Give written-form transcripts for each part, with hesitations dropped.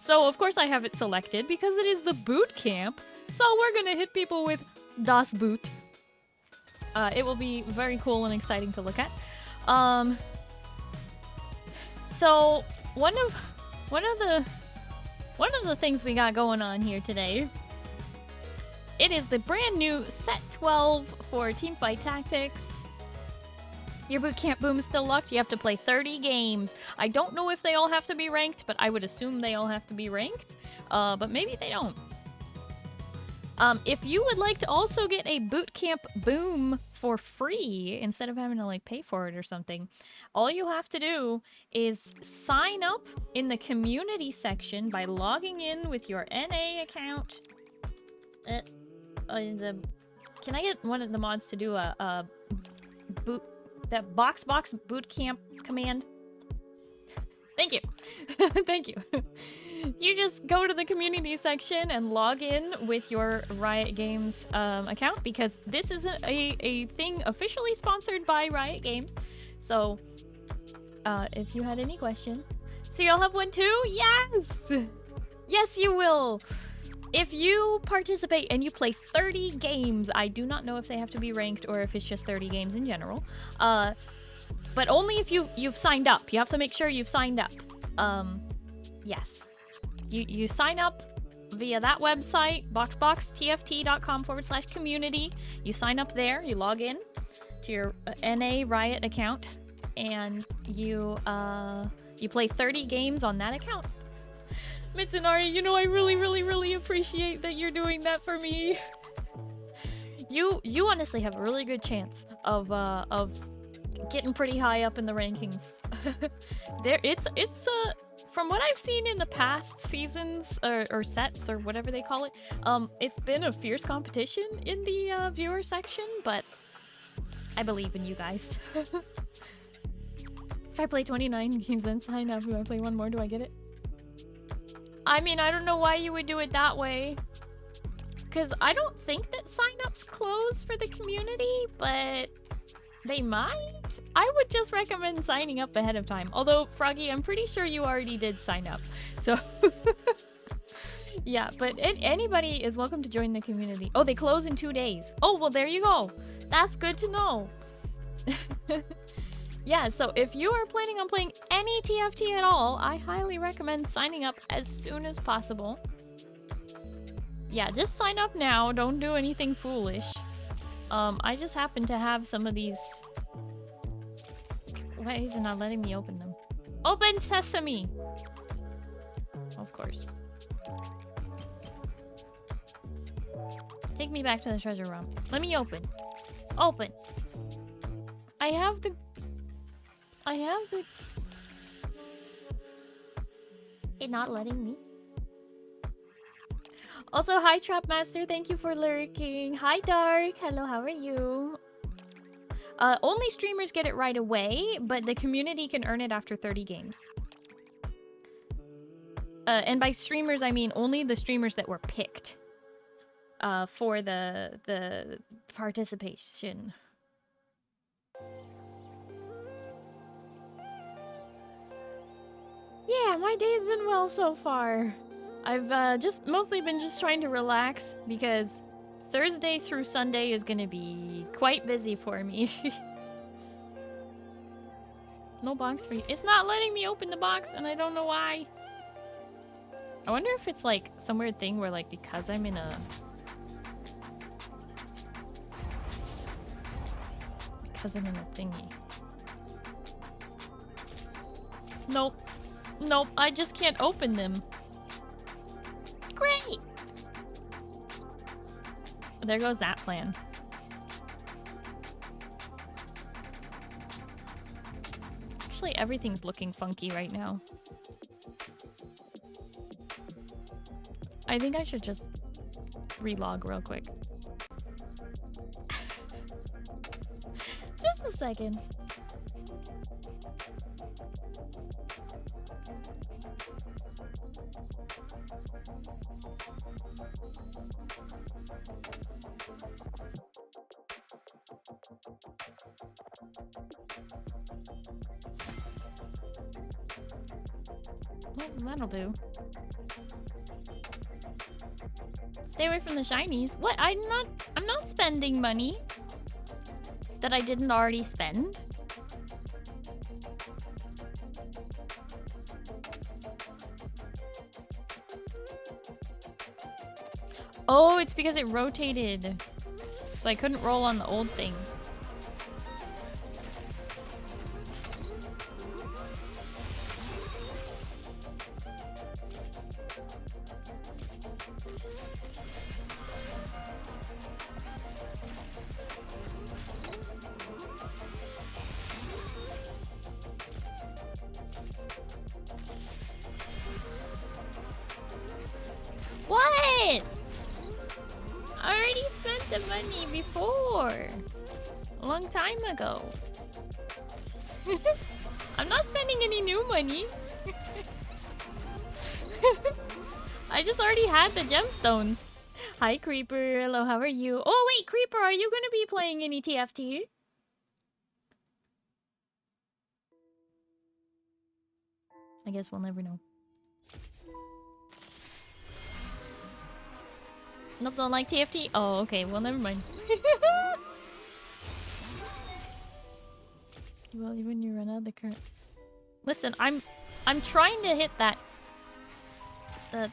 So of course I have it selected because it is the boot camp. So we're gonna hit people with Das Boot. It will be very cool and exciting to look at. So one of the things we got going on here today, it is the brand new set 12 for Teamfight Tactics. Your bootcamp boom is still locked. You have to play 30 games. I don't know if they all have to be ranked, but I would assume they all have to be ranked. But maybe they don't. If you would like to also get a bootcamp boom for free instead of having to like pay for it or something, all you have to do is sign up in the community section by logging in with your NA account. Can I get one of the mods to do that BoxBox bootcamp command? Thank you. Thank you. You just go to the community section and log in with your Riot Games account, because this is a thing officially sponsored by Riot Games. So if you had any question. So you'll have one too? Yes! Yes, you will! If you participate and you play 30 games, I do not know if they have to be ranked or if it's just 30 games in general. But only if you've signed up. You have to make sure you've signed up. Yes. You sign up via that website, boxboxtft.com/community. You sign up there, you log in to your NA Riot account, and you play 30 games on that account. Mitsunari, you know, I really appreciate that you're doing that for me. You honestly have a really good chance of getting pretty high up in the rankings. It's from what I've seen in the past seasons or sets or whatever they call it, it's been a fierce competition in the viewer section, but I believe in you guys. If I play 29 games then sign up, if I play one more, do I get it? I mean, I don't know why you would do it that way, because I don't think that sign-ups close for the community, but they might? I would just recommend signing up ahead of time. Although, Froggy, I'm pretty sure you already did sign up. So, yeah, but anybody is welcome to join the community. Oh, they close in 2 days. Oh, well, there you go. That's good to know. Yeah, so if you are planning on playing any TFT at all, I highly recommend signing up as soon as possible. Yeah, just sign up now. Don't do anything foolish. I just happen to have some of these. Why is it not letting me open them? Open sesame! Of course. Take me back to the treasure room. Let me open. Open. I have the... It not letting me? Also, hi Trapmaster, thank you for lurking. Hi Dark, hello, how are you? Only streamers get it right away, but the community can earn it after 30 games. And by streamers, I mean only the streamers that were picked for the participation. Yeah, my day's been well so far. I've just mostly been just trying to relax because Thursday through Sunday is gonna be quite busy for me. No box for you. It's not letting me open the box and I don't know why. I wonder if it's like some weird thing where like because I'm in a... Because I'm in a thingy. Nope. Nope, I just can't open them. Great! There goes that plan. Actually, everything's looking funky right now. I think I should just relog real quick. Just a second. Well, that'll do. Stay away from the shinies. What? I'm not spending money that I didn't already spend. Oh, it's because it rotated. So I couldn't roll on the old thing. What? I already spent the money before. A long time ago. I'm not spending any new money. I just already had the gemstones. Hi, Creeper. Hello, how are you? Oh, wait, Creeper, are you going to be playing any TFT? I guess we'll never know. Nope, don't like TFT? Oh, okay. Well, never mind. Well, even you run out of the current. Listen, I'm trying to hit that the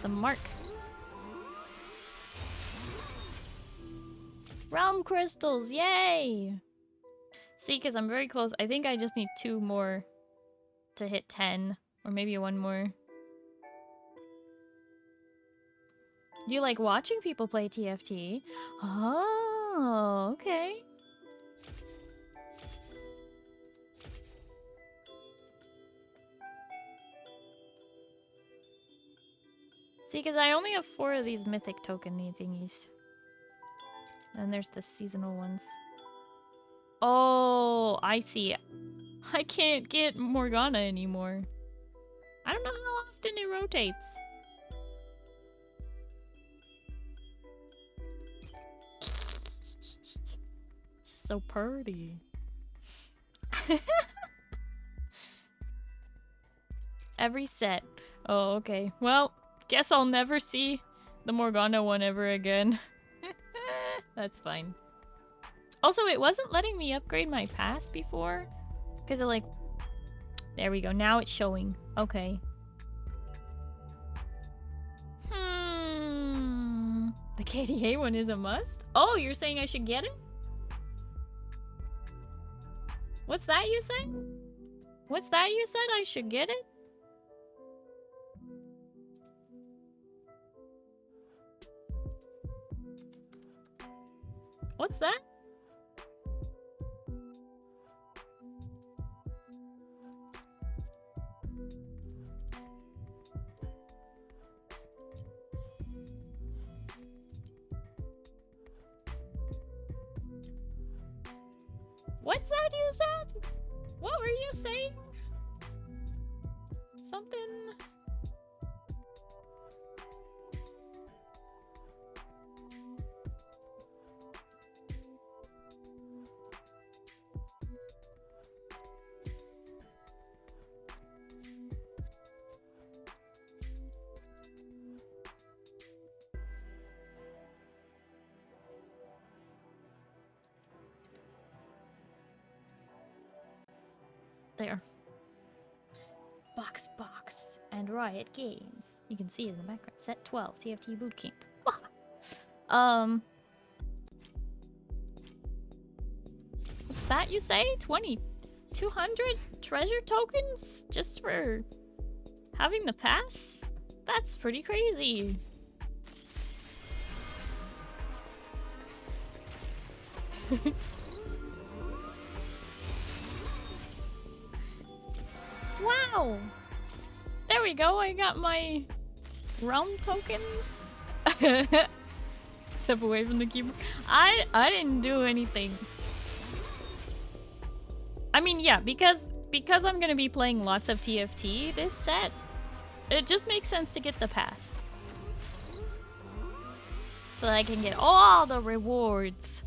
mark. Realm crystals, yay! See, because I'm very close. I think I just need 2 more to hit 10, or maybe 1 more. Do you like watching people play TFT? Oh, okay. See, because I only have 4 of these mythic token thingies. And there's the seasonal ones. Oh, I see. I can't get Morgana anymore. I don't know how often it rotates. So pretty. Every set. Oh, okay. Well, guess I'll never see the Morgana one ever again. That's fine. Also, it wasn't letting me upgrade my pass before. Because it like... There we go. Now it's showing. Okay. The KDA one is a must? Oh, you're saying I should get it? What's that you said? What's that you said? I should get it? What's that? What's that you said? What were you saying? Something... There. BoxBox and Riot Games. You can see it in the background. Set 12, TFT Bootcamp. What's that you say? 200 treasure tokens just for having the pass? That's pretty crazy. Wow! There we go, I got my realm tokens. Step away from the keyboard. I didn't do anything. I mean, yeah, because I'm gonna be playing lots of TFT this set, it just makes sense to get the pass. So that I can get all the rewards.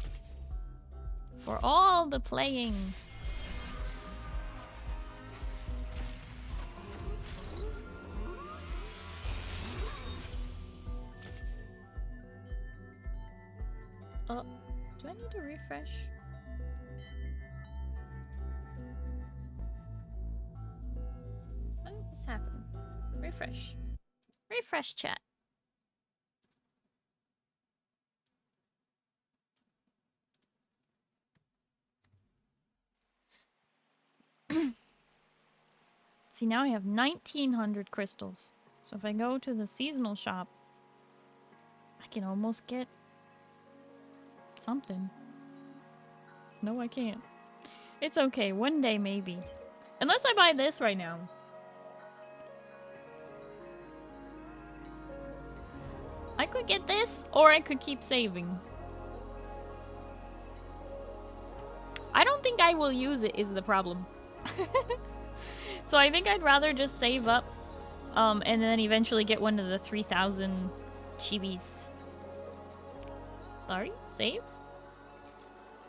for all the playing. Oh, do I need to refresh? How did this happen? Refresh. Refresh chat. See, now I have 1,900 crystals. So if I go to the seasonal shop, I can almost get something. No, I can't. It's okay. One day, maybe. Unless I buy this right now. I could get this, or I could keep saving. I don't think I will use it, is the problem. So I think I'd rather just save up, and then eventually get one of the 3,000 chibis. Sorry? Save?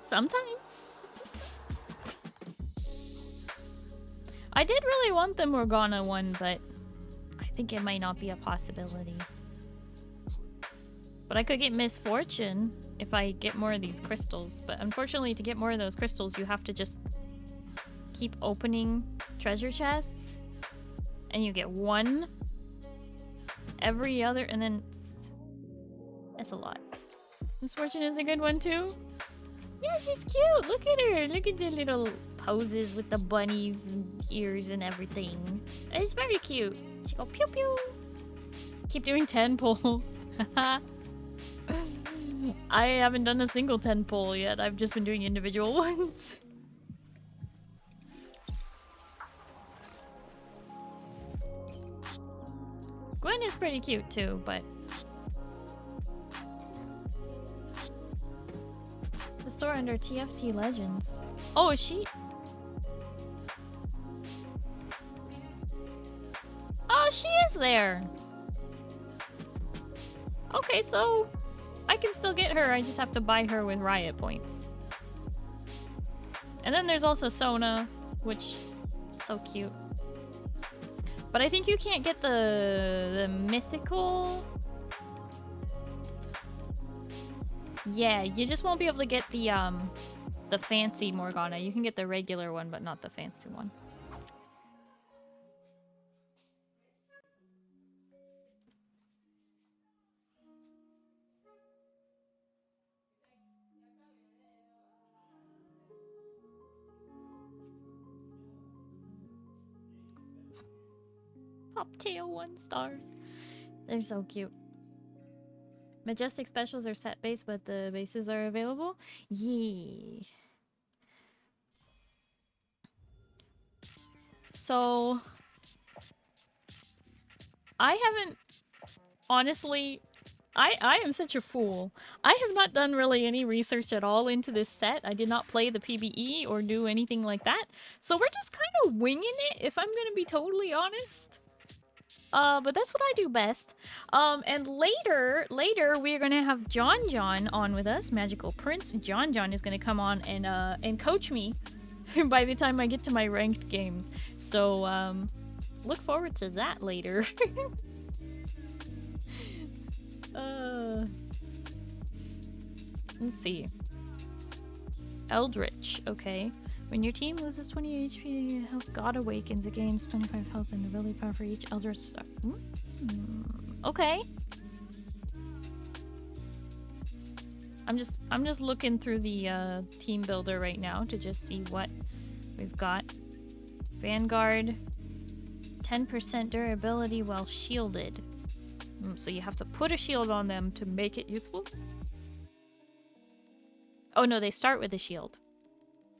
Sometimes. I did really want the Morgana one, but I think it might not be a possibility. But I could get Misfortune if I get more of these crystals. But unfortunately, to get more of those crystals, you have to just keep opening treasure chests. And you get one every other, and then that's a lot. Misfortune is a good one too. Yeah, she's cute. Look at her. Look at the little poses with the bunnies and ears and everything. It's very cute. She go pew pew. Keep doing 10 pulls. I haven't done a single 10 pull yet. I've just been doing individual ones. Gwen is pretty cute too, but the store under TFT Legends. Oh, is she? Oh, she is there. Okay, so I can still get her. I just have to buy her with Riot points. And then there's also Sona, which is so cute. But I think you can't get the mythical. Yeah, you just won't be able to get the fancy Morgana. You can get the regular one, but not the fancy one. Poptail 1 star. They're so cute. Majestic specials are set base, but the bases are available? Yeah. So I haven't honestly I am such a fool. I have not done really any research at all into this set. I did not play the PBE or do anything like that. So we're just kind of winging it, if I'm gonna be totally honest. But that's what I do best. And later we're gonna have John on with us, Magical Prince. John is gonna come on and coach me by the time I get to my ranked games. So, look forward to that later. Let's see. Eldritch, okay. When your team loses 20 HP, health God awakens. It gains 25 health and ability power for each Eldritch star. Okay. I'm just looking through the team builder right now to just see what we've got. Vanguard, 10% durability while shielded. So you have to put a shield on them to make it useful? Oh no, they start with a shield.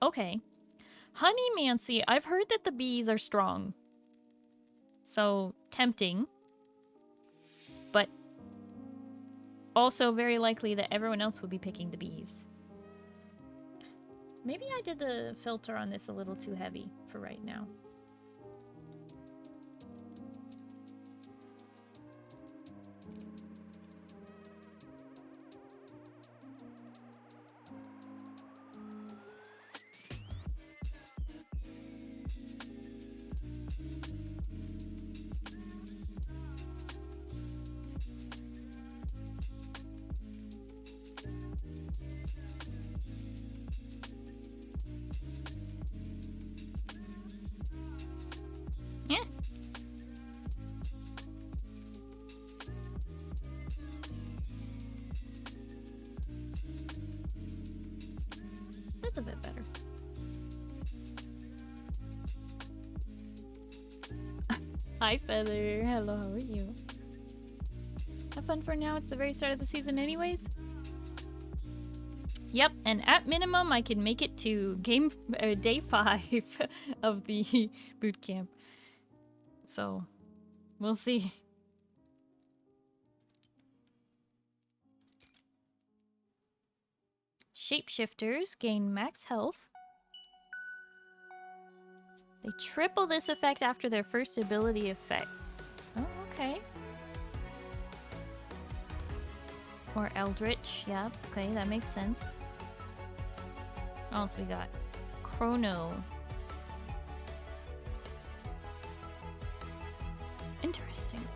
Okay. Honeymancy, I've heard that the bees are strong. So, tempting. But also very likely that everyone else will be picking the bees. Maybe I did the filter on this a little too heavy for right now. That's a bit better. Hi, Feather. Hello, how are you? Have fun for now. It's the very start of the season anyways. Yep, and at minimum, I can make it to day 5 of the boot camp. So, we'll see. Shapeshifters gain max health. They triple this effect after their first ability effect. Oh, okay. Or Eldritch, yeah, okay, that makes sense. What else we got? Chrono. Interesting.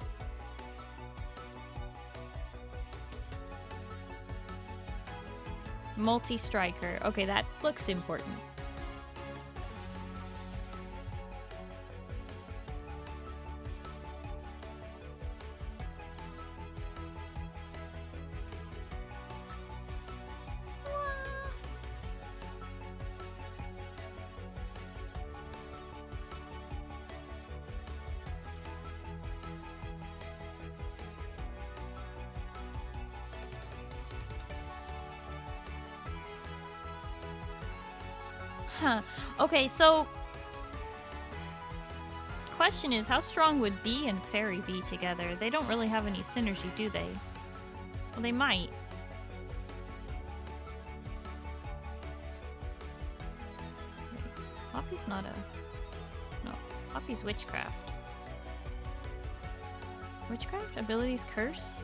Multi-striker. Okay, that looks important. Huh. Okay, so... Question is, how strong would Bee and Fairy be together? They don't really have any synergy, do they? Well, they might. Poppy's not a... No. Poppy's Witchcraft. Witchcraft? Abilities Curse?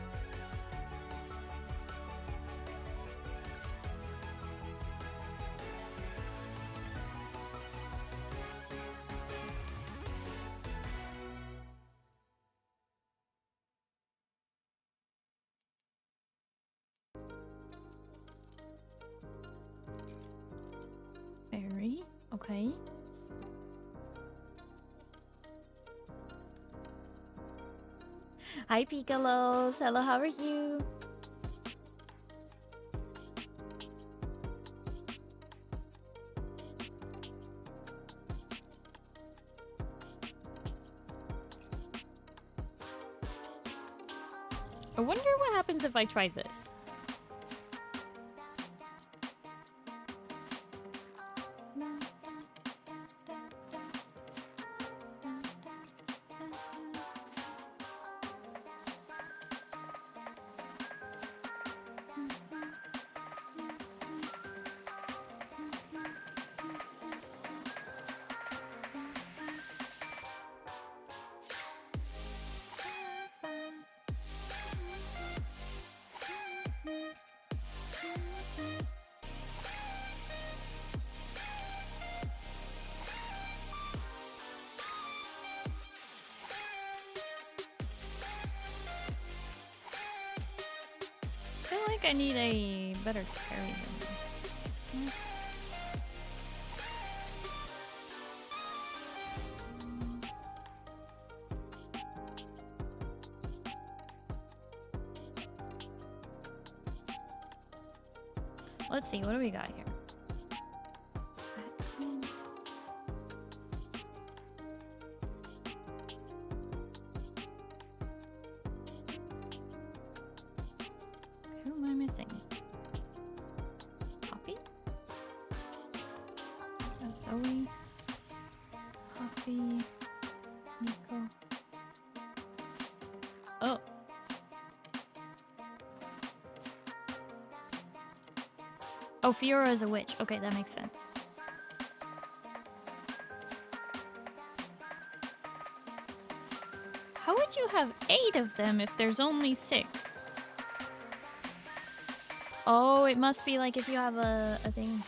Fairy? Okay. Hi, Piccolos. Hello, how are you? I wonder what happens if I try this. I feel like I need a better carry than this. Let's see, what do we got here? Who am I missing? Poppy? Zoe? Poppy? Nico? Oh! Oh, Fiora is a witch. Okay, that makes sense. How would you have 8 of them if there's only 6? Oh, it must be like if you have a thing.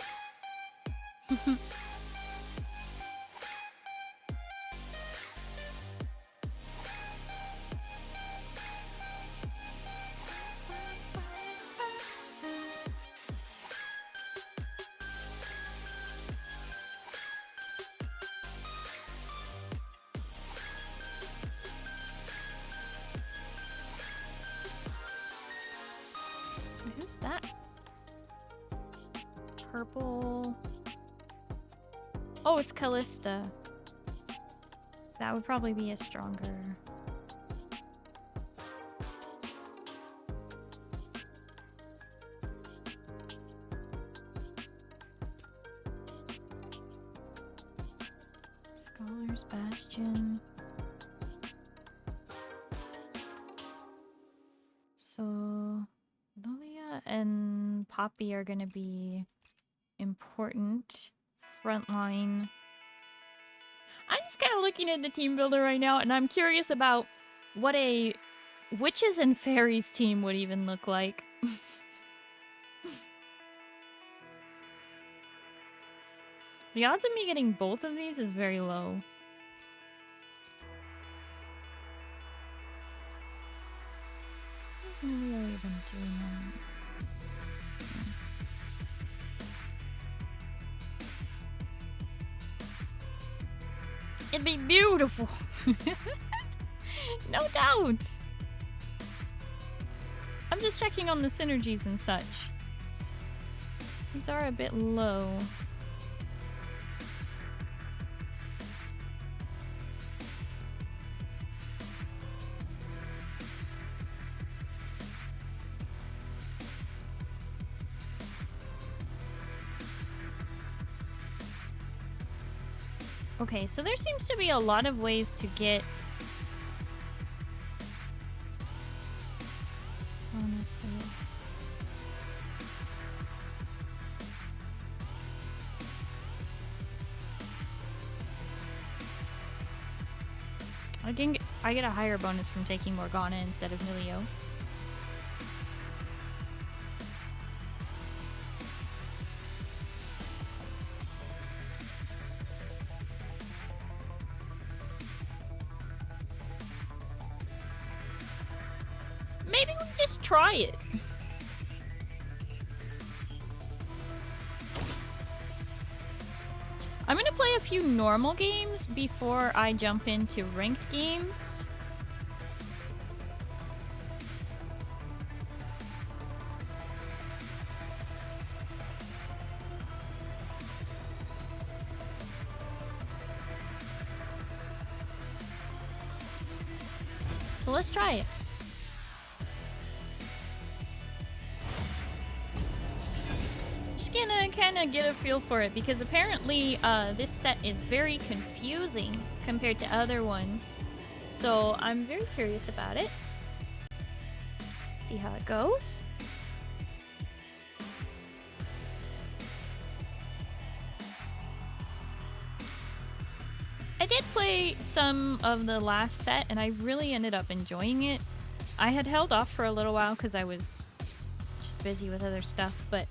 Who's that? Purple Oh, it's Callista. That would probably be a stronger... Scholar's Bastion. So... Lilia and Poppy are gonna be important. Frontline. I'm just kind of looking at the team builder right now, and I'm curious about what a witches and fairies team would even look like. The odds of me getting both of these is very low. What are we even doing now? It'd be beautiful. No doubt. I'm just checking on the synergies and such. These are a bit low. Okay, so there seems to be a lot of ways to get bonuses. I get a higher bonus from taking Morgana instead of Numiieo. Maybe we just try it. I'm gonna play a few normal games before I jump into ranked games. So let's try it. Gonna kind of get a feel for it because apparently this set is very confusing compared to other ones, so I'm very curious about it. See how it goes. I did play some of the last set and I really ended up enjoying it. I had held off for a little while because I was just busy with other stuff, but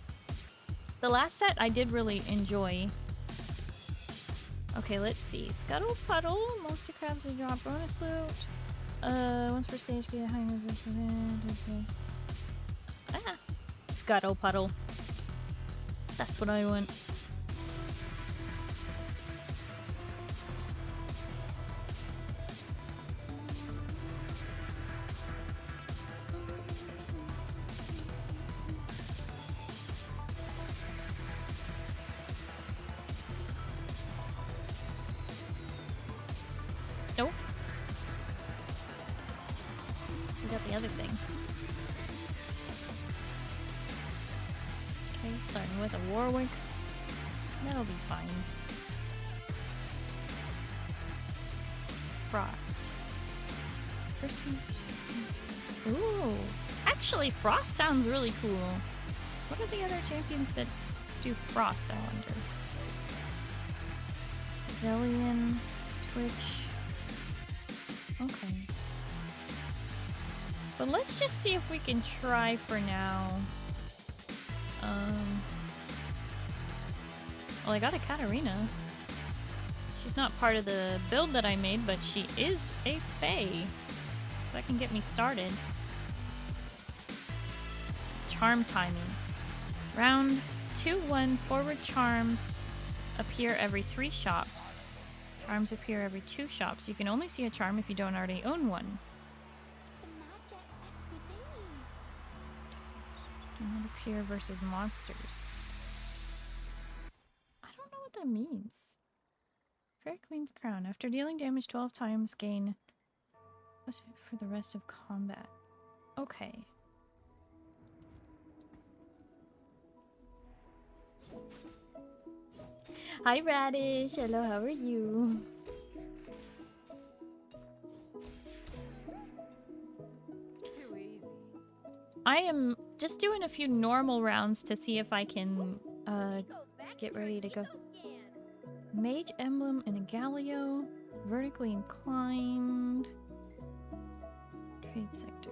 the last set I did really enjoy. Okay, let's see. Scuttle Puddle. Monster crabs will drop bonus loot. Once per stage, get a high move. Ah, Scuttle Puddle. That's what I want. Nope. We got the other thing. Okay, starting with a Warwick. That'll be fine. Frost. First one. Ooh. Actually, Frost sounds really cool. What are the other champions that do Frost, I wonder? Zillion, Twitch. Okay. But let's just see if we can try for now. Well, I got a Katarina. She's not part of the build that I made, but she is a Fae. So that can get me started. Charm timing. Round 2-1 forward charms appear every 3 shops. Charms appear every 2 shops. You can only see a charm if you don't already own one. Do not appear versus monsters. I don't know what that means. Fairy Queen's Crown. After dealing damage 12 times, gain for the rest of combat. Okay. Hi Radish, hello, how are you? Too easy. I am just doing a few normal rounds to see if I can get ready to go. Mage Emblem and a Galio. Vertically inclined. Trade sector.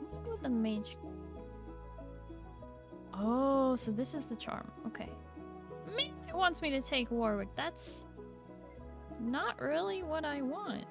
What would the mage... Oh, so this is the charm. Okay. Maybe it wants me to take Warwick. That's not really what I want.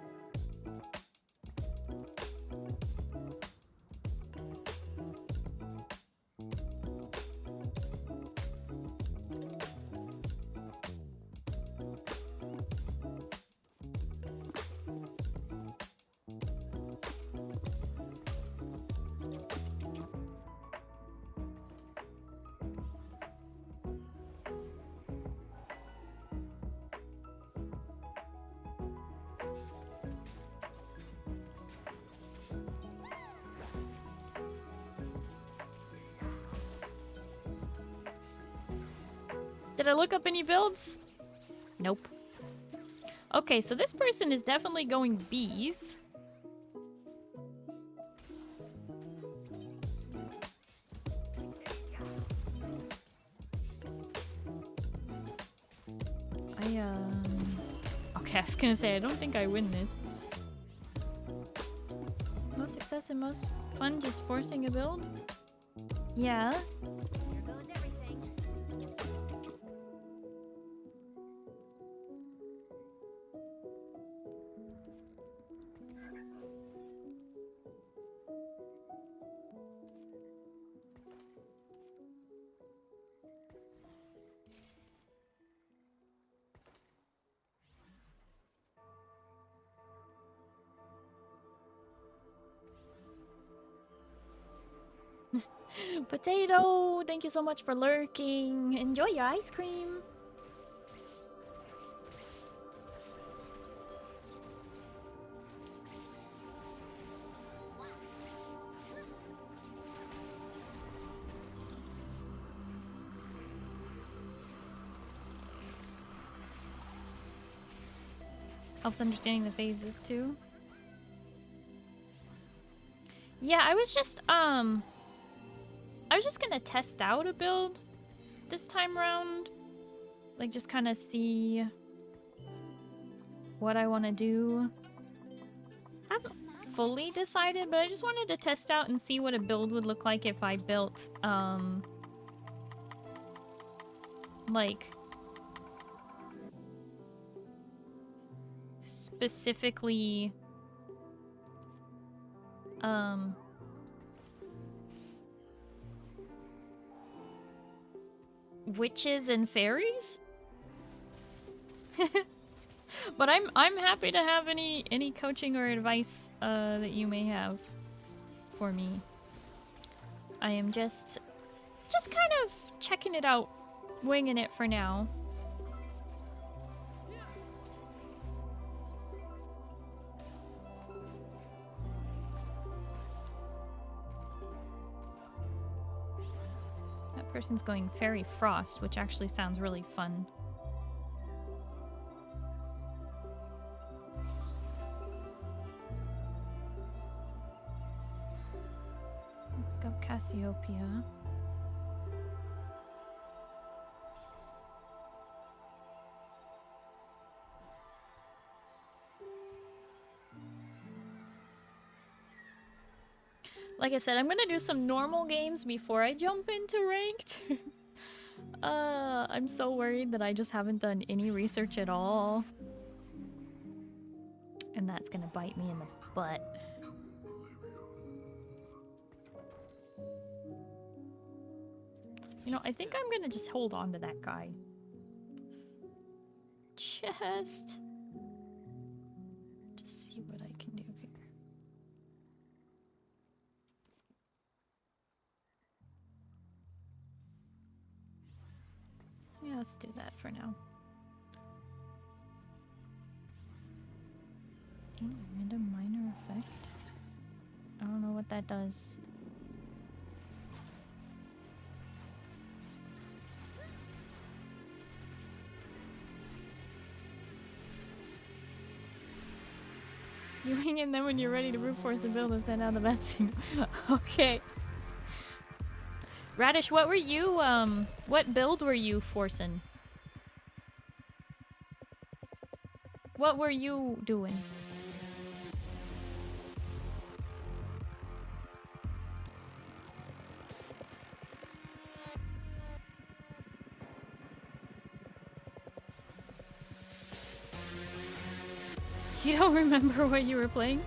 Did I look up any builds? Nope. Okay, so this person is definitely going bees. Okay, I was gonna say, I don't think I win this. Most success and most fun just forcing a build? Yeah. Here goes everything. Potato, thank you so much for lurking. Enjoy your ice cream. Helps understanding the phases too. Yeah, I was just gonna test out a build this time around. Like, just kind of see what I want to do. I haven't fully decided, but I just wanted to test out and see what a build would look like if I built, like, specifically, witches and fairies. But I'm happy to have any coaching or advice that you may have for me. I am just kind of checking it out, winging it for now. That person's going Fairy Frost, which actually sounds really fun. Go Cassiopeia. Like I said, I'm gonna do some normal games before I jump into ranked. I'm so worried that I just haven't done any research at all. And that's gonna bite me in the butt. You know, I think I'm gonna just hold on to that guy. Just see what I can do here. let's do that for now. Any random minor effect? I don't know what that does. You wing it, and then when you're ready to brute force and build and send out the bat signal. Okay. Radish, what were you, what build were you forcing? What were you doing? You don't remember what you were playing?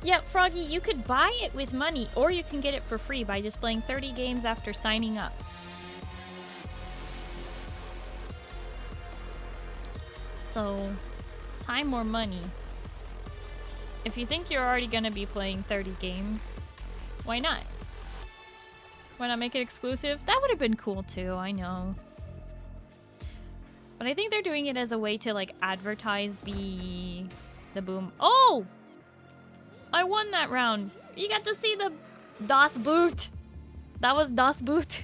Yeah, Froggy, you could buy it with money, or you can get it for free by just playing 30 games after signing up. So, time or money. If you think you're already gonna be playing 30 games, why not? Why not make it exclusive? That would have been cool too, I know. But I think they're doing it as a way to, like, advertise the boom. Oh! I won that round. You got to see the Das Boot. That was Das Boot.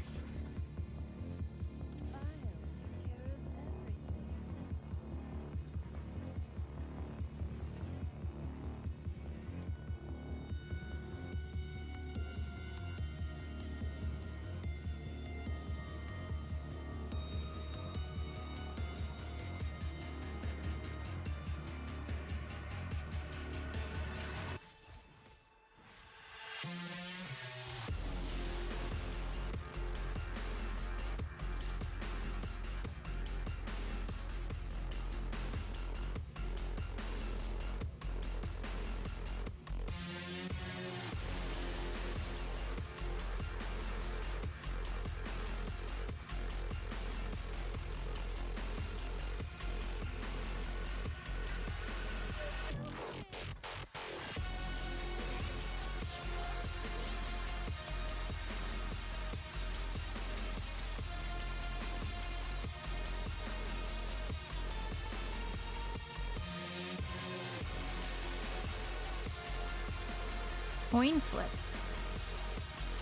Coin flip.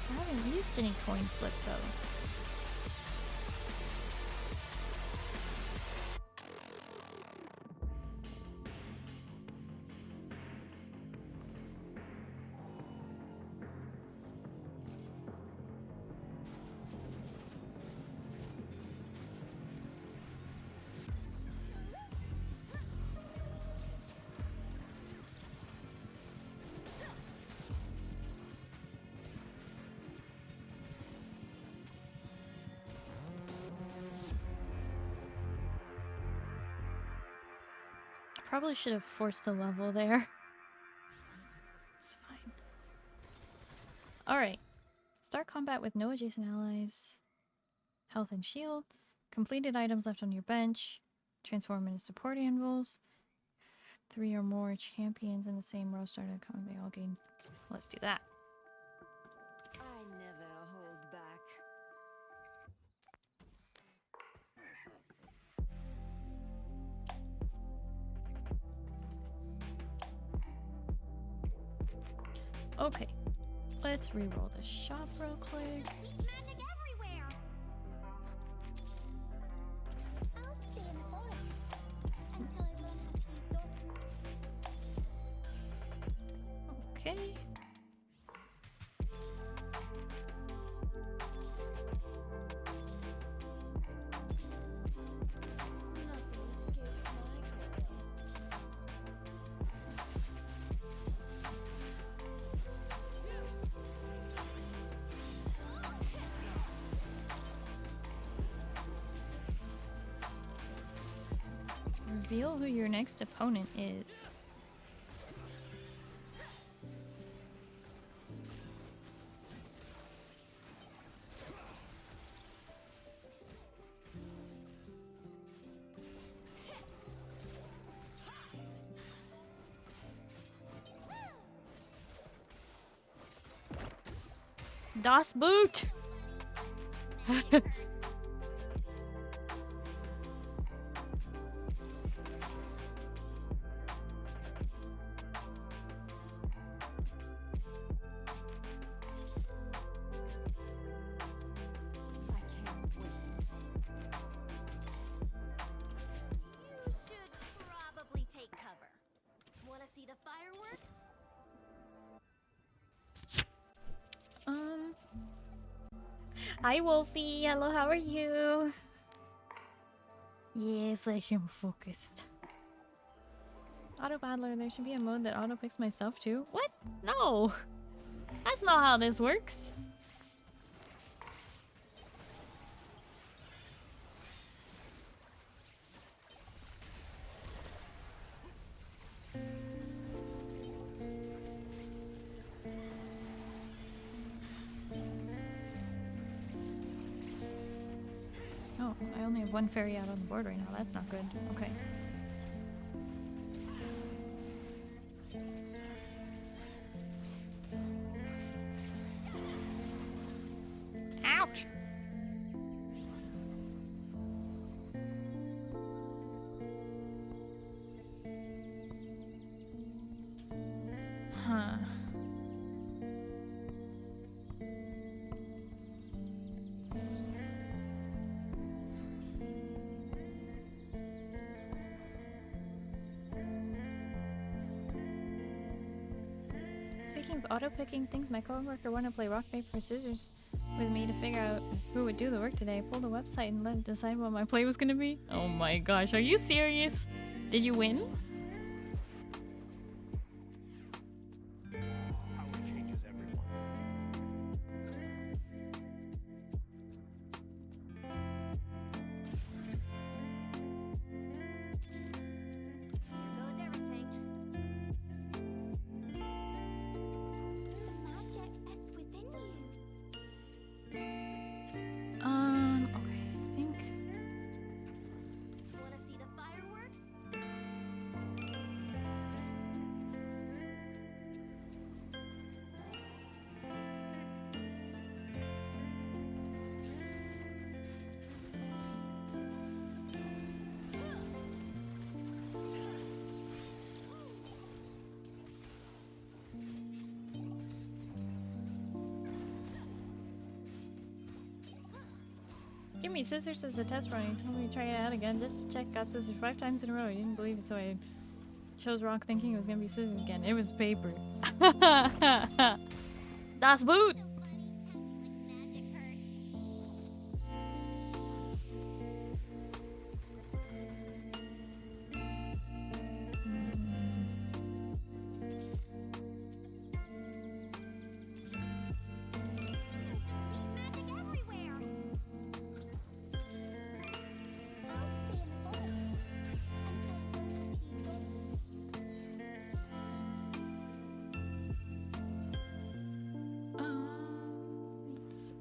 I haven't used any coin flip though. Probably should have forced a level there. It's fine. Alright. Start combat with no adjacent allies. Health and shield. Completed items left on your bench. Transform into support anvils. 3 or more champions in the same row started combat. All gain. Let's do that. I never hold back. Okay. Let's re-roll the shop real quick. Magic everywhere. I'll stay in the forest until I learn how to use those. Okay. Nothing escapes my control. Reveal who your next opponent is. Das Boot! Probably take cover. Wanna see the fireworks? Hi Wolfie, hello, how are you? Yes, I am focused. Auto battler, there should be a mode that auto picks myself too. What? No! That's not how this works. Oh, I only have one fairy out on the board right now. That's not good. Okay. Ouch! Huh. Speaking of auto-picking things, my coworker wanted to play rock, paper, scissors with me to figure out who would do the work today. I pulled the website and let it decide what my play was gonna be. Oh my gosh, are you serious? Did you win? Power changes everyone. Here goes everything. Magic is within you. Okay, I think. Wanna see the fireworks? Give me scissors as a test run. He told me to try it out again just to check. Got scissors 5 times in a row. He didn't believe it, so I chose rock thinking it was gonna be scissors again. It was paper. Das Boot! Magic hurts. Magic everywhere. I'll stay in the forest until I learn how to use Let's see.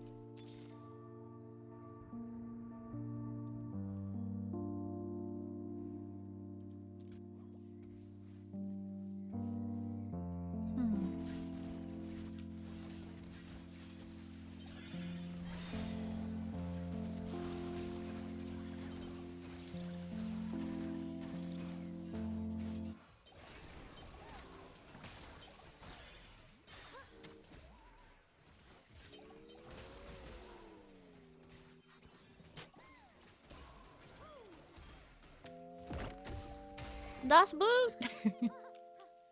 Das Boot! That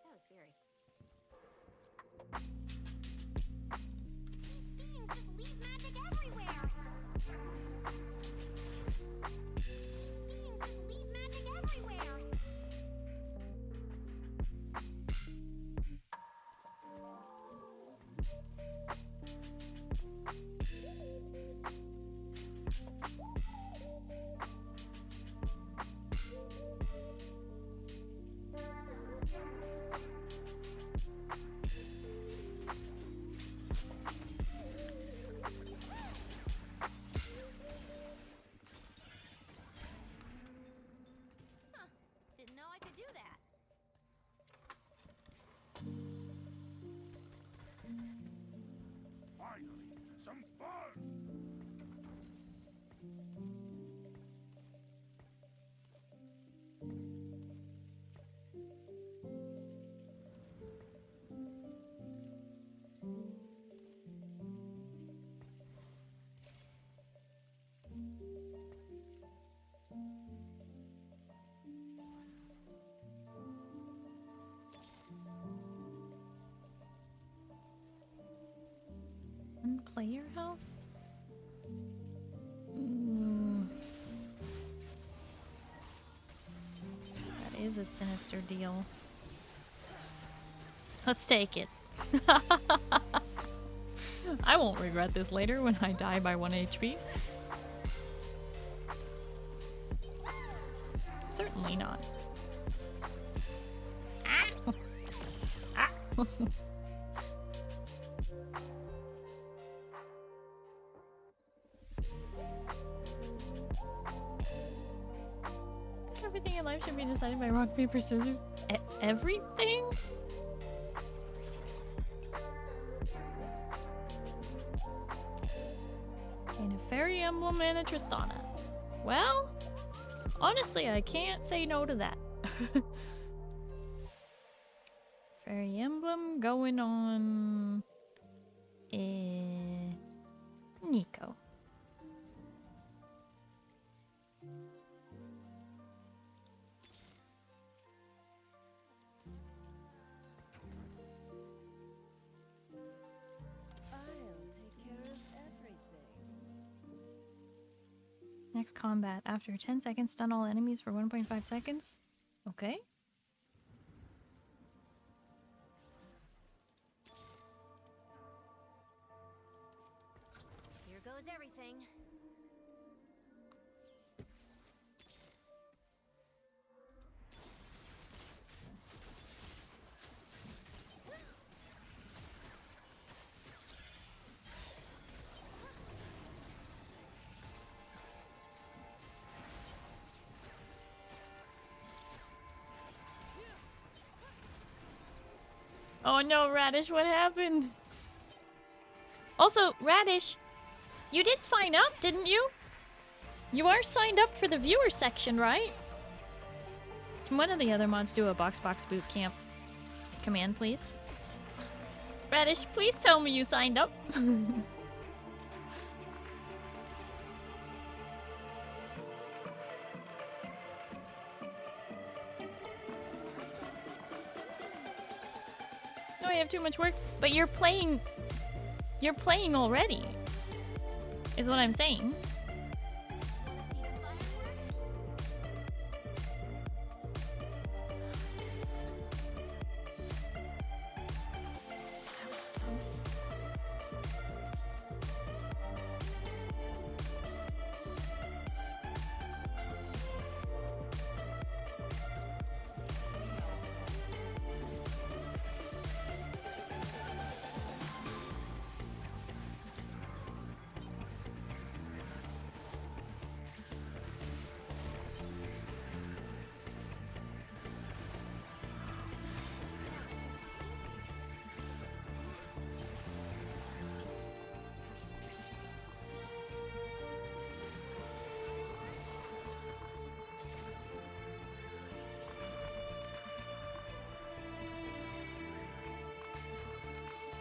was scary. These beams just leave magic everywhere. Beams just leave magic everywhere. is a sinister deal. Let's take it. I won't regret this later when I die by 1 HP. Certainly not. Ah. Ah. Everything in life should be decided by rock, paper, scissors. Everything? And a fairy emblem and a Tristana. Well, honestly, I can't say no to that. Fairy emblem going on Nico. Next combat. After 10 seconds, stun all enemies for 1.5 seconds. Okay. Here goes everything. Oh no, Radish, what happened? Also, Radish, you did sign up, didn't you? You are signed up for the viewer section, right? Can one of the other mods do a BoxBox Bootcamp command, please? Radish, please tell me you signed up. No, I have too much work, but you're playing already, is what I'm saying.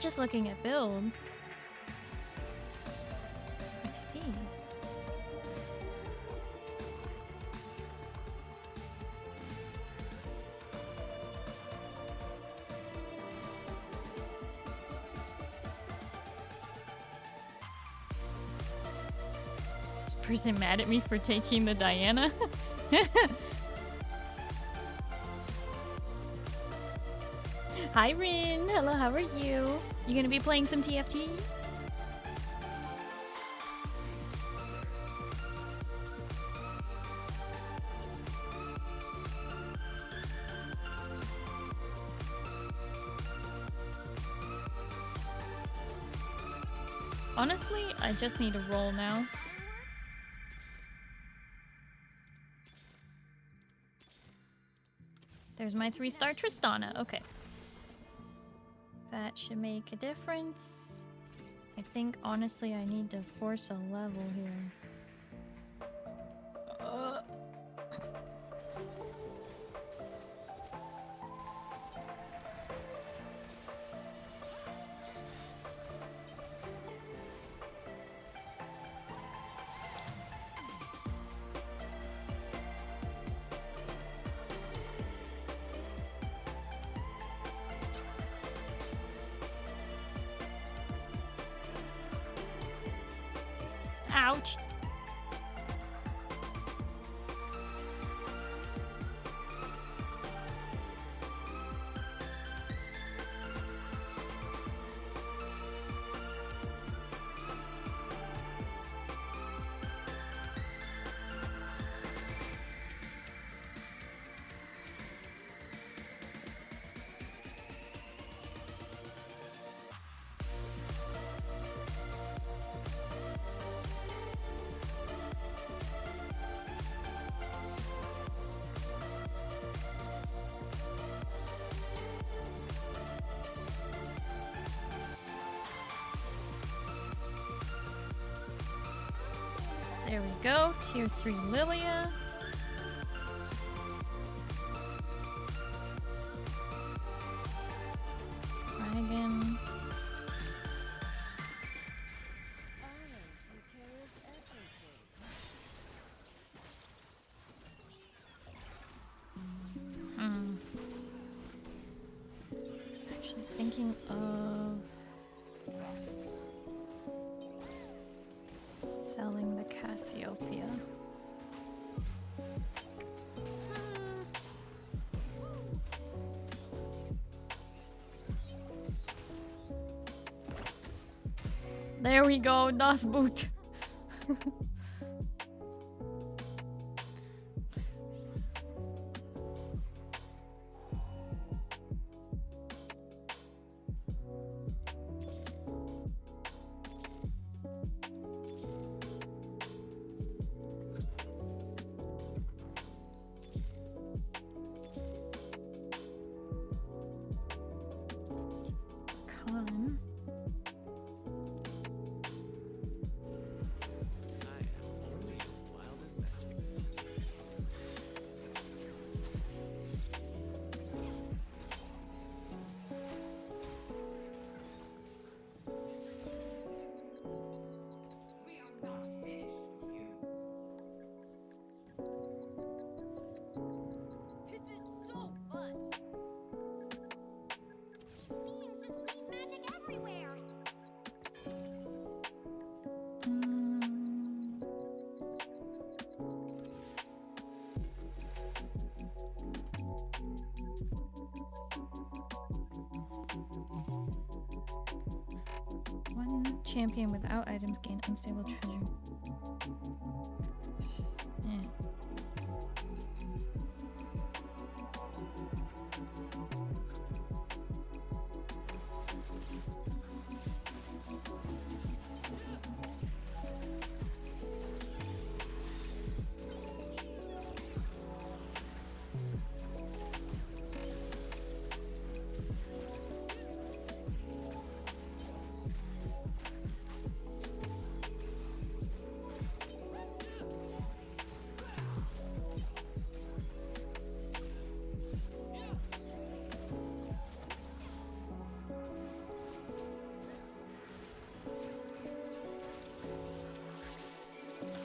Just looking at builds. I see. Is this person mad at me for taking the Diana? Hi Rin, hello, how are you? You gonna be playing some TFT? Honestly, I just need to roll now. There's my 3-star Tristana, okay. That should make a difference. I think, honestly, I need to force a level here. Ouch. There we go. Tier 3 Lilia. Dragon. Actually thinking of selling the Cassiopeia. There we go, Das Boot. Con. This is so fun. These beams just leave magic everywhere. One champion without items gain unstable treasure.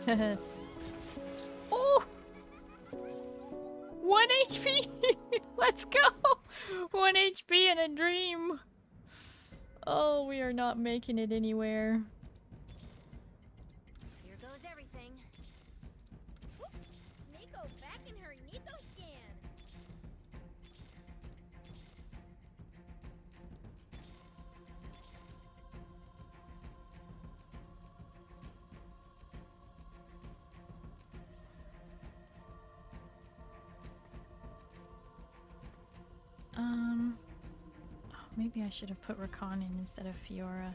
Eh. Oh! 1 HP! Let's go! 1 HP and a dream! Oh, we are not making it anywhere. Here goes everything. Whoop. Nico back in her Nico scan. Oh, maybe I should have put Rakan in instead of Fiora.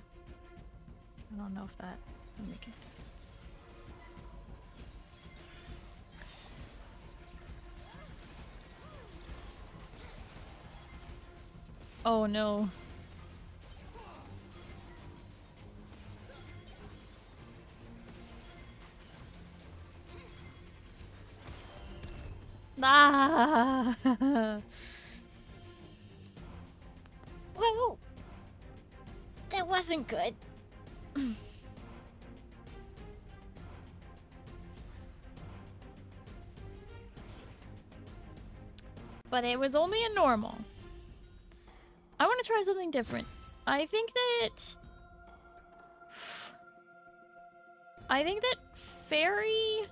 I don't know if that would make a difference. Oh no. Ah! Whoa! That wasn't good. But it was only a normal. I want to try something different. I think that Fairy.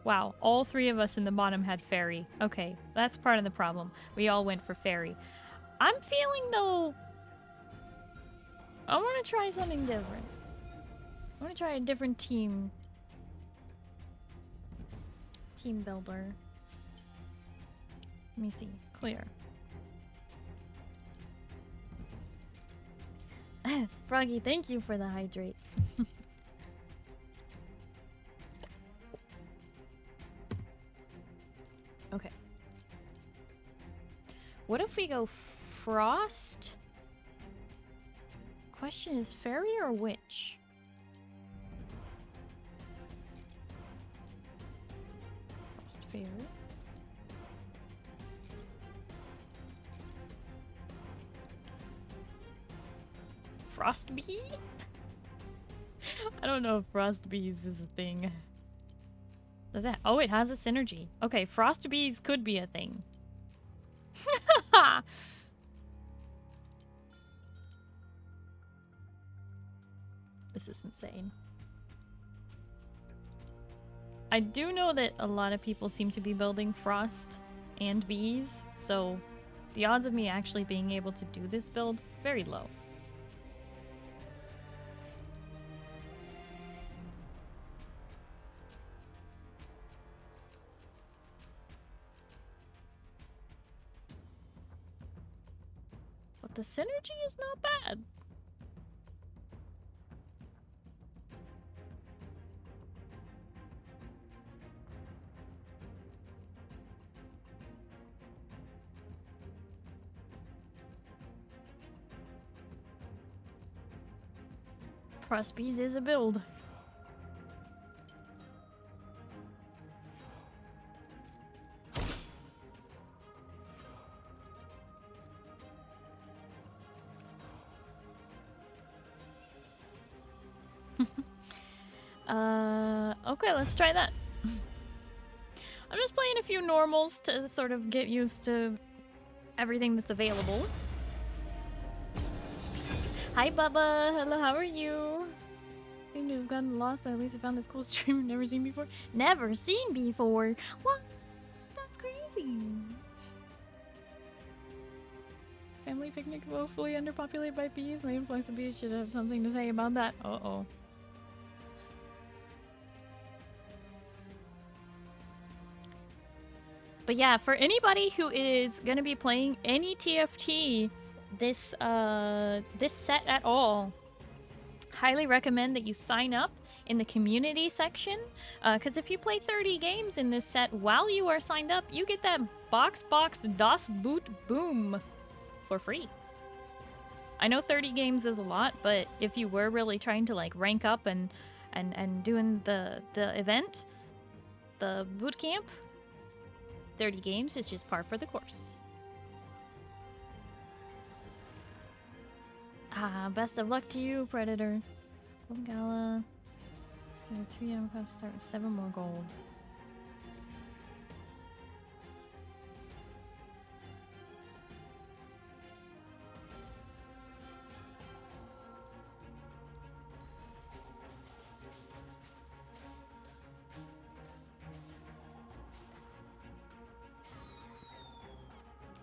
Wow, all three of us in the bottom had Fairy. Okay, that's part of the problem. We all went for Fairy. I'm feeling though, I want to try something different. I want to try a different team builder. Let me see. Clear. Froggy, thank you for the hydrate. Okay. What if we go Frost? Question is Fairy or Witch? fair. Frost bee? I don't know if frost bees is a thing. Does it? Oh, it has a synergy. Okay, frost bees could be a thing. This is insane. I do know that a lot of people seem to be building frost and bees, so the odds of me actually being able to do this build, very low. But the synergy is not bad. Frost bees is a build. Okay, let's try that. I'm just playing a few normals to sort of get used to everything that's available. Hi, Bubba. Hello, how are you? Seem to have gotten lost, but at least I found this cool stream I've never seen before. Never seen before? What? That's crazy. Family picnic woefully underpopulated by bees. My influx of bees should have something to say about that. Uh-oh. But yeah, for anybody who is gonna be playing any TFT this this set at all, highly recommend that you sign up in the community section, because if you play 30 games in this set while you are signed up, you get that BoxBox Das Boot Boom for free. I know 30 games is a lot, but if you were really trying to like rank up and doing the event, the bootcamp, 30 games is just par for the course. Best of luck to you, Predator. Golden Gala. Start with 3 and I'm start with 7 more gold.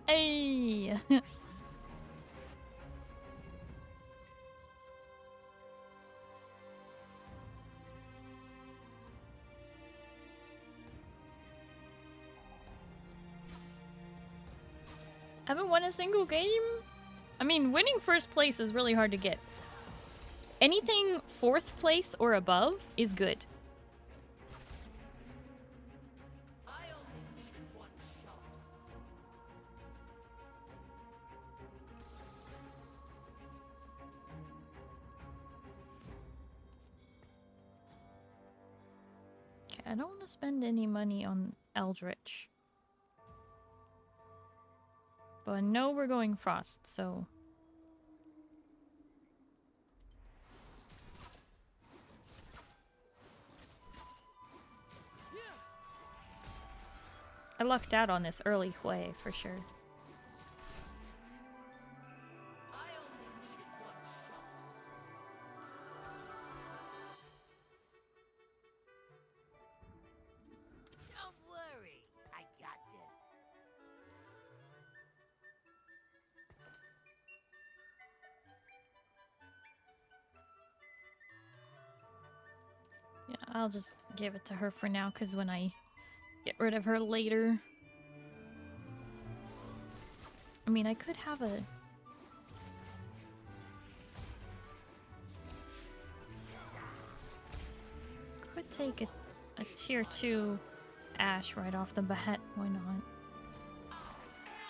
Hey! Haven't won a single game? I mean, winning first place is really hard to get. Anything 4th place or above is good. Okay, I don't want to spend any money on Eldritch. But I know we're going Frost, so... I lucked out on this early Hui, for sure. Yeah, I'll just give it to her for now, because when I get rid of her later... I mean, I could have a... Could take a tier 2 Ash right off the bat. Why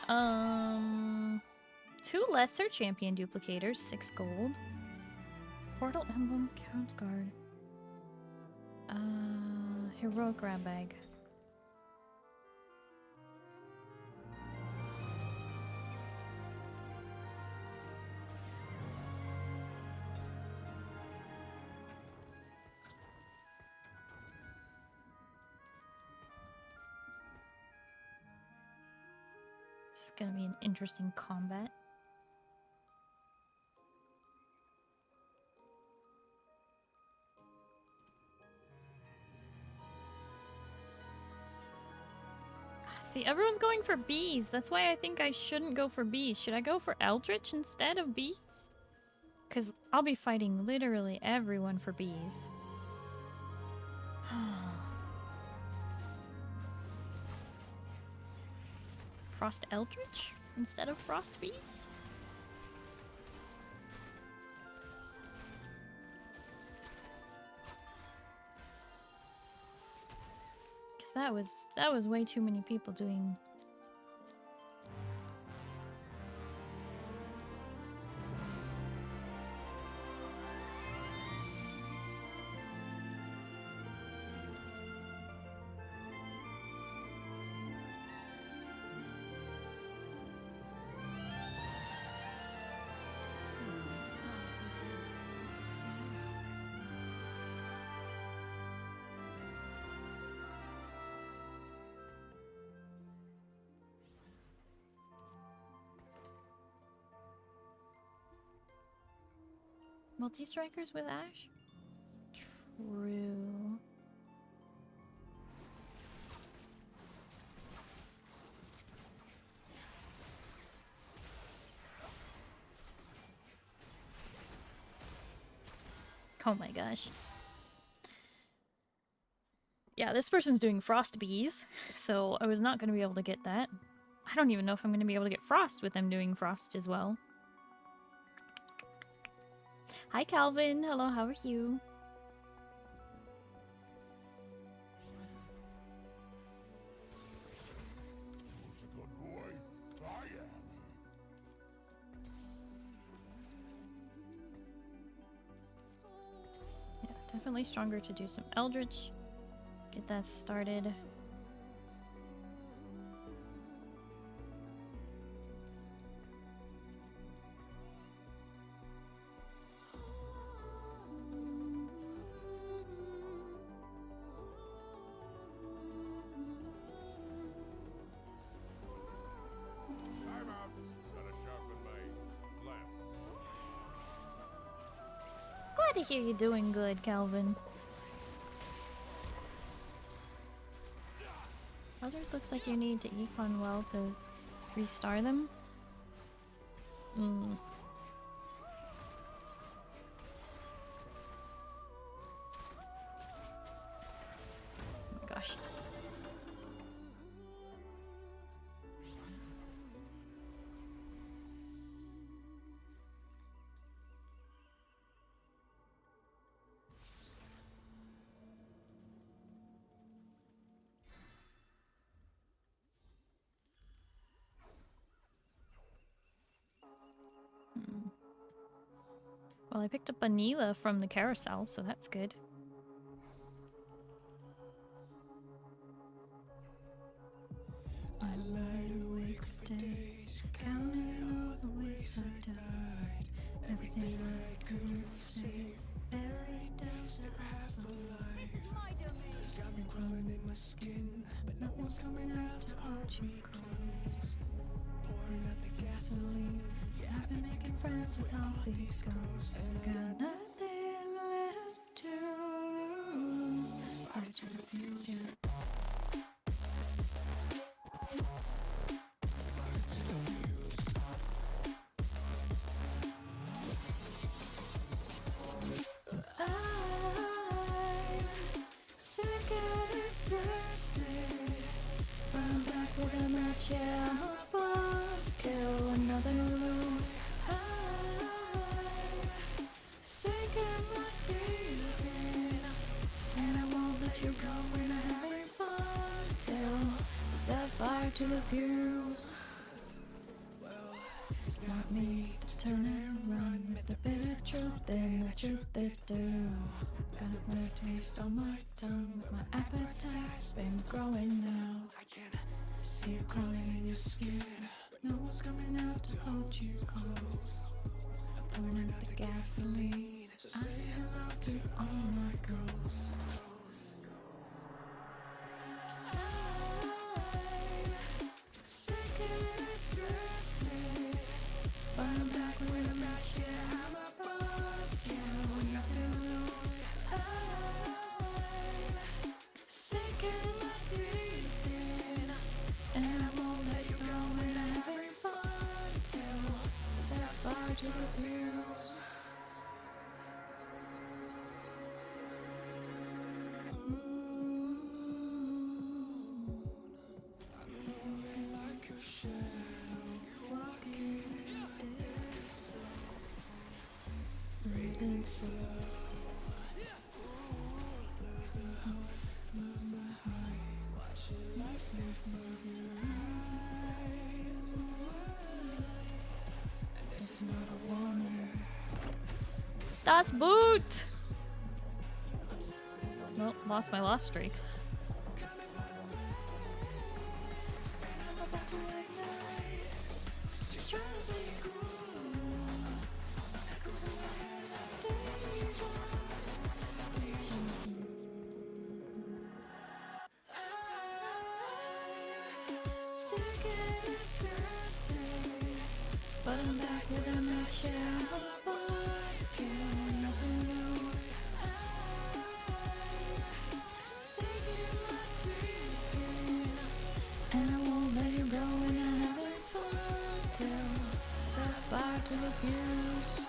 not? 2 lesser champion duplicators, 6 gold. Portal emblem, Count's Guard. Heroic grab bag. It's gonna be an interesting combat. See, everyone's going for bees. That's why I think I shouldn't go for bees. Should I go for Eldritch instead of bees? Because I'll be fighting literally everyone for bees. Frost Eldritch instead of Frost Bees? Because that was way too many people doing... Multi-strikers with Ash? True. Oh my gosh. Yeah, this person's doing Frost Bees, so I was not going to be able to get that. I don't even know if I'm going to be able to get Frost with them doing Frost as well. Hi Calvin, hello, how are you? Who's a good boy? I am. Yeah, definitely stronger to do some Eldritch. Get that started. Time out. Gotta sharpen my lamp. Glad to hear you're doing good, Calvin. Others looks like you need to econ well to restar them. Oh my gosh. Well, I picked up a Neela from the carousel, so that's good. I lied awake for days, counting all the ways I've died. Everything I could save, buried down to half a life. It's got me crawling in my skin, but no one's coming out to hold me close. Pouring out the gasoline. Yeah, I've been making friends with all these ghosts, and I got nothing left to lose. Fight to the future. I'm sick of this twisted. Run back with a match, yeah, I'm a boss. Kill another lose. I'm sick of my deep, and I won't let you go when I'm having fun. Till we set fire to the fuse. It's not me to turn and run with the bitter truth and the truth that do. Got a taste on my tongue, but my appetite's been growing now. I can see it crawling in your skin, but no one's coming out to hold you close. I'm pouring out the gasoline, so say hello to all my ghosts. I'm sick of this Das Boot! Well, lost my lost streak. But I'm back with a nutshell of boss killing nothing else. And I won't let you go and I'm having fun till set fire to the fuse.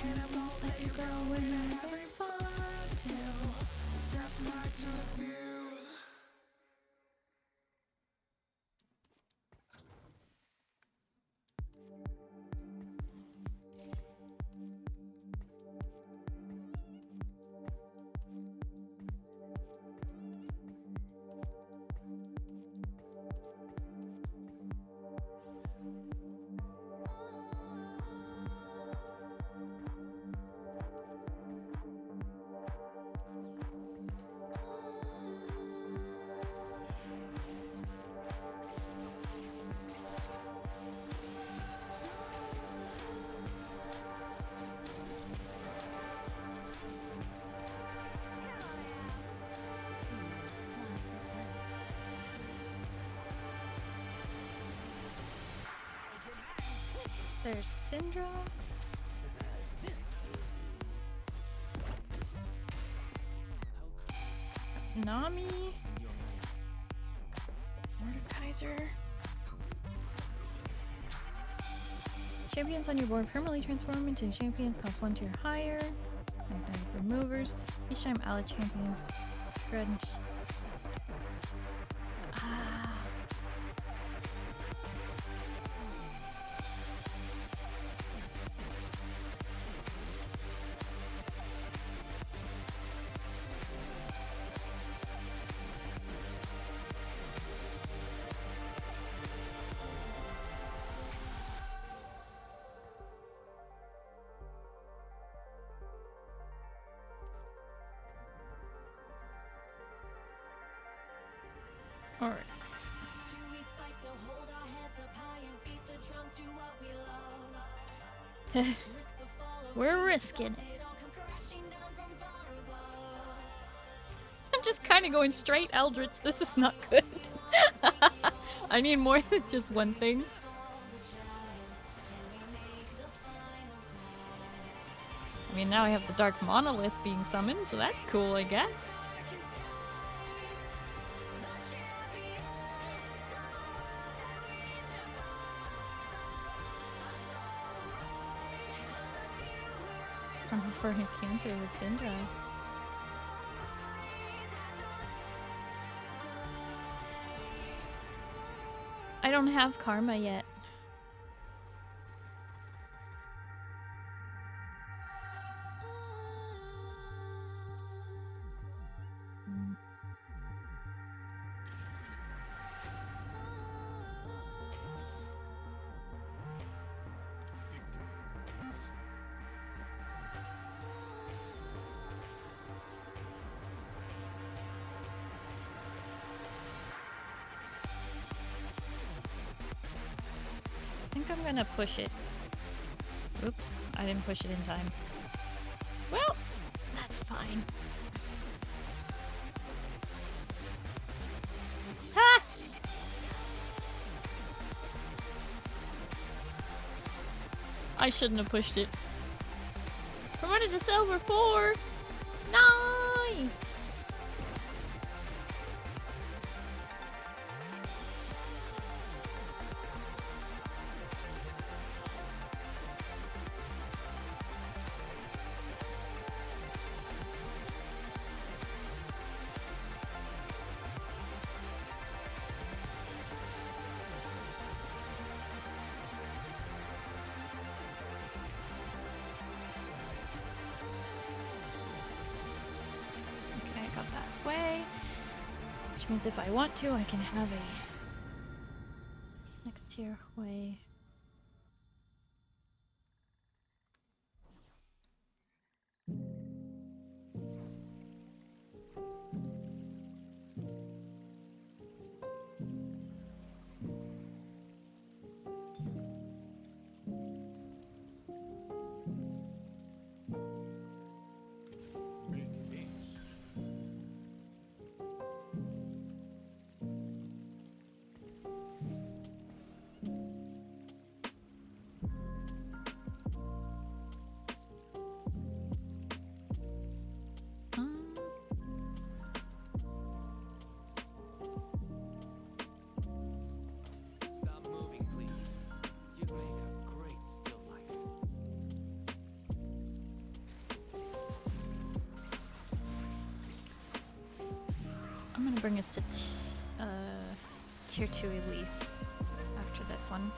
And I won't let you go when I'm having fun till set fire to the fuse. There's Syndra. Nami. Mordekaiser. Champions on your board permanently transform into champions cost 1 tier higher. Magnetic removers. Each time ally champion crunch. Alright. We're risking it. I'm just kind of going straight Eldritch. This is not good. I need more than just one thing. I mean, now I have the Dark Monolith being summoned, so that's cool, I guess. I prefer Encanto with Syndra. I don't have Karma yet. I think I'm gonna push it. Oops, I didn't push it in time. Well, that's fine. Ha! I shouldn't have pushed it. Promoted to silver 4! Nice! have that way. Which means if I want to, I can have a next tier way. Stop moving, please. You'd make a great still life. I'm gonna bring us to tier 2 Elise after this one.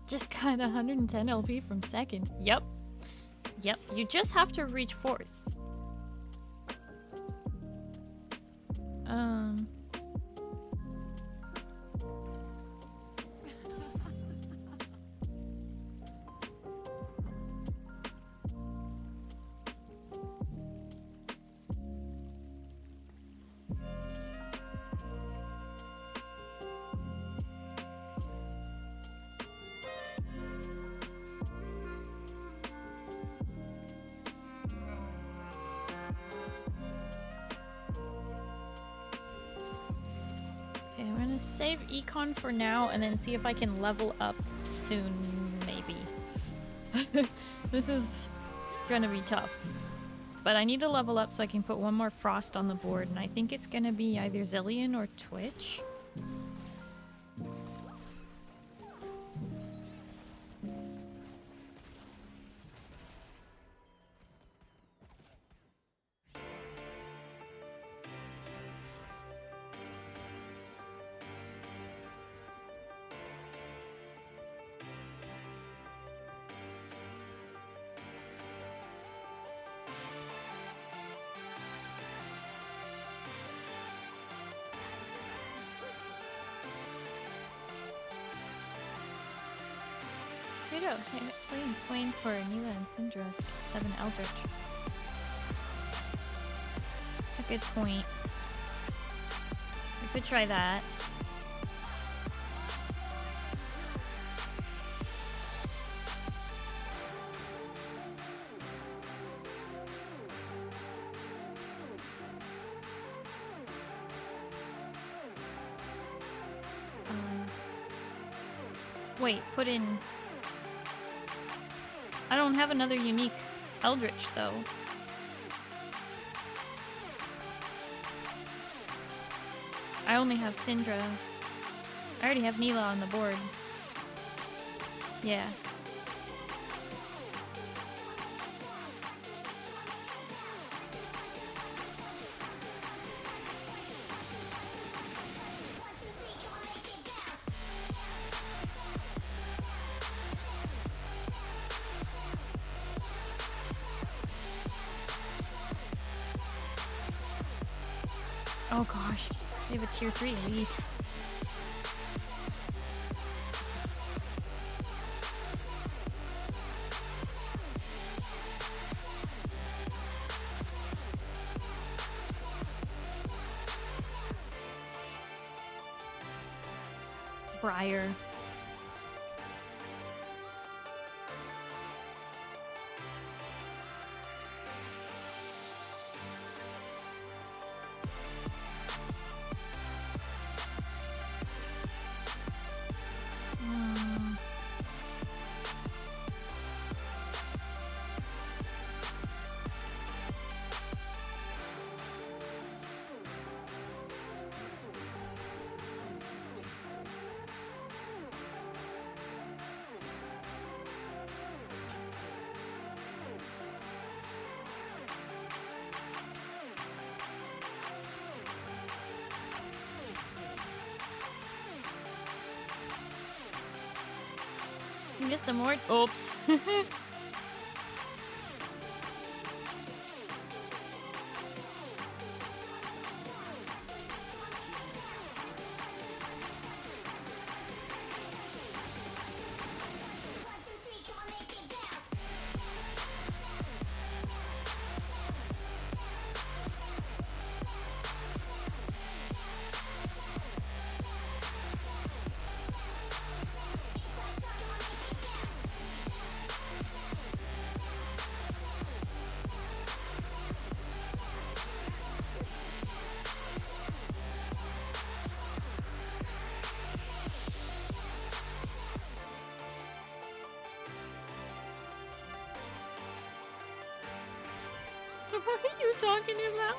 Just got 110 LP from second. Yep. Yep. You just have to reach fourth. Okay, I'm gonna save econ for now and then see if I can level up soon, maybe. This is gonna be tough. But I need to level up so I can put one more frost on the board, and I think it's gonna be either Zillion or Twitch. Trado, playing Swain for Neela and Syndra, 7 Eldritch. That's a good point. We could try that. Wait, put in... I don't have another unique Eldritch, though. I only have Syndra. I already have Neela on the board. Yeah. Oh gosh, they have a tier 3 at least. Briar. You missed a more. Oops. What are you talking about?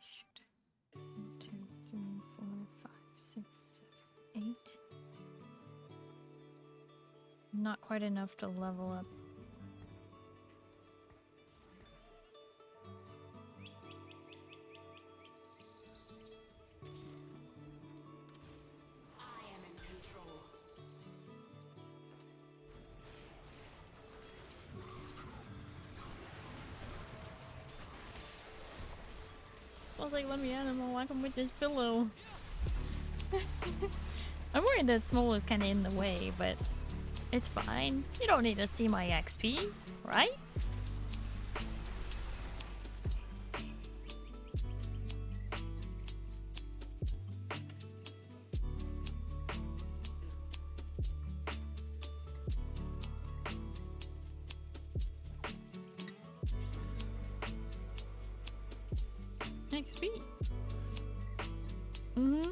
Shoot. 1, 2, 3, 4, 5, 6, 7, 8. Not quite enough to level up. I was like, let me out, I'm gonna whack him with this pillow. I'm worried that Smole is kind of in the way, but it's fine. You don't need to see my XP, right? XP. Mm-hmm.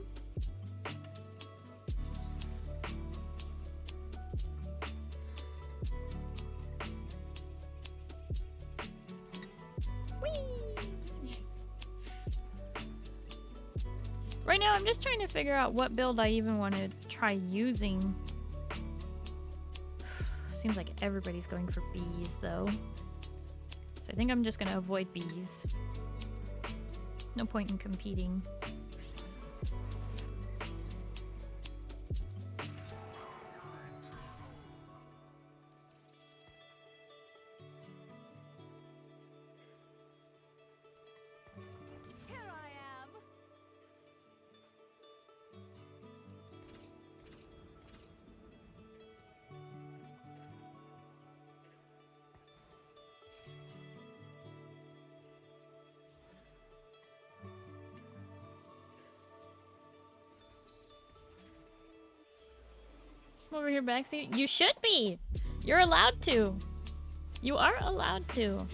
Right now, I'm just trying to figure out what build I even want to try using. Seems like everybody's going for bees, though. So I think I'm just going to avoid bees. No point in competing. Here I am. Over here backseat. You should be. You're allowed to. You are allowed to.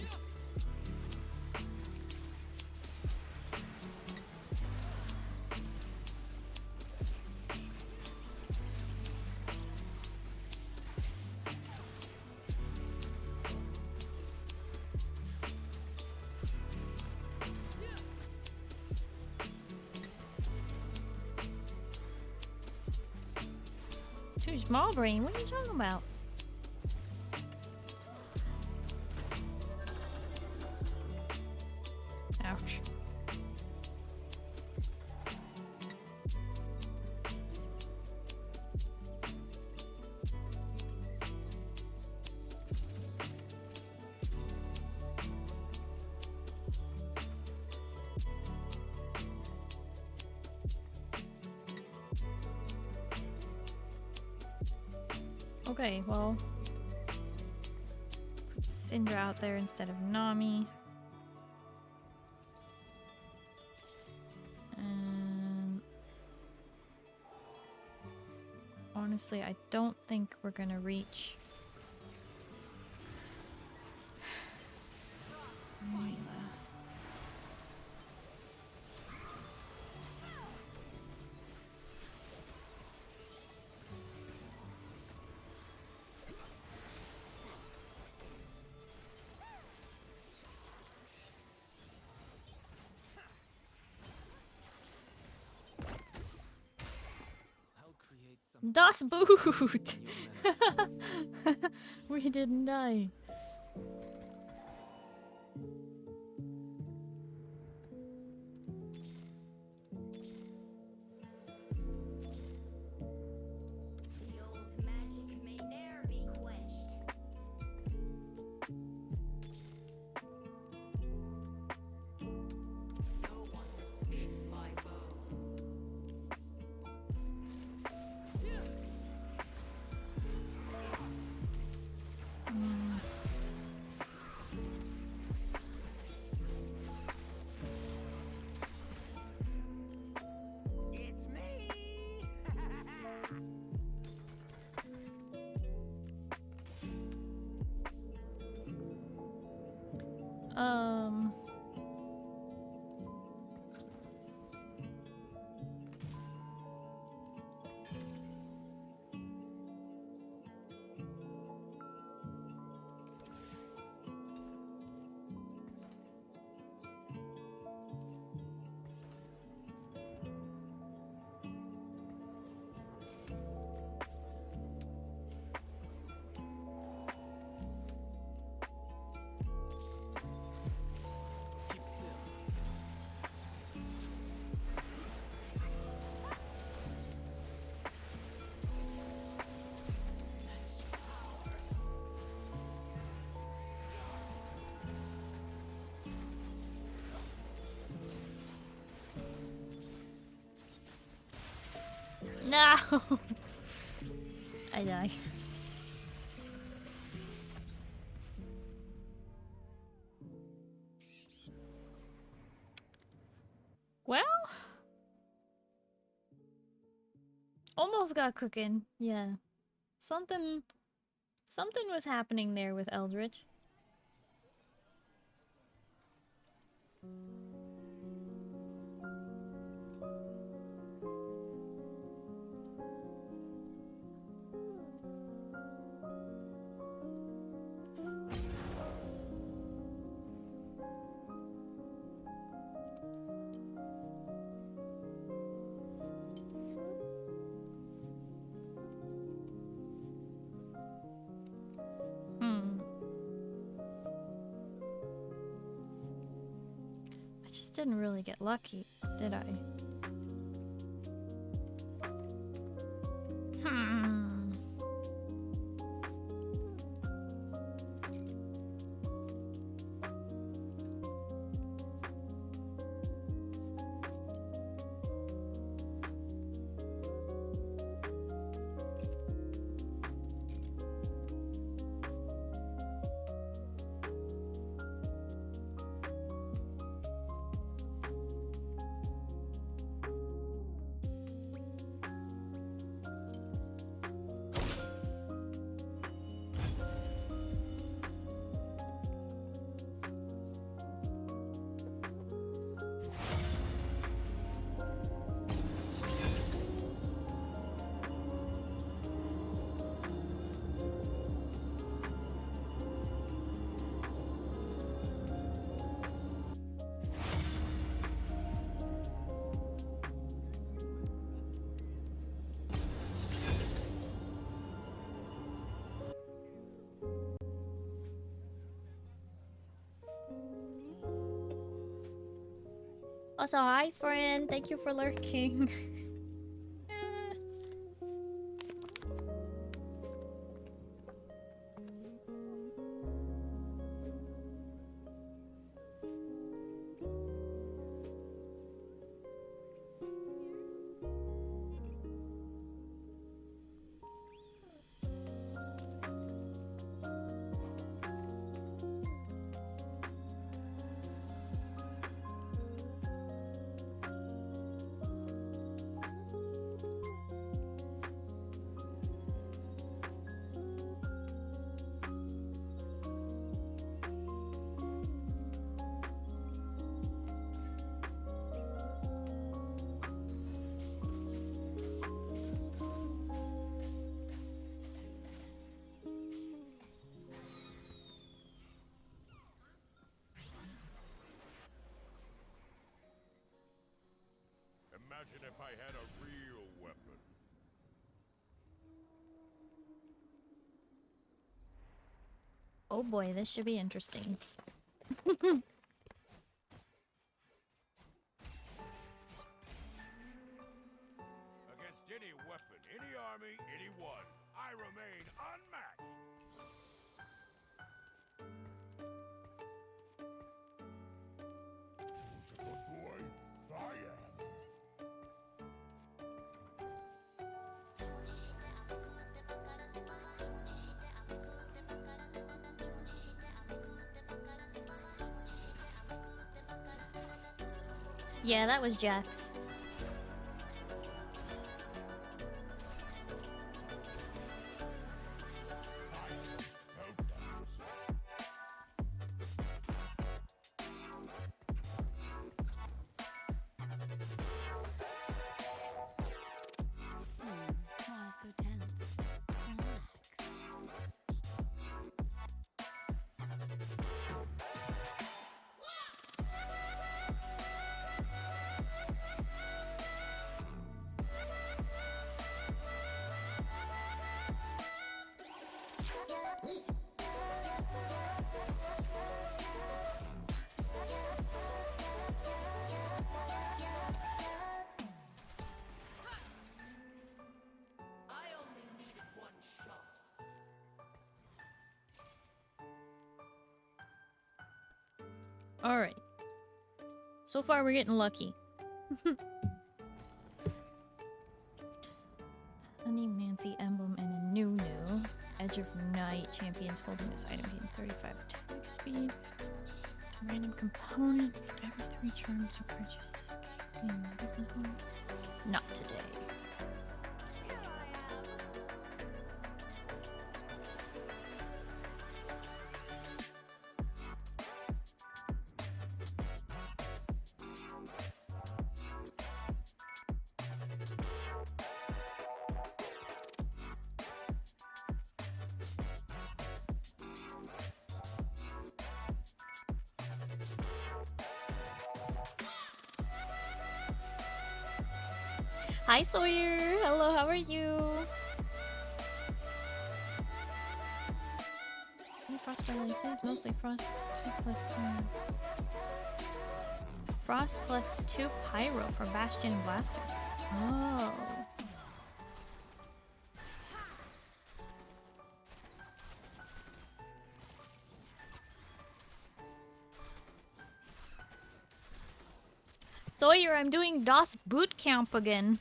Too small brain. What are you talking about? Ouch. Okay, well, put Syndra out there instead of Nami. And honestly, I don't think we're gonna reach Mila. I'll create some Das Boot! We didn't die. Um. Keep still. No. I die. Well, almost got cooking. Yeah. Something was happening there with Eldritch. Hmm. I just didn't really get lucky, did I? Hmm. Also, hi friend. Thank you for lurking. Eh. Imagine if I had a real weapon. Oh boy, this should be interesting. Against any weapon, any army, anyone, I remain unmatched. Who's a good boy? I am. Yeah, that was Jax. Alright. So far, we're getting lucky. Honey, Mancy, Emblem, and a Numiieo. Edge of Night. Champions holding this item gain 35 attack speed. Random component for every 3 charms you purchase this game. Gain another component. Not today. Hi Sawyer! Hello, how are you? Frostbite is mostly frost 2 plus pyro. Frost plus 2 pyro for Bastion and Blaster. Oh. Sawyer, I'm doing DOS Bootcamp again.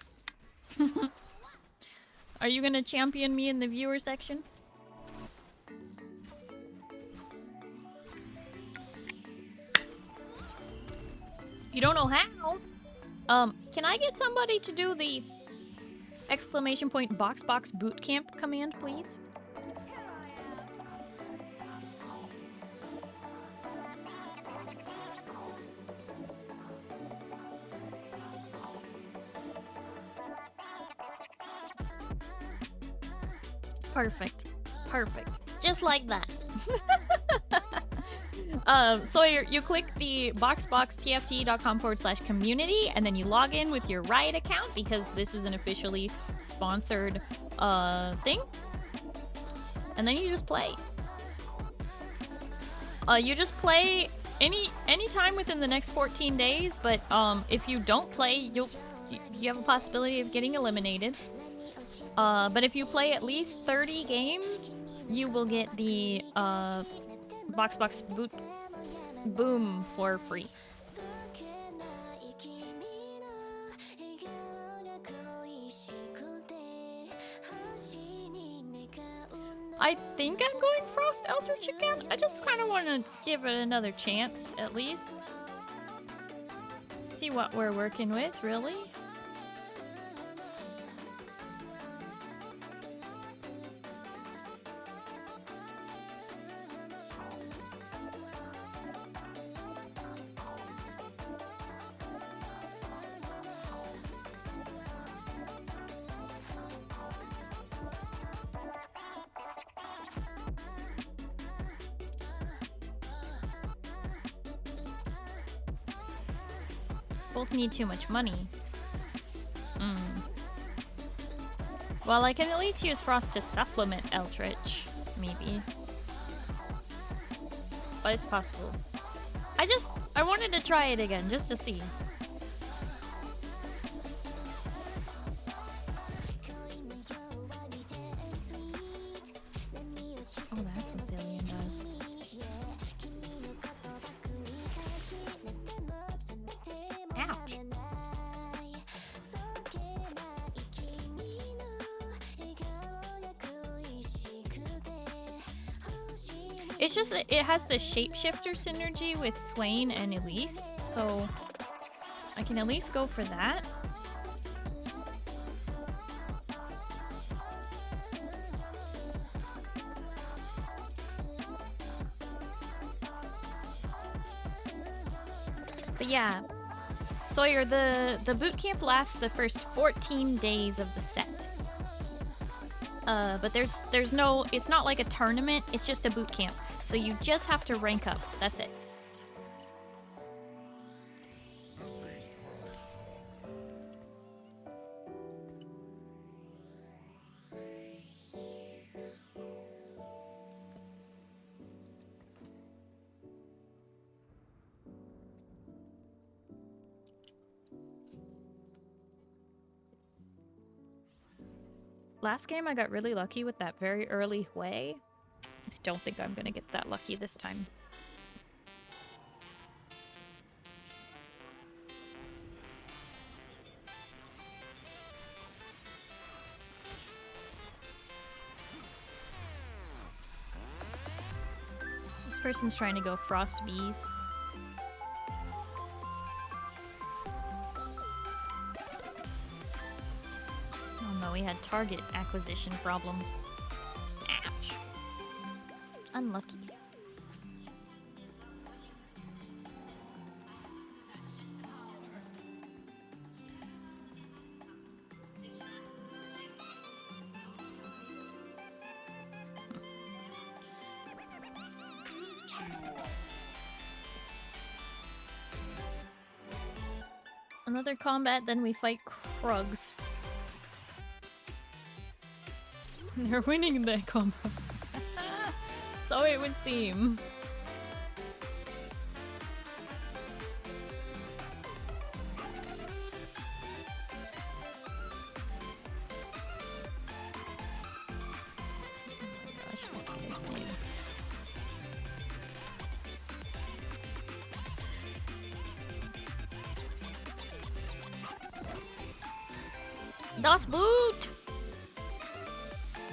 Are you gonna champion me in the viewer section? You don't know how? Can I get somebody to do the exclamation point BoxBox Bootcamp command, please? Perfect. Perfect. Just like that. So you click the boxboxtft.com/community and then you log in with your Riot account because this is an officially sponsored thing. And then you just play. You just play any time within the next 14 days, but if you don't play, you have a possibility of getting eliminated. But if you play at least 30 games, you will get the BoxBox Boom for free. I think I'm going Frost Eldritch again. I just kind of want to give it another chance, at least. See what we're working with, really. Both need too much money. Well, I can at least use Frost to supplement Eldritch, maybe. But it's possible. I wanted to try it again, just to see. Oh, that's what Zillion does. Ouch. It's just, it has the shapeshifter synergy with Swain and Elise, so I can at least go for that. But yeah, Sawyer, the bootcamp lasts the first 14 days of the set. But there's no, it's not like a tournament, it's just a bootcamp. So you just have to rank up, that's it. Last game I got really lucky with that very early Hui. I don't think I'm gonna get that lucky this time. person's trying to go frost bees. Oh no, we had target acquisition problem. Ouch. Unlucky. Another combat, then we fight Krugs. They're winning the combat. So it would seem. Gosh, this guy's name. Das Boot!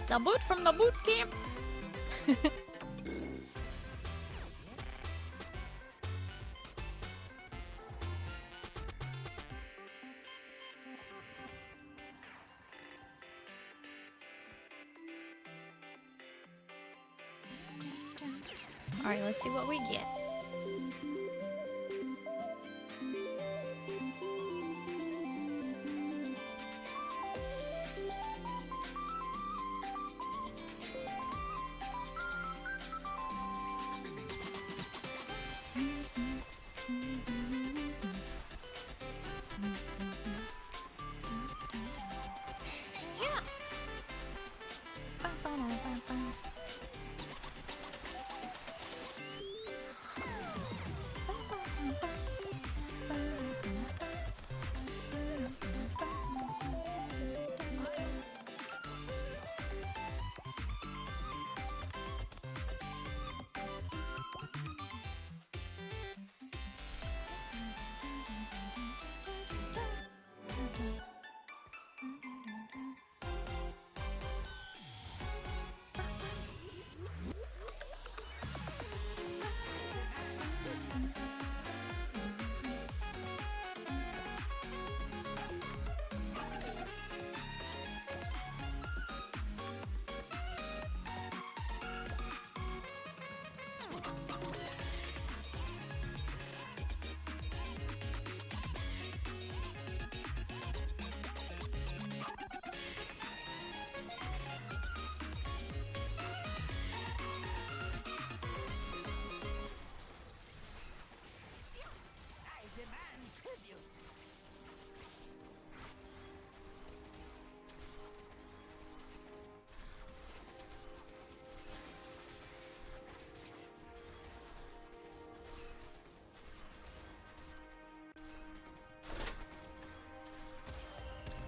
The boot from the boot camp! Alright, let's see what we get.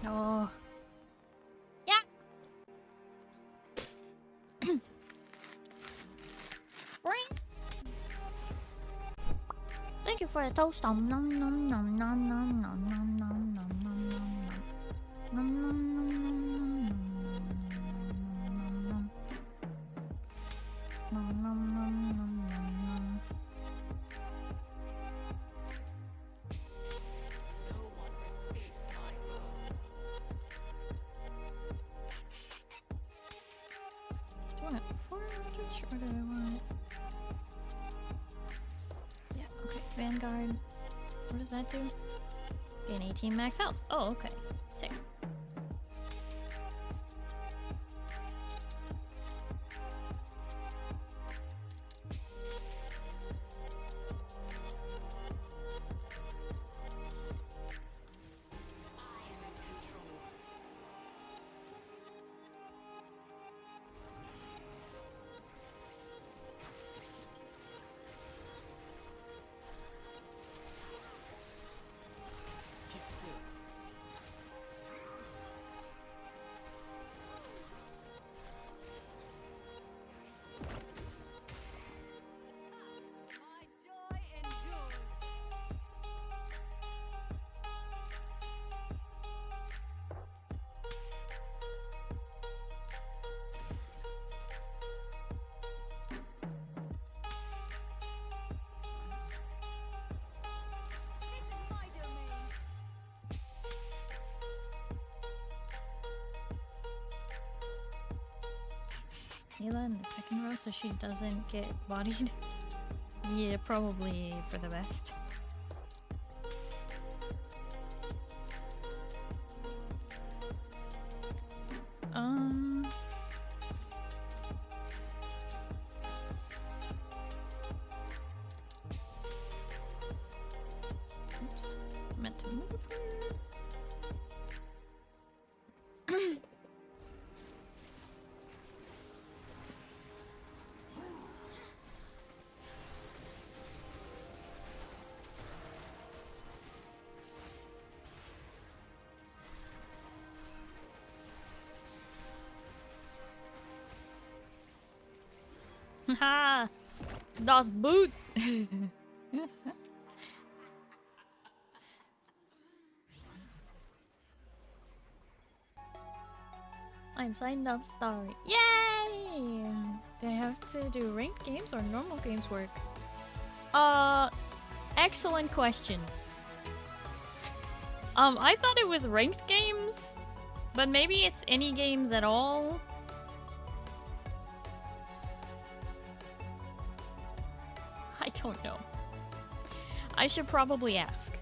Oh. Yeah. Thank you for the toast. Nom nom nom nom nom nom nom nom nom nom nom nom nom nom nom nom nom nom. Vanguard. What does that do? Gain 18 max health. Oh, okay. Sick. Layla in the second row so she doesn't get bodied. Yeah, probably for the best. Oops, meant to move her. Ha! Das Boot! I'm signed up, Starry. Yay! Do I have to do ranked games or normal games work? Excellent question. I thought it was ranked games, but maybe it's any games at all. I don't know. I should probably ask.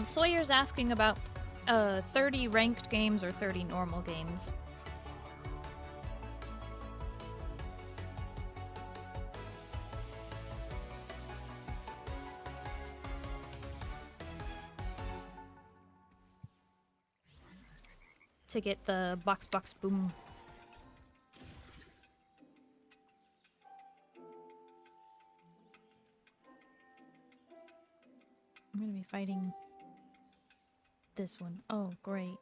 Sawyer's asking about 30 ranked games or 30 normal games. To get the BoxBox boom. I'm gonna be fighting this one. Oh, great.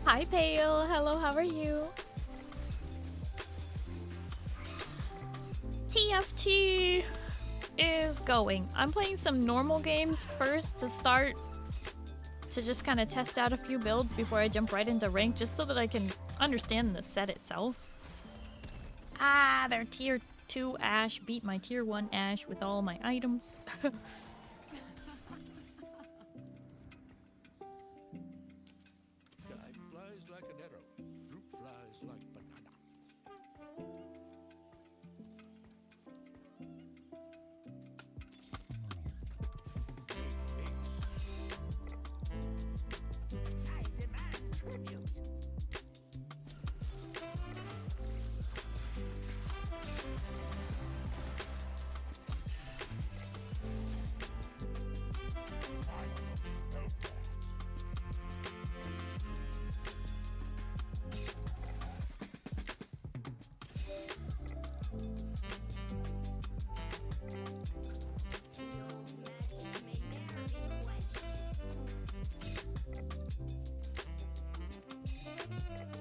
Hi, Pale. Hello, how are you? TFT is going. I'm playing some normal games first to start, to just kind of test out a few builds before I jump right into rank, just so that I can understand the set itself. Ah, their tier 2 Ash beat my tier 1 Ash with all my items. Time flies like an arrow. Fruit flies like banana. I demand tribute.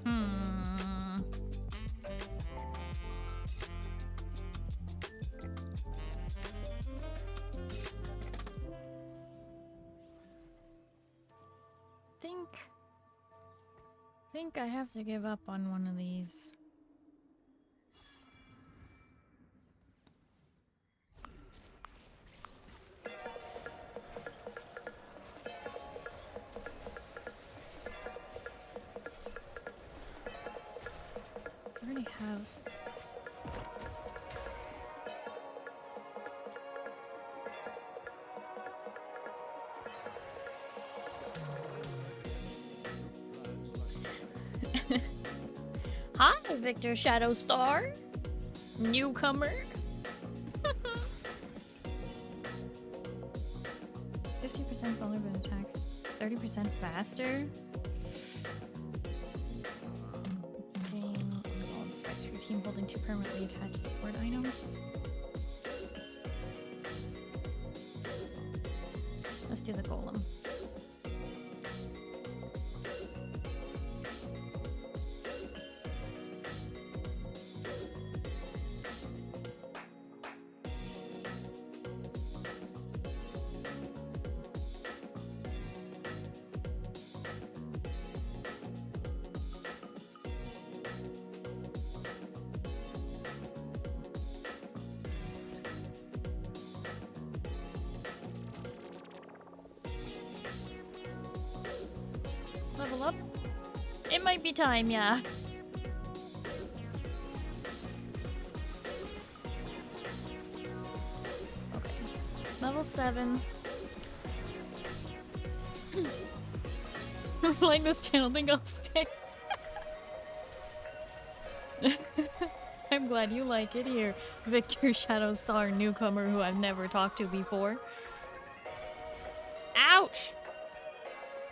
Hmm. Think I have to give up on one of these. Hi, Victor Shadowstar. Newcomer. 50% vulnerable attacks. 30% faster. Gain all effects for your team holding 2 permanently attached support items. Let's do the golem. Level up. It might be time, yeah. Okay. Level 7. I'm playing this channel, think I'll stay. I'm glad you like it here, Victor Shadowstar newcomer who I've never talked to before. Ouch!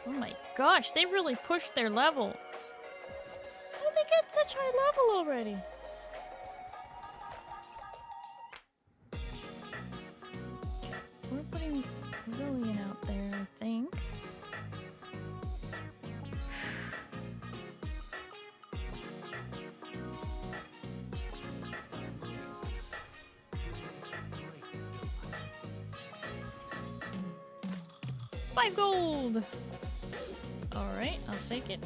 Oh my gosh, they really pushed their level. How did they get such high level already? We're putting Zillion out there, I think. $5 gold! Alright, I'll take it.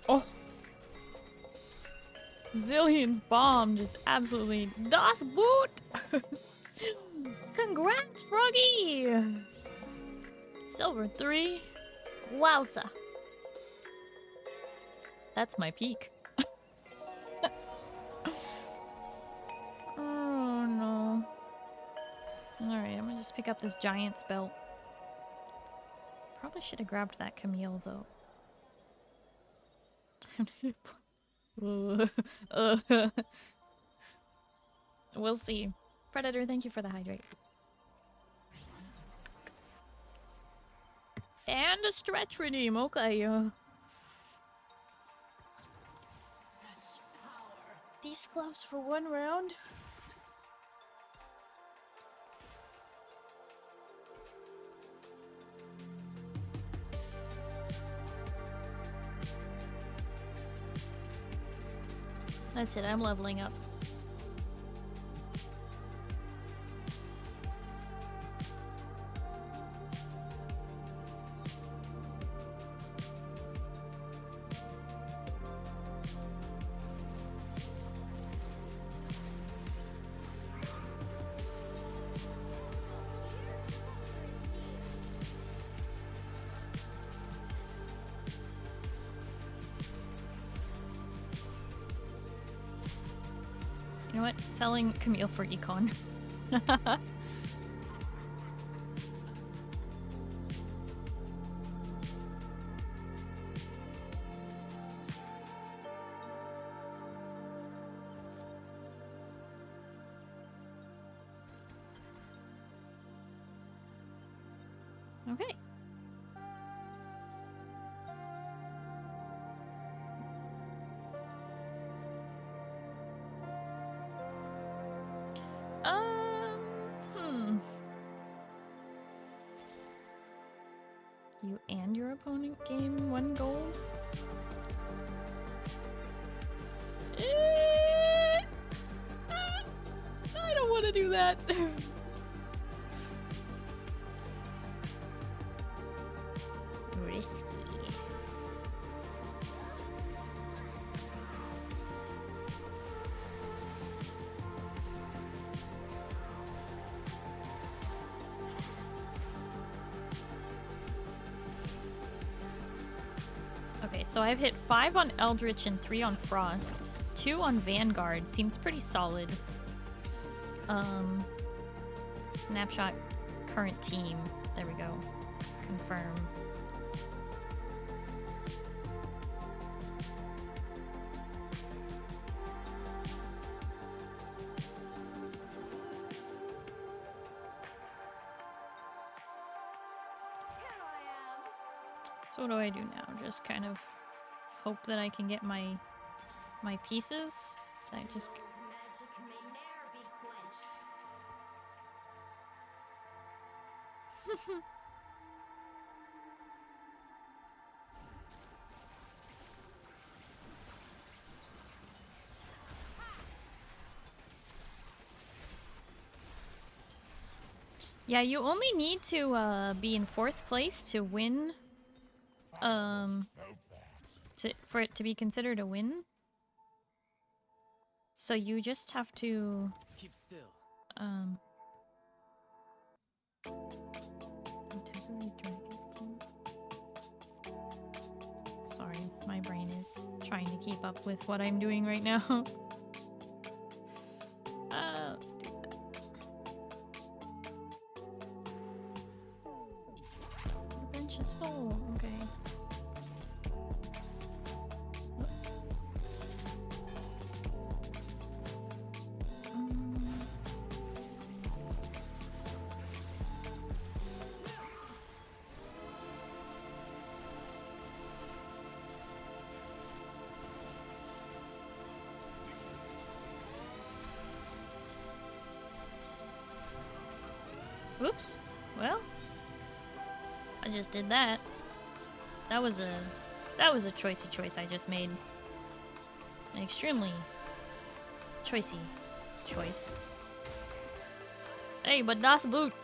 Oh! Zillion's bomb just absolutely das Boot! Congrats, Froggy! Silver 3. Wowza. That's my peak. Oh no. Alright, I'm gonna just pick up this giant spell. Probably should have grabbed that Camille though. We'll see. Predator, thank you for the hydrate. And a stretch redeem, okay. These gloves for 1 round? That's it, I'm leveling up. You know what? Selling Camille for econ. Okay. You and your opponent gain 1 gold? I don't want to do that. risky. Okay, so I've hit 5 on Eldritch and 3 on Frost. 2 on Vanguard. Seems pretty solid. Snapshot current team. There we go. Confirm. So what do I do now? Just kind of hope that I can get my pieces. So I just yeah, you only need to be in 4th place to win. For it to be considered a win. So you just have to Keep still. temporary dragon claw. Sorry, my brain is trying to keep up with what I'm doing right now. Let's do that. The bench is full. Okay. Oops. Well, I just did that. That was a choicey choice I just made. An extremely choicey choice. Hey, but das boot.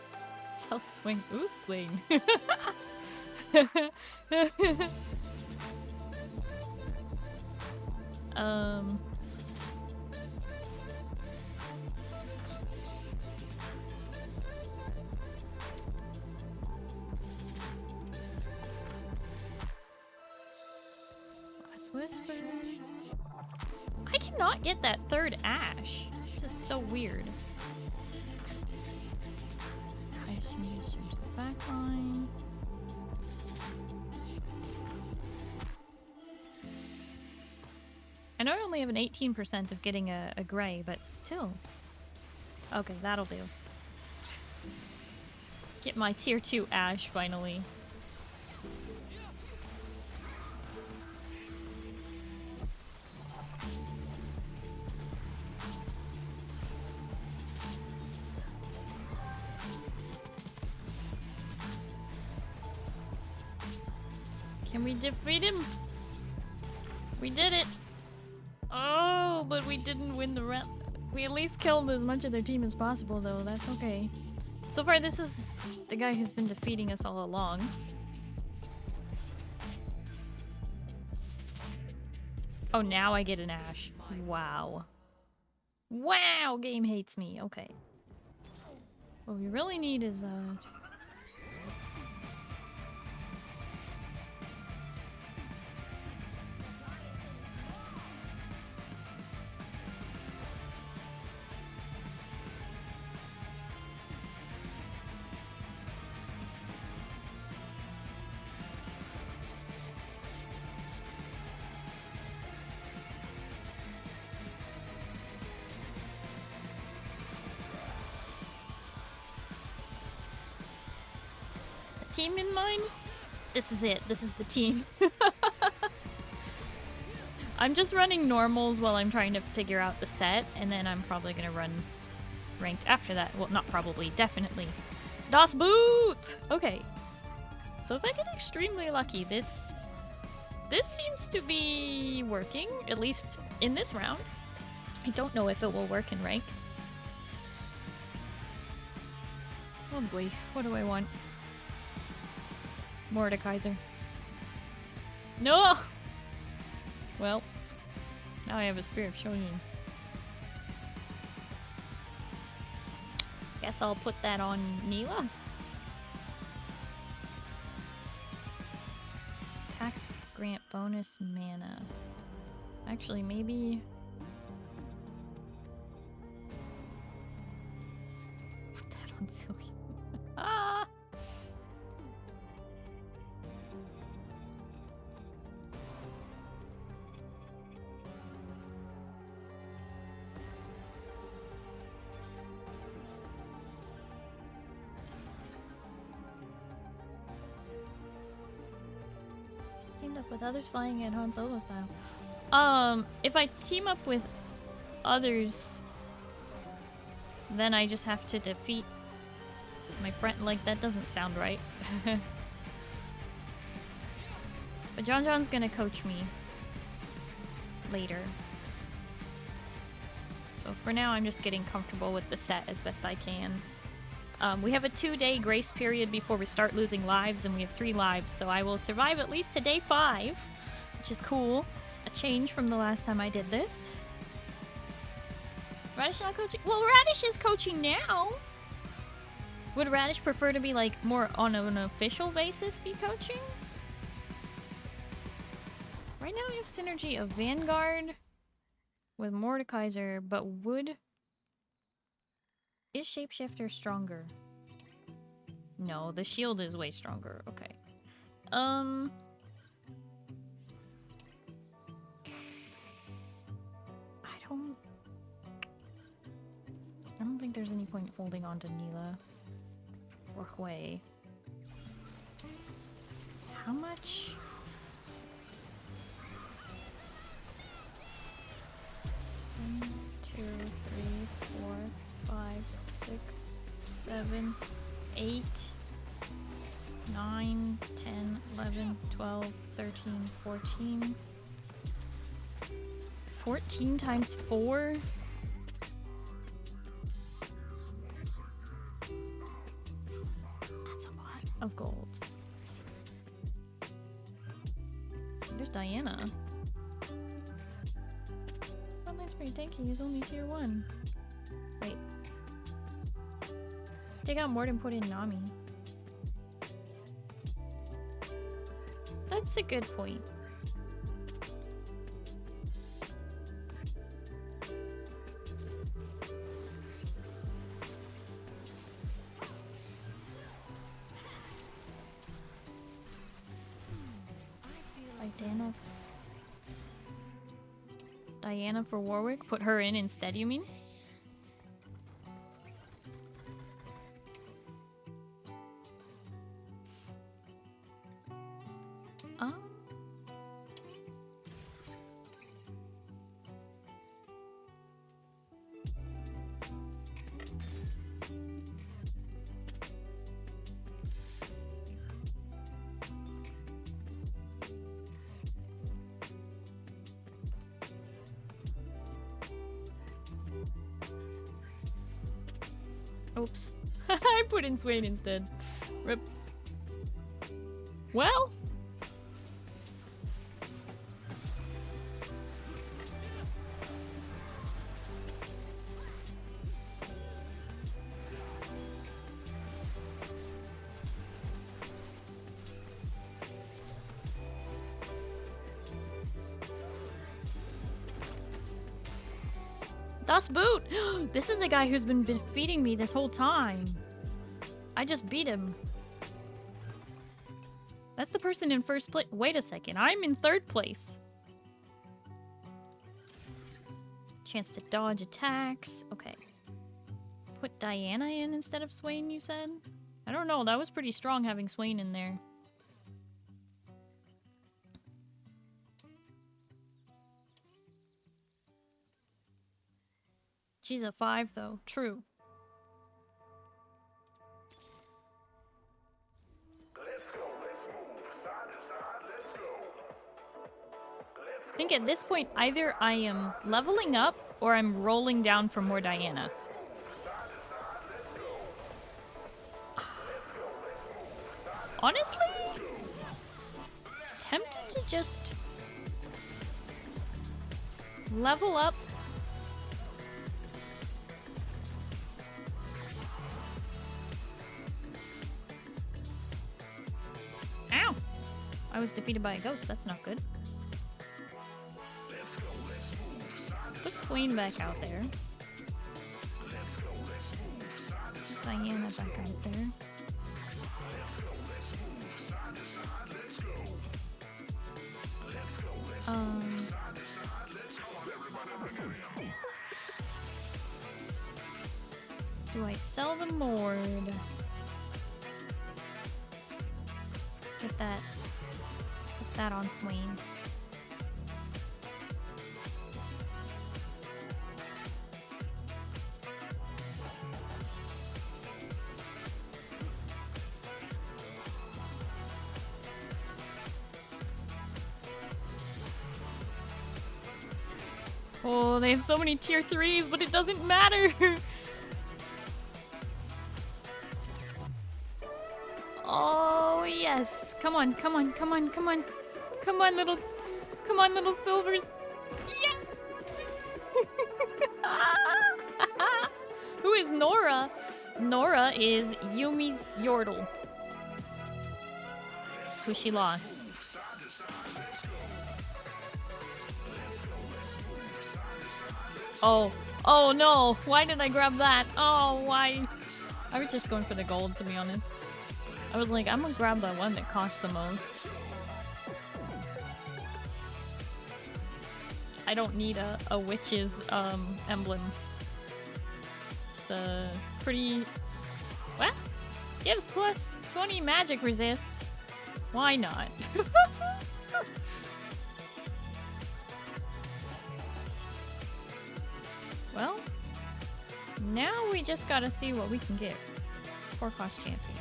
Self swing. Ooh, swing. Whisper. I cannot get that 3rd Ash. This is so weird. I assume you just change the back line. I know I only have an 18% of getting a gray, but still. Okay, that'll do. Get my tier 2 Ash finally. Can we defeat him? We did it! Oh, but we didn't win the round. We at least killed as much of their team as possible, though. That's okay. So far, this is the guy who's been defeating us all along. Oh, now I get an Ash. Wow. Wow, game hates me. Okay. What we really need is, team in mind? This is it. This is the team. I'm just running normals while I'm trying to figure out the set, and then I'm probably gonna run ranked after that. Well, not probably, definitely. Das Boot! Okay. So if I get extremely lucky, this seems to be working, at least in this round. I don't know if it will work in ranked. Oh boy, what do I want? Mordekaiser. No! Well, now I have a Spear of Shonin. Guess I'll put that on Neela. Tax grant bonus mana. Actually, maybe... Put that on Celia. Ah! Teamed up with others flying at Han Solo style. If I team up with others, then I just have to defeat my friend. Like, that doesn't sound right. But John's gonna coach me later. So for now, I'm just getting comfortable with the set as best I can. We have a 2-day grace period before we start losing lives, and we have 3 lives, so I will survive at least to day 5, which is cool. A change from the last time I did this. Radish not coaching? Well, Radish is coaching now! Would Radish prefer to be, like, more on an official basis be coaching? Right now I have synergy of Vanguard with Mordekaiser, but would... Is Shapeshifter stronger? No, the shield is way stronger. Okay. I don't think there's any point holding on to Neela or Hui. How much? One, 2, 3, 4, 5, 6, 7, 8, 9, 10, 11, 12, 13, 14. 14 times 4? That's a lot of gold. There's Diana. Frontline's pretty tanky, he's only tier 1. Wait. Take out Mort and put in Nami. That's a good point. Like Diana for Warwick? Put her in instead, you mean? Oops. I put in Swain instead. Rip. Well. Das Boot! This is the guy who's been defeating me this whole time. I just beat him. That's the person in first place. Wait a second, I'm in 3rd place. Chance to dodge attacks. Okay. Put Diana in instead of Swain, you said? I don't know, that was pretty strong having Swain in there. She's a 5 though, true. I think at this point, either I am leveling up or I'm rolling down for more Diana. Honestly, tempted to just level up. Ow! I was defeated by a ghost. That's not good. Put Swain back out there. Diana back out there. Do I sell the Mord? Get that. Put that on Swain. Oh, they have so many tier 3s, but it doesn't matter. Oh, yes. Come on, come on, come on, come on. Come on, little silvers. Yeah. Who is Nora? Nora is Yumi's Yordle, who she lost. Oh no, why did I grab that? Oh, why? I was just going for the gold, to be honest. I was like, I'm gonna grab the one that costs the most. I don't need a witch's emblem. It's pretty... What? Gives plus 20 magic resist. Why not? Well, now we just gotta see what we can get. 4-cost champions.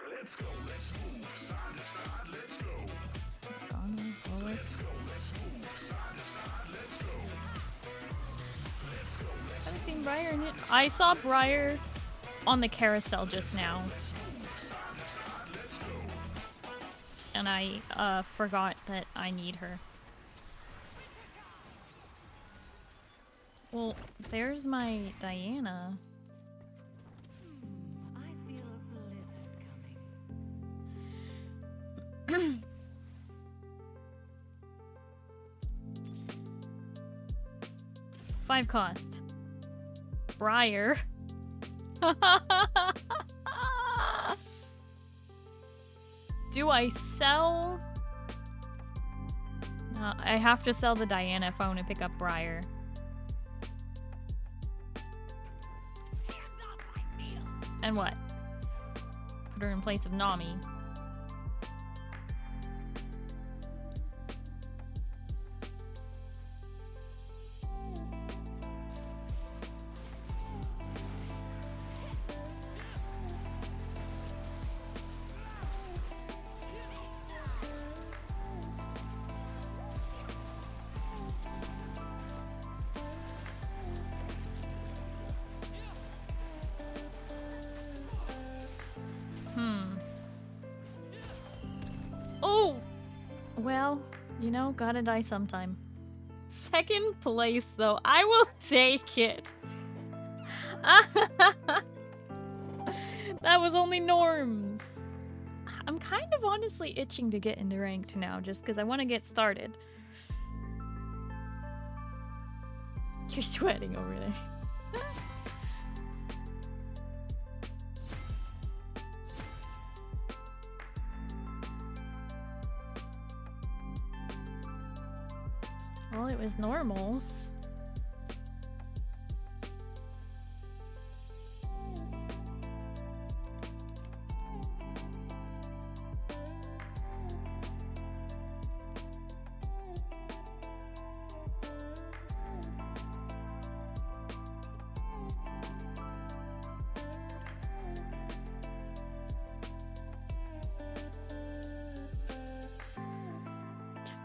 Let's go, let's move side to side, let's go. Let's go, let's move side to side, let's go. Let's go, let's haven't seen Briar in it. I saw Briar on the carousel just now. And I forgot that I need her. Well, there's my Diana. I feel a blizzard coming. 5 cost. Briar. Do I sell? No, I have to sell the Diana if I want to pick up Briar. And what? Put her in place of Nami. Well, you know, gotta die sometime. 2nd place, though. I will take it. That was only norms. I'm kind of honestly itching to get into ranked now, just because I want to get started. You're sweating over there. Well, it was normals.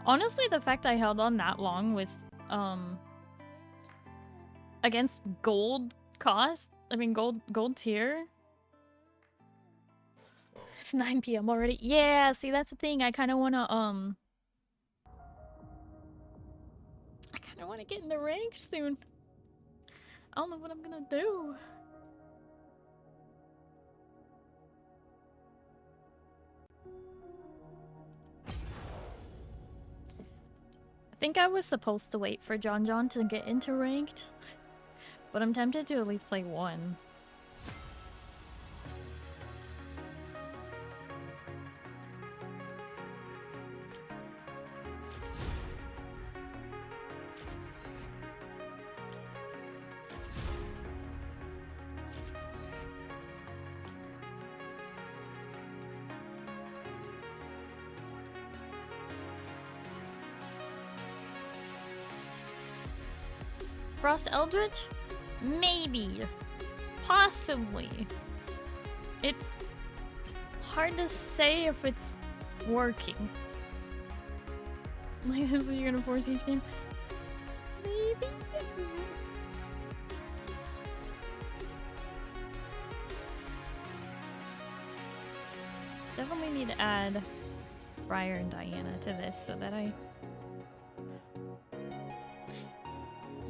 Honestly, the fact I held on that long with against gold cost. I mean, gold tier. It's 9 p.m. already. Yeah, see, that's the thing. I kind of want to get in the rank soon. I don't know what I'm gonna do. I think I was supposed to wait for John to get into ranked, but I'm tempted to at least play one. Frost Eldritch? Maybe. Possibly. It's hard to say if it's working. Like, this is what you're gonna force each game? Maybe. Definitely need to add Briar and Diana to this so that I...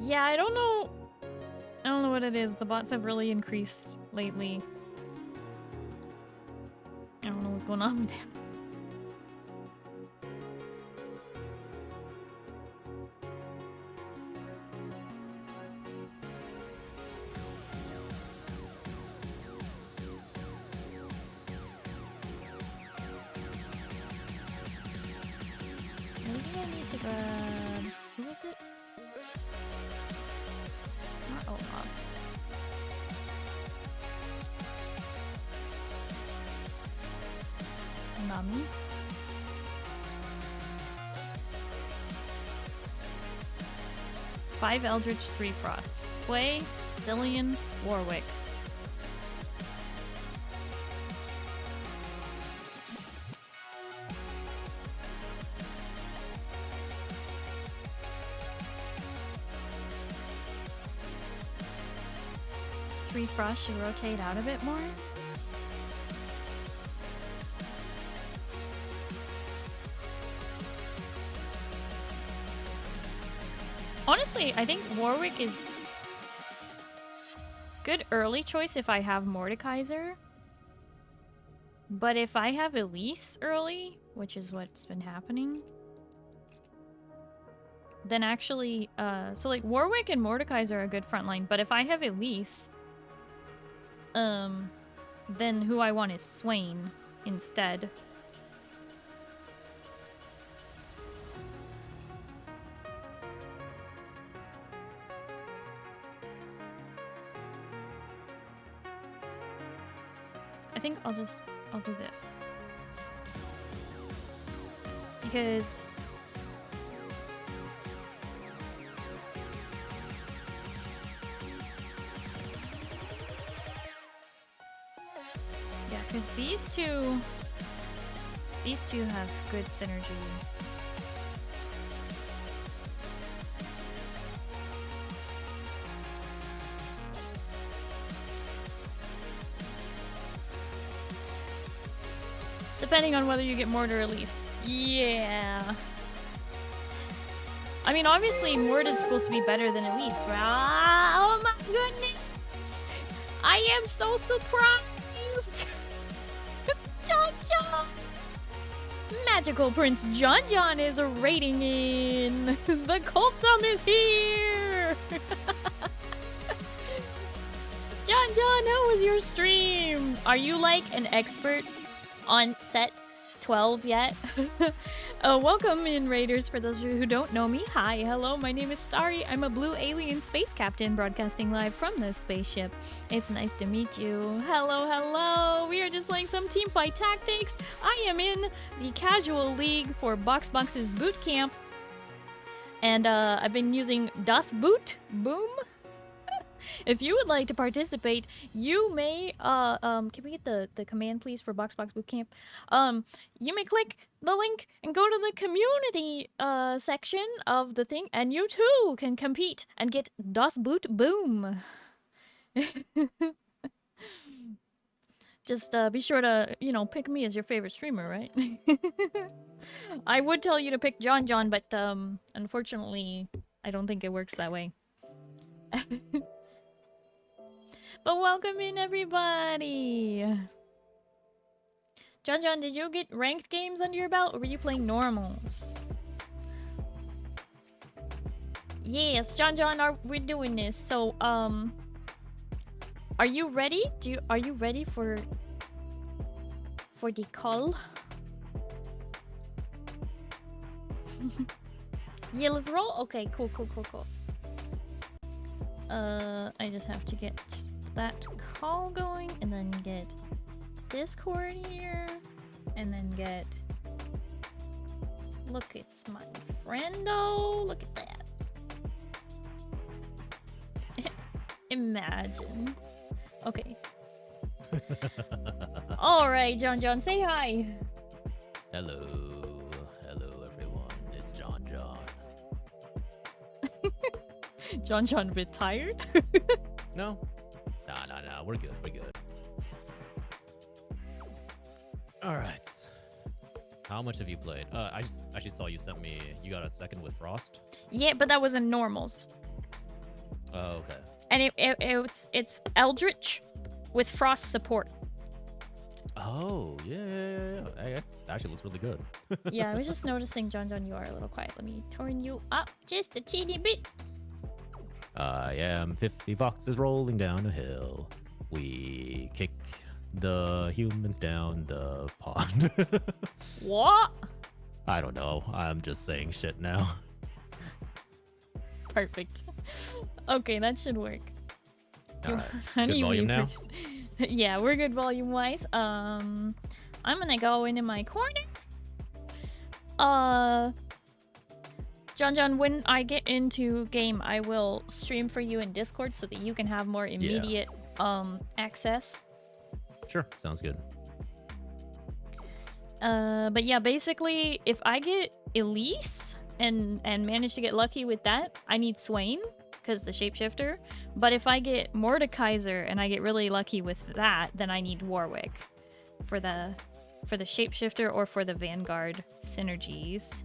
Yeah, I don't know what it is. The bots have really increased lately. I don't know what's going on with them. Maybe I need to grab... Who is it? Not Oddtop. Nami. Five Eldritch, 3 Frost. Quay, Zillion, Warwick. Frost should rotate out a bit more. Honestly, I think Warwick is good early choice if I have Mordekaiser. But if I have Elise early, which is what's been happening, then actually, so like Warwick and Mordekaiser are a good frontline, but if I have Elise, then who I want is Swain instead. I think I'll do this. Because because these two have good synergy. Depending on whether you get Mord or Elise. Yeah. I mean, obviously, Mord is supposed to be better than Elise, right? Oh my goodness! I am so surprised! John! Magical Prince John is raiding in! The Cultum is here! John, how was your stream? Are you like an expert on set 12 yet? Welcome in, Raiders. For those of you who don't know me, hi, hello, my name is Starry. I'm a blue alien space captain broadcasting live from the spaceship. It's nice to meet you. Hello. We are just playing some Teamfight Tactics. I am in the casual league for BoxBox's Bootcamp. And I've been using Das Boot. Boom. If you would like to participate, you may can we get the command please for BoxBox Bootcamp? You may click the link and go to the community section of the thing, and you too can compete and get Das Boot Boom. Just be sure to, you know, pick me as your favorite streamer, right? I would tell you to pick John, but unfortunately, I don't think it works that way. But welcome in, everybody! John, did you get ranked games under your belt, or were you playing normals? Yes, John, we're doing this. So, are you ready? Are you ready for the call? Yeah, let's roll. Okay, cool. I just have to get that call going, and then get Discord here, and then get. Look, it's my friendo. Look at that. Imagine. Okay. All right, John, say hi. Hello, everyone. It's John. John, a bit tired. No, we're good. All right. How much have you played? I just actually saw you sent me. You got a second with Frost. Yeah, but that was in normals. Oh, okay. And it's Eldritch with Frost support. Oh, yeah. That actually looks really good. Yeah, I was just noticing, John, you are a little quiet. Let me turn you up just a teeny bit. I am 50 foxes rolling down a hill. We kick the humans down the pond. What? I don't know. I'm just saying shit now. Perfect. Okay, that should work. All right. How do Good you volume leave now? first? Yeah, we're good volume-wise. I'm gonna go into my corner. John, when I get into game, I will stream for you in Discord so that you can have more immediate access. Sure, sounds good. But yeah, basically, if I get Elise and manage to get lucky with that, I need Swain because the shapeshifter. But if I get Mordekaiser and I get really lucky with that, then I need Warwick for the shapeshifter or for the Vanguard synergies.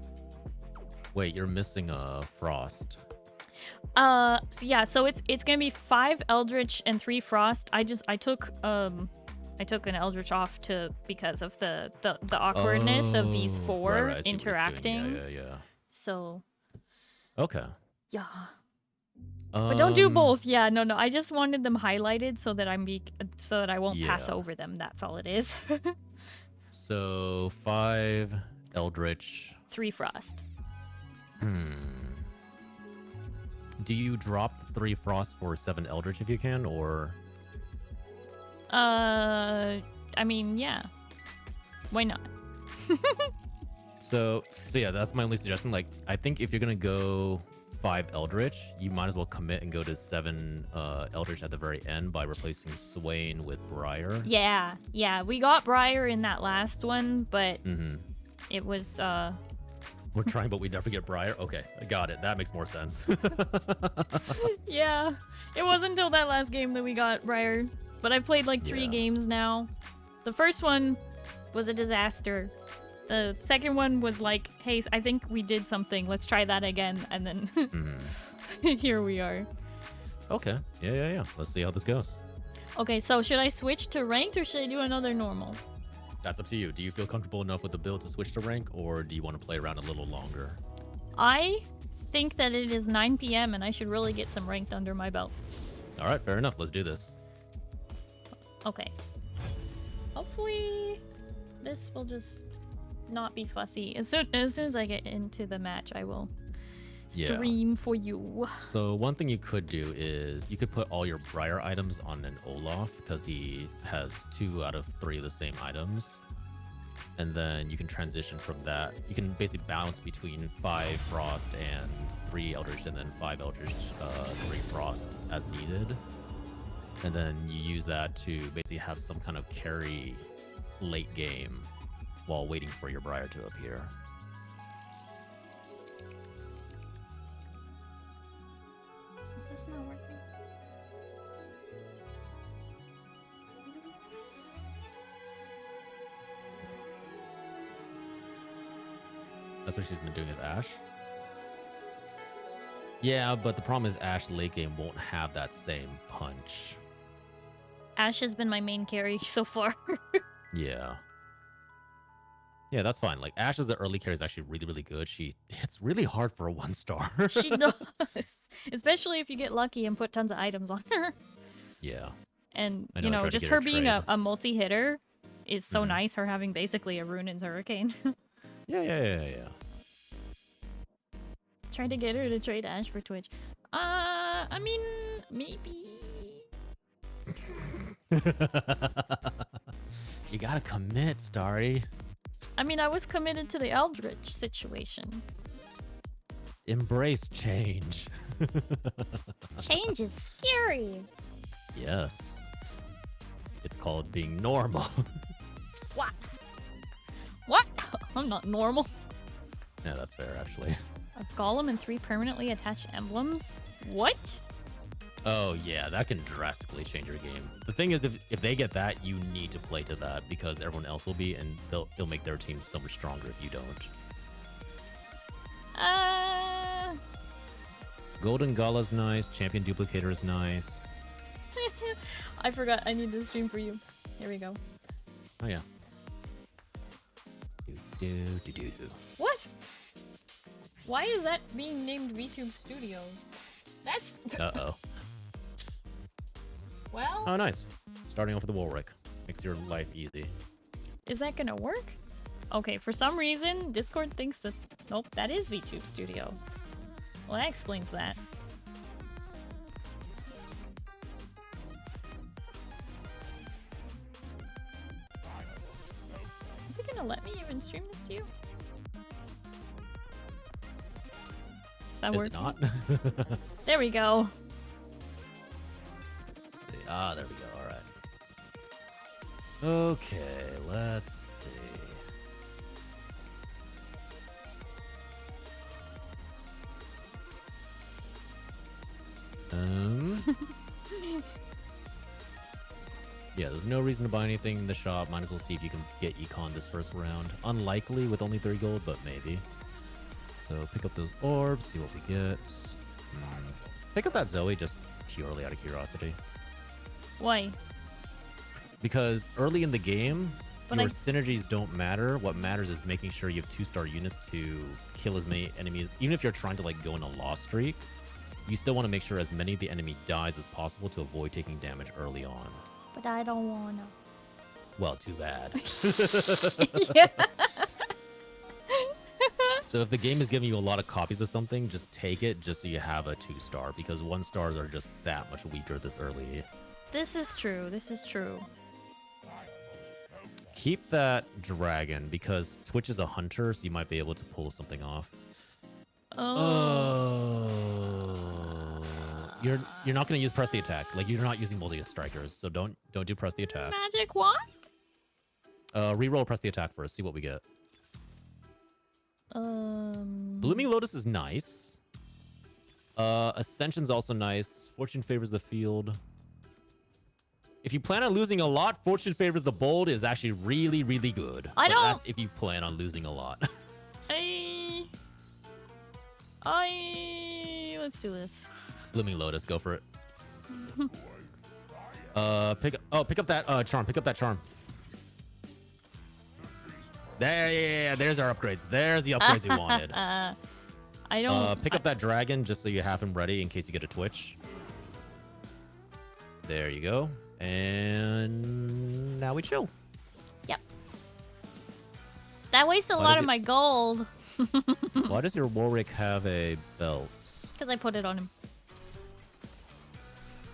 Wait, you're missing a Frost. So it's gonna be 5 Eldritch and 3 Frost. I took an Eldritch off because of the awkwardness of these 4 right, I see what he's doing. interacting. Yeah. So Okay. yeah. But don't do both. Yeah, no. I just wanted them highlighted so that I won't pass over them. That's all it is. So 5 Eldritch. 3 Frost. Do you drop 3 Frost for 7 Eldritch if you can, or? I mean, yeah. Why not? So yeah, that's my only suggestion. Like, I think if you're gonna go 5 Eldritch, you might as well commit and go to 7 Eldritch at the very end by replacing Swain with Briar. Yeah. We got Briar in that last one, but it was We're trying, but we never get Briar. Okay, I got it. That makes more sense. yeah. It wasn't until that last game that we got Briar. But I've played like 3 games now. The first one was a disaster. The second one was like, hey, I think we did something. Let's try that again. And then here we are. Okay. Yeah. Let's see how this goes. Okay, so should I switch to ranked or should I do another normal? That's up to you. Do you feel comfortable enough with the build to switch to rank, or do you want to play around a little longer? I think that it is 9 p.m. and I should really get some ranked under my belt. All right, fair enough. Let's do this. Okay. Hopefully this will just not be fussy. As soon as I get into the match, I will stream for you. So one thing you could do is you could put all your Briar items on an Olaf because he has 2 out of 3 of the same items. and then you can transition from that. You can basically bounce between 5 Frost and 3 Eldritch, and then 5 Eldritch, 3 Frost as needed. And then you use that to basically have some kind of carry late game while waiting for your Briar to appear. Is this not working? That's what she's been doing with Ashe. Yeah, but the problem is Ashe late game won't have that same punch. Ashe has been my main carry so far. Yeah. Yeah, that's fine. Like, Ashe as the early carry is actually really, really good. It's really hard for a 1-star. She does. Especially if you get lucky and put tons of items on her. Yeah. And, I you know, I know, tried to just get her her being trade. a multi-hitter is so Mhm. nice. Her having basically a Runin's Hurricane. Yeah. Tried to get her to trade Ashe for Twitch. I mean, maybe. You gotta commit, Starry. I mean, I was committed to the Eldritch situation. Embrace change. Change is scary. Yes. It's called being normal. What? What? I'm not normal. Yeah, that's fair, actually. A golem and 3 permanently attached emblems? What? Oh, yeah, that can drastically change your game. The thing is, if they get that, you need to play to that because everyone else will be, and they'll make their team so much stronger if you don't. Golden Gala's nice. Champion Duplicator is nice. I forgot. I need to stream for you. Here we go. Oh, yeah. Do. What? Why is that being named VTube Studio? That's... Uh-oh. Well... Oh, nice. Starting off with the Warwick. Makes your life easy. Is that gonna work? Okay, for some reason, Discord thinks that... Nope, that is VTube Studio. Well, that explains that. Is it gonna let me even stream this to you? Is that Is working? it not? There we go. Let's see. Ah, there we go. All right. Okay, let's see. Yeah, there's no reason to buy anything in the shop. Might as well see if you can get econ this first round. Unlikely with only 3 gold, but maybe. So pick up those orbs, see what we get. Pick up that Zoe just purely out of curiosity. Why? Because early in the game, But your I- synergies don't matter. What matters is making sure you have 2-star units to kill as many enemies. Even if you're trying to like go in a loss streak, you still want to make sure as many of the enemy dies as possible to avoid taking damage early on. But I don't wanna. Well, too bad. Yeah. So if the game is giving you a lot of copies of something, just take it just so you have a 2-star, because 1-stars are just that much weaker this early. This is true. This is true. Keep that dragon, because Twitch is a hunter, so you might be able to pull something off. Oh. You're not going to use press the attack. Like, you're not using multi strikers, so don't do press the attack. Magic what? Reroll press the attack first. See what we get. Blooming Lotus is nice. Ascension's also nice. Fortune favors the field. If you plan on losing a lot, Fortune favors the bold is actually really, really good. I But don't- that's if you plan on losing a lot. Let's do this. Blooming Lotus, go for it. Pick up that charm. Pick up that charm. There, yeah, there's our upgrades. There's the upgrades we wanted. I don't. Pick up that dragon just so you have him ready in case you get a Twitch. There you go. And now we chill. Yep. That wasted a Why lot does of it- my gold. Why does your Warwick have a belt? Because I put it on him.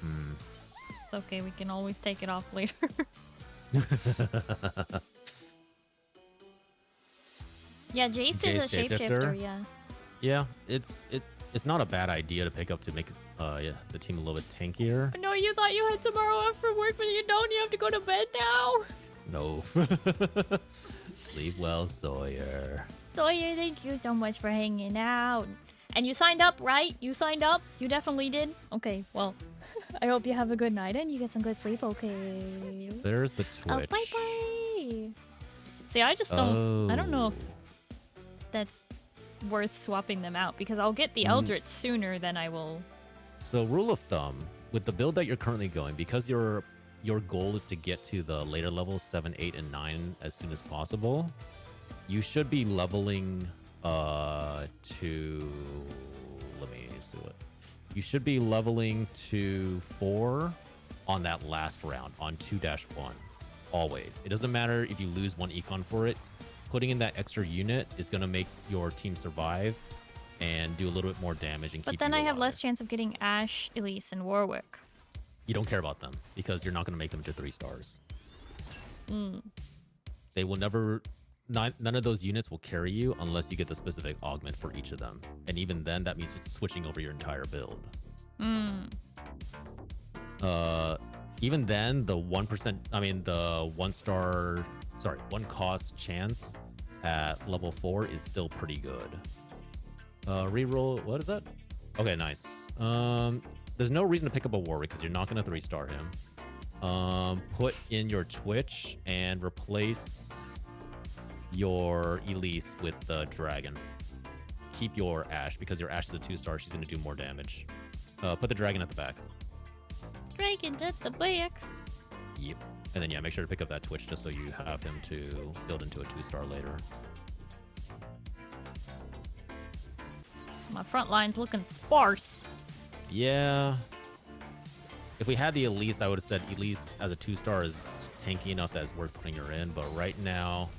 Hmm. It's okay. We can always take it off later. Yeah, Jace is a Jace shapeshifter. Yeah. Yeah, it's not a bad idea to pick up to make yeah, the team a little bit tankier. No, you thought you had tomorrow off for work, but you don't. You have to go to bed now. No. Sleep well, Sawyer. Sawyer, thank you so much for hanging out. And you signed up, right? You signed up? You definitely did? Okay, well, I hope you have a good night and you get some good sleep, okay? There's the Twitch. Oh, bye-bye. See, I just don't... I don't know if that's worth swapping them out, because I'll get the Eldritch sooner than I will... So, rule of thumb, with the build that you're currently going, because your goal is to get to the later levels 7, 8, and 9 as soon as possible, you should be leveling to... Let me see what... You should be leveling to 4 on that last round, on 2-1. Always. It doesn't matter if you lose 1 econ for it. Putting in that extra unit is going to make your team survive and do a little bit more damage and keep you But then I have alive. less chance of getting Ashe, Elise, and Warwick. You don't care about them because you're not going to make them to 3 stars. They will never... None of those units will carry you unless you get the specific augment for each of them. And even then, that means just switching over your entire build. Even then, the 1%... I mean, the 1-star... Sorry, 1 cost chance at level 4 is still pretty good. Reroll... What is that? Okay, nice. There's no reason to pick up a Warwick because you're not going to 3-star him. Put in your Twitch and replace your Elise with the Dragon. Keep your Ashe because your Ashe is a 2-star. She's going to do more damage. Put the Dragon at the back. Dragon at the back. Yep. And then, yeah, make sure to pick up that Twitch just so you have him to build into a 2-star later. My front line's looking sparse. Yeah. If we had the Elise, I would have said Elise as a 2-star is tanky enough that it's worth putting her in. But right now,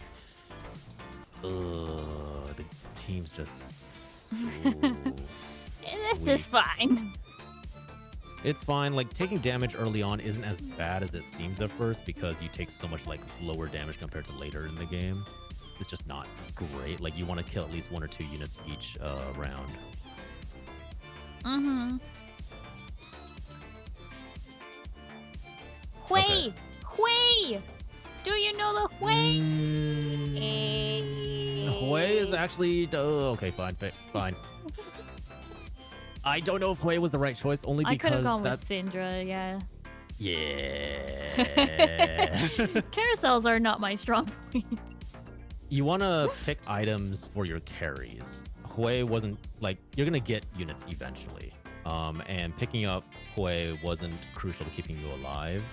the team's just... This is fine. It's fine. Like, taking damage early on isn't as bad as it seems at first because you take so much, like, lower damage compared to later in the game. It's just not great. Like, you want to kill at least 1 or 2 units each round. Hui! Okay. Hui! Do you know the Hui? Hui is actually... okay, fine. Fine. I don't know if Hui was the right choice, only I could have because gone with that's... Syndra, yeah. Yeah. Carousels are not my strong point. You want to pick items for your carries. Hui wasn't... Like, you're going to get units eventually. And picking up Hui wasn't crucial to keeping you alive.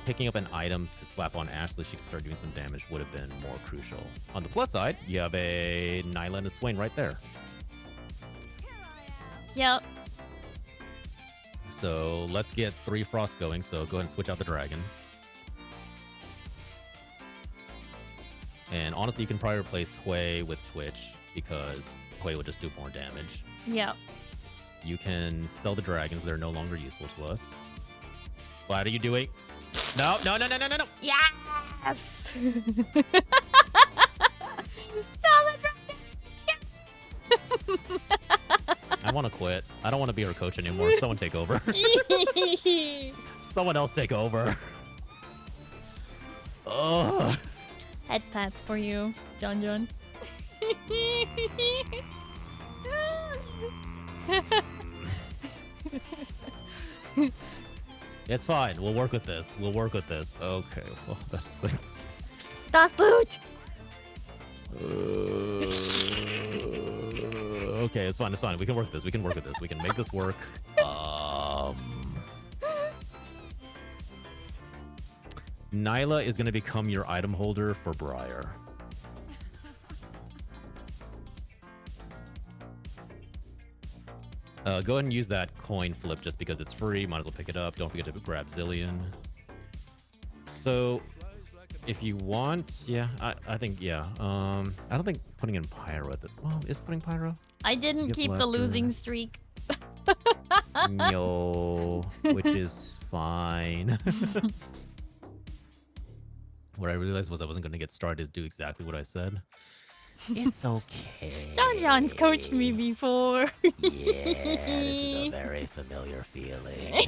Picking up an item to slap on Ashe so she can start doing some damage would have been more crucial. On the plus side, you have a Nyla and a Swain right there. Yep. So let's get 3 Frost going. So go ahead and switch out the Dragon. And honestly, you can probably replace Hui with Twitch because Hui will just do more damage. Yep. You can sell the dragons. They're no longer useful to us. What are you doing? No. Yes! Solid I want to quit. I don't want to be her coach anymore. Someone take over. Someone else take over. Ugh. Head pats for you, John. It's fine. We'll work with this. Okay. Well, that's like... Das Boot! Okay, it's fine. We can work this. We can make this work. Nyla is going to become your item holder for Briar. Go ahead and use that coin flip just because it's free. Might as well pick it up. Don't forget to grab Zillion. So, if you want, yeah, I think, yeah. I don't think putting in Pyro at the... Well, is putting Pyro? I didn't Get keep the Lester. losing streak. No, which is fine. What I realized was I wasn't going to get started is do exactly what I said. It's okay. John's coached me before. Yeah, this is a very familiar feeling.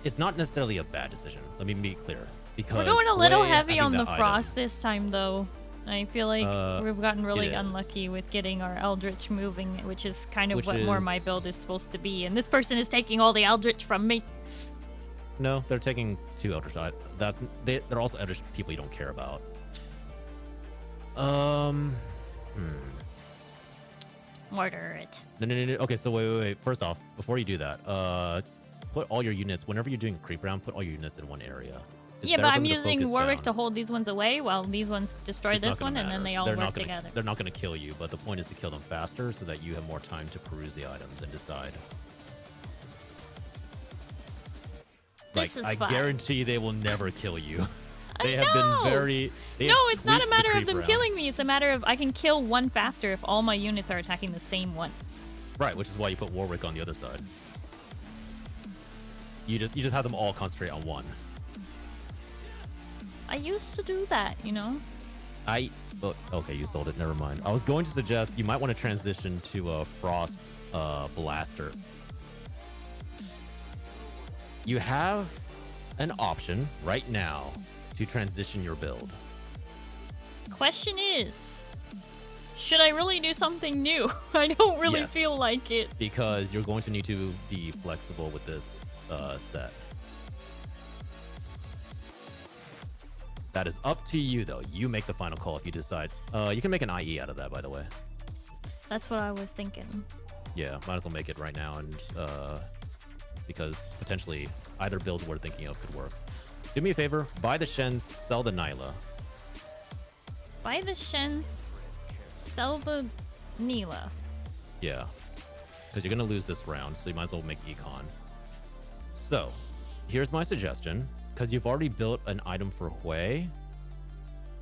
It's not necessarily a bad decision. Let me be clear. Because We're going a little Hwei heavy having on the that frost item- this time, though. I feel like we've gotten really it is. unlucky with getting our Eldritch moving, which is kind of Which what more my is- build is supposed to be. And this person is taking all the Eldritch from me. No, they're taking 2 Eldritch. They're also Eldritch people you don't care about. Murder it. No. Okay, so wait. First off, before you do that, put all your units, whenever you're doing creep round, put all your units in one area. It's Yeah, better but for I'm them to using focus Warwick down. to hold these ones away while these ones destroy It's not this gonna one, and then matter. they all They're work not gonna- together. They're not going to kill you, but the point is to kill them faster so that you have more time to peruse the items and decide. This is I fine. guarantee they will never kill you. They I have know. been very. They No, have it's not a tweaked the matter of creep them round. killing me. It's a matter of I can kill one faster if all my units are attacking the same one. Right, which is why you put Warwick on the other side. You just have them all concentrate on one. I used to do that, you know? Oh, okay, you sold it. Never mind. I was going to suggest you might want to transition to a Frost Blaster. You have an option right now to transition your build. Question is, should I really do something new? I don't really Yes. feel like it. Because you're going to need to be flexible with this set. That is up to you, though. You make the final call if you decide. You can make an IE out of that, by the way. That's what I was thinking. Yeah, might as well make it right now, and because potentially either build we're thinking of could work. Do me a favor, buy the Shen, sell the Nyla. Buy the Shen, sell the Neela. Yeah, because you're gonna lose this round, so you might as well make Econ. So, here's my suggestion. Because you've already built an item for Hwei,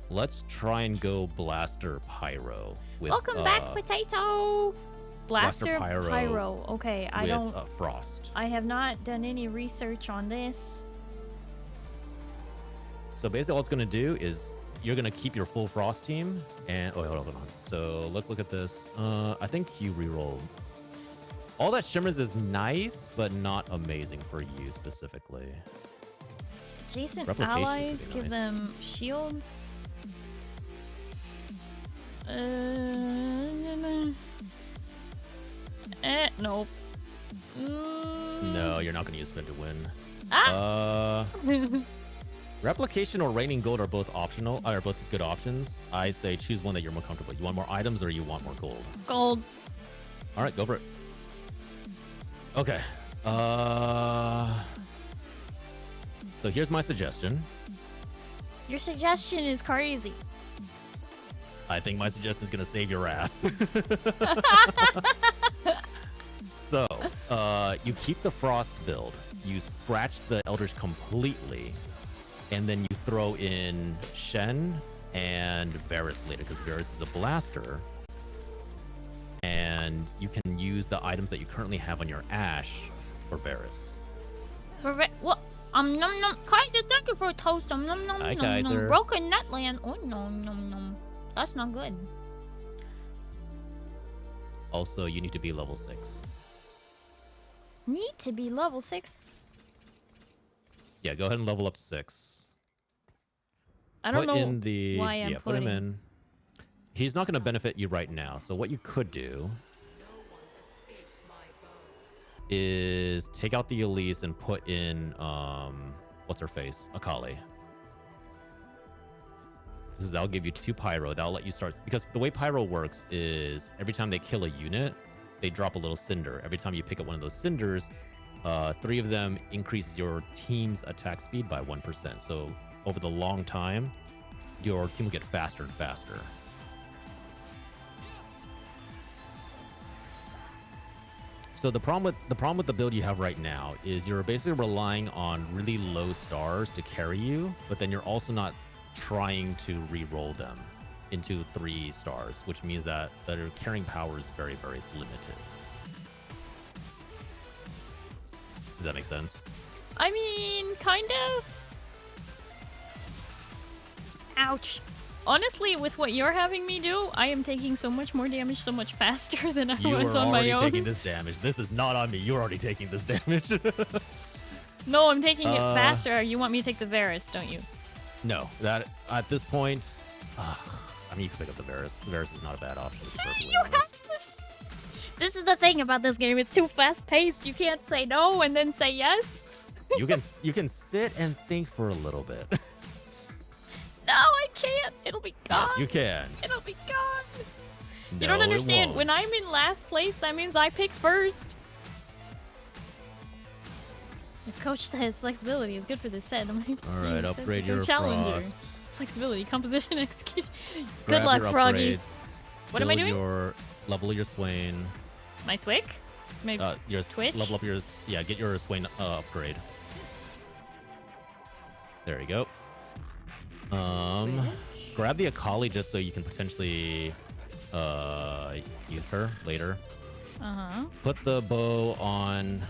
let's try and go Blaster Pyro. With, Welcome back, Potato! Blaster Blaster Pyro. Okay, I with don't... Frost. I have not done any research on this. So basically all it's going to do is you're going to keep your full Frost team. And, oh, hold on. So let's look at this. I think you reroll. All that Shimmers is nice, but not amazing for you specifically. Adjacent Replication would allies, be give nice. them shields. Nope. No, you're not going to use spin to win. Ah! Replication or raining gold are both optional. Are both good options. I say choose one that you're more comfortable. You want more items or you want more gold? Gold. All right, go for it. Okay. So here's my suggestion. Your suggestion is crazy. I think my suggestion is gonna save your ass. So, you keep the Frost build. You scratch the Eldritch completely, and then you throw in Shen and Varus later, because Varus is a blaster. And you can use the items that you currently have on your Ash for Varus. What? Num num. Kaiser, thank you for a toast. Num num Hi, num Kaiser. num. Broken Nutland. Oh no num num. That's not good. Also, you need to be level 6. Need to be level 6. Yeah, go ahead and level up to 6. I don't Put know in the, why I'm put him putting- in. He's not going to benefit you right now. So what you could do is take out the Elise and put in, what's her face? Akali. That'll give you 2 Pyro. That'll let you start, because the way Pyro works is every time they kill a unit, they drop a little cinder. Every time you pick up one of those cinders, 3 of them increases your team's attack speed by 1%. So over the long time, your team will get faster and faster. So the problem with the build you have right now is you're basically relying on really low stars to carry you, but then you're also not trying to re-roll them into 3 stars, which means that their carrying power is very, very limited. Does that make sense? I mean, kind of. Ouch. Honestly, with what you're having me do, I am taking so much more damage so much faster than I You was are on my already own. taking this damage. This is not on me. You're already taking this damage. No, I'm taking it faster. You want me to take the Varus, don't you? No, that at this point, I mean, you can pick up the Varus. The Varus is not a bad option. to be perfectly You honest. have this. This is the thing about this game. It's too fast-paced. You can't say no and then say yes. You can sit and think for a little bit. No, I can't. It'll be gone. Yes, you can. It'll be gone. You No, don't it understand. won't. When I'm in last place, that means I pick first. The coach says flexibility is good for this set. I'm like, All right, upgrade your challenger. frost. Flexibility, composition, execution. Grab Good luck, your Froggy. upgrades, What am I build doing? Level your Swain. My Swick? My Twitch? Level up your get your Swain upgrade. There you go. Grab the Akali just so you can potentially use her later. Uh-huh. Put the bow on.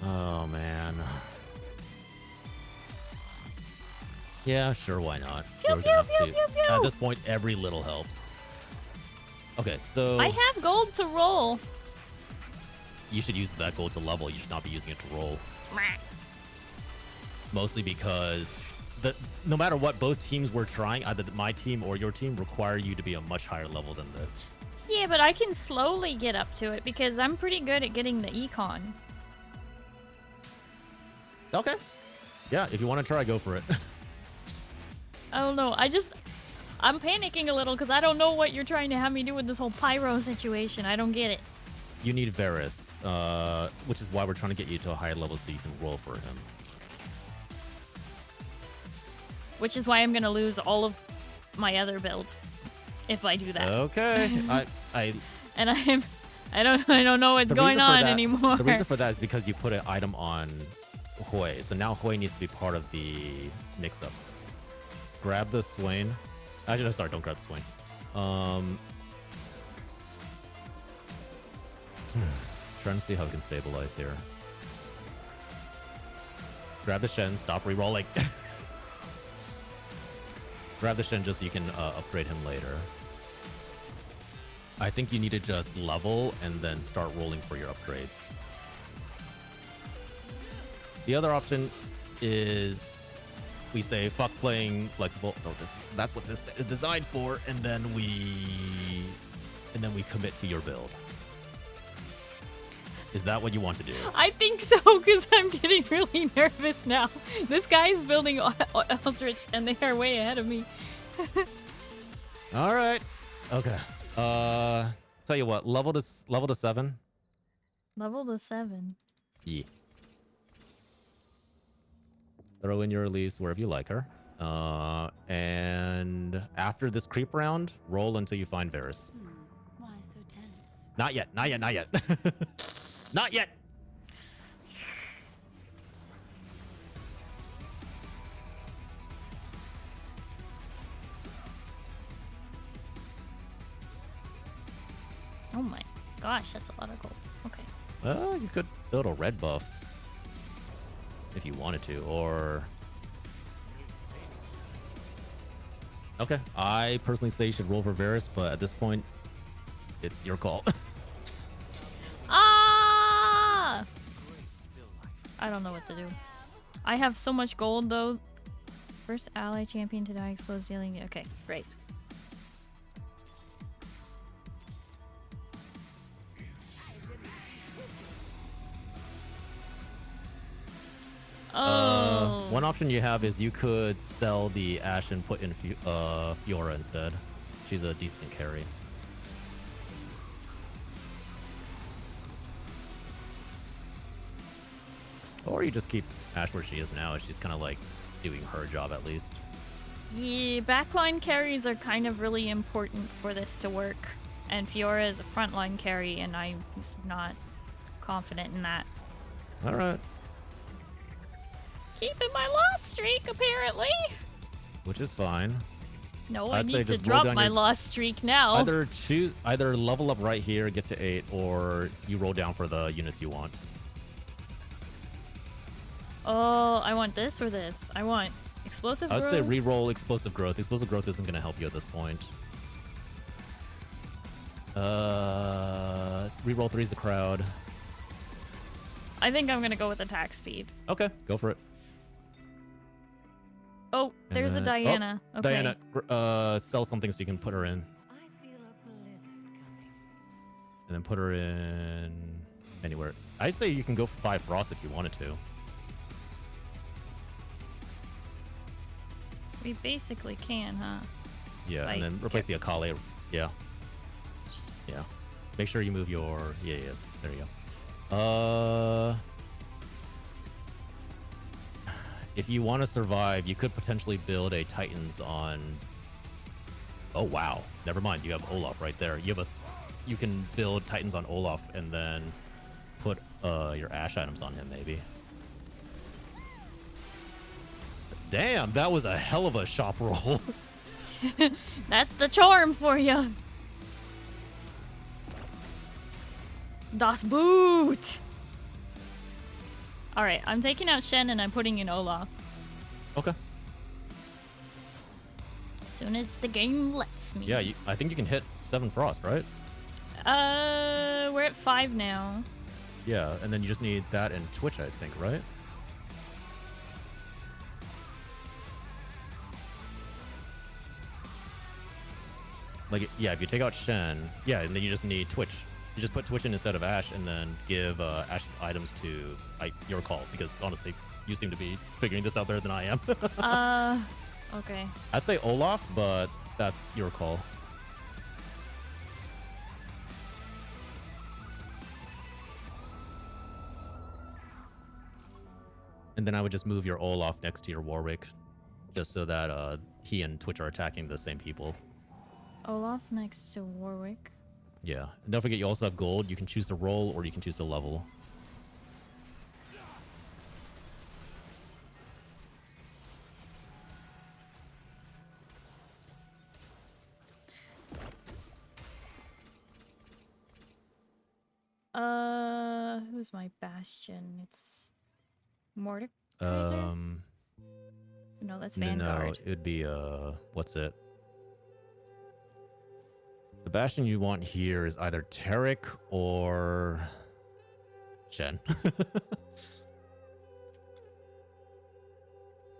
Oh man. Yeah, sure, why not? Pew, We're gonna pew, have pew, to- pew, pew. At this point, every little helps. Okay, so I have gold to roll. you should use that gold to level. You should not be using it to roll. Mostly because no matter what both teams were trying, either my team or your team, require you to be a much higher level than this. Yeah, but I can slowly get up to it because I'm pretty good at getting the econ. Okay. Yeah, if you want to try, go for it. I don't know. I'm panicking a little because I don't know what you're trying to have me do with this whole pyro situation. I don't get it. You need Varus, which is why we're trying to get you to a higher level so you can roll for him. Which is why I'm gonna lose all of my other build if I do that. Okay. And I don't know what's The going reason for on that- anymore. The reason for that is because you put an item on Hui, so now Hui needs to be part of the mix-up. Grab the Swain. Actually, no, sorry, don't grab the Swain. Trying to see how we can stabilize here. Grab the Shen, stop rerolling. Grab the Shen just so you can upgrade him later. I think you need to just level and then start rolling for your upgrades. The other option is we say fuck playing flexible. No, that's what this is designed for, and then we commit to your build. Is that what you want to do? I think so, because I'm getting really nervous now. This guy's building Eldritch, and they are way ahead of me. All right. Okay. Tell you what, level to 7. Level to 7. Yeah. Throw in your Elise wherever you like her. And after this creep round, roll until you find Varus. Why so tense? Not yet. Not yet. Not yet. Not yet. Oh my gosh, that's a lot of gold. Okay. You could build a red buff if you wanted to, or... Okay, I personally say you should roll for Varus, but at this point, it's your call. Ah! I don't know what to do. I have so much gold though. First ally champion to die explodes dealing. Okay, great. Oh. One option you have is you could sell the Ashe and put in Fiora instead. She's a decent carry. Or you just keep Ashe where she is now. She's kind of like doing her job at least. Yeah, backline carries are kind of really important for this to work. And Fiora is a frontline carry, and I'm not confident in that. All right. Keeping my loss streak, apparently. Which is fine. No, I I'd say need to just roll drop down my your- loss streak now. Either level up right here, get to 8, or you roll down for the units you want. Oh, I want this or this. I want Explosive I would growth. say re-roll explosive growth. Explosive growth isn't gonna help you at this point. Re-roll 3's the crowd. I think I'm gonna go with attack speed. Okay, go for it. Oh, And there's a then- oh, Diana. Okay. Diana, sell something so you can put her in, I feel a blizzard coming. and then put her in anywhere. I'd say you can go for 5 frost if you wanted to. We basically can, huh? Yeah, Like, and then replace the Akali. Yeah. Yeah. Make sure you move your... Yeah, there you go. If you want to survive, you could potentially build a Titans on... Oh, wow. Never mind. You have Olaf right there. You can build Titans on Olaf and then put your Ash items on him, maybe. Damn, that was a hell of a shop roll. That's the charm for you. Das Boot. All right, I'm taking out Shen and I'm putting in Olaf. Okay. As soon as the game lets me. Yeah, I think you can hit 7 frost, right? We're at 5 now. Yeah, and then you just need that and Twitch, I think, right? Like, yeah, if you take out Shen, yeah, and then you just need Twitch. You just put Twitch in instead of Ashe, and then give Ashe's items to your call, because honestly, you seem to be figuring this out better than I am. Okay. I'd say Olaf, but that's your call. And then I would just move your Olaf next to your Warwick, just so that he and Twitch are attacking the same people. Olaf next to Warwick. Yeah. And don't forget, you also have gold. You can choose to roll or you can choose to level. Who's my Bastion? It's Mordekaiser? No, that's No, Vanguard. it would be what's it? The Bastion you want here is either Tarek or Shen.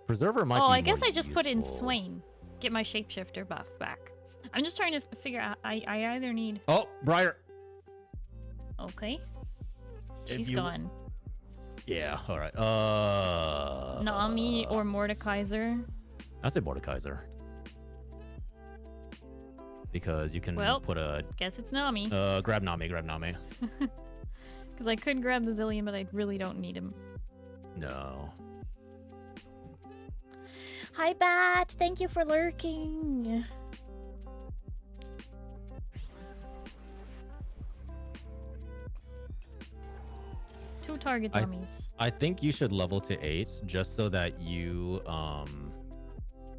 Preserver might be Oh, I more guess I just put in useful. Swain. Get my shapeshifter buff back. I'm just trying to figure out. I either need. Oh, Briar. Okay. If She's you- gone. Yeah, all right. Nami or Mordekaiser. I say Mordekaiser. Because you can Well, put a Guess it's Nami. grab Nami. Because I could grab the Zillion, but I really don't need him. No. Hi, Bat. Thank you for lurking. Two target dummies. I think you should level to 8 just so that you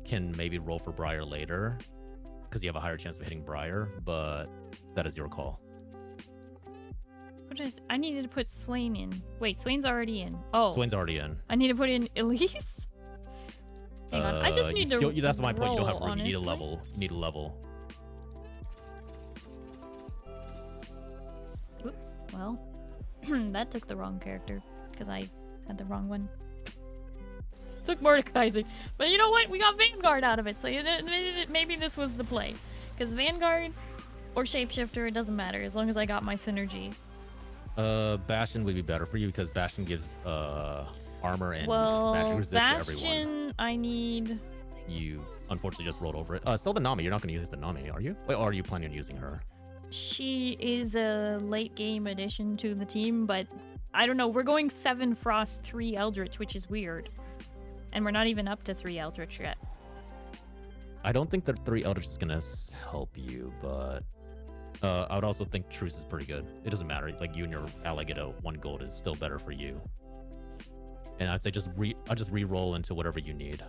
can maybe roll for Briar later, because you have a higher chance of hitting Briar, but that is your call. What is? I needed to put Swain in. Wait, Swain's already in. Oh, Swain's already in. I need to put in Elise. Hang on, I just need to. That's my point. You don't have roll, room. You need a honestly. level. You need a level. Oop, well, that took the wrong character because I had the wrong one. Took Mordekaiser, but you know what? We got Vanguard out of it, so maybe this was the play. Because Vanguard or Shapeshifter, it doesn't matter as long as I got my synergy. Bastion would be better for you because Bastion gives armor and magic Well, resist to everyone. Bastion, I need. You unfortunately just rolled over it. Still the Nami. You're not going to use the Nami, are you? Wait, or are you planning on using her? She is a late game addition to the team, but I don't know. We're going 7 Frost, 3 Eldritch, which is weird. And we're not even up to 3 Eldritch yet. I don't think that 3 Eldritch is going to help you, but I would also think Truce is pretty good. It doesn't matter. Like, you and your ally get a 1 gold is still better for you. And I'd say I'll just re-roll into whatever you need.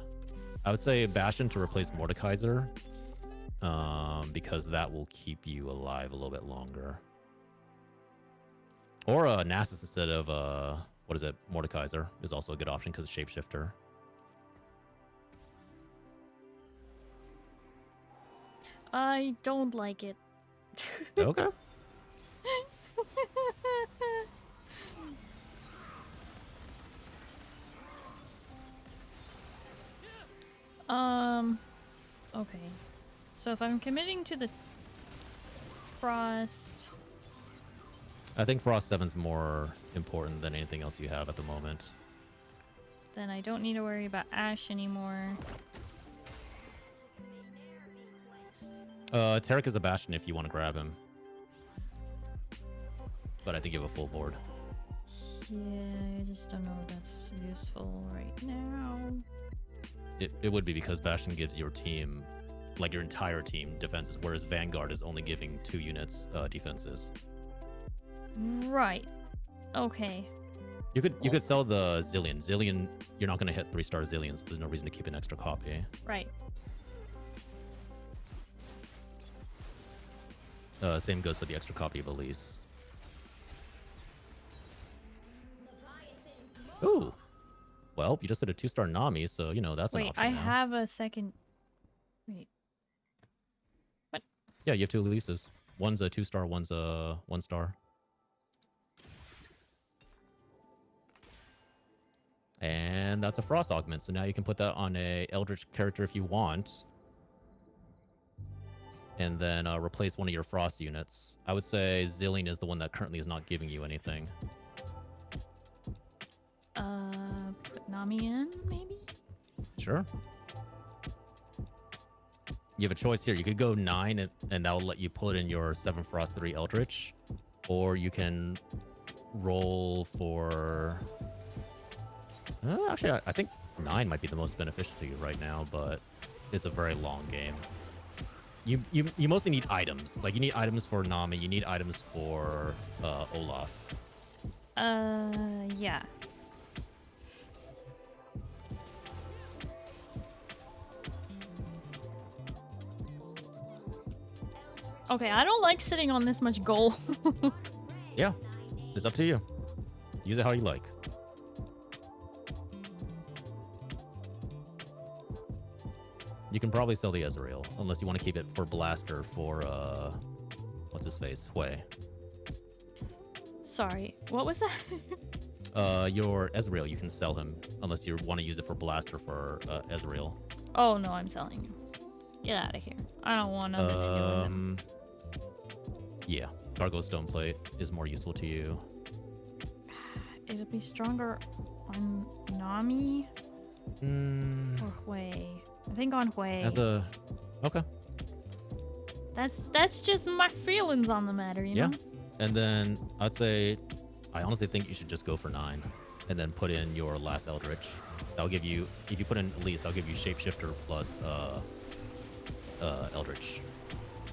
I would say Bastion to replace Mordekaiser, because that will keep you alive a little bit longer. Or Nasus instead of, what is it, Mordekaiser is also a good option because of Shapeshifter. I don't like it. Okay. Okay. So if I'm committing to the Frost... I think Frost 7's more important than anything else you have at the moment. then I don't need to worry about Ash anymore. Tarek is a Bastion if you want to grab him. But I think you have a full board. Yeah, I just don't know if that's useful right now. It would be because Bastion gives your team, like your entire team, defenses, whereas Vanguard is only giving 2 units defenses. Right. Okay. You could sell the Zillion. Zillion, you're not going to hit 3-star Zillions. There's no reason to keep an extra copy. Right. Same goes for the extra copy of Elise. Ooh. Well, you just did a 2-star Nami, so, you know, that's an Wait, option I now. have a second... Wait. What? Yeah, you have 2 Elises. One's a 2-star, one's a 1-star. And that's a Frost Augment, so now you can put that on a Eldritch character if you want. And then replace one of your Frost units. I would say Zillion is the one that currently is not giving you anything. Put Nami in, maybe? Sure. You have a choice here. You could go 9, and that will let you put in your 7 Frost 3 Eldritch. Or you can roll for... actually, I think 9 might be the most beneficial to you right now, but it's a very long game. You mostly need items. Like, you need items for Nami. You need items for Olaf. Yeah. Okay, I don't like sitting on this much gold. Yeah, it's up to you. Use it how you like. You can probably sell the Ezreal, unless you want to keep it for Blaster for, what's his face? Hui. Sorry, what was that? Your Ezreal, you can sell him, unless you want to use it for Blaster for Ezreal. Oh, no, I'm selling him. Get out of here. I don't want nothing to do with him. Yeah, Cargo Stone Plate is more useful to you. It'll be stronger on Nami or Hui. I think on Hui. Okay. That's just my feelings on the matter, you know? And then I'd say, I honestly think you should just go for 9 and then put in your last Eldritch. That'll give you, if you put in Elise, that'll give you Shapeshifter plus Eldritch.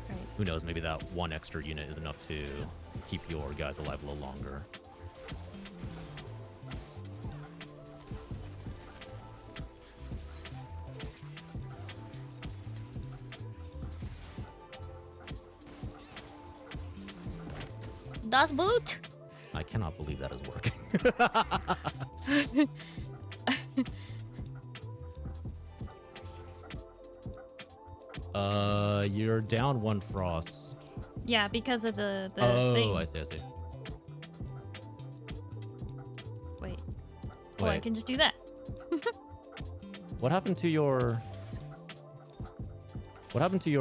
Right. Who knows, maybe that 1 extra unit is enough to keep your guys alive a little longer. Das Boot! I cannot believe that is working. You're down 1 Frost. Yeah, because of the Oh, thing. I see. Wait. Oh, I Wait. can just do that. What happened to your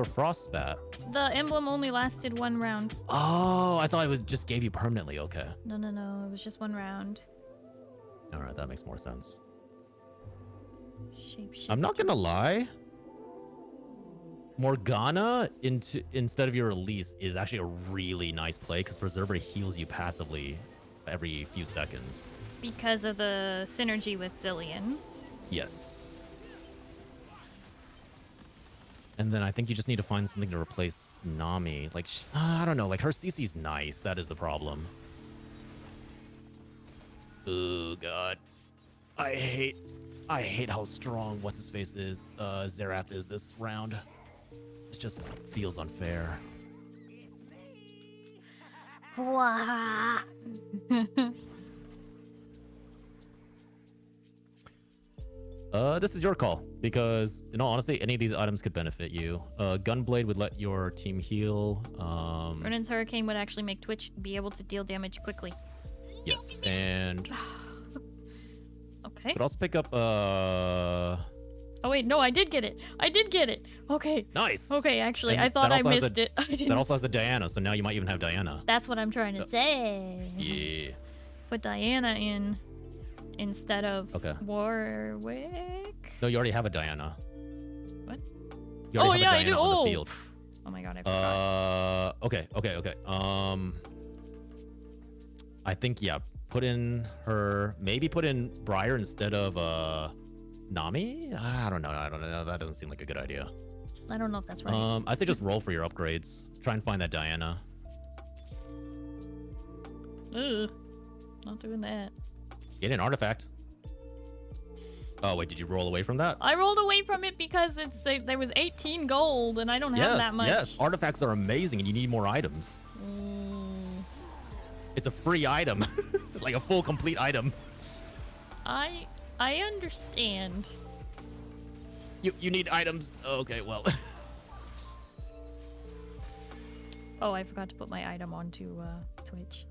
Frost Spat? The emblem only lasted 1 round. Oh, I thought it just gave you permanently. Okay. No, it was just 1 round. All right, that makes more sense. Shapeshift. I'm not gonna lie. Morgana instead of your Elise is actually a really nice play because Preserver heals you passively every few seconds. Because of the synergy with Zillion. Yes. And then I think you just need to find something to replace Nami. Like, I don't know, like her CC's nice. That is the problem. Oh, God. I hate how strong what's-his-face is, Xerath is this round. It just feels unfair. Wah. This is your call, because in all honesty, any of these items could benefit you. Gunblade would let your team heal. Vernon's Hurricane would actually make Twitch be able to deal damage quickly. Yes, and Okay. could also pick up Oh wait, no, I did get it. I did get it. Okay. nice. Okay, actually, And I thought that I also has missed it. I didn't. That also has the Diana, so now you might even have Diana. That's what I'm trying to say. Yeah. Put Diana in instead of Okay. Warwick. No, you already have a Diana. What? You already Oh have yeah, a I do. Diana on Oh. the field. Oh my god, I forgot. Okay. I think yeah. Put in her. Maybe put in Briar instead of Nami. I don't know. That doesn't seem like a good idea. I don't know if that's right. I say just roll for your upgrades. Try and find that Diana. Ugh. Not doing that. Get an artifact. Oh wait, did you roll away from that? I rolled away from it because there was 18 gold and I don't have that much. Yes, artifacts are amazing and you need more items. It's a free item. Like a full complete item. I understand. You need items. Okay, well. Oh, I forgot to put my item onto Twitch.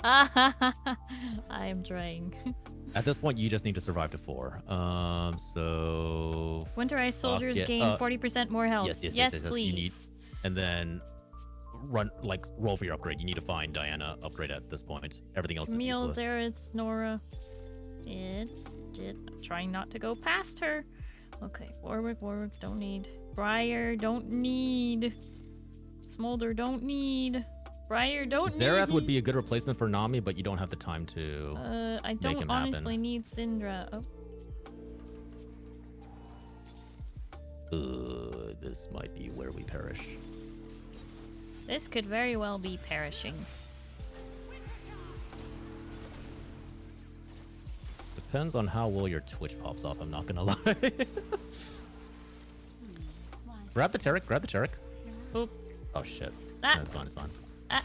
I am trying. At this point, you just need to survive to 4. So Winter Ice soldiers yeah, gain 40% more health. yes, please. you need, and then roll for your upgrade. You need to find Diana upgrade at this point. Everything else Camille, is useless. Zareth, Nora. I'm trying not to go past her. Okay, Warwick, don't need. Briar, don't need. Smolder, don't need. Briar, don't need. Zareth would be a good replacement for Nami, but you don't have the time to. I him don't honestly happen. need Syndra. Oh. This might be where we perish. This could very well be perishing. Depends on how well your Twitch pops off. I'm not gonna lie. Grab the Tarek. Grab the Tarek. Oop. Oh shit. Ah. No, it's fine. It's fine. Ah.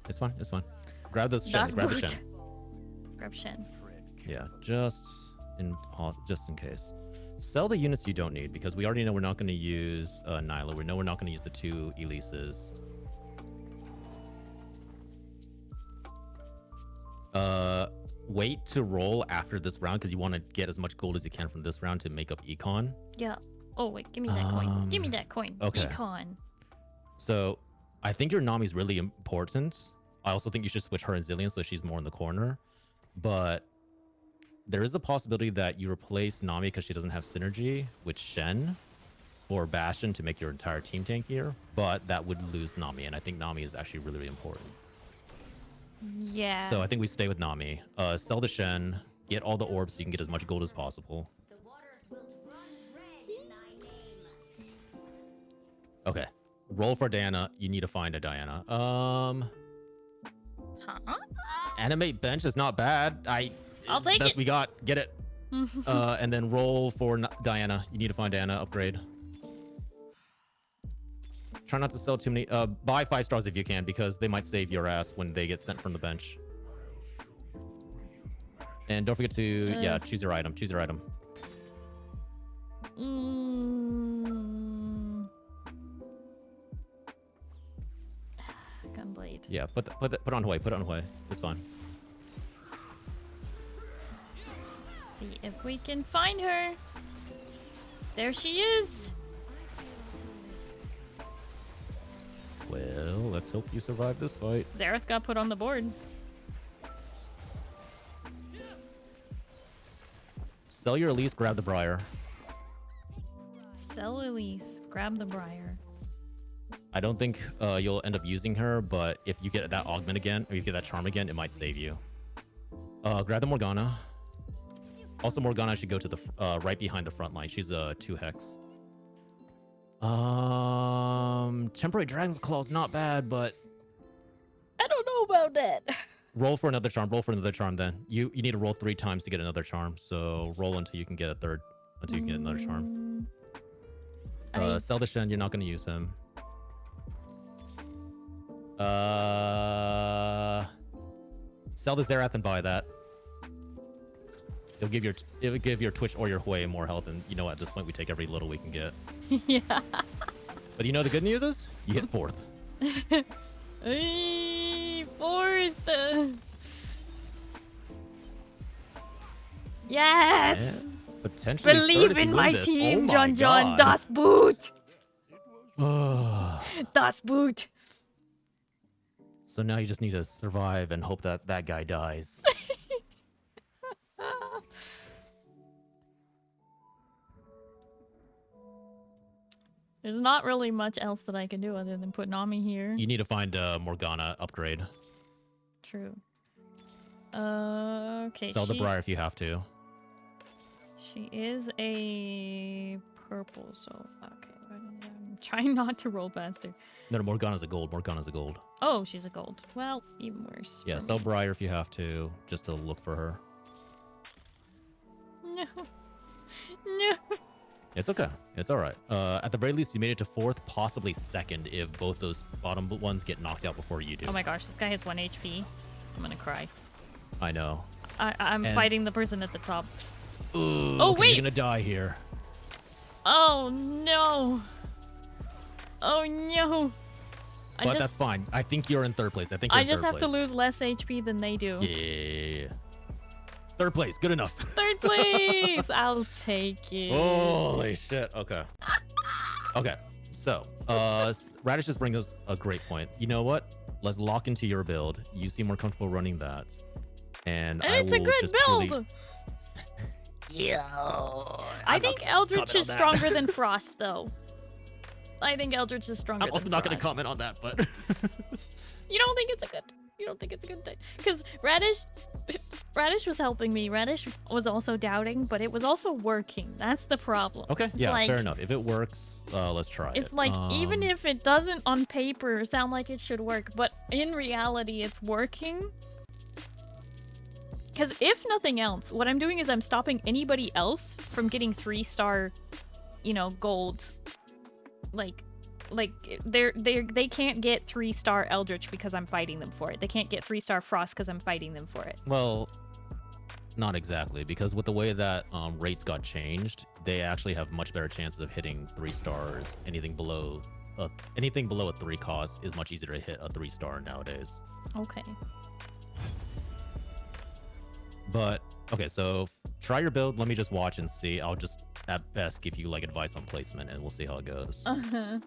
It's fine. It's fine. Grab this Shen. Das Grab the Boot. Shen. Grab Shen. Yeah, just in case. Sell the units you don't need because we already know we're not going to use Nyla. We know we're not going to use the 2 Elises. Wait to roll after this round because you want to get as much gold as you can from this round to make up econ. Yeah. Oh wait, give me that coin. Give me that coin. Okay. Econ. So I think your Nami's really important. I also think you should switch her and Zillion so she's more in the corner. But there is a possibility that you replace Nami because she doesn't have synergy with Shen or Bastion to make your entire team tankier. But that would lose Nami, and I think Nami is actually really, really important. Yeah. So I think we stay with Nami. Sell the Shen, get all the orbs so you can get as much gold as possible. The waters will run red in thy name. Okay. Roll for Diana. You need to find a Diana. Huh? Animate bench is not bad. I'll It's the take best it. we got. Get it. And then roll for Diana. You need to find Diana. Upgrade. Try not to sell too many. Buy 5 stars if you can because they might save your ass when they get sent from the bench. And don't forget to choose your item. Choose your item. Gunblade. Yeah, put on Hue. Put it on Hue. It's fine. See if we can find her. There she is. Well, let's hope you survive this fight. Zareth got put on the board. Sell your Elise, grab the Briar. Sell Elise. Grab the Briar. I don't think you'll end up using her, but if you get that augment again, or you get that charm again, it might save you. Grab the Morgana. Also, Morgana should go to the right behind the front line. She's a 2 hex. Temporary Dragon's Claw is not bad, but I don't know about that. roll for another charm. Roll for another charm. Then you need to roll 3 times to get another charm. So roll until you can get a third. Until you can get another charm. Sell the Shen. You're not going to use him. Sell the Zerath and buy that. It'll give your Twitch or your Hui more health, and you know at this point we take every little we can get. Yeah. But you know the good news is you hit 4th. Hey, 4th. Yes. And potentially Believe third if in you my win this. team, Oh my John John. God. Das Boot. So Das Boot. now you just need to survive and hope that that guy dies. There's not really much else that I can do other than put Nami here. You need to find Morgana upgrade. True. Okay. Sell the Briar if you have to. She is a purple, so okay. I'm trying not to roll past her. No, Morgana's a gold. Morgana's a gold. Oh, she's a gold. Well, even worse. Yeah, for sell me. Briar if you have to, just to look for her. No. No. It's okay. It's all right. At the very least, you made it to 4th, possibly 2nd, if both those bottom ones get knocked out before you do. Oh my gosh, this guy has 1 HP. I'm gonna cry. I know. I'm And- fighting the person at the top. Ooh, Oh, okay, wait. You're gonna die here. Oh no. Oh no. But that's fine. I think you're in 3rd place. I think you're I in just 3rd have to place. lose less HP than they do. Yeah. 3rd place. Good enough. 3rd place. I'll take it. Holy shit. Okay. Okay. So, Radish just brings us a great point. You know what? Let's lock into your build. You seem more comfortable running that. And I it's a will good just build. purely- I think Eldritch comment is on that. stronger than Frost, though. I think Eldritch is stronger. I'm also than not going to Frost. comment on that, but You don't think it's a good? You don't think it's a good thing? Because Radish was helping me. Radish was also doubting, but it was also working. That's the problem. okay. It's Yeah, like, fair enough. If it works, let's try it. It's like even if it doesn't on paper sound like it should work, but in reality it's working. Because if nothing else, what I'm doing is I'm stopping anybody else from getting 3-star, gold. Like they can't get 3-star Eldritch because I'm fighting them for it. They can't get 3-star Frost because I'm fighting them for it. Well, not exactly, because with the way that rates got changed, they actually have much better chances of hitting 3 stars. Anything below a 3 cost is much easier to hit a 3-star nowadays. Okay. But okay, so try your build. Let me just watch and see. I'll just at best give you like advice on placement, and we'll see how it goes. Uh-huh.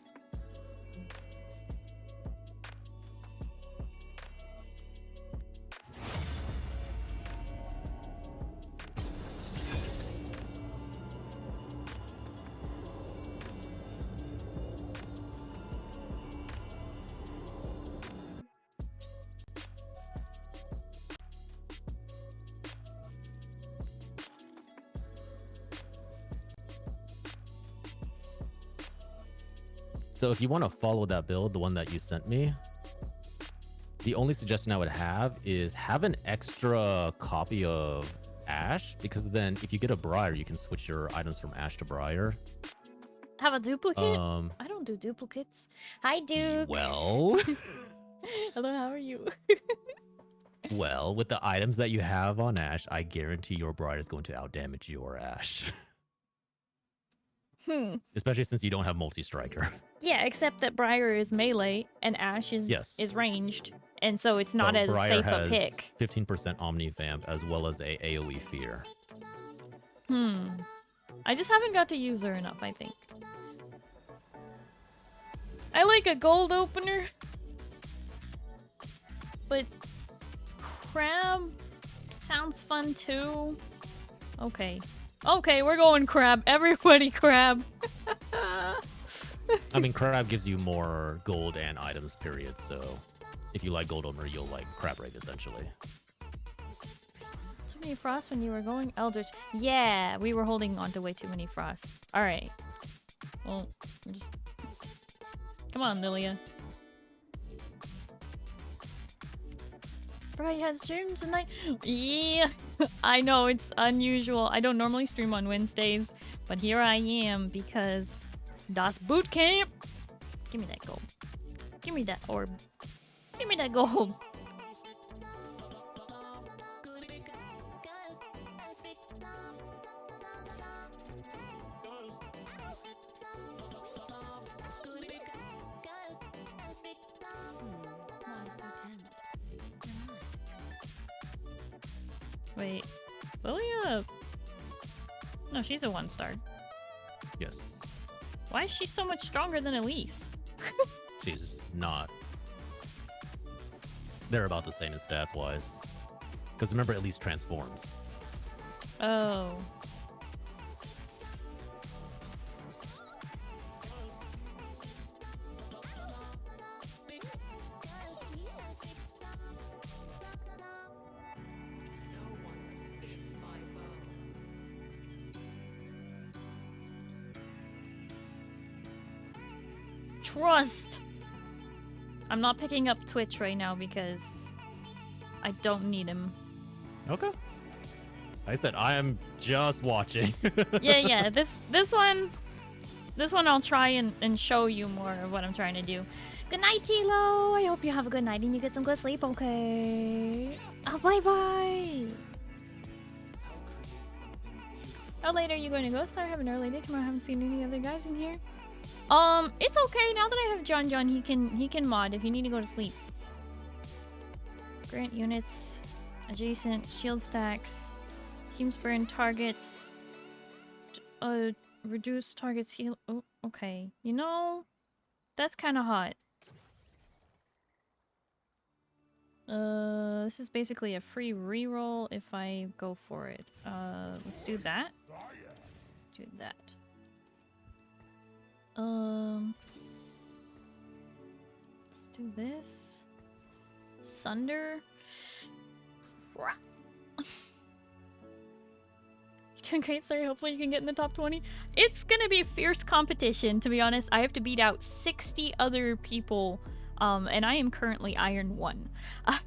So if you want to follow that build, the one that you sent me, the only suggestion I would have is have an extra copy of Ash, because then if you get a Briar, you can switch your items from Ash to Briar. Have a duplicate? I don't do duplicates. Hi, Duke. Well, Hello, how are you? well, with the items that you have on Ash, I guarantee your Briar is going to outdamage your Ash. Especially since you don't have multi-striker. Yeah, except that Briar is melee and Ash is ranged, and so it's not So as Briar safe has a pick. 15% Omni Vamp as well as a AoE Fear. I just haven't got to use her enough, I think. I like a gold opener, but Crab sounds fun too. Okay. Okay, we're going Crab. Everybody Crab. I mean, Crab gives you more gold and items, period. So if you like gold opener, you'll like Crab Rig, essentially. Too many frosts when you were going Eldritch. Yeah, we were holding on to way too many frosts. Alright. Well, just... Come on, Lilia. Bro, you had stream tonight? Yeah, I know, it's unusual. I don't normally stream on Wednesdays, but here I am because das Bootcamp. Give me that gold. Give me that orb. Give me that gold. Wait, Lilia? No, she's a 1-star. Yes. Why is she so much stronger than Elise? She's not. They're about the same in stats wise. Because remember, at least transforms. Oh. Trust. I'm not picking up Twitch right now because I don't need him. Okay. I said I am just watching. Yeah. This one I'll try and show you more of what I'm trying to do. Good night, Tilo. I hope you have a good night and you get some good sleep. Okay. Oh, bye. How late are you going to go? Sorry, I have an early day tomorrow. I haven't seen any other guys in here. It's okay. Now that I have John, he can mod if you need to go to sleep. Grant units, adjacent, shield stacks, Humes burn targets, reduce targets heal. Oh, okay. You know, that's kind of hot. This is basically a free reroll if I go for it. Let's do that. Do that. Let's do this. Sunder. You're doing great, sorry. Hopefully you can get in the top 20. It's gonna be a fierce competition, to be honest. I have to beat out 60 other people, and I am currently Iron 1. So I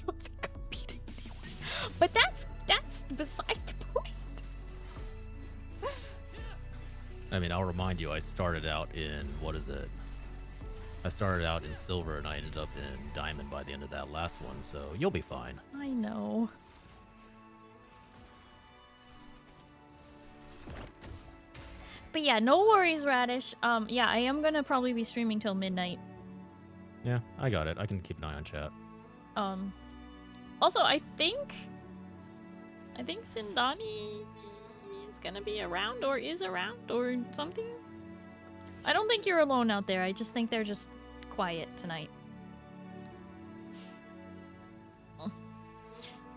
don't think I'm beating anyone. But that's beside the point. I mean, I'll remind you, I started out in, what is it? I started out in silver and I ended up in diamond by the end of that last one, so you'll be fine. I know. But yeah, no worries, Radish. Yeah, I am gonna probably be streaming till midnight. Yeah, I got it. I can keep an eye on chat. Also, I think Sindani is gonna be around or is around or something. I don't think you're alone out there. I just think they're just quiet tonight.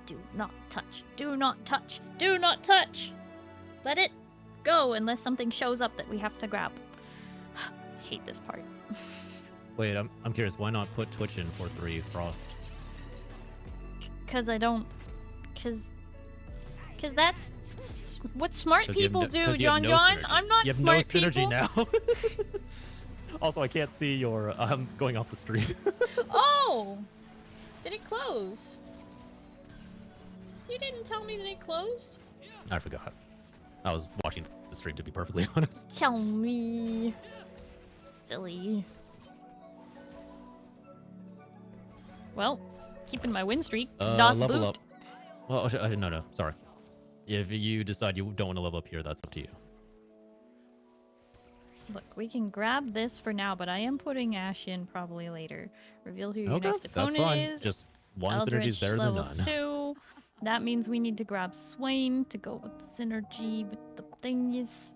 Do not touch. Do not touch. Do not touch. Let it go unless something shows up that we have to grab. Hate this part. Wait, I'm curious. Why not put Twitch in for 3 Frost? Cause that's what smart people do, John. I'm not you have smart no synergy people. now. Also, I can't see your. I'm going off the stream. Oh, did it close? You didn't tell me that it closed. I forgot. I was watching the stream, to be perfectly honest. Tell me, silly. Well, keeping my win streak. Das Level boot. up. Well, no, sorry. If you decide you don't want to level up here, that's up to you. Look, we can grab this for now, but I am putting Ash in probably later. Reveal who your Okay, next that's opponent fine. is. Just one synergy Eldritch is better than level none. 2. That means we need to grab Swain to go with the synergy with the thingies.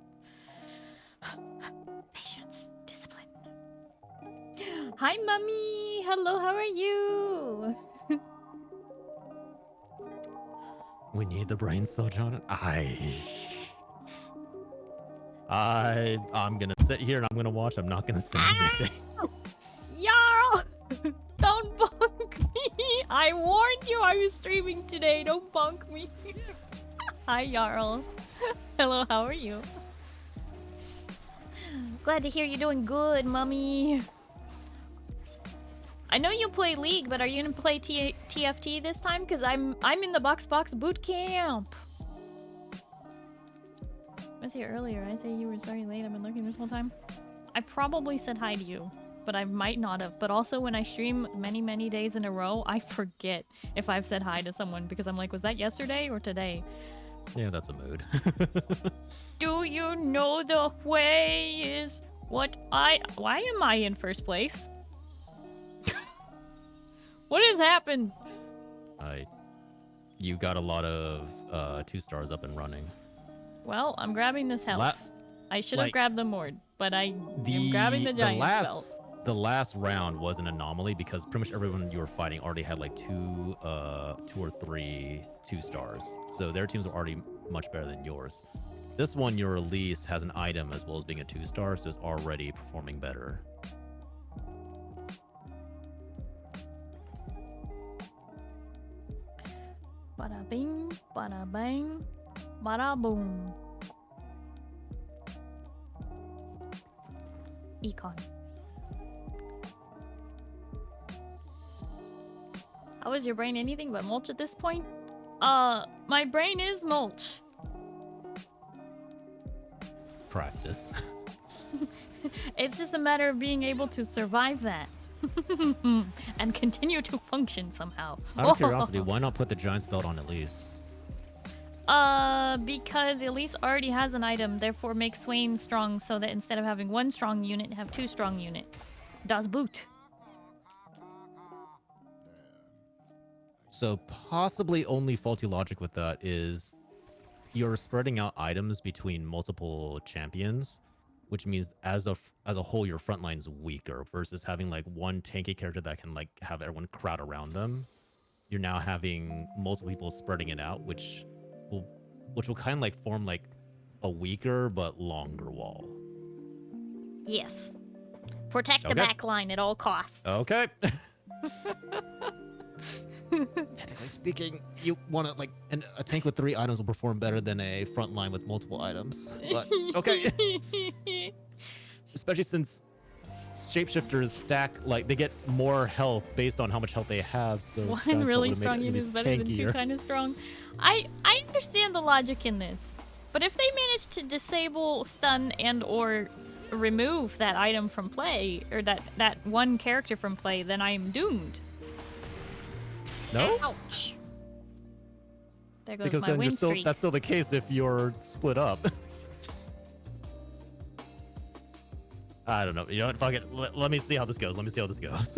Patience, discipline. Hi, Mummy. Hello, how are you? We need the brain cell, John. I'm gonna sit here and I'm gonna watch. I'm not gonna say anything. Jarl! Don't bonk me! I warned you I was streaming today. Don't bonk me. Hi, Jarl. Hello, how are you? Glad to hear you're doing good, Mummy. I know you play League, but are you gonna play TFT this time? Because I'm in the BoxBox Bootcamp. I was here earlier. I say you were sorry late. I've been lurking this whole time. I probably said hi to you, but I might not have. But also when I stream many days in a row, I forget if I've said hi to someone because I'm like, was that yesterday or today? Yeah, that's a mood. Do you know the way is what Why am I in first place? What has happened? you got a lot of 2-stars up and running. Well, I'm grabbing this health. La- I should have like, grabbed the Mord, but I am grabbing the giant spell. The last round was an anomaly because pretty much everyone you were fighting already had like 2 or 3 2-stars. So their teams were already much better than yours. This one, your release has an item as well as being a 2-star, so it's already performing better. Bada bing, bada bang, bada boom. Econ. How is your brain anything but mulch at this point? My brain is mulch. Practice. It's just a matter of being able to survive that. And continue to function somehow. Out of curiosity, why not put the giant's belt on at least? Because Elise already has an item, therefore make Swain strong so that instead of having 1 strong unit, have 2 strong unit. Das Boot. So possibly only faulty logic with that is you're spreading out items between multiple champions, which means as a whole your front line's weaker versus having like one tanky character that can like have everyone crowd around them. You're now having multiple people spreading it out, which will kind of like form like a weaker but longer wall. Yes. Protect the Okay. back line at all costs. Okay. Technically speaking, you want to like a tank with 3 items will perform better than a front line with multiple items. But okay. Especially since shapeshifters stack, like they get more health based on how much health they have. So One Giant's Belt really would've made strong it at unit is least better than 2 tankier. kind of strong. I understand the logic in this, but if they manage to disable, stun, and or remove that item from play, or that one character from play, then I am doomed. No, Ouch. There goes because my then win you're still streak. that's still the case if you're split up. I don't know. You know what? Fuck it. Let me see how this goes. Let me see how this goes.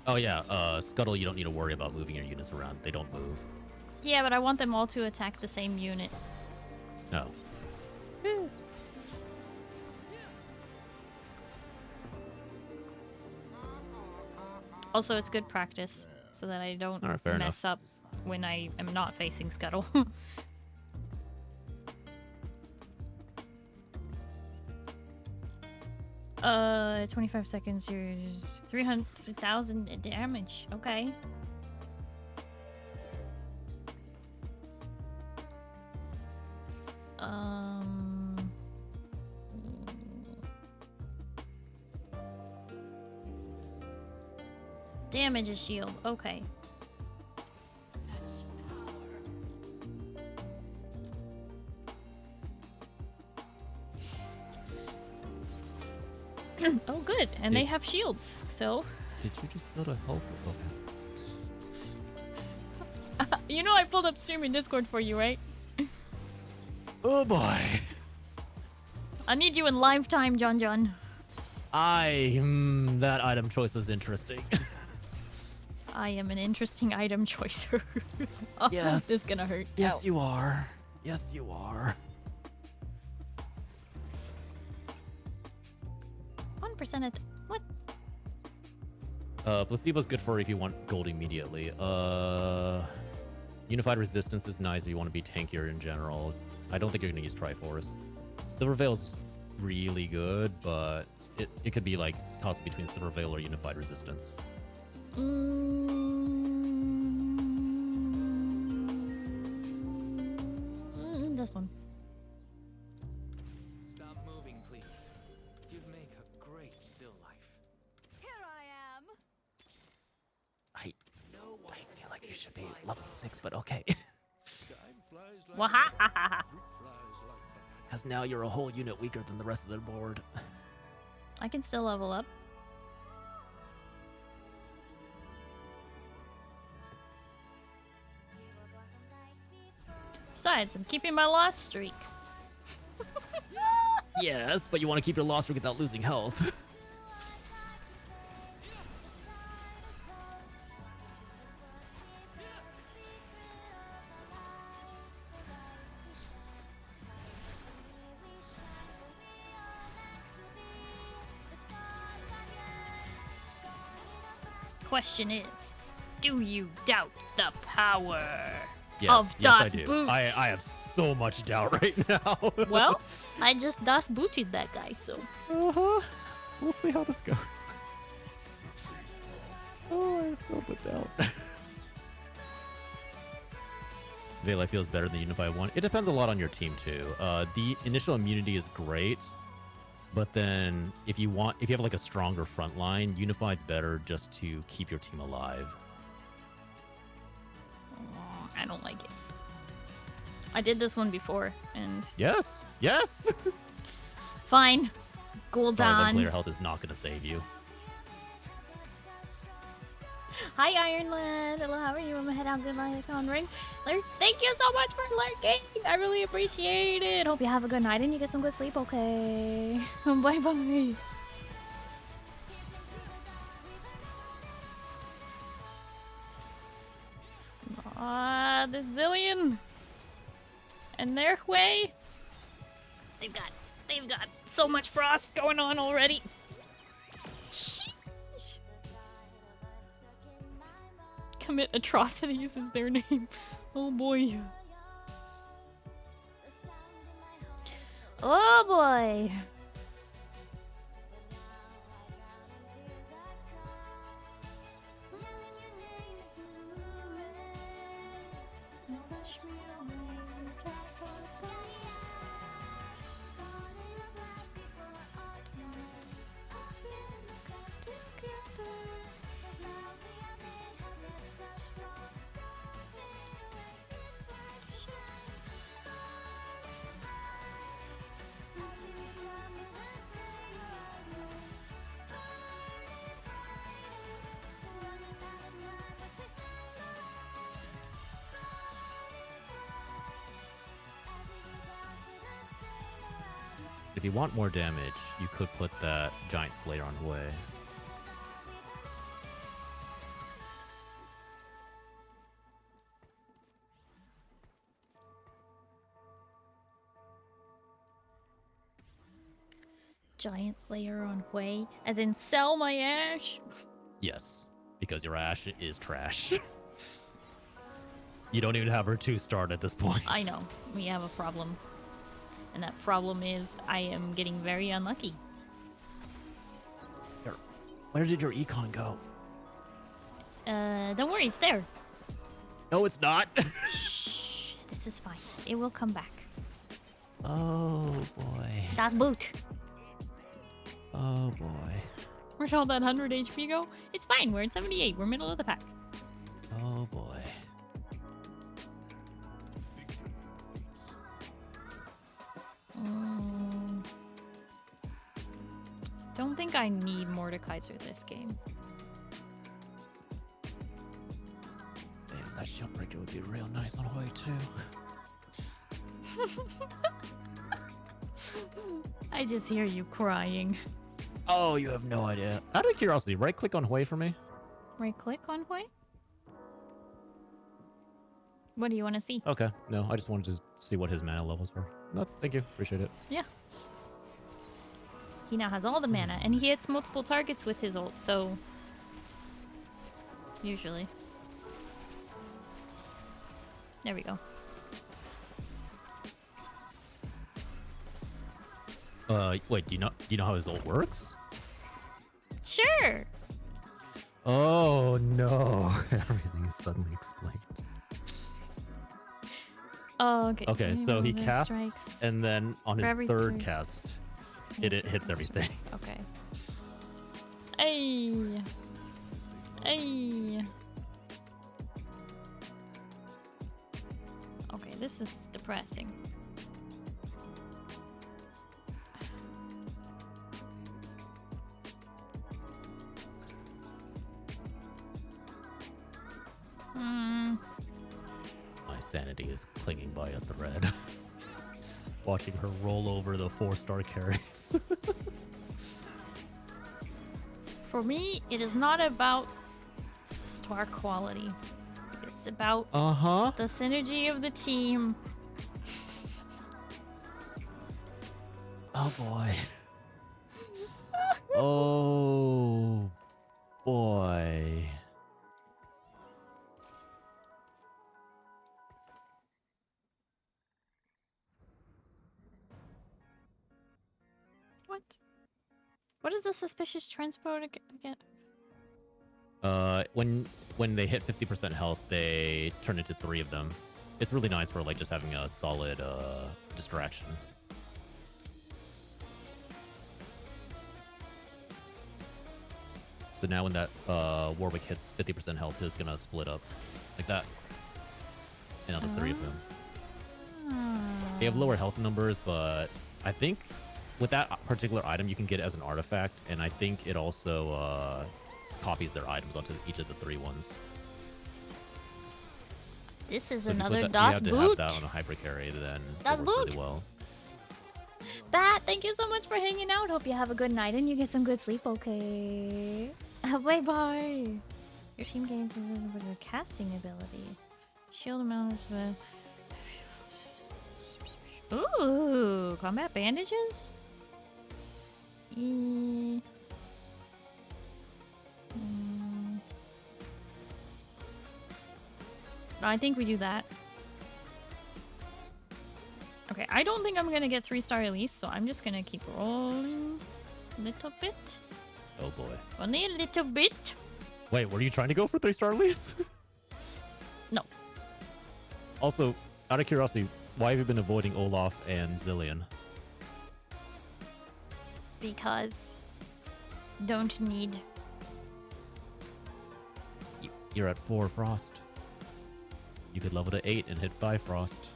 Oh yeah, Scuttle, you don't need to worry about moving your units around. They don't move. Yeah, but I want them all to attack the same unit. No. Also, it's good practice so that I don't Alright, fair mess up when I am not facing Scuttle. 25 seconds, you're 300,000 damage. Okay. Damage a shield. Okay. Oh, good. And they have shields, so... Did you just build a help? Okay. You know I pulled up stream in Discord for you, right? Oh boy. I need you in live time, John John. That item choice was interesting. I am an interesting item choicer. Oh, Yes. this is gonna hurt. Yes, Ow. you are. Yes, you are. 1% at... What? Placebo's good for if you want gold immediately. Unified resistance is nice if you want to be tankier in general. I don't think you're gonna use Triforce. Silver Veil's really good, but it could be like tossed between Silver Veil or Unified Resistance. This one. Stop moving, please. You'd make a great still life. Here I am. I feel like you should be level 6, but okay. Wahahaha. Because now you're a whole unit weaker than the rest of the board. I can still level up. Besides, I'm keeping my loss streak. Yes, but you want to keep your loss streak without losing health. Question is, do you doubt the power Yes, of yes, I Das do. Boot? I have so much doubt right now. Well, I just Das Booted that guy, so. Uh-huh. We'll see how this goes. Oh, I feel the doubt. Vela feels better than Unify 1. It depends a lot on your team, too. The initial immunity is great, but then if you have like a stronger front line, Unified's better just to keep your team alive. I don't like it. I did this one before, and Yes, yes. fine. Sorry, one Gul'dan. player health is not going to save you. Hi, Ironlad. Hello, how are you? I'm gonna head out. Good luck on ring. Thank you so much for lurking. I really appreciate it. Hope you have a good night and you get some good sleep. Okay. Bye bye. The Zillion and their way. They've got so much frost going on already. Sheesh. Commit atrocities is their name. Oh boy. Oh boy. If you want more damage, you could put that Giant Slayer on Hue. Giant Slayer on Hue, as in sell my ash. Yes, because your Ashe is trash. You don't even have her 2-star at this point. I know, we have a problem. And that problem is I am getting very unlucky. Where did your econ go? Don't worry, it's there. No, it's not. Shh, this is fine. It will come back. Oh boy. Das Boot. Oh boy. Where'd all that 100 HP go? It's fine, we're at 78. We're middle of the pack. Oh boy. Don't think I need Mordekaiser this game. Damn, that shield breaker would be real nice on Hue too. I just hear you crying. Oh, you have no idea. Out of curiosity, right click on Hue for me. Right click on Hue? What do you want to see? Okay, no, I just wanted to see what his mana levels were. No, thank you, appreciate it. Yeah. He now has all the mana, and he hits multiple targets with his ult, so... Usually. There we go. Wait, do you know how his ult works? Sure! Oh no, everything is suddenly explained. Oh, okay. Okay, so he Reroll casts, strikes and then on for his every third third- cast, it hits everything. Okay. Hey! Hey! Okay, this is depressing. sanity is clinging by a thread. Watching her roll over the 4-star carries. For me, it is not about star quality. It's about the synergy of the team. Oh boy. Oh boy. What? What is the suspicious transport again? When they hit 50% health, they turn into 3 of them. It's really nice for like just having a solid distraction. So now when that Warwick hits 50% health, he's gonna split up like that. And now there's 3 of them. They have lower health numbers, but I think with that particular item, you can get it as an artifact, and I think it also copies their items onto each of the 3 ones. This is So if you put another that, Das you have to have Boot. that on a hyper carry, then Das it works Boot. really well. Bat, thank you so much for hanging out. Hope you have a good night and you get some good sleep, okay? Bye bye. Your team gains a little bit of casting ability. Shield amount of. Ooh, combat bandages? I think we do that. Okay, I don't think I'm gonna get 3-star release, so I'm just gonna keep rolling a little bit. Oh boy. Only a little bit. Wait, were you trying to go for 3-star release? No. Also, out of curiosity, why have you been avoiding Olaf and Zillion? Because don't need. You're at 4 Frost. You could level to 8 and hit 5 Frost.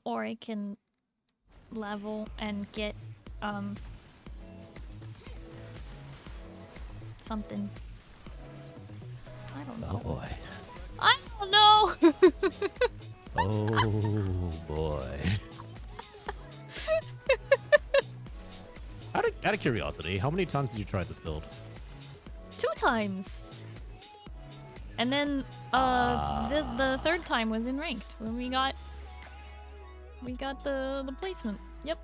Or I can level and get something. I don't know. Oh boy. I don't know. Oh boy. Out of curiosity, how many times did you try this build? 2 times. And then the third time was in ranked when we got the placement. Yep.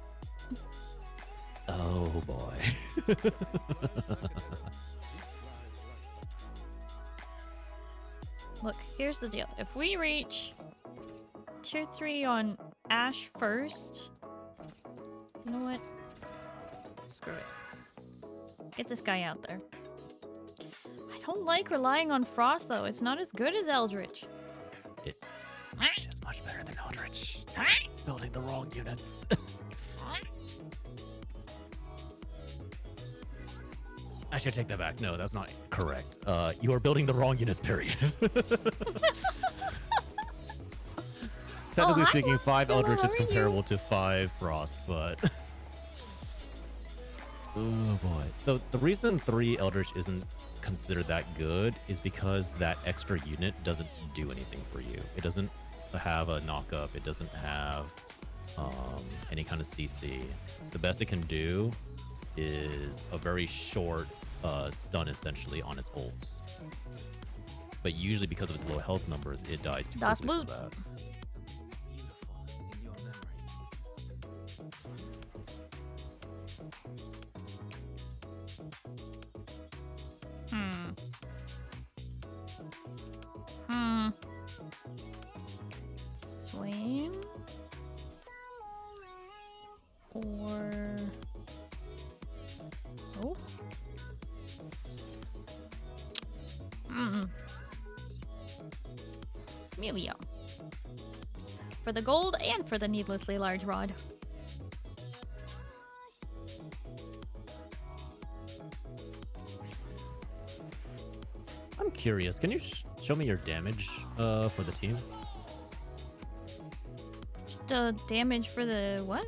Oh boy. Look, here's the deal. If we reach tier 3 on Ash first, you know what? Screw it. Get this guy out there. I don't like relying on Frost though. It's not as good as Eldritch. It is much better than Eldritch. Building the wrong units. I should take that back. No, that's not correct. You are building the wrong units, period. Technically speaking, 5 Eldritch is comparable to 5 Frost, but... oh boy. So the reason 3 Eldritch isn't considered that good is because that extra unit doesn't do anything for you. It doesn't have a knock-up. It doesn't have any kind of CC. The best it can do is a very short stun, essentially, on its ults. But usually, because of its low health numbers, it dies too Das quickly Boot. for that. In your memory. Swing. Or... oh. Numiieo. For the gold and for the needlessly large rod. I'm curious. Can you show me your damage for the team? The damage for the what?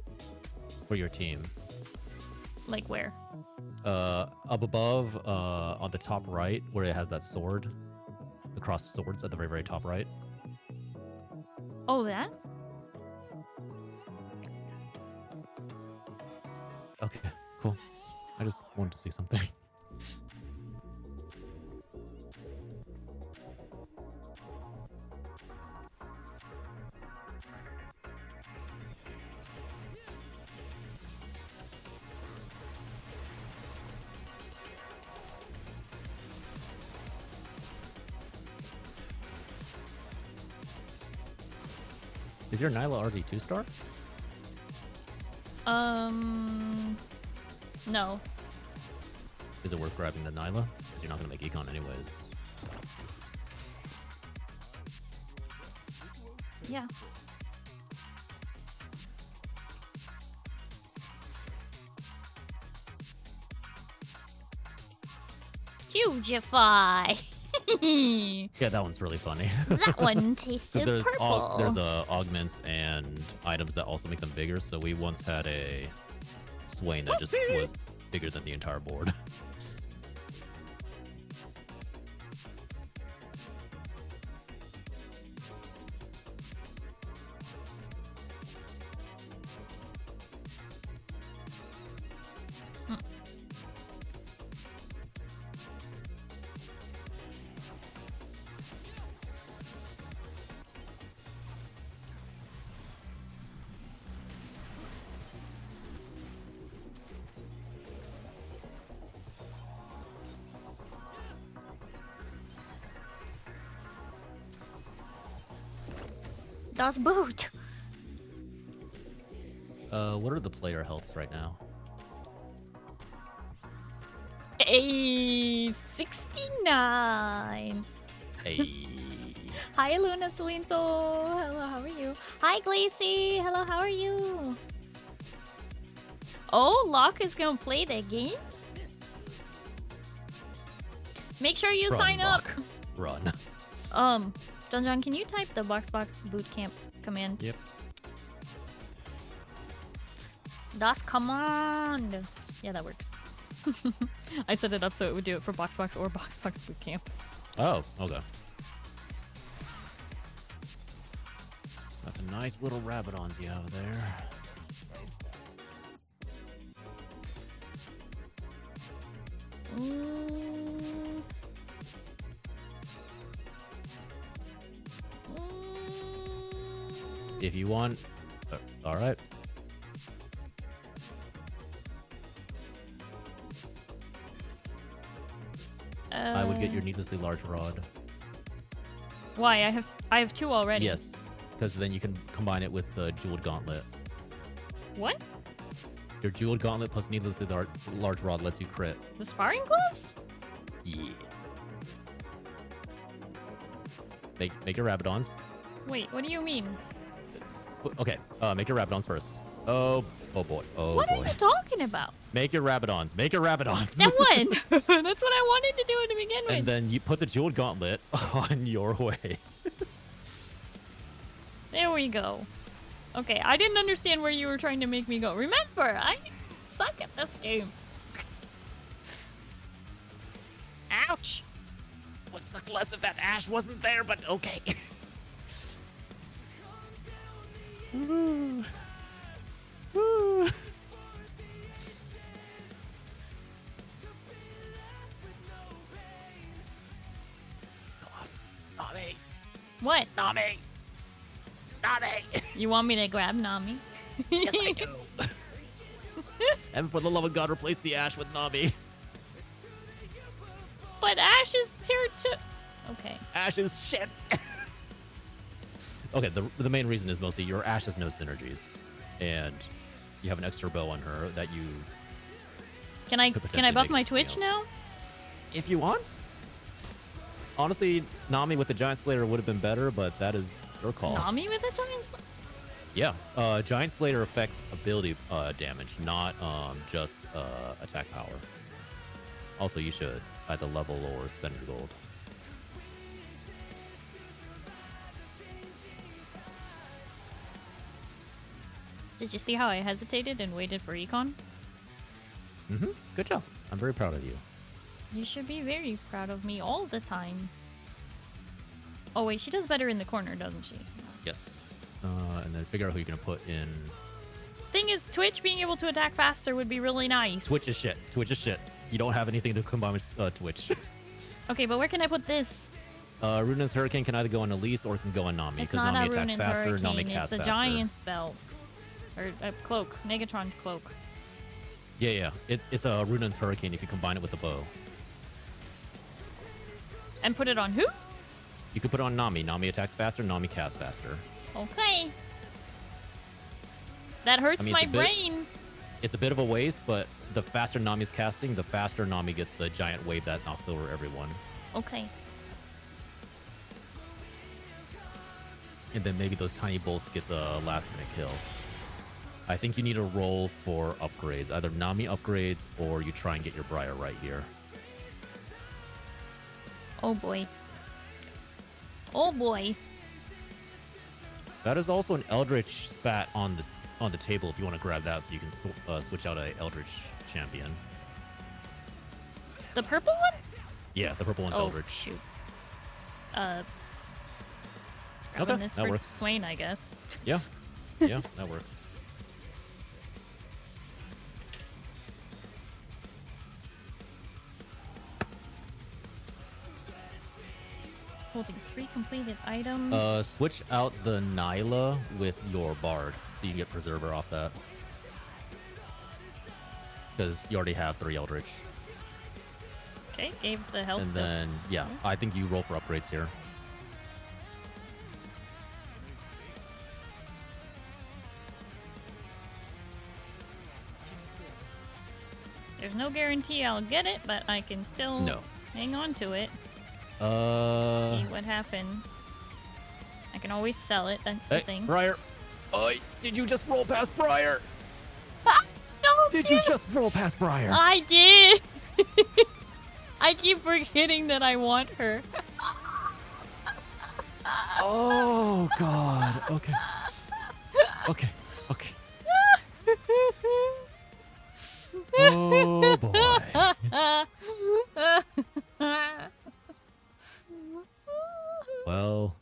For your team. Like where? Up above, on the top right, where it has that sword. The crossed swords at the very, very top right. Oh, that? Okay, cool. I just wanted to see something. Is your Nyla already 2-star? No. Is it worth grabbing the Nyla? Because you're not going to make econ anyways. Yeah. Hugify. Yeah, that one's really funny. That one So tasted there's purple. there's augments and items that also make them bigger. So we once had a Swain that just was bigger than the entire board. Das Boot. What are the player healths right now? A 69. Hey. Hi, Luna Celine Soul. Hello, how are you? Hi, Glacy. Hello, how are you? Oh, Locke is gonna play the game? Make sure you Run, sign up. Run. John, can you type the BoxBox Bootcamp command? Yep. Das Command. Yeah, that works. I set it up so it would do it for BoxBox or BoxBox Bootcamp. Oh, okay. That's a nice little rabbit-ons you have there. If you want... all right. I would get your needlessly large rod. Why? I have two already. Yes, because then you can combine it with the jeweled gauntlet. What? Your jeweled gauntlet plus needlessly large rod lets you crit. The sparring gloves? Yeah. Make your Rabadons. Wait, what do you mean? Okay, make your Rabadons first. Oh boy. Oh What boy. are you talking about? Make your Rabadons. Make your Rabadons. That one! That's what I wanted to do to begin with. And then you put the jeweled gauntlet on your way. There we go. Okay, I didn't understand where you were trying to make me go. Remember, I suck at this game. Ouch. Would suck less if that Ash wasn't there, but okay. Ooh. Ooh. Nami! What? Nami! Nami! You want me to grab Nami? Yes, I do. And for the love of God, replace the Ash with Nami. But Ash is tier 2. Okay. Ash is shit. Okay, the main reason is mostly your Ash has no synergies, and you have an extra bow on her that you Can I could buff potentially my make something Twitch else. now? If you want. Honestly, Nami with the Giant Slayer would have been better, but that is your call. Nami with a giant sl- Yeah, Giant Slayer affects ability damage, not just attack power. Also, you should either level or spend your gold. Did you see how I hesitated and waited for Econ? Mm-hmm. Good job. I'm very proud of you. You should be very proud of me all the time. Oh wait, she does better in the corner, doesn't she? Yes. and then figure out who you're gonna put in. Thing is, Twitch being able to attack faster would be really nice. Twitch is shit. Twitch is shit. You don't have anything to combine with Twitch. Okay, but where can I put this? Runaan's Hurricane can either go on Elise or it can go on Nami. It's Because not Nami a attacks Runaan's faster, Hurricane. Nami casts It's a faster. giant spell. Or a cloak. Megatron cloak. Yeah. It's a Runaan's Hurricane if you combine it with the bow. And put it on who? You could put it on Nami. Nami attacks faster, Nami casts faster. Okay. That hurts I mean, my it's a bit- brain. It's a bit of a waste, but the faster Nami's casting, the faster Nami gets the giant wave that knocks over everyone. Okay. And then maybe those tiny bolts gets a last minute kill. I think you need a roll for upgrades. Either Nami upgrades or you try and get your Briar right here. Oh boy. Oh boy. That is also an Eldritch spat on the table if you want to grab that so you can switch out a Eldritch champion. The purple one? Yeah, the purple one's Oh, Eldritch. shoot. Okay, Grabbing this that for works. Swain, I guess. Yeah, yeah, that works. Holding 3 completed items. Switch out the Nyla with your Bard so you can get Preserver off that. Because you already have 3 Eldritch. Okay, gave the health. And to- then, yeah, I think you roll for upgrades here. There's no guarantee I'll get it, but I can still No. hang on to it. Uh, See what happens. I can always sell it. That's the hey, thing. Briar. Did you just roll past Briar? No, Did you just roll past Briar? I did. I keep forgetting that I want her. Oh, God. Okay. Okay. Okay. Oh, boy. Well,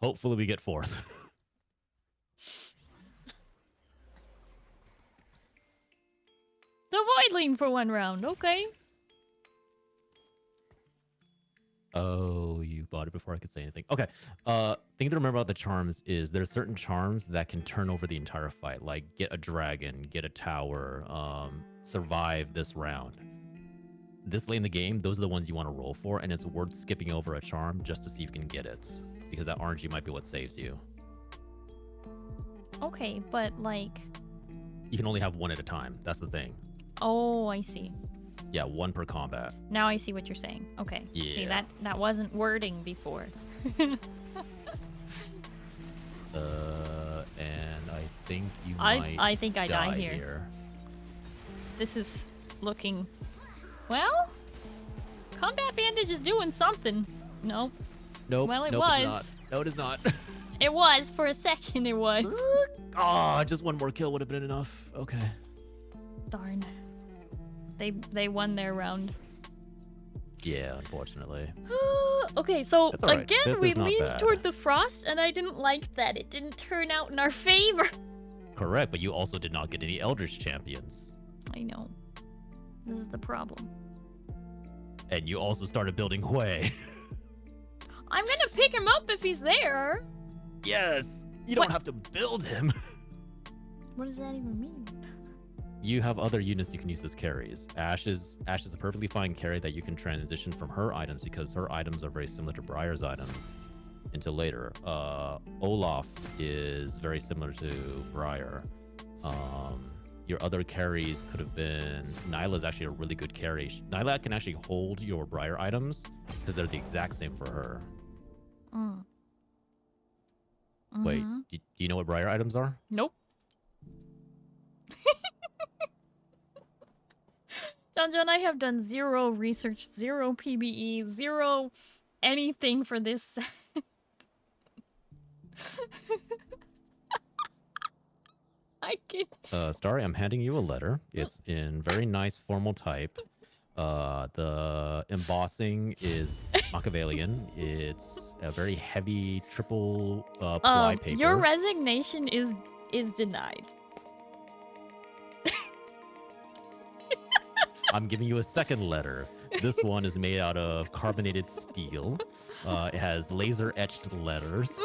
hopefully we get 4th. The Voidling for 1 round. Okay. Oh, you bought it before I could say anything. Okay. Thing to remember about the charms is there's certain charms that can turn over the entire fight, like get a dragon, get a tower, survive this round. This late in the game, those are the ones you want to roll for, and it's worth skipping over a charm just to see if you can get it, because that RNG might be what saves you. Okay, but like... You can only have 1 at a time. That's the thing. Oh, I see. Yeah, 1 per combat. Now I see what you're saying. Okay. See, Yeah. that wasn't wording before. And I think you might I think I die here. This is looking... Well? Combat Bandage is doing something. No. Nope. Well, it nope, was. It's not. No, it is not. It was. For a second, it was. Oh, just 1 more kill would have been enough. Okay. Darn. They won their round. Yeah, unfortunately. Okay, so That's all right. again, Fifth we is not leaned bad. toward the frost, and I didn't like that. It didn't turn out in our favor. Correct, but you also did not get any Eldritch champions. I know. This is the problem. And you also started building Hui. I'm gonna pick him up if he's there. Yes! You What? don't have to build him. What does that even mean? You have other units you can use as carries. Ash is a perfectly fine carry that you can transition from her items because her items are very similar to Briar's items until later. Olaf is very similar to Briar. Your other carries could have been... Nyla is actually a really good carry. Nyla can actually hold your Briar items because they're the exact same for her. Mm. Wait, Mhm. do you know what Briar items are? Nope. John and I have done 0 research, 0 PBE, 0 anything for this set. I can... Starry, I'm handing you a letter. It's in very nice formal type. The embossing is Machiavellian. It's a very heavy triple ply paper. Your resignation is denied. I'm giving you a second letter. This one is made out of carbonated steel. It has laser etched letters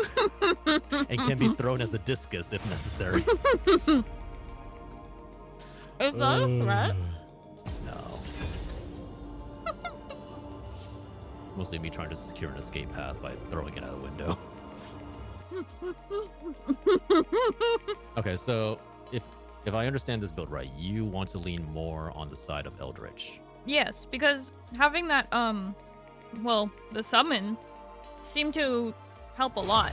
and can be thrown as a discus if necessary. Is that a threat? No. Mostly me trying to secure an escape path by throwing it out a window. Okay, so if I understand this build right, you want to lean more on the side of Eldritch. Yes, because having that, well, the summon seemed to help a lot.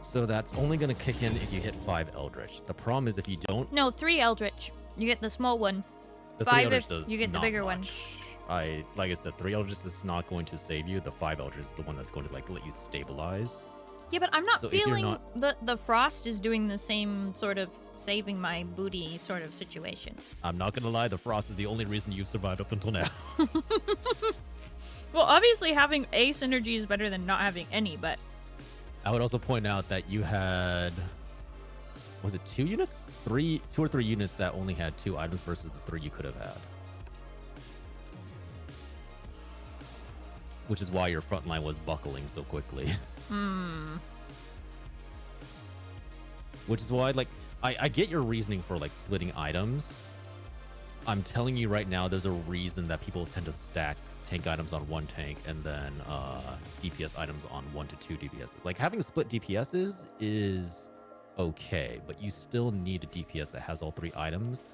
So that's only going to kick in if you hit 5 Eldritch. The problem is if you don't... No, 3 Eldritch. You get the small one. The 5 3 Eldritch if does you get the not bigger one. much. Like I said, 3 Eldritch is not going to save you. The 5 Eldritch is the one that's going to like let you stabilize. Yeah, but I'm not So if you're feeling the frost is doing the same sort of saving my booty sort of situation. I'm not going to lie, the frost is the only reason you've survived up until now. Well, obviously having a synergy is better than not having any, but I would also point out that you had, was it 2 units? 2 or 3 units that only had 2 items versus the 3 you could have had. Which is why your front line was buckling so quickly. Which is why, like, I get your reasoning for, like, splitting items. I'm telling you right now, there's a reason that people tend to stack tank items on 1 tank and then DPS items on 1 to 2 DPSs. Like, having split DPSs is okay, but you still need a DPS that has all 3 items.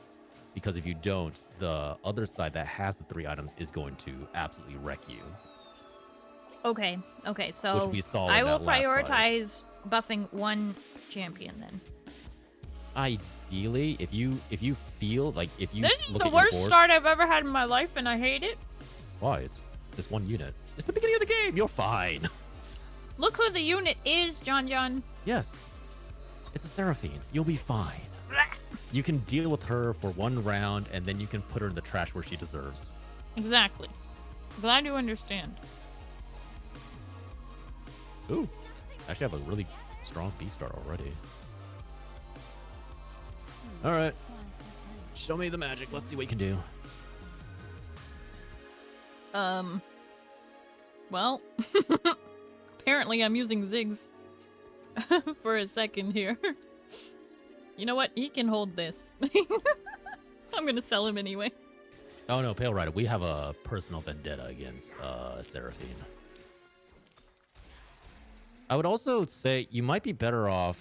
Because if you don't, the other side that has the 3 items is going to absolutely wreck you. okay, so Which we saw I in will that last fight. prioritize buffing 1 champion then. Ideally, if you feel like if you This is look the at your worst board, start I've ever had in my life, and I hate it. why? It's 1 unit. It's the beginning of the game. You're fine. Look who the unit is, John. Yes, it's a Seraphine. You'll be fine. You can deal with her for 1 round, and then you can put her in the trash where she deserves. Exactly. Glad you understand. Ooh, actually, I have a really strong B start already. All right, show me the magic. Let's see what you can do. Well, apparently I'm using Ziggs for a second here. You know what? He can hold this. I'm gonna sell him anyway. Oh no, Pale Rider, we have a personal vendetta against Seraphine. I would also say you might be better off,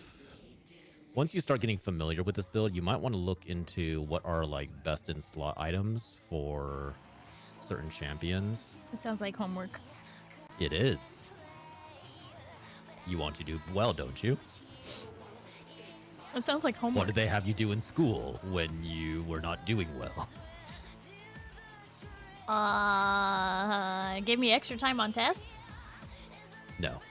once you start getting familiar with this build, you might want to look into what are like best in slot items for certain champions. It sounds like homework. It is. You want to do well, don't you? It sounds like What homework. did they have you do in school when you were not doing well? Give me extra time on tests? No.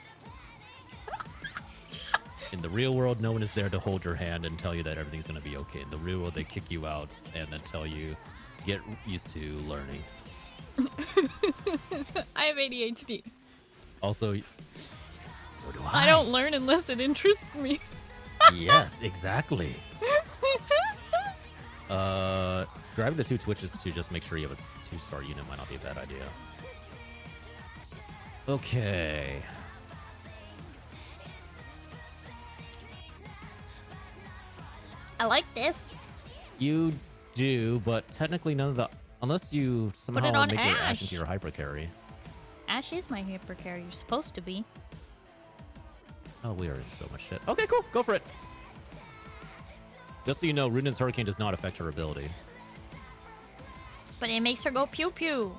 In the real world, no one is there to hold your hand and tell you that everything's going to be okay. In the real world, they kick you out and then tell you, get used to learning. I have ADHD. Also, so do I. I don't learn unless it interests me. Yes, exactly. Grabbing the 2 Twitches to just make sure you have a 2-star unit might not be a bad idea. Okay. I like this. You do, but technically none of the... Unless you somehow it on make your Ash Ash. into your hyper carry. Ash is my hyper carry. You're supposed to be. Oh, we are in so much shit. Okay, cool. Go for it. Just so you know, Ruden's Hurricane does not affect her ability. But it makes her go pew pew.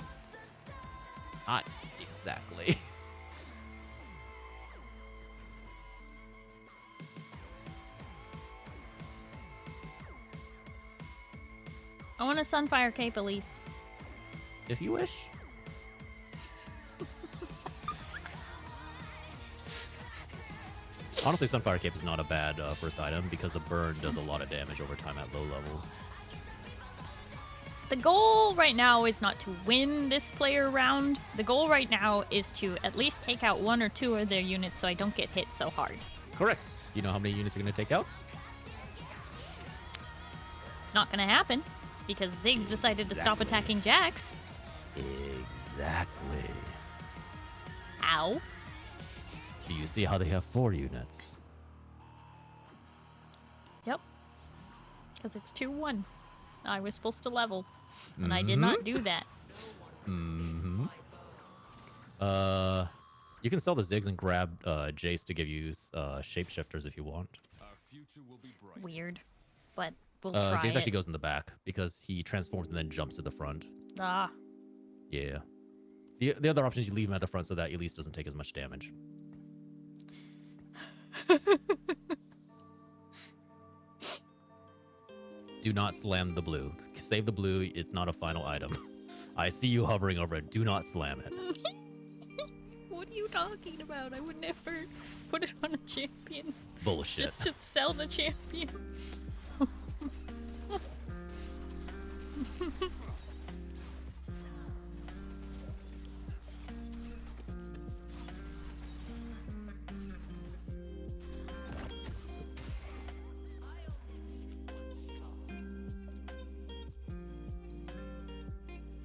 Not exactly. I want a Sunfire Cape, Elise. If you wish. Honestly, Sunfire Cape is not a bad first item because the burn does a lot of damage over time at low levels. the goal right now is not to win this player round. The goal right now is to at least take out 1 or 2 of their units so I don't get hit so hard. Correct. You know how many units you're going to take out? It's not gonna happen because Ziggs decided to stop attacking Jax. Exactly. Ow. Do you see how they have 4 units? Yep. Because it's 2-1. I was supposed to level, and I did not do that. Mm-hmm. You can sell the Ziggs and grab Jace to give you shapeshifters if you want. Our future will be bright. Weird, but we'll try Jace it. actually goes in the back because he transforms and then jumps to the front. Ah. Yeah. The other option is you leave him at the front so that Elise doesn't take as much damage. Do not slam the blue. Save the blue. It's not a final item. I see you hovering over it. Do not slam it. What are you talking about? I would never put it on a champion. Bullshit. Just to sell the champion.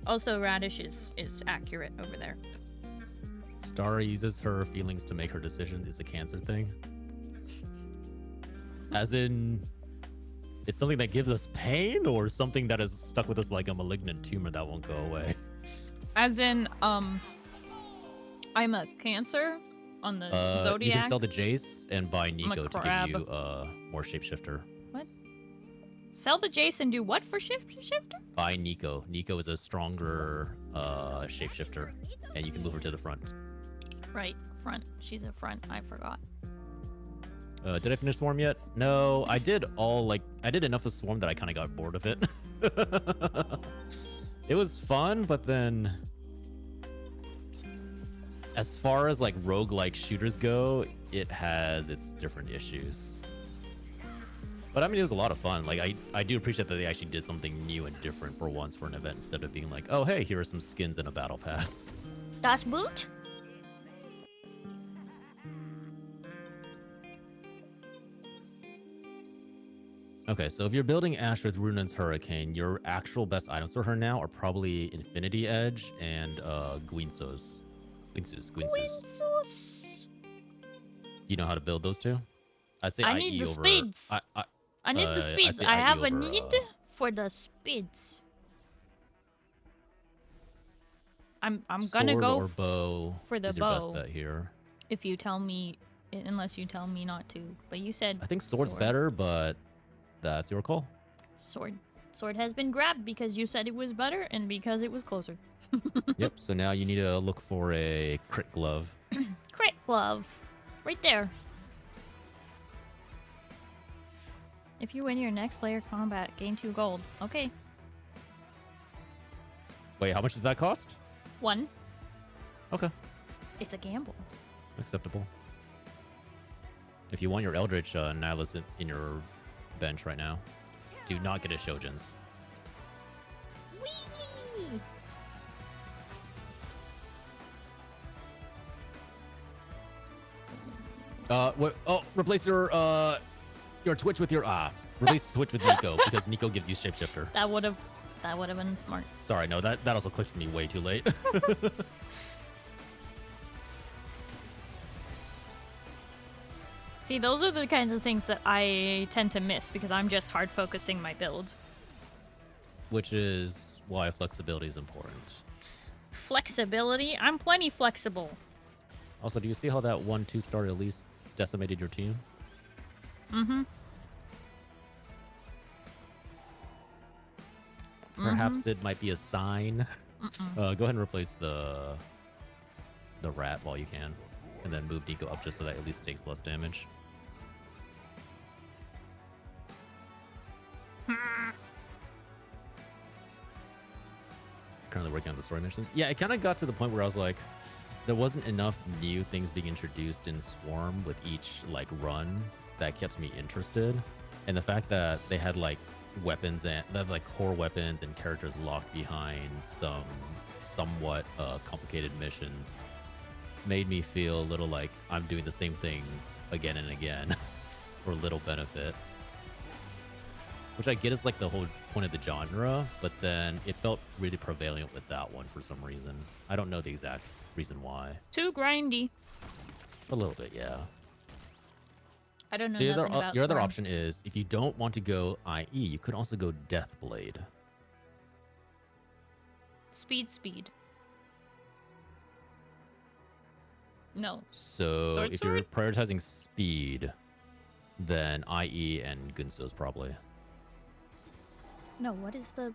Also, Radish is accurate over there. Starry uses her feelings to make her decision. It's a cancer thing. As in, it's something that gives us pain, or something that is stuck with us like a malignant tumor that won't go away. As in, I'm a Cancer on the Zodiac. You can sell the Jace and buy I'm a Nico to crab. give you more shapeshifter. What? Sell the Jace and do what for shifter? Buy Nico. Nico is a stronger shapeshifter, and you can move her to the front. Right, front. She's a front. I forgot. Did I finish Swarm yet? No, I did I did enough of Swarm that I kind of got bored of it. It was fun, but then as far as like roguelike shooters go, it has its different issues. But I mean, it was a lot of fun. Like, I do appreciate that they actually did something new and different for once for an event instead of being like, oh, hey, here are some skins and a battle pass. Das Boot? Okay, so if you're building Ash with Runan's Hurricane, your actual best items for her now are probably Infinity Edge and Gwinsus. Gwinsus. You know how to build those two? I'd say I need IE the over... speeds. I need the I'd speeds. say I IE have a over, need for the speeds. I'm gonna sword go or bow for the is your bow. best bet here. If you tell me, unless you tell me not to. But you said I think sword's better, but that's your call. Sword. Sword has been grabbed because you said it was better and because it was closer. Yep, so now you need to look for a crit glove. Crit glove. Right there. If you win your next player combat, gain 2 gold. Okay. Wait, how much did that cost? 1. Okay, It's a gamble. acceptable. If you want your Eldritch Nihilist in your bench right now, do not get a Shojin's. Whee! What? Oh, replace your Twitch with your replace Twitch with Nico because Nico gives you shapeshifter. That would have been smart. Sorry, no, that also clicked for me way too late. See, those are the kinds of things that I tend to miss because I'm just hard focusing my build. Which is why flexibility is important. Flexibility? I'm plenty flexible. Also, do you see how that 1-2-star Elise decimated your team? Mm-hmm. Perhaps it might be a sign. Go ahead and replace the rat while you can, and then move Nico up just so that at least takes less damage. Currently working on the story missions. Yeah, it kind of got to the point where I was like, there wasn't enough new things being introduced in Swarm with each like run that kept me interested, and the fact that they had like weapons and they have like core weapons and characters locked behind some somewhat complicated missions made me feel a little like I'm doing the same thing again and again for little benefit. Which I get is like the whole point of the genre, but then it felt really prevalent with that one for some reason. I don't know the exact reason why. Too grindy. A little bit, yeah. I don't know So nothing about your other Storm. option is if you don't want to go IE, you could also go Deathblade. Speed. No. So Sword, if you're prioritizing speed, then IE and Gunso's probably. No, what is the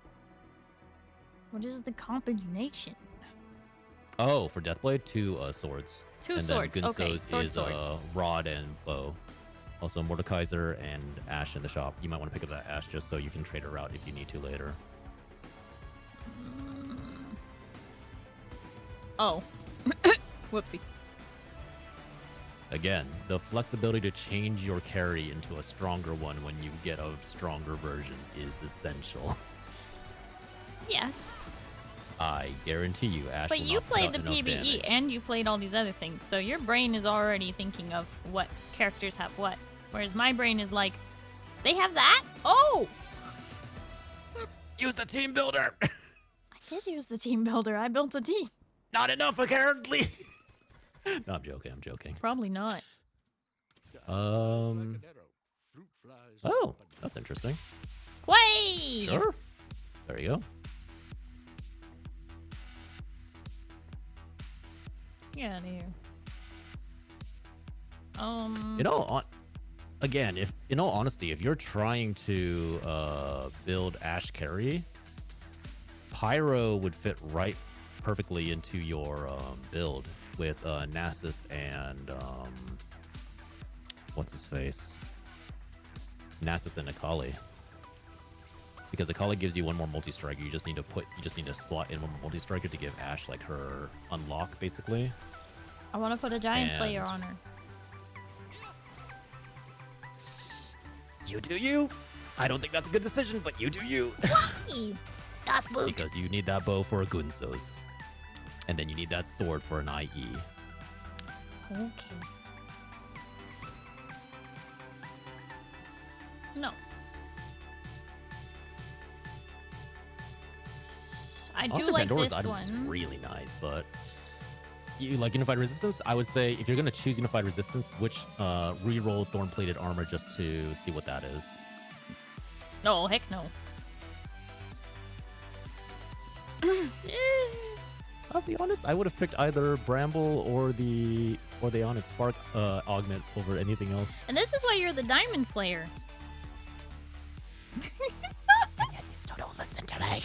combination? Oh, for Deathblade, 2 swords. Two and swords. Then Okay, Gunso's sword. is rod and bow. Also Mordekaiser and Ashe in the shop. You might want to pick up that Ashe just so you can trade her out if you need to later. Oh. Whoopsie. Again, the flexibility to change your carry into a stronger one when you get a stronger version is essential. Yes. I guarantee you, Ashe. But will you not put played out the enough PvE damage. and you played all these other things, so your brain is already thinking of what characters have what. Whereas my brain is like, they have that? Oh! Use the team builder. I did use the team builder. I built a team. Not enough, apparently. No, I'm joking. Probably not. Oh, that's interesting. Way! Sure. There you go. Get out of here. You know, again, if in all honesty, if you're trying to build Ashe carry, Pyro would fit right perfectly into your build with Nasus and what's his face? Nasus and Akali. Because Akali gives you one more multi-striker. You just need to slot in one more multi-striker to give Ashe like her unlock basically. I want to put a giant And- slayer on her. You do you. I don't think that's a good decision, but you do you. Why? Das Boot. Because you need that bow for a Gunso's. And then you need that sword for an IE. Okay. No. I do Honestly, like Pandora's this Item is one. really nice, but you like Unified Resistance? I would say if you're gonna choose Unified Resistance, switch re-roll Thorn-Plated Armor just to see what that is. No, heck no. I'll be honest, I would have picked either Bramble or the Onyx Spark augment over anything else. And this is why you're the diamond player. And yet you still don't listen to me.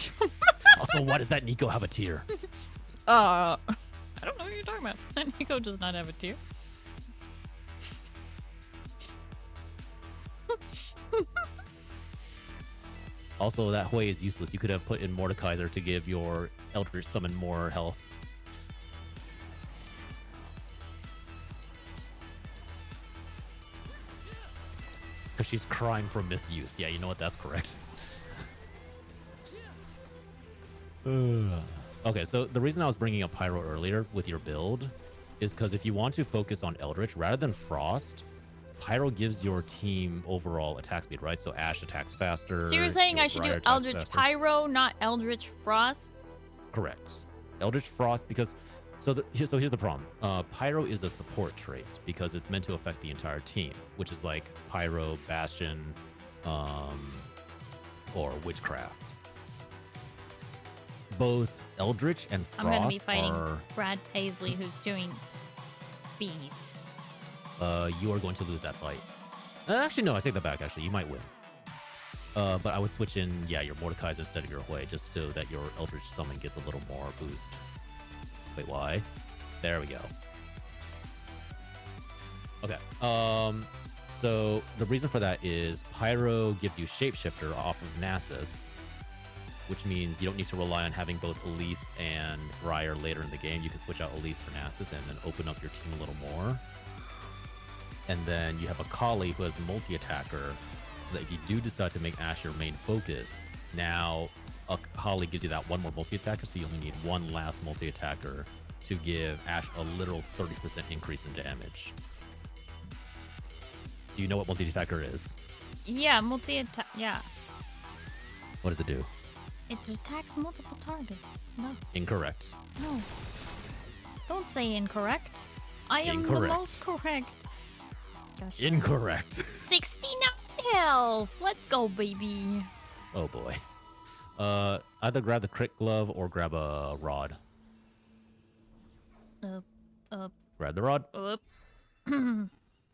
Also, why does that Nico have a tier? I don't know what you're talking about. Nico does not have a tier. Also, that Hui is useless. You could have put in Mordekaiser to give your Eldritch Summon more health. Because she's crying for misuse. Yeah, you know what? That's correct. Okay, so the reason I was bringing up Pyro earlier with your build is because if you want to focus on Eldritch rather than Frost, Pyro gives your team overall attack speed, right? So Ashe attacks faster. So you're saying your I should Briar do attacks Eldritch faster. Pyro, not Eldritch Frost? Correct. Eldritch Frost because here's the problem. Pyro is a support trait because it's meant to affect the entire team, which is like Pyro, Bastion, or Witchcraft. Both Eldritch and Frost I'm gonna be fighting are Brad Paisley, who's doing bees. you are going to lose that fight. Actually, no, I take that back. Actually, you might win. But I would switch in, yeah, your Mordekaiser instead of your Hui, just so that your Eldritch Summon gets a little more boost. Wait, why? There we go. Okay. So the reason for that is Pyro gives you Shapeshifter off of Nasus, which means you don't need to rely on having both Elise and Briar later in the game. You can switch out Elise for Nasus and then open up your team a little more. And then you have Akali who has multi-attacker, so that if you do decide to make Ash your main focus, now Holly gives you that one more multi-attacker, so you only need one last multi-attacker to give Ash a literal 30% increase in damage. Do you know what multi-attacker is? Yeah, multi-attack. Yeah. What does it do? It attacks multiple targets. No. Incorrect. No. Don't say incorrect. I am the Incorrect. most correct. Gosh. Incorrect. 69 health. Let's go, baby. Oh boy. Either grab the crit glove or grab a rod. Up. Grab the rod. Up.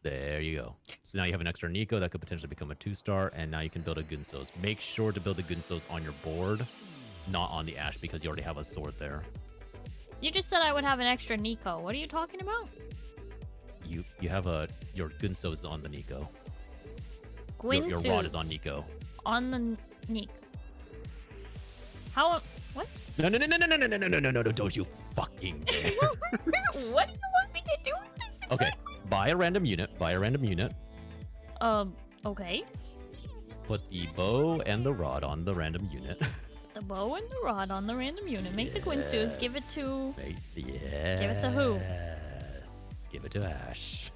There you go. So now you have an extra Nico that could potentially become a 2-star, and now you can build a Gunsos. Make sure to build the Gunsos on your board, not on the Ash, because you already have a sword there. You just said I would have an extra Nico. What are you talking about? You have your Gunsos is on the Nico. Your Gwynsus. rod is on Nico. On the Nico. How? What? No, don't you fucking dare. What do you want me to do with this? Okay, buy a random unit. Okay. Put the bow and the rod on the random unit. The bow and the rod on the random unit. Make the Gwynsus. Give it to... Yeah. Give it to who? Yes. Give it to Ash.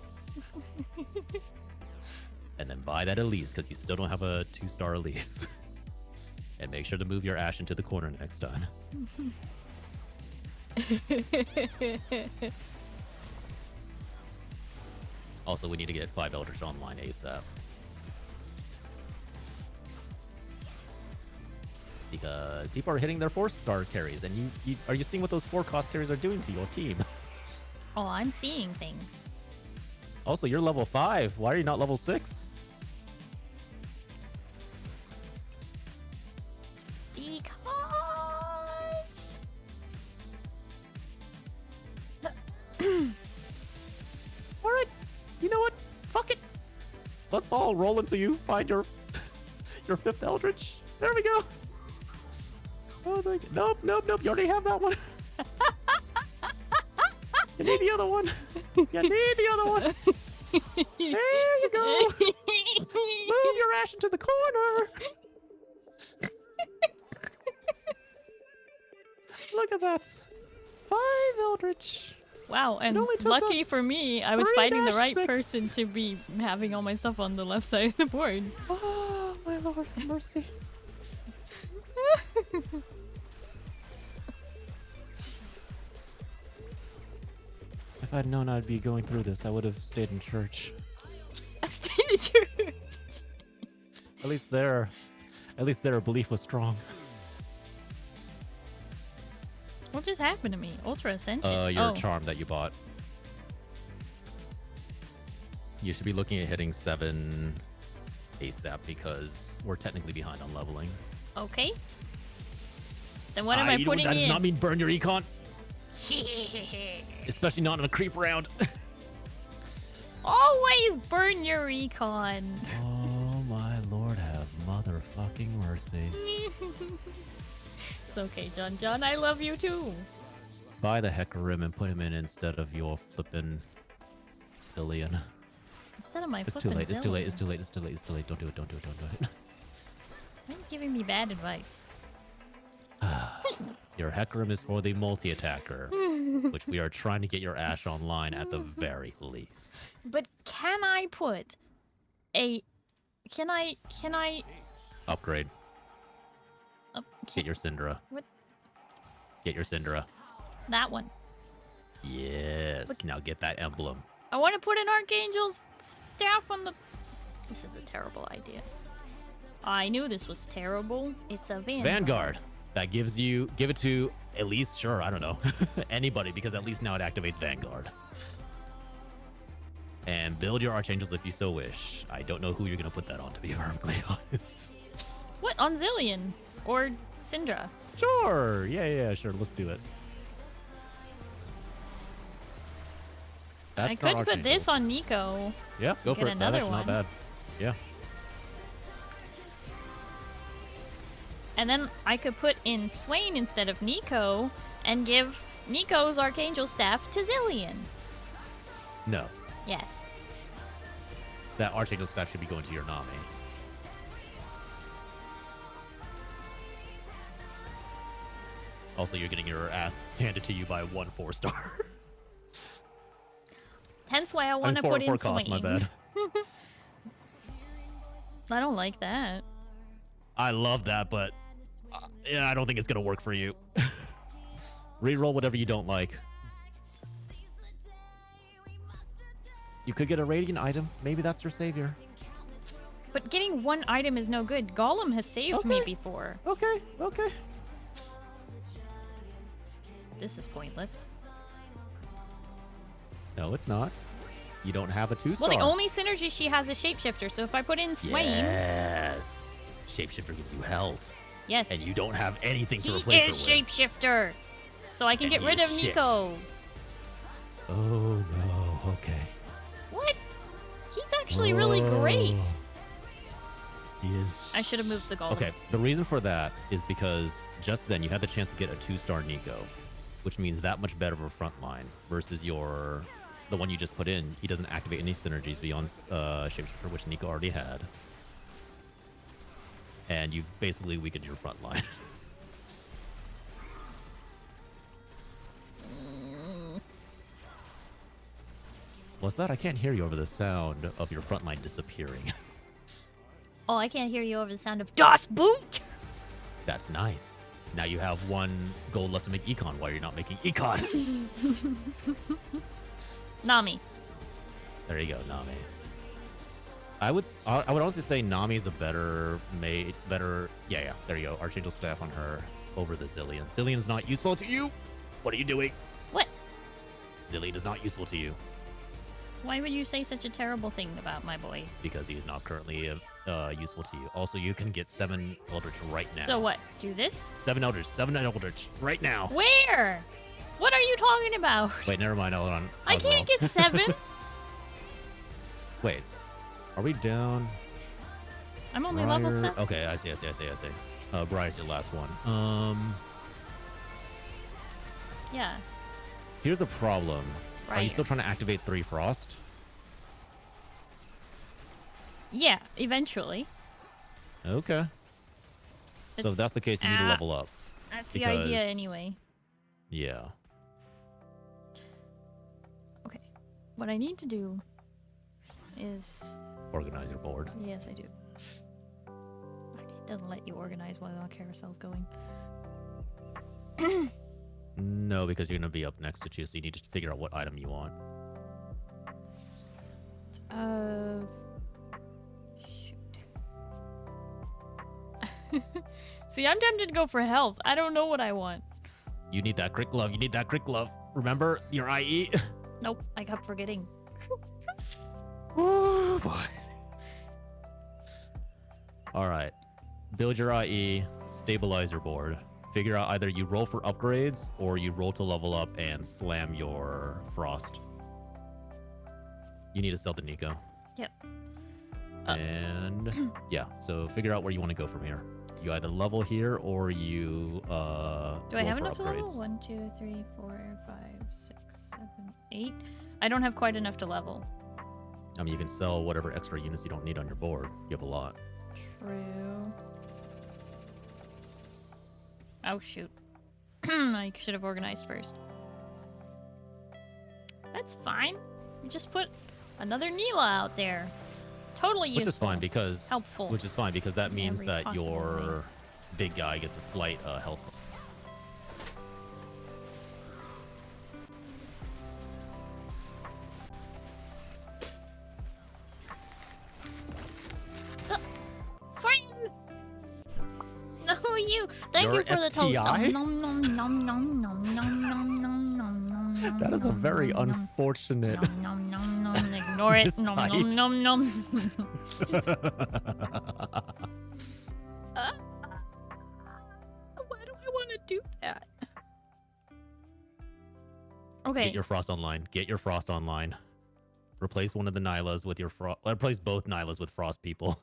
And then buy that Elise, because you still don't have a 2-star Elise. And make sure to move your Ash into the corner next time. Also, we need to get 5 Eldritch online ASAP. Because people are hitting their 4-star carries, and are you seeing what those 4-cost carries are doing to your team? Oh, I'm seeing things. Also, you're level 5. Why are you not level 6? Because... Alright, you know what? Fuck it. Let's all roll until you find your 5th Eldritch. There we go. Oh, nope. You already have that one. You need the other one. You need the other one. There you go. Move your Ash into the corner. Look at that. 5 Eldritch. Wow, and only took lucky us for me, I was 3 finding the right 6. person to be having all my stuff on the left side of the board. Oh, my Lord have mercy. If I'd known I'd be going through this, I would have stayed in church. I stated church. At least their belief was strong. What just happened to me? Ultra Ascension? Your charm that you bought. You should be looking at hitting 7 ASAP because we're technically behind on leveling. Okay. Then what am I putting that in? does not mean burn your econ. Especially not in a creep round. Always burn your recon. Oh my Lord, have motherfucking mercy. It's okay, John. I love you too. Buy the Hecarim and put him in instead of your flippin' Cillian. Instead of my It's too flippin' late. It's too late. Zillion. It's too late. It's too late. It's too late. Don't do it. Don't do it. Don't do it. Why are you giving me bad advice? Your Hecarim is for the multi-attacker, which we are trying to get your Ash online at the very least. But can I put a... Can I... Upgrade. Get Can, your Syndra. What? Get your Syndra. that one. Yes. Look. Now get that emblem. I want to put an Archangel's staff on the... This is a terrible idea. I knew this was terrible. It's a Vanguard. That gives you... Give it to at least, sure, I don't know. Anybody, because at least now it activates Vanguard. And build your Archangels if you so wish. I don't know who you're going to put that on, to be perfectly honest. What? On Zillion? Or Syndra? Sure. Yeah, sure. Let's do it. I could put this on Nico. Yeah, go Get for it. another That's actually not one. bad. Yeah. And then I could put in Swain instead of Nico and give Nico's Archangel staff to Zillion. No. Yes. That Archangel staff should be going to your Nami. Also, you're getting your ass handed to you by 1 4-star. Hence why I I want mean, to put in four cost, my Swain. bad. I don't like that. I love that, but yeah, I don't think it's gonna work for you. Reroll whatever you don't like. You could get a radiant item. Maybe that's your savior. But getting 1 item is no good. Golem has saved me before. Okay. This is pointless. No, it's not. You don't have a 2-star. Well, the only synergy she has is Shapeshifter, so if I put in Swain... Yes. Shapeshifter gives you health. Yes. And you don't have anything to He replace is her with. Shapeshifter! So I can And get he rid is of shit. Nico. Oh, no. Okay. What? He's actually really great. Oh. He is... I should have moved the Golem. Okay, the reason for that is because just then you had the chance to get a 2-star Nico, which means that much better of a front line versus the one you just put in. He doesn't activate any synergies beyond Shapeshifter, which Nico already had. And you've basically weakened your front line. What's that? I can't hear you over the sound of your front line disappearing. Oh, I can't hear you over the sound of DOS boot! That's nice. Now you have 1 gold left to make Econ while you're not making Econ. Nami. There you go, Nami. I would honestly say Nami is a better. Yeah, there you go. Archangel staff on her over the Zillion. Zillion's not useful to you. What are you doing? What? Zillion is not useful to you Why would you say such a terrible thing about my boy? because he is not currently useful to you. Also, you can get 7 Eldritch right now. So what? Do this? 7 Eldritch right now. Where? What are you talking about? Wait, never mind. Hold on. I can't get 7. Wait, are we down? I'm only level Briar- 7. Okay, I see. Briar's your last one. Yeah. Here's the problem. Are Right you still here. trying to activate 3 Frost? Yeah, eventually. Okay. So if It's- that's the case, you need to level up. That's the idea Because- anyway. Yeah. Okay. What I need to do is... Organize your board. Yes, I do. It doesn't let you organize while the carousel's going. No, because you're going to be up next to choose, so you need to figure out what item you want. Shoot. See, I'm tempted to go for health. I don't know what I want. You need that crit glove. Remember your IE? Nope, I kept forgetting. Oh, boy. All right. Build your IE, stabilize your board. Figure out either you roll for upgrades or you roll to level up and slam your Frost. You need to sell the Nico. Yep. And yeah, so figure out where you want to go from here. You either level here or you Do I roll have for enough to level? upgrades. 1, 2, 3, 4, 5, 6, 7, 8. I don't have quite enough to level. I mean, you can sell whatever extra units you don't need on your board. You have a lot. True. Oh, shoot. I should have organized first. That's fine. We just put another Neela out there. Totally useful. Which is fine because Helpful. Which is fine because that means every that possible your big guy gets a slight health. Fine. No, you. Thank Your you for the toast. STI? Nom, nom, nom, nom, nom, nom, nom, nom, nom, nom, That is a nom, very nom, nom. unfortunate. Nom, nom, nom, nom. Ignore it. Nom, Mistype. nom, nom, nom. Why do I want to do that? Okay. Get your Frost online. Get your Frost online. Replace one of the Nylas with your Frost. Replace both Nylas with Frost people.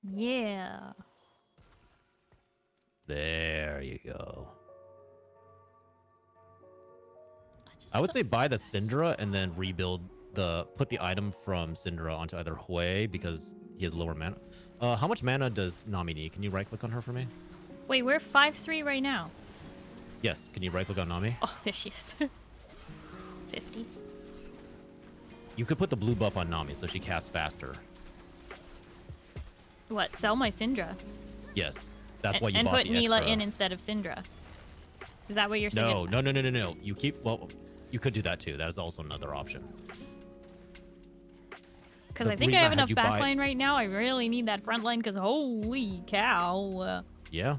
Yeah. There you go. just I would don't- say buy the Syndra and then rebuild put the item from Syndra onto either Hui because he has lower mana. How much mana does Nami need? Can you right click on her for me? Wait, we're 5-3 right now. Yes. Can you right click on Nami? Oh, there she is. 50. You could put the blue buff on Nami so she casts faster. What? Sell my Syndra. Yes. That's why you and bought put the Neela extra. in instead of Syndra. Is that what you're saying? No. You keep. Well, you could do that too. That is also another option. Because The I think I reason I have had enough you buy- backline right now. I really need that front line because holy cow. Yeah.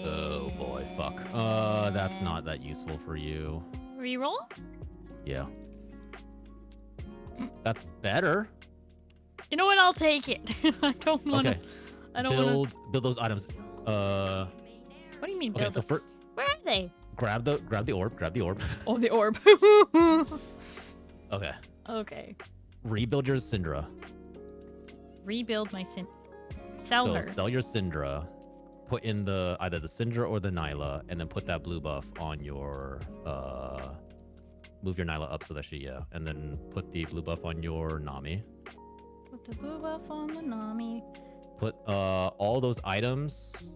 Oh boy, fuck. That's not that useful for you. Reroll? Yeah. That's better. You know what? I'll take it. I don't want to. Okay. I don't want Build those items. to. What do you mean Okay. build So them? for Where are they? grab the orb. Grab the orb. Oh, the orb. Okay. Okay. Rebuild your Syndra. Rebuild my Sell So her. sell your Syndra. Put in the either the Syndra or the Nyla, and then put that blue buff on your move your Nyla up so that she and then put the blue buff on your Nami. Put the blue buff on the Nami. Put all those items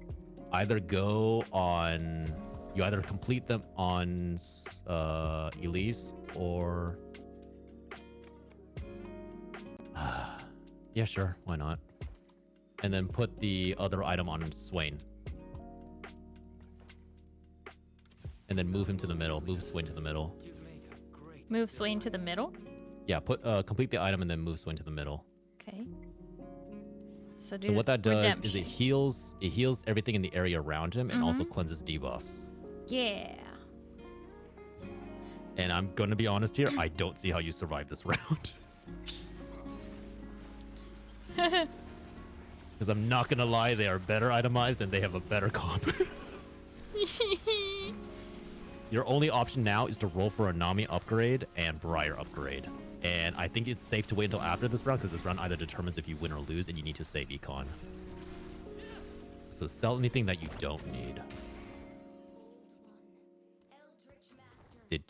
either go on you either complete them on Elise or yeah, sure, why not? And then put the other item on Swain. And then move him to the middle. Move Swain to the middle. You'd make a great Move Swain to the middle. Yeah, put complete the item and then move Swain to the middle. Okay. So do So what that does redemption. is it heals everything in the area around him and also cleanses debuffs. Yeah. And I'm gonna be honest here, I don't see how you survive this round. Because I'm not gonna lie, they are better itemized and they have a better comp. Your only option now is to roll for a Nami upgrade and Briar upgrade. And I think it's safe to wait until after this round because this round either determines if you win or lose and you need to save econ. So sell anything that you don't need. Did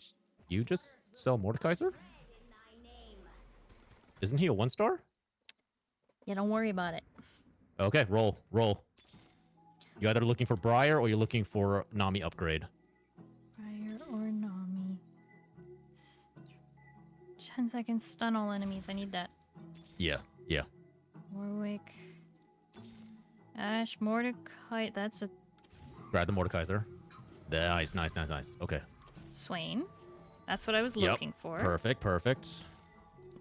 you just sell Mordekaiser? Isn't he a 1-star? Yeah, don't worry about it. Okay, roll. You either looking for Briar or you're looking for Nami upgrade. Briar or Nami. 10 seconds, stun all enemies. I need that. Yeah. Warwick. Ash, Mordecai. That's a Grab the Mordekaiser. Nice. Okay. Swain. That's what I was Yep. looking for. Perfect.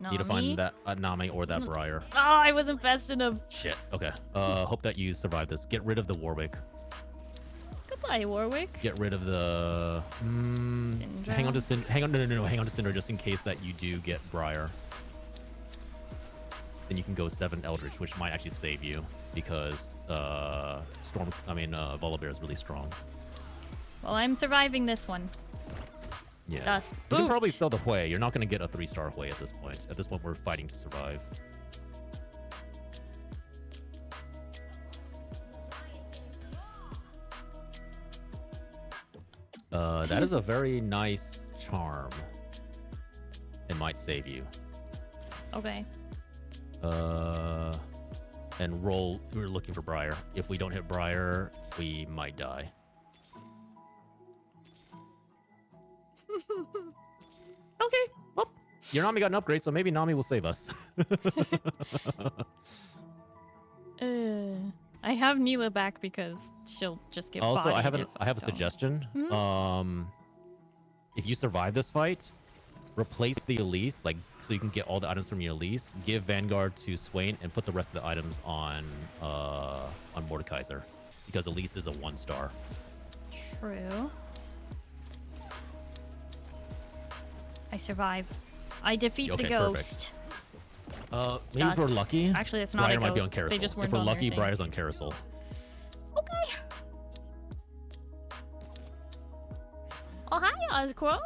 Nami. Need to find that Nami or that Briar. Oh, I wasn't fast enough. Shit. Okay. Hope that you survive this. Get rid of the Warwick. Goodbye, Warwick. Get rid of the. Syndra? Hang on to Syndra. Hang on to Syndra just in case that you do get Briar. Then you can go 7 Eldritch, which might actually save you because Volibear is really strong. Well, I'm surviving this one. Yeah. Thus, You can probably boot. sell the Hui. You're not going to get a 3-star Hui at this point. At this point, we're fighting to survive. That is a very nice charm. It might save you. Okay. And roll. We're looking for Briar. If we don't hit Briar, we might die. Okay. Well, your Nami got an upgrade, so maybe Nami will save us. I have Neela back because she'll just get Also, I bodied have a if don't. suggestion. If you survive this fight, replace the Elise, so you can get all the items from your Elise. Give Vanguard to Swain and put the rest of the items on Mordekaiser, because Elise is a 1-star. True. I survive. I defeat Okay, the perfect. ghost. Maybe if we're lucky. Actually, that's not Briar a might be on ghost. Carousel. They just weren't If we're on their lucky, thing. Briar's on Carousel. Okay. Oh, hi, Osquo.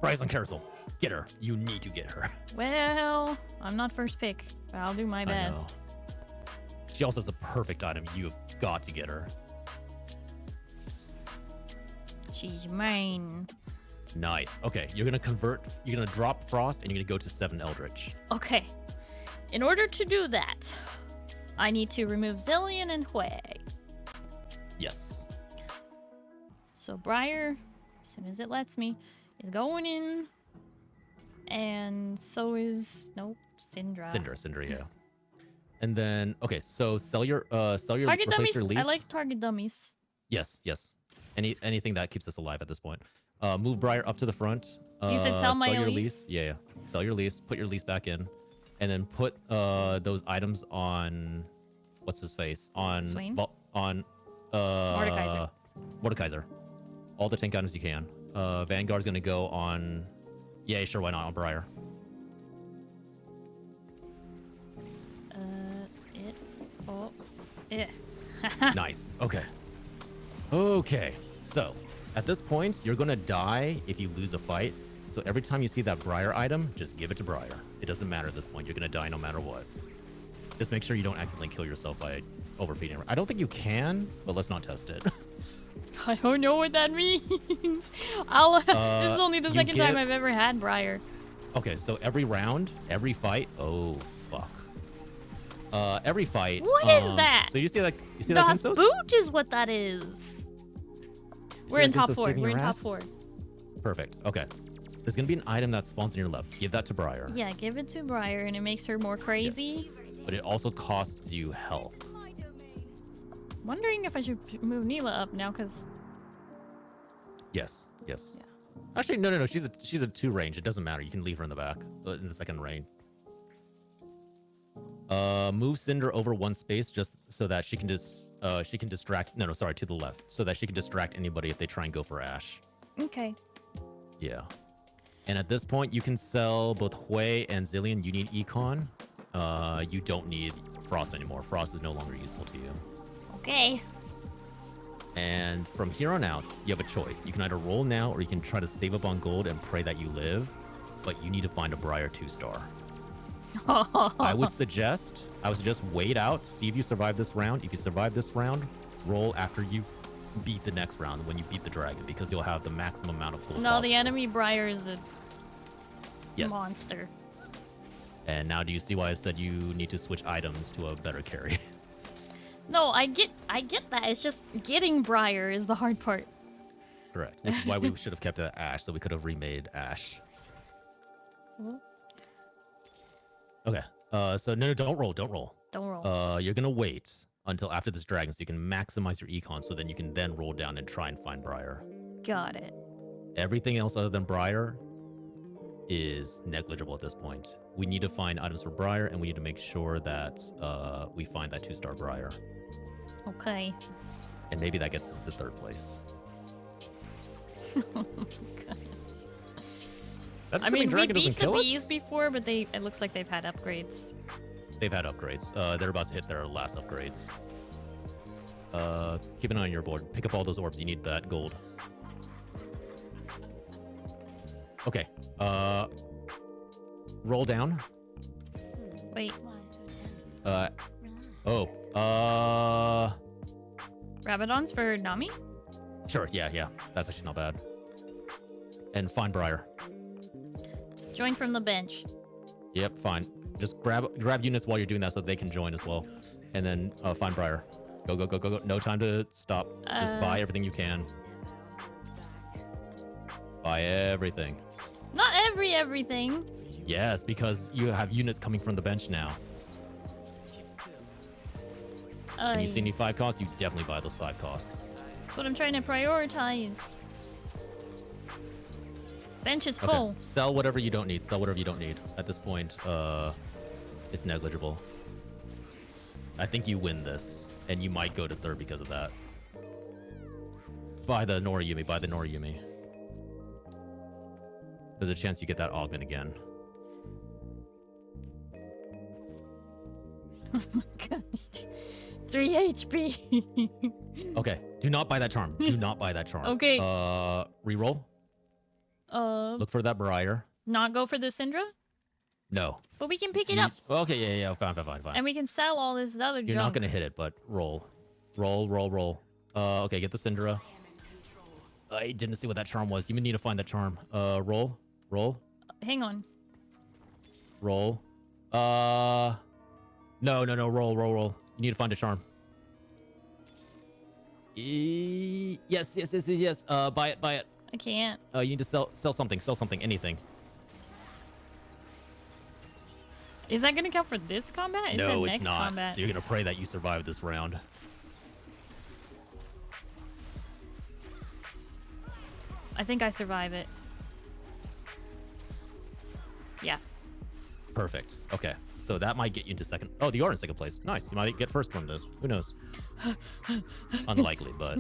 Briar's on Carousel. Get her. You need to get her. Well, I'm not first pick, but I'll do my know. best. She also has a perfect item. You've got to get her. She's mine. Nice. Okay, you're gonna convert. You're gonna drop Frost, and you're gonna go to 7 Eldritch. Okay. In order to do that, I need to remove Zillion and Hui. Yes. So Briar, as soon as it lets me, is going in. And so is Syndra. Syndra, yeah. And then okay, so sell your Target replace dummies. your lease. I like target dummies. Yes. Anything that keeps us alive at this point. Move Briar up to the front. You said sell my your lease? Yeah. Sell your lease. Put your lease back in, and then put those items on what's his face on Swain? on Mordekaiser. All the tank items you can. Vanguard's gonna go on. Yeah, sure. Why not on Briar? Nice. Okay. Okay. So, at this point, you're gonna die if you lose a fight. So every time you see that Briar item, just give it to Briar. It doesn't matter at this point. You're gonna die no matter what. Just make sure you don't accidentally kill yourself by overfeeding. I don't think you can, but let's not test it. I don't know what that means. This is only the second time I've ever had Briar. Okay, so every round, every fight. Oh fuck. Every fight. What is that? So you see that? You see Das that? Boot is what that is. We're in top 4. We're in top 4. Perfect. Okay. There's gonna be an item that spawns on your left. Give that to Briar. Yeah, give it to Briar, and it makes her more crazy. Yes. But it also costs you health. Wondering if I should move Neela up now, because Yes. Yeah. Actually, no. She's a 2 range. It doesn't matter. You can leave her in the back, in the second range. Move Cinder over 1 space just so that she can distract. No, sorry, to the left, so that she can distract anybody if they try and go for Ash. okay. Yeah. And at this point, you can sell both Hui and Zillion. You need Econ. You don't need Frost anymore. Frost is no longer useful to you. Okay. And from here on out, you have a choice. You can either roll now, or you can try to save up on gold and pray that you live. But you need to find a Briar 2-star. I would suggest wait out, see if you survive this round. If you survive this round, roll after you beat the next round when you beat the dragon, because you'll have the maximum amount of gold. No, possible. the enemy Briar is a Yes. monster. And now do you see why I said you need to switch items to a better carry? No, I get that. It's just getting Briar is the hard part. Correct. Which is why we should have kept it Ash, so we could have remade Ash. Well, Okay. So no, don't roll. don't roll. You're gonna wait until after this dragon, so you can maximize your econ, so then you can then roll down and try and find Briar. Got it. Everything else other than Briar is negligible at this point. We need to find items for Briar, and we need to make sure that we find that 2-star Briar. Okay. And maybe that gets us to 3rd place. That's I assuming mean, we dragon doesn't beat the kill bees us? before, but it looks like they've had upgrades. They've had upgrades. They're about to hit their last upgrades. Keep an eye on your board. Pick up all those orbs. You need that gold. Okay. Roll down. Wait, Rabadon's for Nami? Sure. Yeah. That's actually not bad. And find Briar. Join from the bench. Yep, fine. Just grab units while you're doing that so they can join as well. And then find Briar. Go. No time to stop. Just buy everything you can. Buy everything. Not everything. Yes, because you have units coming from the bench now. And you see any 5 costs, you definitely buy those 5 costs. That's what I'm trying to prioritize. Bench is full. Okay. Sell whatever you don't need. At this point, it's negligible. I think you win this, and you might go to 3rd because of that. Buy the Noriyumi. There's a chance you get that augment again. Oh my gosh. 3 HP. Okay, do not buy that charm. Okay. Reroll. Look for that Briar. Not go for the Syndra? No. But we can pick it up. Okay, yeah, fine. And we can sell all this other junk. You're not gonna hit it, but roll. Okay, get the Syndra. I didn't see what that charm was. You need to find that charm. Roll. Hang on. Roll. No. Roll. You need to find a charm. Yes. Buy it. I can't. You need to sell something. Sell something. Anything. Is that gonna count for this combat? It said No, it's next not. combat. So you're gonna pray that you survive this round. I think I survive it. Yeah. Perfect. Okay. So that might get you into second. Oh, you are in second place. Nice. You might get first from this. Who knows? Unlikely, but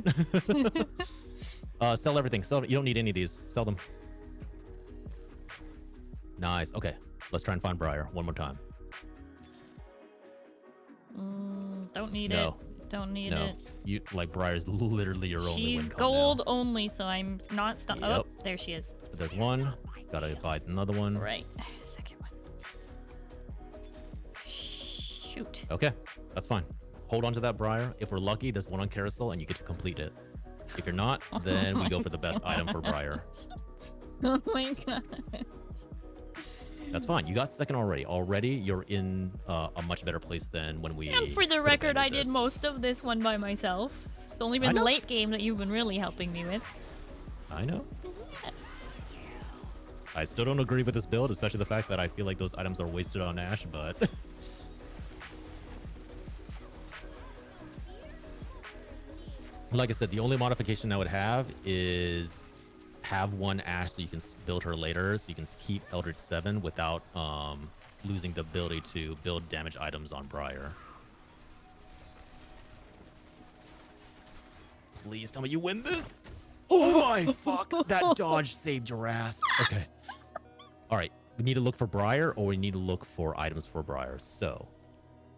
sell everything. Sell. You don't need any of these. Sell them. Nice. Okay. Let's try and find Briar one more time. Don't need No. it. Don't need No. it. You like Briar's literally your only win. She's con gold now. only, so I'm not stuck. Yep. Oh, there she is. But there's one. Gotta buy another one. Right. Second one. Shoot. Okay. That's fine. Hold on to that Briar. If we're lucky, there's one on carousel and you get to complete it. If you're not, then we go for the best item for Briar. Oh my god. That's fine. You got second already. Already, you're in a much better place than when we. And for the could have record, I ended did this. most of this one by myself. It's only I been know. late game that you've been really helping me with. I know. I still don't agree with this build, especially the fact that I feel like those items are wasted on Ash, but. Like I said, the only modification I would have is have one Ash so you can build her later, so you can keep Eldritch 7 without losing the ability to build damage items on Briar. Please tell me you win this. Oh my fuck! That dodge saved your ass. Okay. All right. We need to look for Briar, or we need to look for items for Briar. So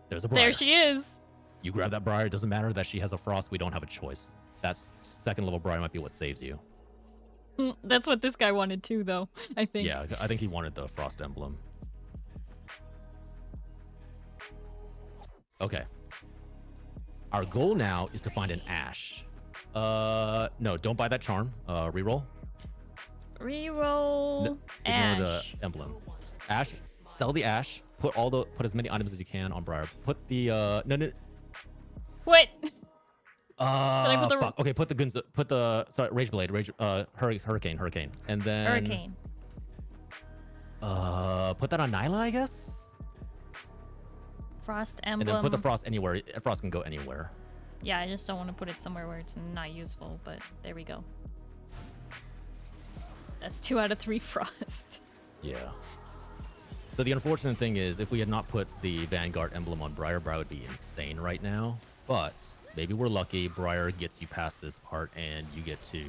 there's a Briar. There she is. You grab that Briar. It doesn't matter that she has a frost. We don't have a choice. That's second level Briar might be what saves you. That's what this guy wanted too, though. I think. Yeah, I think he wanted the frost emblem. Okay. Our goal now is to find an Ash. No, don't buy that charm. Reroll. Reroll. Ignore Ash. the emblem. Ash, sell the Ash. Put as many items as you can on Briar. Put the no. What? I put the- fuck. Okay, put the guns. Put the Rage Blade, Hurricane, and then Hurricane. Put that on Nyla, I guess. Frost And emblem. then put the Frost anywhere. Frost can go anywhere. Yeah, I just don't want to put it somewhere where it's not useful, but there we go. That's 2 out of 3 Frost. Yeah. So the unfortunate thing is, if we had not put the Vanguard emblem on Briar, Briar would be insane right now. But maybe we're lucky. Briar gets you past this part, and you get to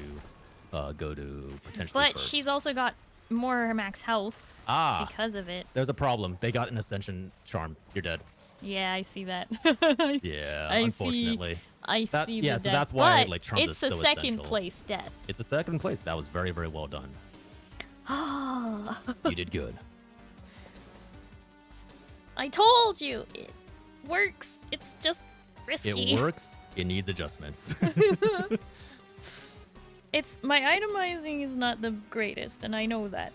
go to potentially. But first. she's also got more max health because of it. There's a problem. They got an Ascension charm. You're dead. Yeah, I see that. Yeah, I unfortunately. I That- see yeah, the so death. that's why, but like, Charms it's is a so second essential. place death. It's a second place. That was very, very well done. You did good. I told you it works. It's just risky. It works. It needs adjustments. It's my itemizing is not the greatest, and I know that.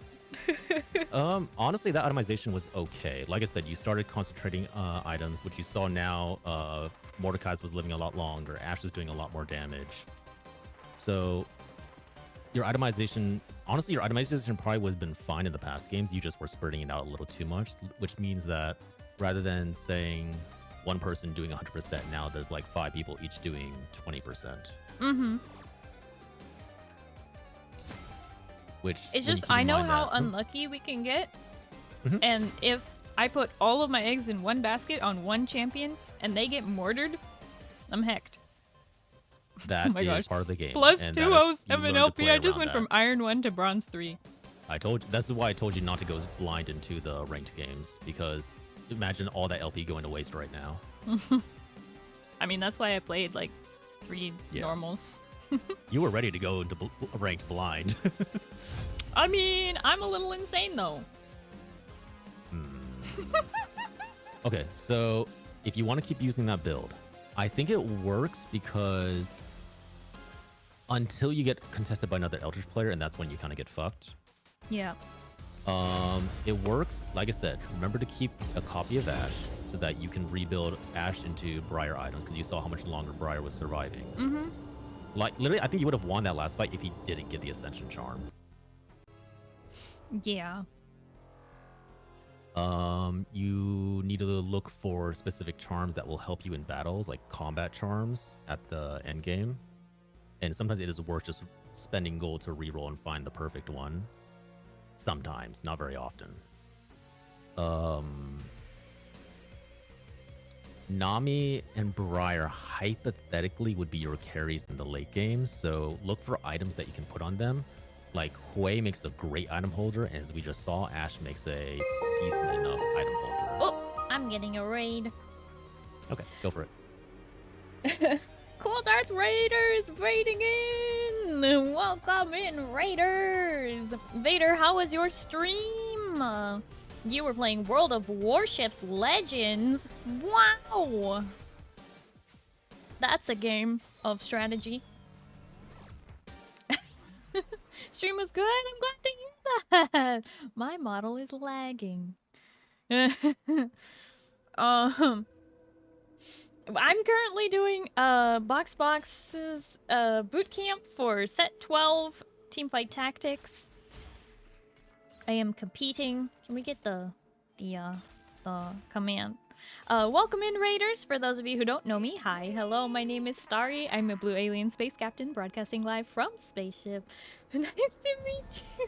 Honestly, that itemization was okay. Like I said, you started concentrating items, which you saw now. Mordecai's was living a lot longer. Ash was doing a lot more damage. So your itemization, honestly, your itemization probably would have been fine in the past games. You just were spurting it out a little too much, which means that rather than saying one person doing 100%, now there's like 5 people each doing 20%. Mm-hmm. Which It's when you just keep in I know mind how that- unlucky we can get, Mhm. and if I put all of my eggs in one basket on one champion and they get mortared, I'm hecked. that Oh my is gosh. part of the game. Plus and 2 that is- O's you of learn an to LP. play I just around went that. from Iron 1 to Bronze 3. I told you, that's why I told you not to go blind into the ranked games, because imagine all that LP going to waste right now. I mean, that's why I played like 3 Yeah. normals. You were ready to go into ranked blind. I mean, I'm a little insane though. Okay, so if you want to keep using that build, I think it works because until you get contested by another Eldritch player, and that's when you kind of get fucked. Yeah. It works, like I said, remember to keep a copy of Ash so that you can rebuild Ash into Briar items because you saw how much longer Briar was surviving. Mm-hmm. Like, literally, I think you would have won that last fight if he didn't get the Ascension Charm. Yeah. You need to look for specific charms that will help you in battles, like combat charms at the end game. And sometimes it is worth just spending gold to reroll and find the perfect one. Sometimes, not very often. Nami and Briar hypothetically would be your carries in the late game, so look for items that you can put on them. Like Hui makes a great item holder, and as we just saw, Ash makes a decent enough item holder. Oh, I'm getting a raid. Okay, go for it. Cool Darth Raiders raiding in! Welcome in, Raiders! Vader, how was your stream? You were playing World of Warships Legends. Wow! That's a game of strategy. Stream was good. I'm glad to hear that. My model is lagging. I'm currently doing BoxBox's Bootcamp for Set 12 Teamfight Tactics. I am competing. Can we get the command? Welcome in, Raiders. For those of you who don't know me, hi, hello, my name is Starry. I'm a blue alien space captain broadcasting live from Spaceship. Nice to meet you.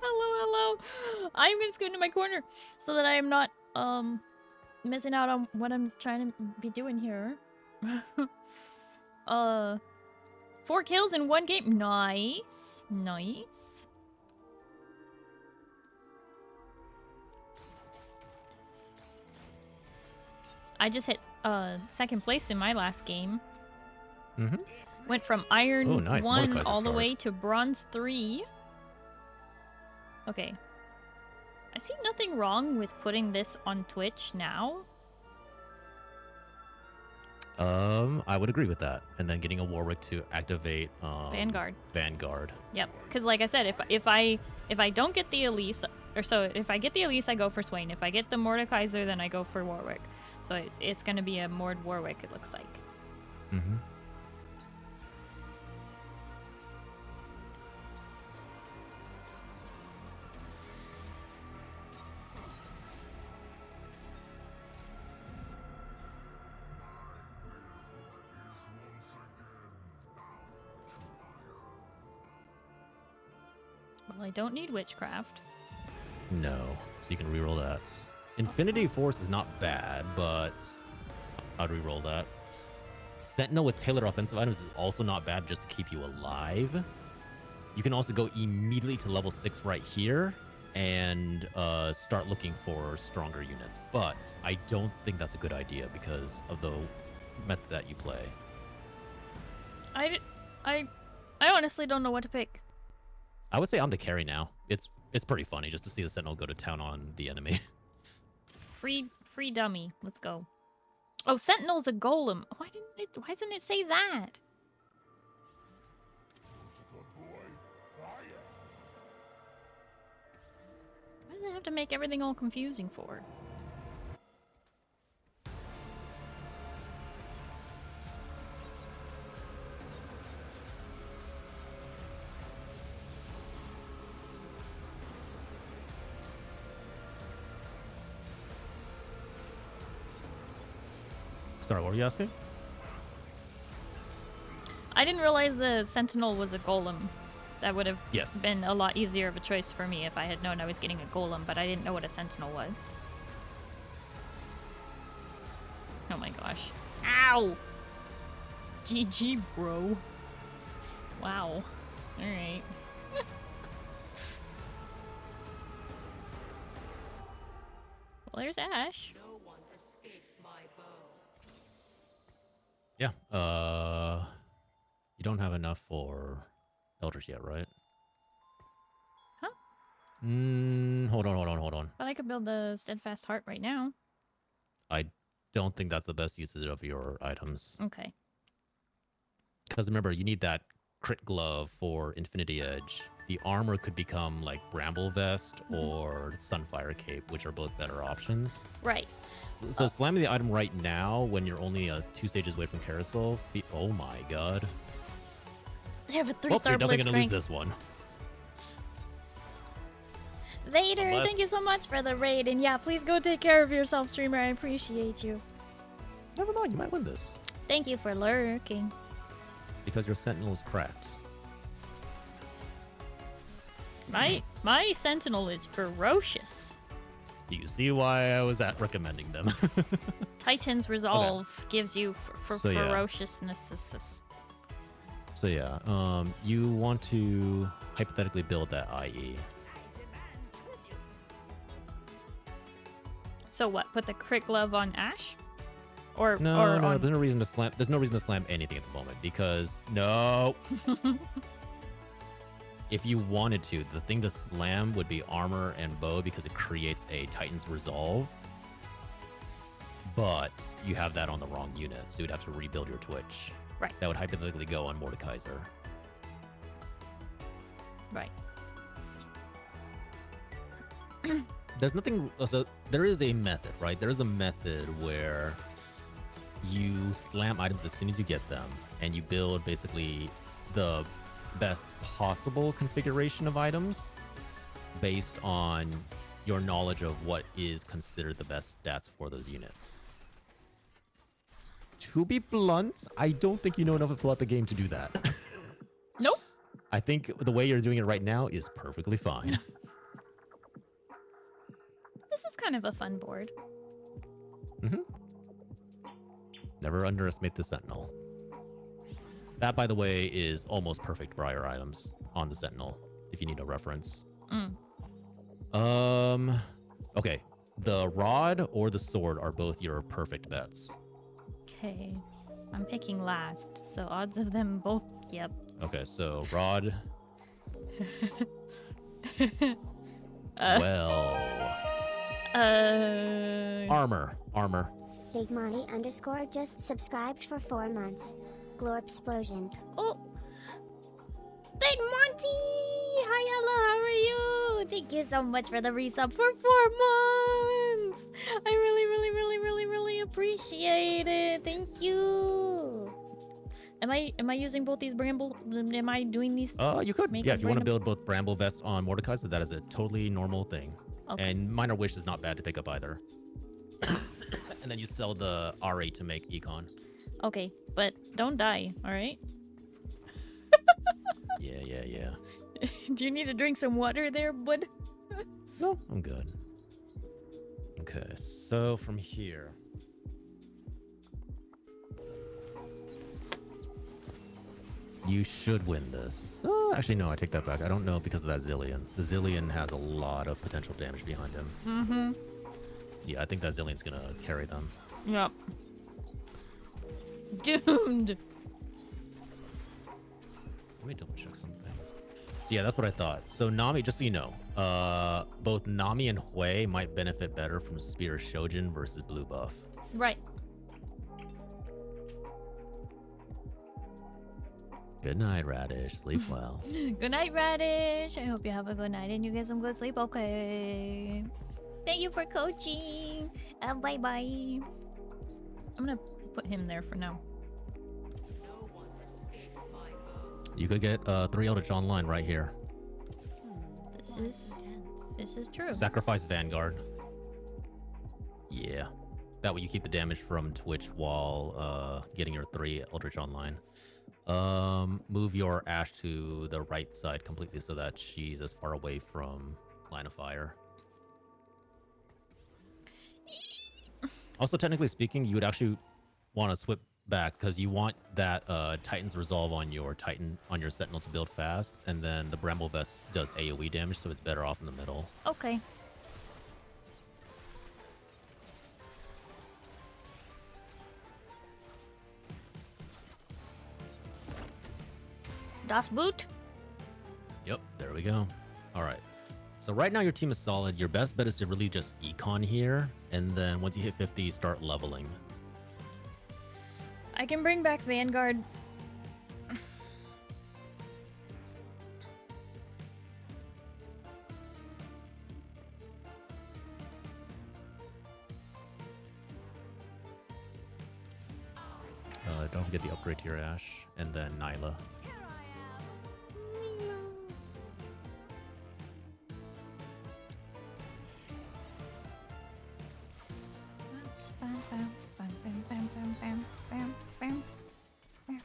Hello, hello. I'm gonna scoot into my corner so that I am not missing out on what I'm trying to be doing here. 4 kills in 1 game. Nice. Nice. I just hit 2nd place in my last game. Mm-hmm. Went from Iron nice. 1 Mordekaiser all the star. way to Bronze 3. Okay. I see nothing wrong with putting this on Twitch now. I would agree with that. And then getting a Warwick to activate Vanguard. Vanguard. Yep. Because like I said, if I don't get the Elise, or so if I get the Elise, I go for Swain. If I get the Mordekaiser, then I go for Warwick. So it's gonna be a Mord Warwick, it looks like. Mm-hmm. Well, I don't need Witchcraft. No, so you can reroll that. Infinity Force is not bad, but I'd reroll that. Sentinel with tailored offensive items is also not bad just to keep you alive. You can also go immediately to level 6 right here and start looking for stronger units. But I don't think that's a good idea because of the method that you play. I honestly don't know what to pick. I would say I'm the carry now. It's pretty funny just to see the Sentinel go to town on the enemy. Free dummy. Let's go. Oh, Sentinel's a golem. Why doesn't it say that? Why does it have to make everything all confusing for? Sorry, what were you asking? I didn't realize the Sentinel was a golem. That would have Yes. been a lot easier of a choice for me if I had known I was getting a golem, but I didn't know what a Sentinel was. Oh my gosh. Ow! GG, bro. Wow. Alright. Well, there's Ash. No one escapes my bow. Yeah. You don't have enough for Elders yet, right? Huh? Hold on. But I could build the Steadfast Heart right now. I don't think that's the best usage of your items. Okay. Because remember, you need that crit glove for Infinity Edge. the armor could become like Bramble Vest or Sunfire Cape, which are both better options. Right. So slamming the item right now when you're only 2 stages away from Carousel, oh my god. They have a Well, you're 3-star definitely gonna lose Blitzcrank. this one. Vader, thank you Unless- so much for the raid. And yeah, please go take care of yourself, streamer. I appreciate you. Never mind, you might win this. Thank you for lurking. Because your Sentinel is cracked. My Sentinel is ferocious. Do you see why I was recommending them? Titan's Resolve gives you So, yeah. ferociousness. So yeah, you want to hypothetically build that IE. So what? Put the crit glove on Ash? Or No, or no, on... there's no reason to slam. There's no reason to slam anything at the moment because no. If you wanted to, the thing to slam would be armor and bow because it creates a Titan's Resolve. But you have that on the wrong unit, so you'd have to rebuild your Twitch. Right. That would hypothetically go on Mordekaiser. Right. There's nothing. So there is a method, right? There is a method where you slam items as soon as you get them, and you build basically the best possible configuration of items based on your knowledge of what is considered the best stats for those units. To be blunt, I don't think you know enough about the game to do that. Nope. I think the way you're doing it right now is perfectly fine. This is kind of a fun board. Never underestimate the Sentinel. That, by the way, is almost perfect Briar items on the Sentinel, if you need a reference. Okay. The rod or the sword are both your perfect bets. Okay. I'm picking last, so odds of them both, yep. Okay, so rod. Well. Armor. Big Monty _ just subscribed for 4 months. Glorp explosion. Oh! Big Monty! Hi, hello, how are you? Thank you so much for the resub for 4 months! I really appreciate it. Thank you. Am I using both these bramble? Am I doing these? You could. Make Yeah, a if you want to random- build both Bramble Vests on Mordekaiser, so that is a totally normal thing. Okay. And Minor Wish is not bad to pick up either. And then you sell the R8 to make Econ. Okay, but don't die, alright? Yeah. Do you need to drink some water there, bud? No, I'm good. Okay, so from here. You should win this. Oh, actually, no, I take that back. I don't know because of that Zillion. The Zillion has a lot of potential damage behind him. Yeah, I think that Zillion's gonna carry them. Yep. Doomed. Let me double check something. So yeah, that's what I thought. So Nami, just so you know, both Nami and Hui might benefit better from Spear Shojin versus Blue Buff. Right. Good night, Radish. Sleep well. Good night, Radish. I hope you have a good night and you get some good sleep. Okay. Thank you for coaching. Bye bye. I'm gonna put him there for now. No one escapes my bow. You could get 3 Eldritch online right here. This is true. Sacrifice Vanguard. Yeah. That way you keep the damage from Twitch while getting your 3 Eldritch online. Move your Ash to the right side completely so that she's as far away from line of fire. Also, technically speaking, you would actually want to swip back because you want that Titan's Resolve on your Sentinel to build fast, and then the Bramble Vest does AoE damage, so it's better off in the middle. Okay. Das Boot? Yep, there we go. All right. So right now your team is solid. Your best bet is to really just econ here, and then once you hit 50, start leveling. I can bring back Vanguard. don't forget the upgrade to your Ash, and then Nyla. Bam, bam, bam, bam, bam, bam, bam, bam, bam, bam.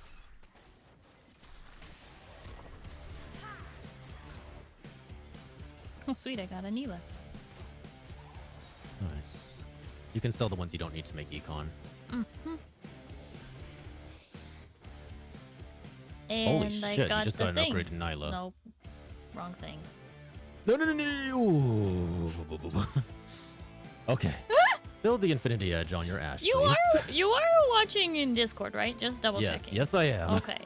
Oh sweet, I got a Neela. Nice. You can sell the ones you don't need to make econ. Mm-hmm. Holy And I shit, got you just the got an thing. upgrade to Nyla. Nope. Wrong thing. No, no, no, no, no. Okay. Build the Infinity Edge on your Ash, You please. are watching in Discord, right? Just double Yes, checking. yes I am. Okay.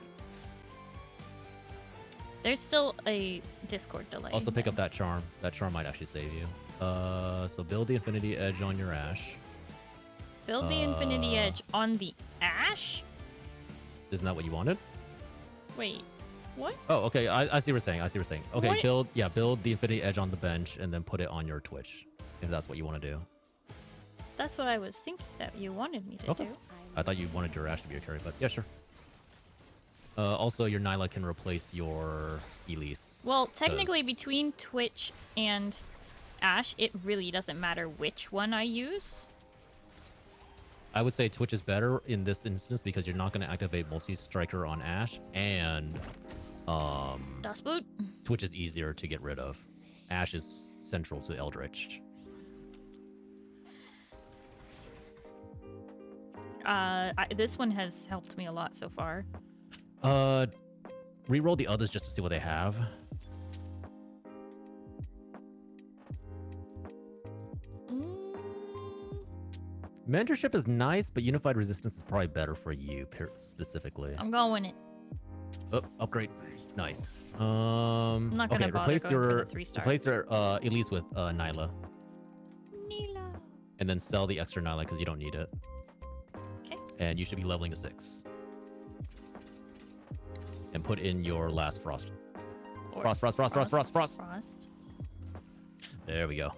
There's still a Discord delay. Also pick though. up that charm. That charm might actually save you. So build the Infinity Edge on your Ash. Build the Infinity Edge on the Ash? Isn't that what you wanted? Wait, what? Oh, okay. I see what you're saying. I see what you're saying. Okay, What? build the Infinity Edge on the bench and then put it on your Twitch. If that's what you want to do. That's what I was thinking that you wanted me to Okay. do. I thought you wanted your Ash to be your carry, but yeah, sure. Also, your Nyla can replace your Elise. Well, technically between Twitch and Ash, it really doesn't matter which one I use. I would say Twitch is better in this instance because you're not going to activate multi-striker on Ash, and Das Boot. Twitch is easier to get rid of. Ash is central to Eldritch. This one has helped me a lot so far. Reroll the others just to see what they have. Mentorship is nice, but Unified Resistance is probably better for you specifically. I'm going it. Oh, upgrade. Nice. I'm not gonna okay, bother going for the 3-star. replace your Elise with Nyla, Neela. and then sell the extra Nyla because you don't need it. Okay. And you should be leveling to 6. And put in your last Frost. Or Frost. Frost. There we go.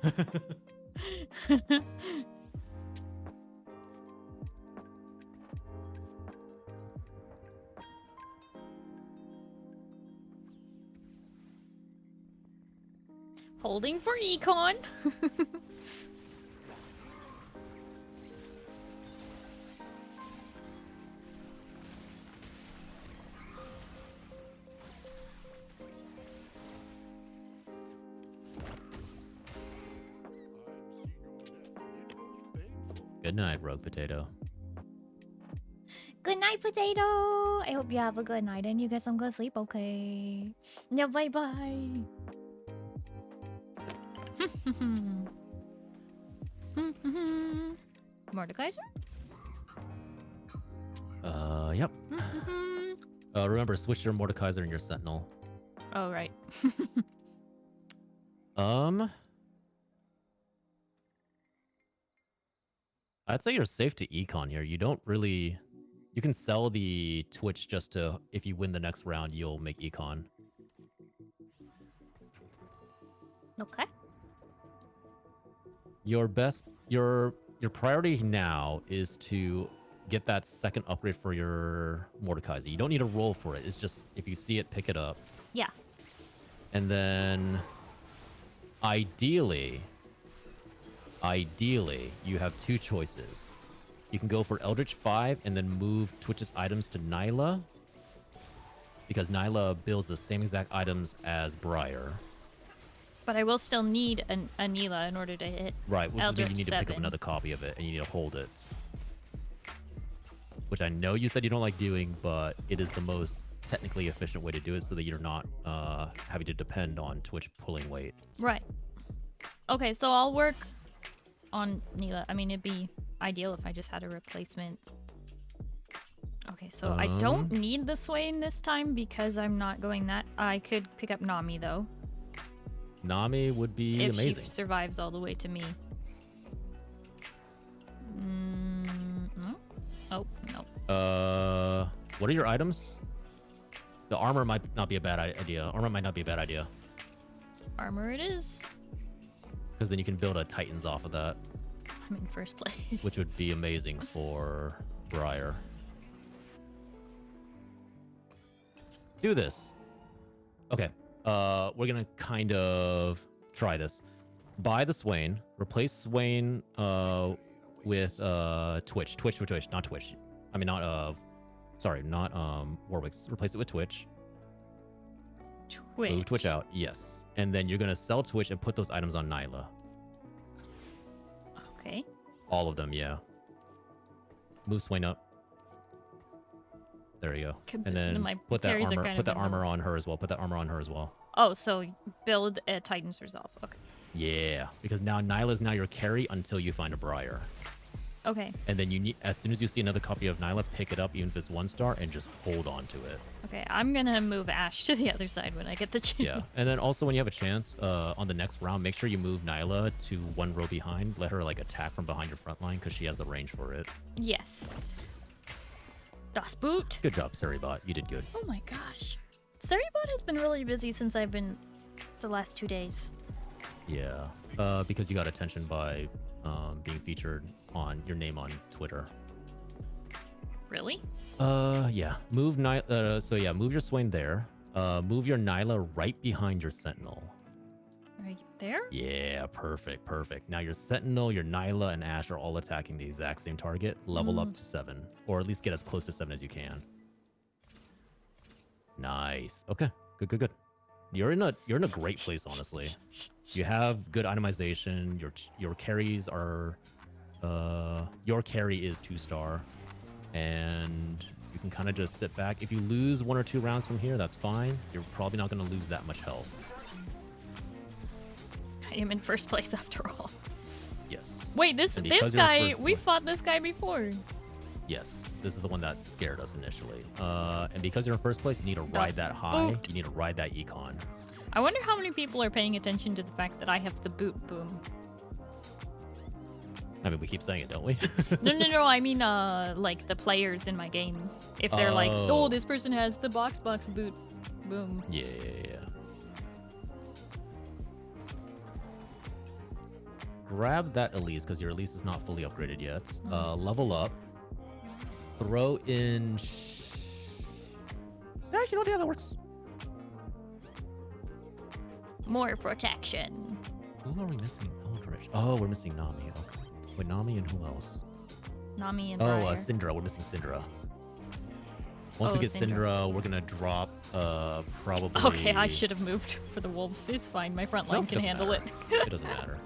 Holding for econ. Good night, Rogue Potato. Good night, Potato. I hope you have a good night and you get some good sleep, okay? Yeah, bye-bye. Mordekaiser? Yep. Remember, switch your Mordekaiser and your Sentinel. Oh, right. I'd say you're safe to econ here. You don't really... You can sell the Twitch just to... If you win the next round, you'll make econ. Okay. Your best... Your priority now is to get that second upgrade for your Mordekaiser. You don't need to roll for it. It's just, if you see it, pick it up. Yeah. And then... Ideally, you have 2 choices. You can go for Eldritch 5 and then move Twitch's items to Nyla, because Nyla builds the same exact items as Briar. But I will still need a Neela in order to hit Right, which Eldritch means you need to pick up 7. another copy of it, and you need to hold it. Which I know you said you don't like doing, but it is the most technically efficient way to do it so that you're not having to depend on Twitch pulling weight. Right. Okay, so I'll work on Neela. I mean, it'd be ideal if I just had a replacement. Okay, so I don't need the Swain this time because I'm not going that. I could pick up Nami, though. Nami would be if amazing. she survives all the way to me. No? Oh, no. What are your items? The armor might not be a bad idea. Armor might not be a bad idea. Armor it is. Because then you can build a Titans off of that, I'm in first place. which would be amazing for Briar. do this. Okay. We're gonna kind of try this. Buy the Swain. Replace Swain with Twitch. Twitch for Twitch, not Twitch. I mean, not sorry, not Warwick's. Replace it with Twitch. Twitch. Move Twitch out. Yes. And then you're gonna sell Twitch and put those items on Nyla. Okay. All of them, yeah. Move Swain up. There you go. And then My put that carries are armor. kind Put of that in the- armor on her as well. Put that armor on her as well. Oh, so build a Titan's Resolve. Okay. Yeah, because now Nyla's now your carry until you find a Briar. Okay. And then you need, as soon as you see another copy of Nyla, pick it up, even if it's 1-star, and just hold on to it. Okay, I'm gonna move Ash to the other side when I get the chance. Yeah, and then also when you have a chance, on the next round, make sure you move Nyla to 1 row behind. Let her like attack from behind your front line because she has the range for it. Yes. Das Boot. Good job, Saribot. You did good. Oh my gosh. Starrybot has been really busy since I've been the last 2 days. Yeah, because you got attention by being featured on your name on Twitter. Really? Yeah. Move Nyla. So yeah, move your Swain there. Move your Nyla right behind your Sentinel. Right there? Yeah, perfect, perfect. Now your Sentinel, your Nyla, and Ash are all attacking the exact same target. Level up to 7, or at least get as close to 7 as you can. Nice. Okay. Good, good, good. You're in a great place, honestly. You have good itemization. Your carries are your carry is 2-star, and you can kind of just sit back. If you lose 1 or 2 rounds from here, that's fine. You're probably not going to lose that much health. I am in first place after all. Yes. Wait, this And because you're in guy, first we place- fought this guy before. Yes, this is the one that scared us initially. And because you're in first place, you need to ride That's that high. boot. You need to ride that econ. I wonder how many people are paying attention to the fact that I have the boot boom. I mean, we keep saying it, don't we? No, I mean, like the players in my games. If they're like, Oh. oh, this person has the BoxBox boot boom. Yeah. Grab that Elise, because your Elise is not fully upgraded yet. Level up. Throw in... Actually, you know how that works. More protection. Who are we missing? Eldritch. Oh, we're missing Nami. Okay. Wait, Nami and who else? Nami and Oh, Briar. Syndra. We're missing Syndra. Once Oh, we get Syndra. Syndra, we're gonna drop probably... Okay, I should have moved for the wolves. It's fine. My front line No, can doesn't handle matter. it. It doesn't matter.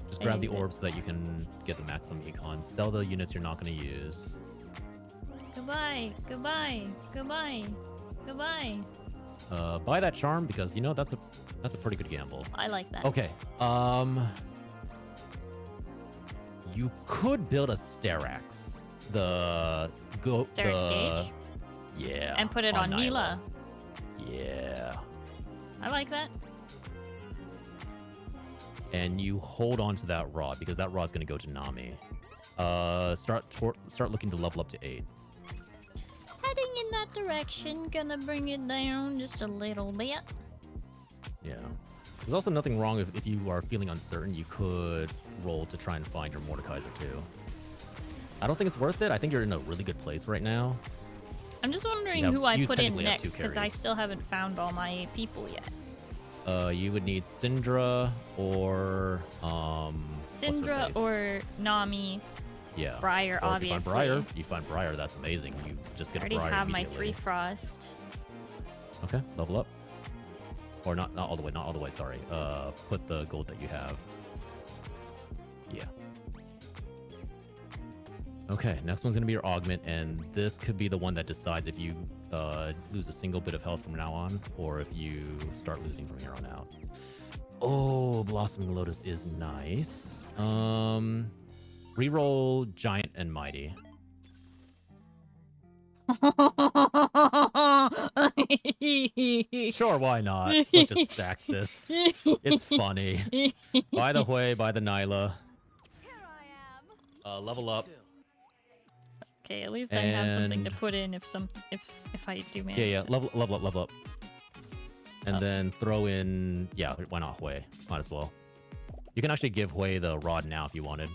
Just I grab the need it. orbs so that you can get the maximum econ. Sell the units you're not going to use. Goodbye. Goodbye. Goodbye. Goodbye. Buy that charm because you know that's a pretty good gamble. I like that. Okay. You could build a Starax. Starax Gauge? Yeah. And put it on Nyla. Nyla. Yeah. I like that. And you hold on to that rod because that rod's going to go to Nami. Start looking to level up to 8. Heading in that direction, gonna bring it down just a little bit. Yeah. There's also nothing wrong if you are feeling uncertain, you could roll to try and find your Mordekaiser too. I don't think it's worth it. I think you're in a really good place right now. I'm just wondering Yeah, who I you put in technically have 2 next because I carries. still haven't found all my people yet. You would need Syndra or what's her Syndra face? or Nami. yeah. Briar, Or obviously. If you find Briar, that's amazing. You just I get a already Briar have my immediately. 3 Frost. Okay, level up. Or not all the way, sorry. Put the gold that you have. Yeah. Okay, next one's gonna be your augment, and this could be the one that decides if you lose a single bit of health from now on, or if you start losing from here on out. Oh, Blossoming Lotus is nice. Reroll Giant and Mighty. Sure, why not? Let's just stack this. It's funny. By the way, by the Nyla. Here I am. Level up. Okay, at least I have something to And- put in if I do manage. Yeah, to- level up. And Oh. then throw in, yeah, why not Hui? Might as well. You can actually give Hui the rod now if you wanted.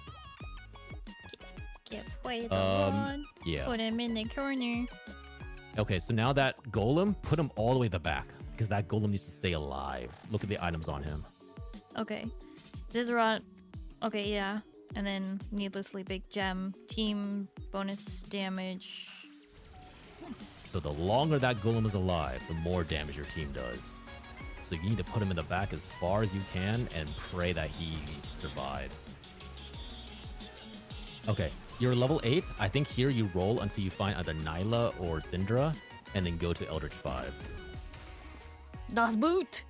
Give away the Um, rod. Yeah. Put him in the corner. Okay, so now that golem, put him all the way to the back because that golem needs to stay alive. Look at the items on him. Okay. Zizrat. Okay, yeah. And then needlessly big gem. Team bonus damage. Nice. So the longer that golem is alive, the more damage your team does. So you need to put him in the back as far as you can and pray that he survives. Okay, you're level 8. I think here you roll until you find either Nyla or Syndra, and then go to Eldritch 5. Das Boot!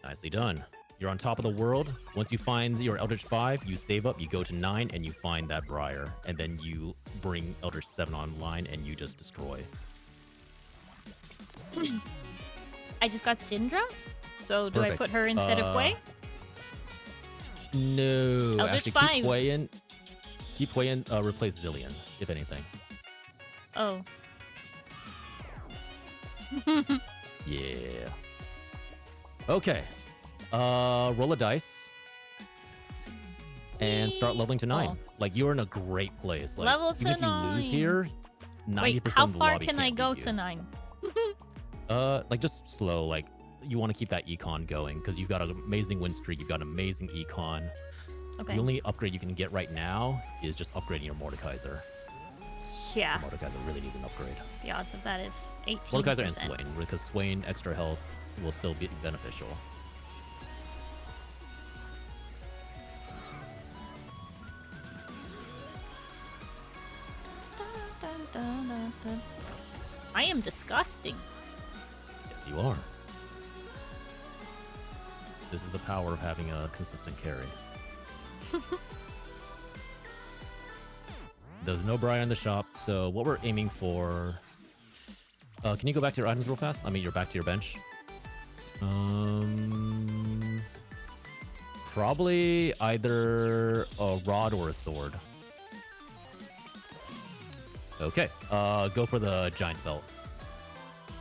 Nicely done. You're on top of the world. Once you find your Eldritch 5, you save up, you go to 9, and you find that Briar. And then you bring Eldritch 7 online, and you just destroy. I just got Syndra? So do Perfect. I put her instead of Hwei? No. Eldritch Actually, 5. keep Hwei in. Keep Hwei in, replace Zillion, if anything. Oh. Yeah. Okay. Roll a dice. And start leveling to 9. Oh. Like, you're in a great place. Like, Level even to if you lose 9. here, 90% Wait, how of the far lobby can I can't go beat to you. 9? Like, just slow. Like, you want to keep that econ going because you've got an amazing win streak. You've got amazing econ. Okay. The only upgrade you can get right now is just upgrading your Mordekaiser. Yeah. Mordekaiser really needs an upgrade. The odds of that is 18%. Mordekaiser and Swain, because Swain extra health will still be beneficial. I am disgusting. Yes, you are. This is the power of having a consistent carry. There's no Briar in the shop, so what we're aiming for... can you go back to your items real fast? I mean, you're back to your bench. Probably either a rod or a sword. Okay, go for the Giant's Belt.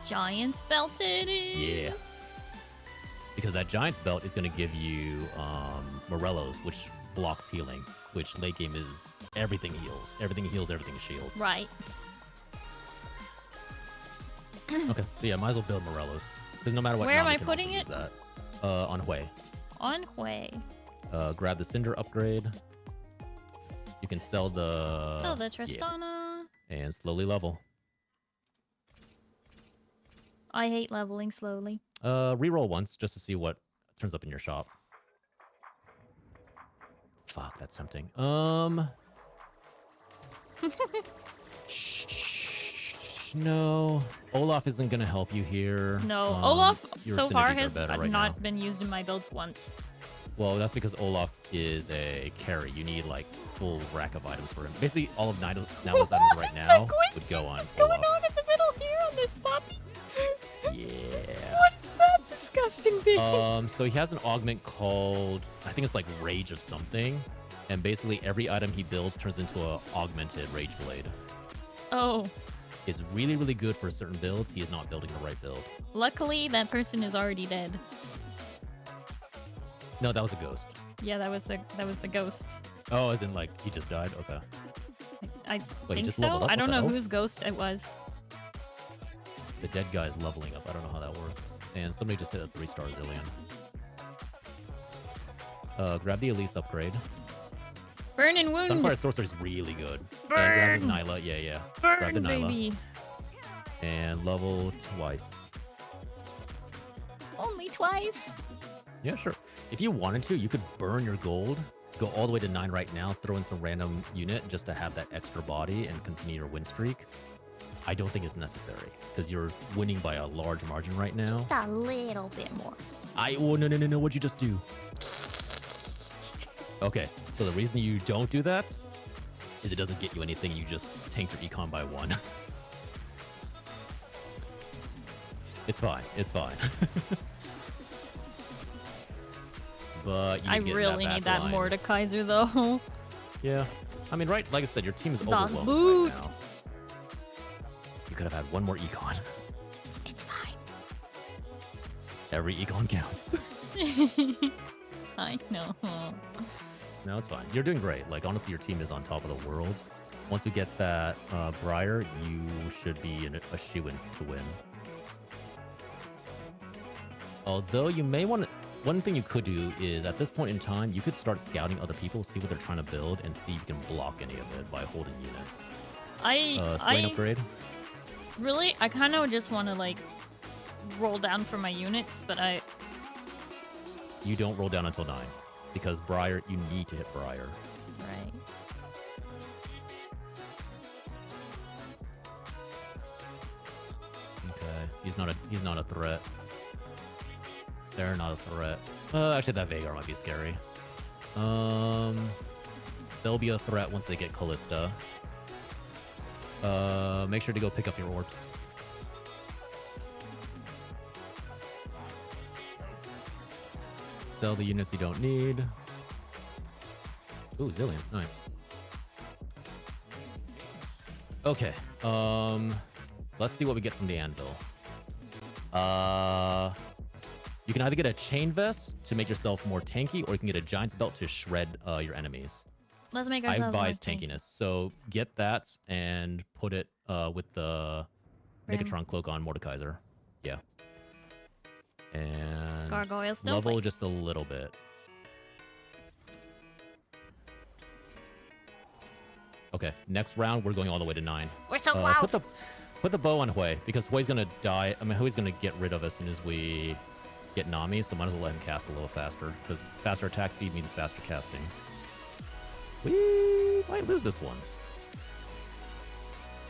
Giant's belt it is. Yeah. Because that Giant's Belt is going to give you Morello's, which blocks healing, which late game is everything heals. Everything heals, everything shields. Right. Okay, so yeah, might as well build Morello's. Because no matter what, Where am Nami I can putting also it? use that. On Hwei. On Hwei. Grab the Cinder upgrade. You can sell the... So the Tristana. Yeah, and slowly level. I hate leveling slowly. Reroll once, just to see what turns up in your shop. Fuck, that's tempting. No. Olaf isn't gonna help you here. No, Olaf your so far synergies are has better right not now. been used in my builds once. Well, that's because Olaf is a carry. You need like full rack of items for him. Basically, all of Nyla's items right now would go on What's going Olaf. on in the middle here on this puppy? Yeah. What is that disgusting thing? So he has an augment called, I think it's like Rage of something. And basically every item he builds turns into a augmented Rage Blade. Oh, It's really, really good for certain builds. He is not building the right build. luckily that person is already dead. No, that was a ghost. Yeah, that was the ghost. Oh, as in like he just died? Okay. I Wait, he think just so. leveled up? I What don't the know hell? whose ghost it was. The dead guy is leveling up. I don't know how that works. And somebody just hit a 3-star Zillion. Grab the Elise upgrade. Burn and wound. Sunfire Sorcerer is really good. Burn! And grab the Nyla. Yeah, yeah. Grab the Burn, Nyla. baby. And level twice. Only twice. Yeah, sure. If you wanted to, you could burn your gold, go all the way to 9 right now, throw in some random unit just to have that extra body and continue your win streak. I don't think it's necessary because you're winning by a large margin right now. Just a little bit more. Oh, no. What'd you just do? Okay, so the reason you don't do that is it doesn't get you anything. You just tank your econ by 1. It's fine. It's fine. But you I need to get in really that need back that line. Mordekaiser though. Yeah. I mean, right, like I said, your team is Das overwhelmed Boot. right now. You could have had one more econ. It's fine. Every econ counts. I know. No, it's fine. You're doing great. Like, honestly, your team is on top of the world. Once we get that Briar, you should be a shoo-in to win. Although you may want to... One thing you could do is, at this point in time, you could start scouting other people, see what they're trying to build, and see if you can block any of it by holding units. Swain upgrade? Really, I kind of just want to, like, roll down for my units, but You don't roll down until 9. Because Briar, you need to hit Briar. Right. Okay, he's not a threat. They're not a threat. Actually, that Vagar might be scary. They'll be a threat once they get Callista. Make sure to go pick up your orbs. Sell the units you don't need. Ooh, Zillion, nice. Okay, let's see what we get from the anvil. You can either get a chain vest to make yourself more tanky, or you can get a giant's belt to shred your enemies. Let's make I ourselves advise more tanky. tankiness, so get that and put it with the Bram. Megatron cloak on Mordekaiser. Yeah. And Gargoyle still. level just a little bit. Okay, next round we're going all the way to 9. We're so close. Put the bow on Hui, because Hui's gonna die. I mean, Hui's gonna get rid of as soon as we get Nami, so might as well let him cast a little faster, because faster attack speed means faster casting. We might lose this one.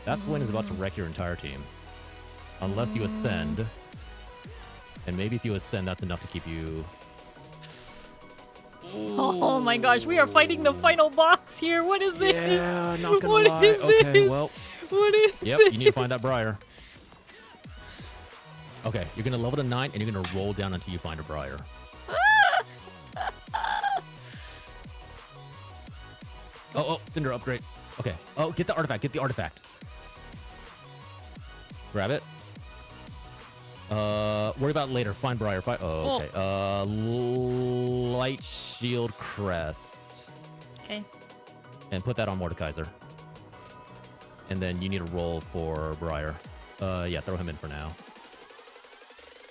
That Swain is about to wreck your entire team. Unless you ascend. And maybe if you ascend, that's enough to keep you... Oh my gosh, we are fighting the final boss here. What is this? Yeah, not gonna What lie. is Okay, this? well... What is Yep, this? you need to find that Briar. Okay, you're gonna level to 9, and you're gonna roll down until you find a Briar. Oh, Cinder upgrade. Okay. Oh, get the artifact. Get the artifact. Grab it. Worry about it later. Find Briar. Oh, okay. Light Shield Crest. Okay. And put that on Mordekaiser. And then you need to roll for Briar. Yeah, throw him in for now.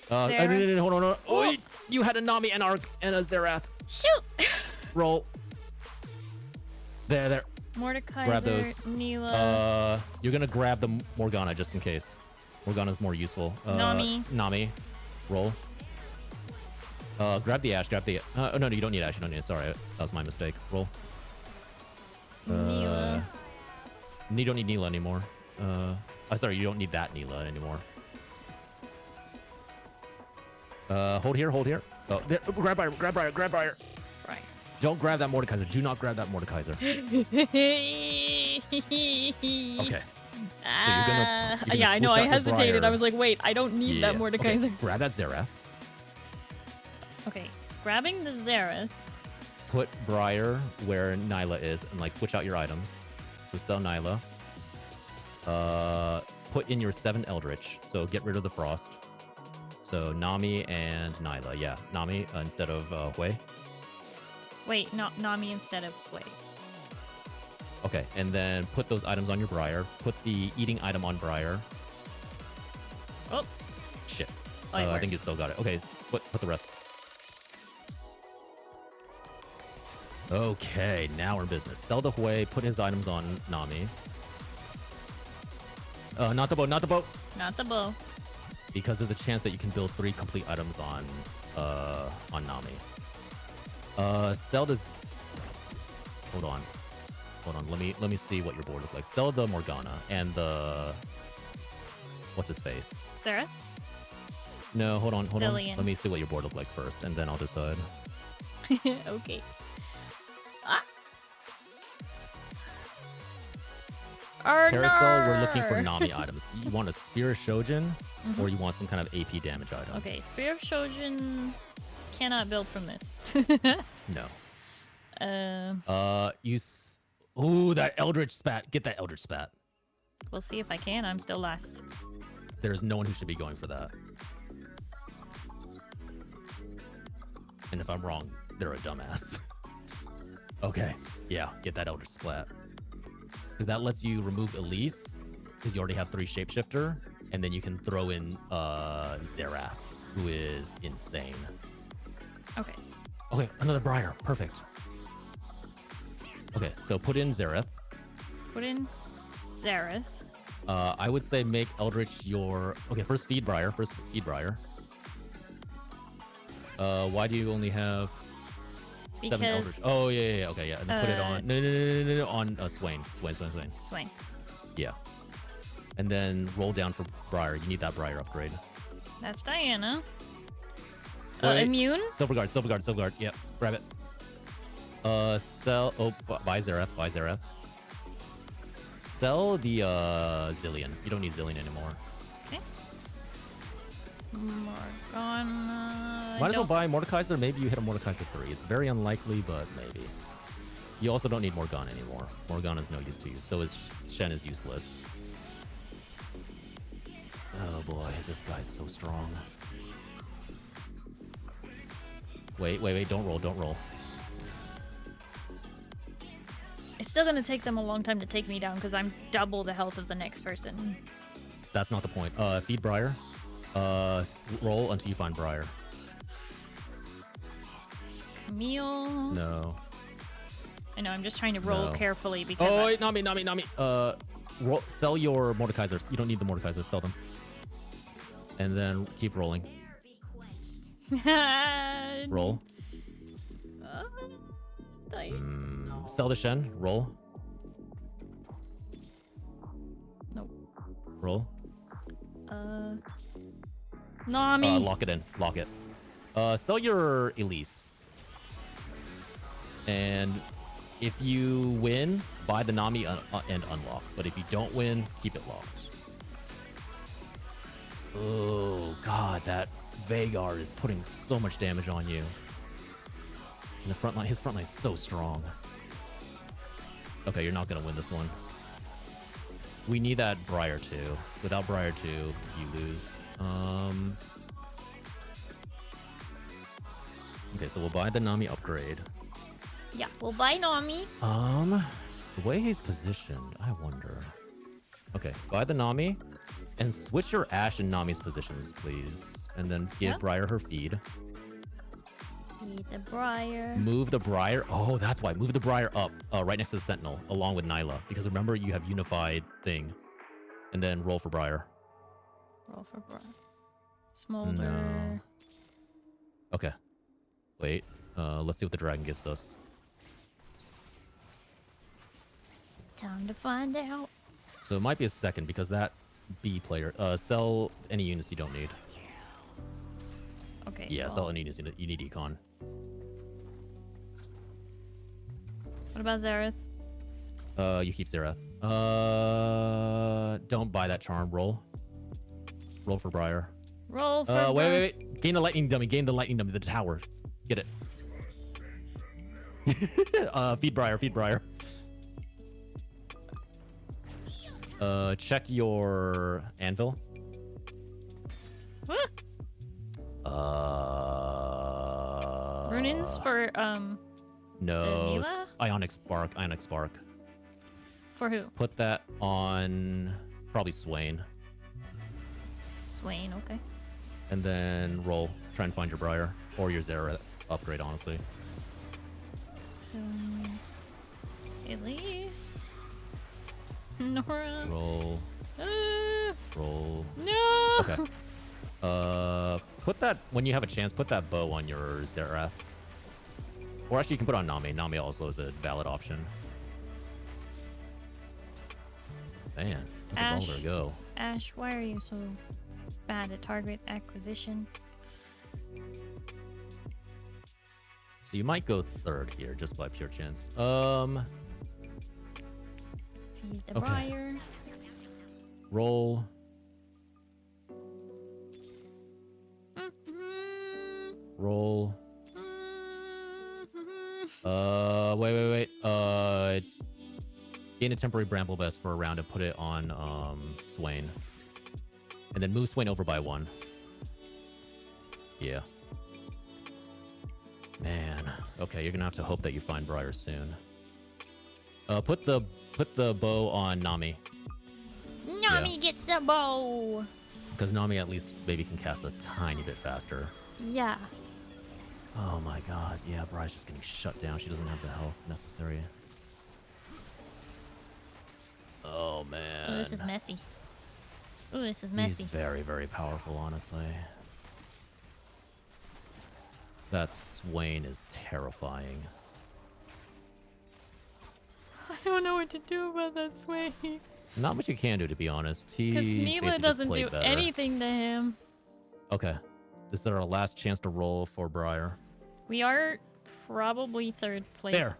Sarah? No, hold on. Oh, you had a Nami and a Zerath. Shoot! Roll. There. Mordekaiser, Grab those. Neela. You're gonna grab the Morgana just in case. Morgana's more useful. Nami. Roll. Grab the Ash. No, you don't need Ash. You don't need it. Sorry, that was my mistake. Roll. Neela. You don't need Neela anymore. Sorry, you don't need that Neela anymore. Hold here. Oh, there, grab Briar. Right. Don't grab that Mordekaiser. Do not grab that Mordekaiser. Okay. So you're gonna yeah, I know. switch I out the hesitated. Briar. I was like, wait, I don't need that Yeah, Mordekaiser. okay, grab that Zerath. Okay, grabbing the Zerath. Put Briar where Nyla is, and like switch out your items. So sell Nyla. Put in your 7 Eldritch. So get rid of the Frost. So Nami and Nyla. Yeah, Nami instead of Hui. Wait, no, Nami instead of wait. Okay, and then put those items on your Briar. Put the eating item on Briar. Oh. Shit. Oh, it I think worked. you still got it. Okay, put the rest. Okay, now we're in business. Sell the Hui, put his items on Nami. Not the bow. Not the bow. Because there's a chance that you can build 3 complete items on Nami. Sell this. Hold on. Let me see what your board looks like. Sell the Morgana and the what's his face? Zerath? No, hold on. Zillion. Let me see what your board looks like first, and then I'll decide. Okay. Ah. Carousel, we're looking for Nami items. You want a Spear of Shojin, Mhm. or you want some kind of AP damage item? Okay, Spear of Shojin cannot build from this. No. Um, Ooh, that Eldritch Spat. Get that Eldritch Spat. we'll see if I can. I'm still last. There's no one who should be going for that. And if I'm wrong, they're a dumbass. Okay. Yeah, get that Eldritch Splat. because that lets you remove Elise, because you already have 3 shapeshifter, and then you can throw in Xerath, who is insane. Okay. Okay, another Briar. Perfect. Okay, so put in Xerath. Put in Zareth. I would say make Eldritch your... Okay, first feed Briar. Why do you only have 7 Because- Eldritch? Oh, yeah. Okay, yeah. And then put it on... No. On Swain. Swain. Yeah. And then roll down for Briar. You need that Briar upgrade. That's Diana. Wait. Immune. Silver guard. Yep, grab it. Sell... Oh, buy Xerath. Sell the Zillion. You don't need Zillion anymore. Okay. Morgana. Might as well buy Mordekaiser. Maybe you hit a Mordekaiser 3. It's very unlikely, but maybe. You also don't need Morgana anymore. Morgana's no use to you. So is Shen is useless. Oh boy, this guy's so strong. Wait. Don't roll. It's still gonna take them a long time to take me down because I'm double the health of the next person. That's not the point. Feed Briar. Roll until you find Briar. Camille. No. I know, I'm just trying to roll No. carefully because Oh, wait, not me. Sell your Mordekaisers. You don't need the Mordekaisers. Sell them. And then keep rolling. Roll. Sell the Shen. Roll. Nope. Roll. Nami. Lock it in. Lock it. Sell your Elise. And if you win, buy the Nami and unlock. But if you don't win, keep it locked. Oh, God. That Vagar is putting so much damage on you. And the front line, his front line is so strong. Okay, you're not going to win this one. We need that Briar 2. Without Briar 2, you lose. Okay, so we'll buy the Nami upgrade. Yeah, we'll buy Nami. The way he's positioned, I wonder. Okay, buy the Nami and switch your Ashe and Nami's positions, please. And then give Yep. Briar her feed. Feed the Briar. Move the Briar. Oh, that's why. Move the Briar up, right next to the Sentinel, along with Nyla. Because remember, you have unified thing. And then roll for Briar. Roll for Briar. Smolder. No. Okay. Wait. Let's see what the dragon gives us. Time to find out. So it might be a second because that B player. Sell any units you don't need. Okay. Yeah, well, sell any units you need Econ. What about Zareth? You keep Xerath. Don't buy that charm. Roll for Briar. Roll for Wait. Gain the lightning dummy. The tower. Get it. Feed Briar. Check your anvil. What? Runins for No. Danila? Ionic Spark. For who? Put that on probably Swain. Swain, okay. And then roll. Try and find your Briar. Or your Xerath upgrade, honestly. So Elise. Nora. Roll. Roll. No. Okay. Put that, when you have a chance, put that bow on your Xerath. Or actually, you can put on Nami. Nami also is a valid option. Man, look at all Ash. there go. Ash, why are you so bad at target acquisition? So you might go third here, just by pure chance. Feed the Okay. Briar. Roll. Roll. Wait. Gain a temporary Bramble Vest for a round and put it on Swain. And then move Swain over by 1. Yeah. Man. Okay, you're gonna have to hope that you find Briar soon. Put the Put the bow on Nami. Nami gets the bow. Because Nami at least maybe can cast a tiny bit faster. Yeah. Oh my god. Yeah, Briar's just getting shut down. She doesn't have the health necessary. Oh man. Oh, this is messy. Oh, this is messy. He's very, very powerful, honestly. That Swain is terrifying. I don't know what to do about that sway. Not much you can do, to be honest. Because He Neela basically just doesn't played do better. anything to him. Okay. This is our last chance to roll for Briar. We are probably third place. There.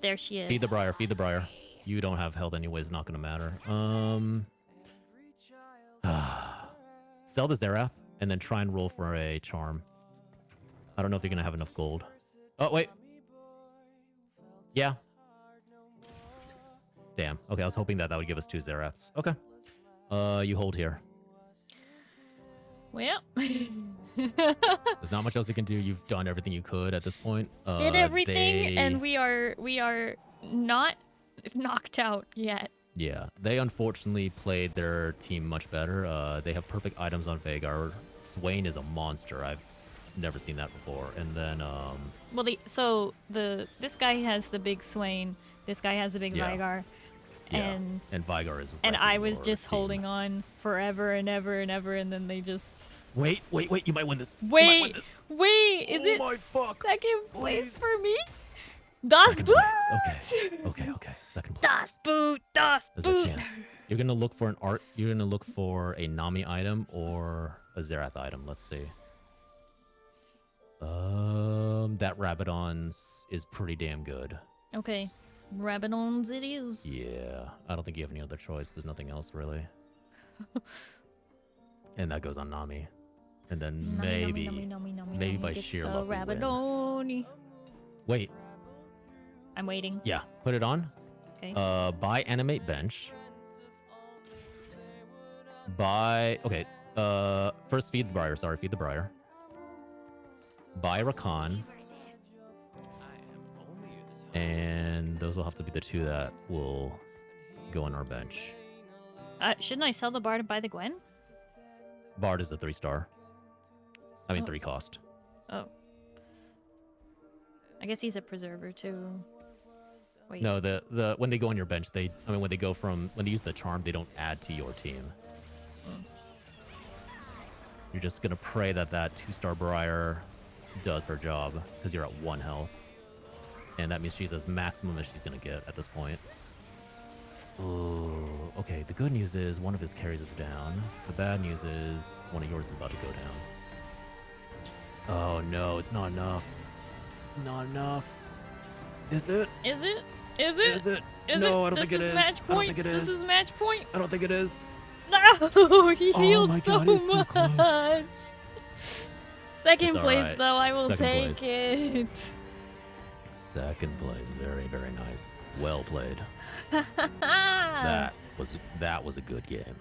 There she is. Feed the Briar. Feed the Briar. You don't have health anyway. It's not going to matter. Sell the Zerath and then try and roll for a charm. I don't know if you're going to have enough gold. Oh, wait. Yeah. Damn. Okay, I was hoping that would give us 2 Zeraths. Okay. You hold here. Well. There's not much else you can do. You've done everything you could at this point. Did everything, and we are not knocked out yet. Yeah, they unfortunately played their team much better. They have perfect items on Vhagar. Swain is a monster. I've never seen that before. And then well, this guy has the big Swain. This guy has the big Vhagar. yeah, and Vhagar is. And I was your just team. holding on forever and ever and ever, and then they just. Wait! You might win this. Wait! You might win this. Wait! Is Oh it my fuck, second place please. for me? Das Second Boot! place. Okay. Second place. Das Boot! Das There's Boot! a chance. You're gonna look for You're gonna look for a Nami item or a Zerath item. Let's see. That Rabadon's is pretty damn good. Okay. Rabadons it is. Yeah, I don't think you have any other choice. There's nothing else really. And that goes on Nami. And then maybe by sheer luck we win. Rabadoni. Wait, I'm waiting. yeah, put it on. Okay. Buy animate bench. Okay. First feed the Briar. Sorry, feed the Briar. Buy Rakan. And those will have to be the 2 that will go on our bench. Shouldn't I sell the bar to buy the Gwen? Bard is the 3-star. I mean, Oh. 3 cost. Oh. I guess he's a preserver too. Wait. No, the when they go on your bench, when they use the charm, they don't add to your team. You're just gonna pray that 2-star Briar does her job because you're at 1 health, and that means she's as maximum as she's gonna get at this point. Ooh, okay. The good news is one of his carries is down. The bad news is one of yours is about to go down. Oh no, it's not enough. It's not enough. Is it? Is it? Is it? Is it? Is No, it? I don't This think it is is. match I don't point. think it This is. is match point. I don't think it is. No, he Oh healed my so God, he's so close. much. Second It's place, alright. though, I will Second take place. it. Second place, very, very nice. Well played. Ah. That was a good game.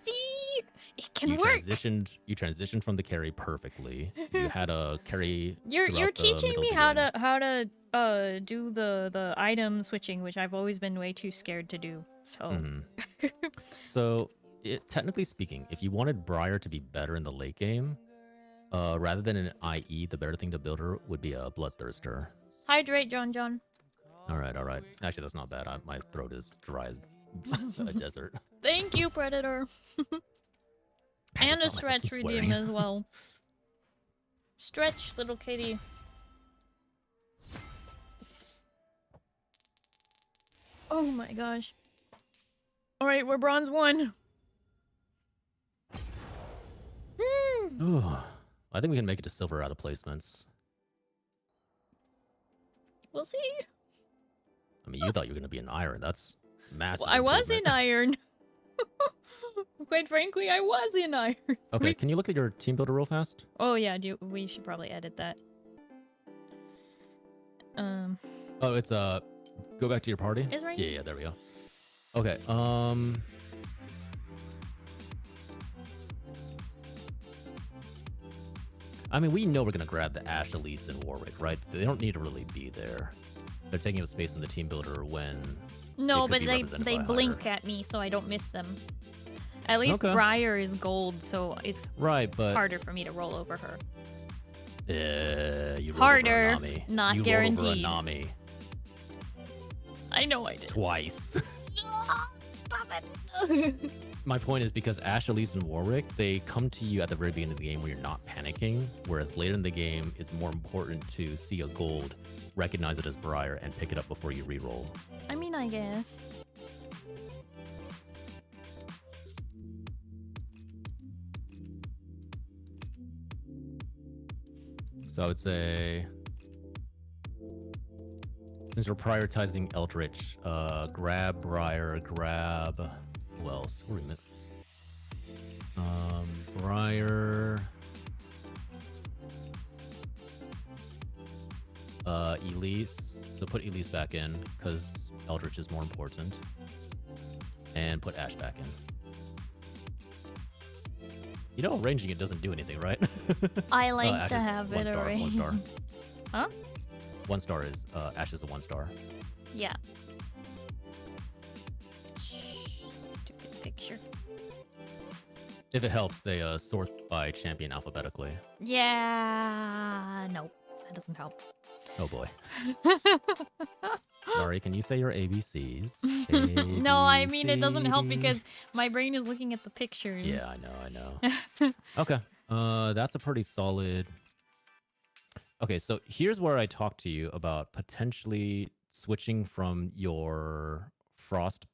See, it can You work. transitioned from the carry perfectly. You had a carry. You're throughout the teaching middle me of the how game. to do the item switching, which I've always been way too scared to do. So Mhm. So, technically speaking, if you wanted Briar to be better in the late game, rather than an IE, the better thing to build her would be a Bloodthirster. hydrate, John. All right. Actually, that's not bad. My throat is dry as a desert. Thank you, Predator. I And just a stopped myself stretch from redeem swearing. as well. Stretch, little kitty. Oh my gosh. Alright, we're bronze 1. Ooh, I think we can make it to silver out of placements. We'll see. I mean, you thought you were going to be an iron. That's massive. Well, I was in improvement. iron. Quite frankly, I was in iron. Okay, can you look at your team builder real fast? Oh yeah, we should probably edit that. Oh, it's go back to your party. Is right? Yeah, there we go. Okay, I mean, we know we're gonna grab the Ashe, Elise, and Warwick, right? They don't need to really be there. They're taking up space in the team builder when No, could but be represented they by a blink higher. at me, so I don't miss them. At least Okay. Briar is gold, so it's Right, but harder for me to roll over her. you rolled Harder, over a Nami. not you guaranteed. rolled over a Nami I know I did. twice. Stop it. My point is because Ashe, Elise, and Warwick, they come to you at the very beginning of the game where you're not panicking, whereas later in the game, it's more important to see a gold, recognize it as Briar, and pick it up before you reroll. I mean, I guess. So I would say, since we're prioritizing Eldritch, grab Briar, grab... Who else? Wait a minute. Briar... Elise. So put Elise back in, because Eldritch is more important. And put Ashe back in. You know, arranging it doesn't do anything, right? I like Ashe to is have one it star, arranged. 1 star. Huh? 1 star is, Ashe is a 1 star. Yeah. Stupid picture. If it helps, they sort by champion alphabetically. Yeah. Nope. That doesn't help. Oh boy. Sorry, can you say your ABCs? No, I mean it doesn't help because my brain is looking at the pictures. Yeah, I know. Okay. That's a pretty solid... Okay, so here's where I talk to you about potentially switching from your Frost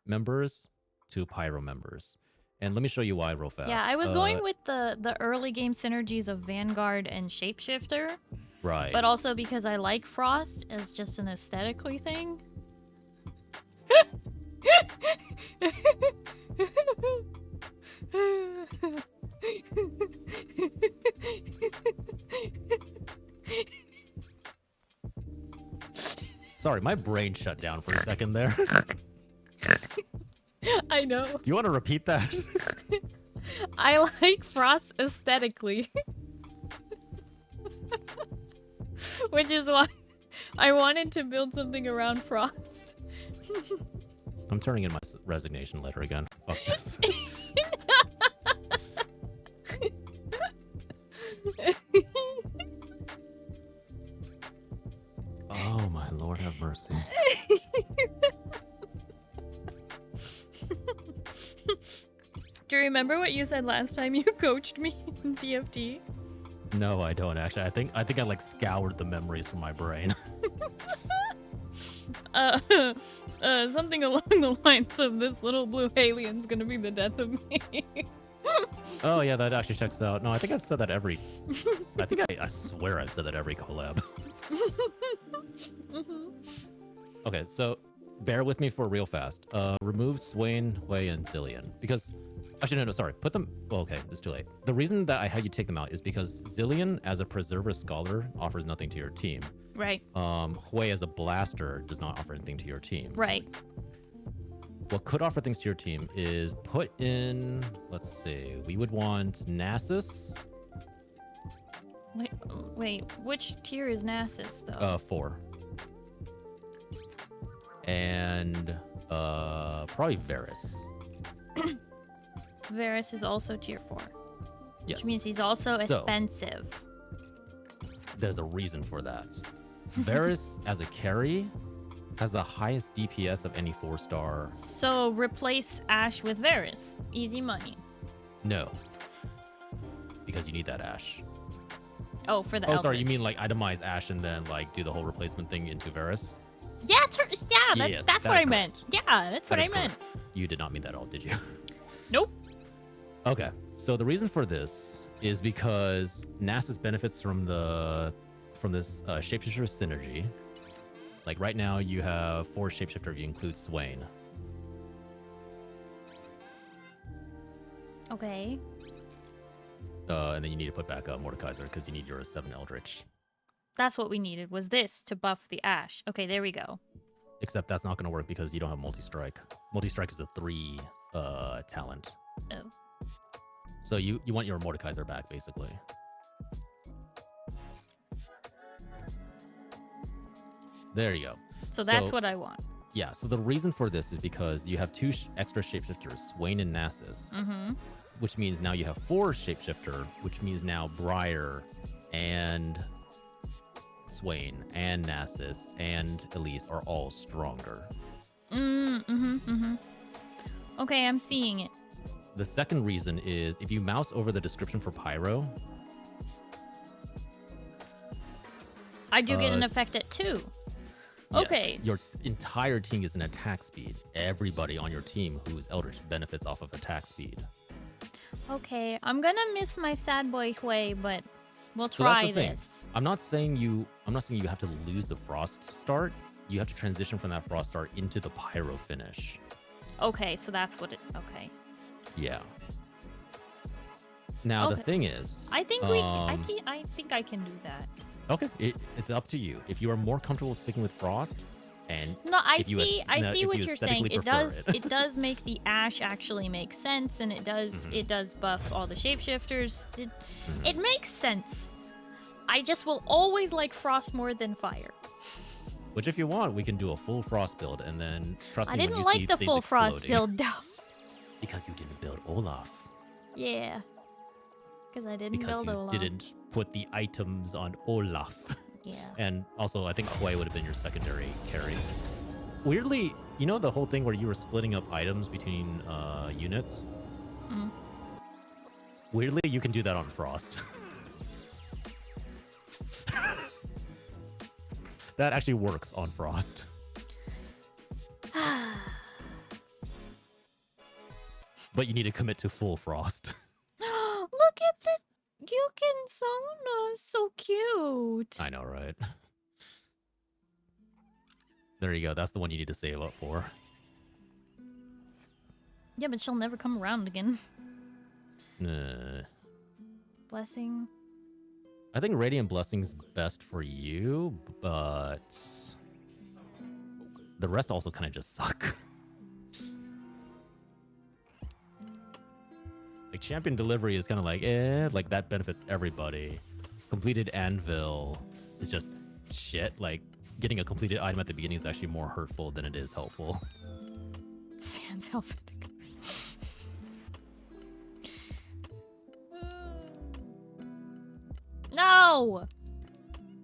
members to Pyro members. And let me show you why real fast. Yeah, I was going with the early game synergies of Vanguard and Shapeshifter, Right. but also because I like Frost as just an aesthetically thing. Sorry, my brain shut down for a second there. I know. Do you want to repeat that? I like Frost aesthetically. Which is why I wanted to build something around Frost. I'm turning in my resignation letter again. Fuck this. Oh my Lord, have mercy. Do you remember what you said last time you coached me in TFT? No, I don't actually. I think I like scoured the memories from my brain. Something along the lines of this little blue alien's gonna be the death of me. Oh yeah, that actually checks out. No, I think I've said that every... I swear I've said that every collab. Okay, so bear with me for real fast. Remove Swain, Hui, and Zillion. Because... Actually, no, sorry. Put them... Well, okay, it's too late. The reason that I had you take them out is because Zillion, as a Preserver Scholar, offers nothing to your team. Right. Hui, as a Blaster, does not offer anything to your team. Right. What could offer things to your team is put in... Let's see. We would want Nasus. Wait, which tier is Nasus, though? 4. And probably Varus. Varus is also tier 4. Yes. Which means he's also So- expensive. There's a reason for that. Varus, as a carry, has the highest DPS of any 4-star. So replace Ashe with Varus. Easy money. No. Because you need that Ashe. Oh, for the Oh, sorry, you Eldritch. mean like itemize Ashe and then like do the whole replacement thing into Varus? Yeah, that's Yes, that's that what is I meant. Yeah, that's what That I is meant. correct. You did not mean that at all, did you? Nope. Okay, so the reason for this is because Nasus benefits from this shapeshifter synergy. Like right now, you have 4 shapeshifter if you include Swain. Okay. And then you need to put back Mordekaiser because you need your 7 Eldritch. That's what we needed, was this to buff the Ashe. Okay, there we go. Except that's not going to work because you don't have multi-strike. Multi-strike is a 3 talent. Oh. So you want your Mordekaiser back, basically. There you go. So that's what I want. Yeah, so the reason for this is because you have two extra shapeshifters, Swain and Nasus, which means now you have 4 shapeshifter, which means now Briar and Swain and Nasus and Elise are all stronger. Okay, I'm seeing it. The second reason is if you mouse over the description for Pyro, I do get an effect at 2. yes, Okay. your entire team is an attack speed. Everybody on your team who's Eldritch benefits off of attack speed. Okay, I'm gonna miss my sad boy Hui, but we'll So that's try the thing. this. I'm not saying you have to lose the Frost start. You have to transition from that Frost start into the Pyro finish. Okay, so that's what it. Okay. Yeah. Now the Okay. thing is, I think I think I can do that. okay, it's up to you. If you are more comfortable sticking with Frost, and No, I if you see if what you you're saying. aesthetically It prefer does it does make the ash actually make sense, and it does buff all the shapeshifters. It makes sense. I just will always like frost more than fire. which if you want, we can do a full Frost build, and then trust me I when didn't you like see the things full frost exploding. build though. Because you didn't build Olaf. Yeah. Because I didn't Because build you a lot. didn't put the items on Olaf. Yeah. And also, I think Hui would have been your secondary carry. Weirdly, you know the whole thing where you were splitting up items between units? Weirdly, you can do that on Frost. That actually works on Frost. But you need to commit to full Frost. Look at the Gyukin Sona, so cute. I know, right? There you go. That's the one you need to save up for. Yeah, but she'll never come around again. Nah. Blessing. I think Radiant Blessing's best for you, but the rest also kind of just suck. Like Champion Delivery is kind of like, like that benefits everybody. Completed Anvil is just shit. Like getting a completed item at the beginning is actually more hurtful than it is helpful. Sans Helvetic. No!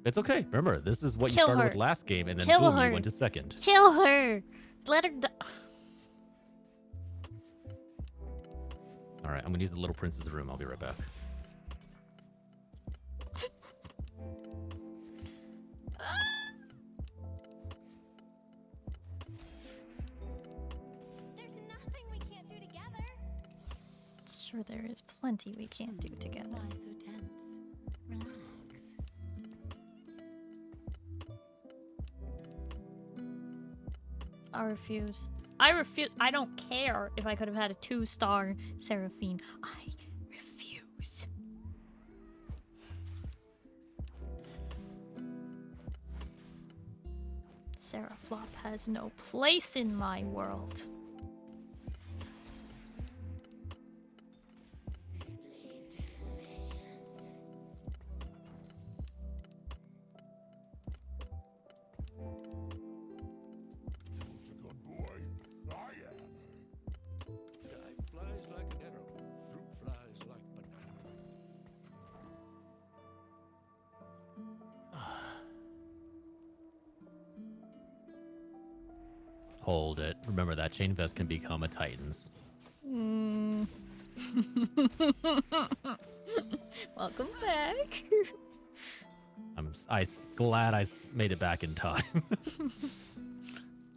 It's okay. Remember, this is what you Kill started her. with last game, and then Kill boom, her. you went to second. Kill her! Let her die. All right, I'm gonna use the Little Prince's room. I'll be right back. There's nothing we can't do together. Sure, there is plenty we can't do together. Why so tense? Relax. I refuse. I refuse. I don't care if I could have had a 2-star Seraphine. I refuse. Seraflop has no place in my world. Who's a good boy? I am. Time flies like an arrow. Fruit flies like banana. Hold it. Remember that chain vest can become a Titan's. Welcome back. Glad I made it back in time.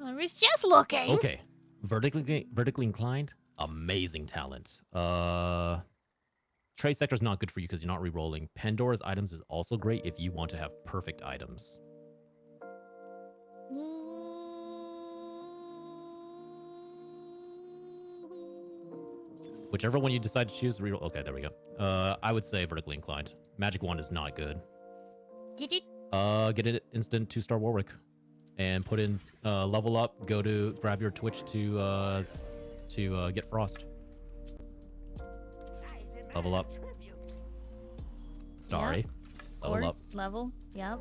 I was just looking. Okay, vertically inclined, amazing talent. Trade sector's not good for you because you're not re-rolling. Pandora's items is also great if you want to have perfect items. Whichever one you decide to choose, reroll. Okay, there we go. I would say vertically inclined. Magic wand is not good. Did it? Get an instant 2-star Warwick, and put in level up. Go to grab your Twitch to get Frost. Level up. Starry. Level Or up. level. Yep.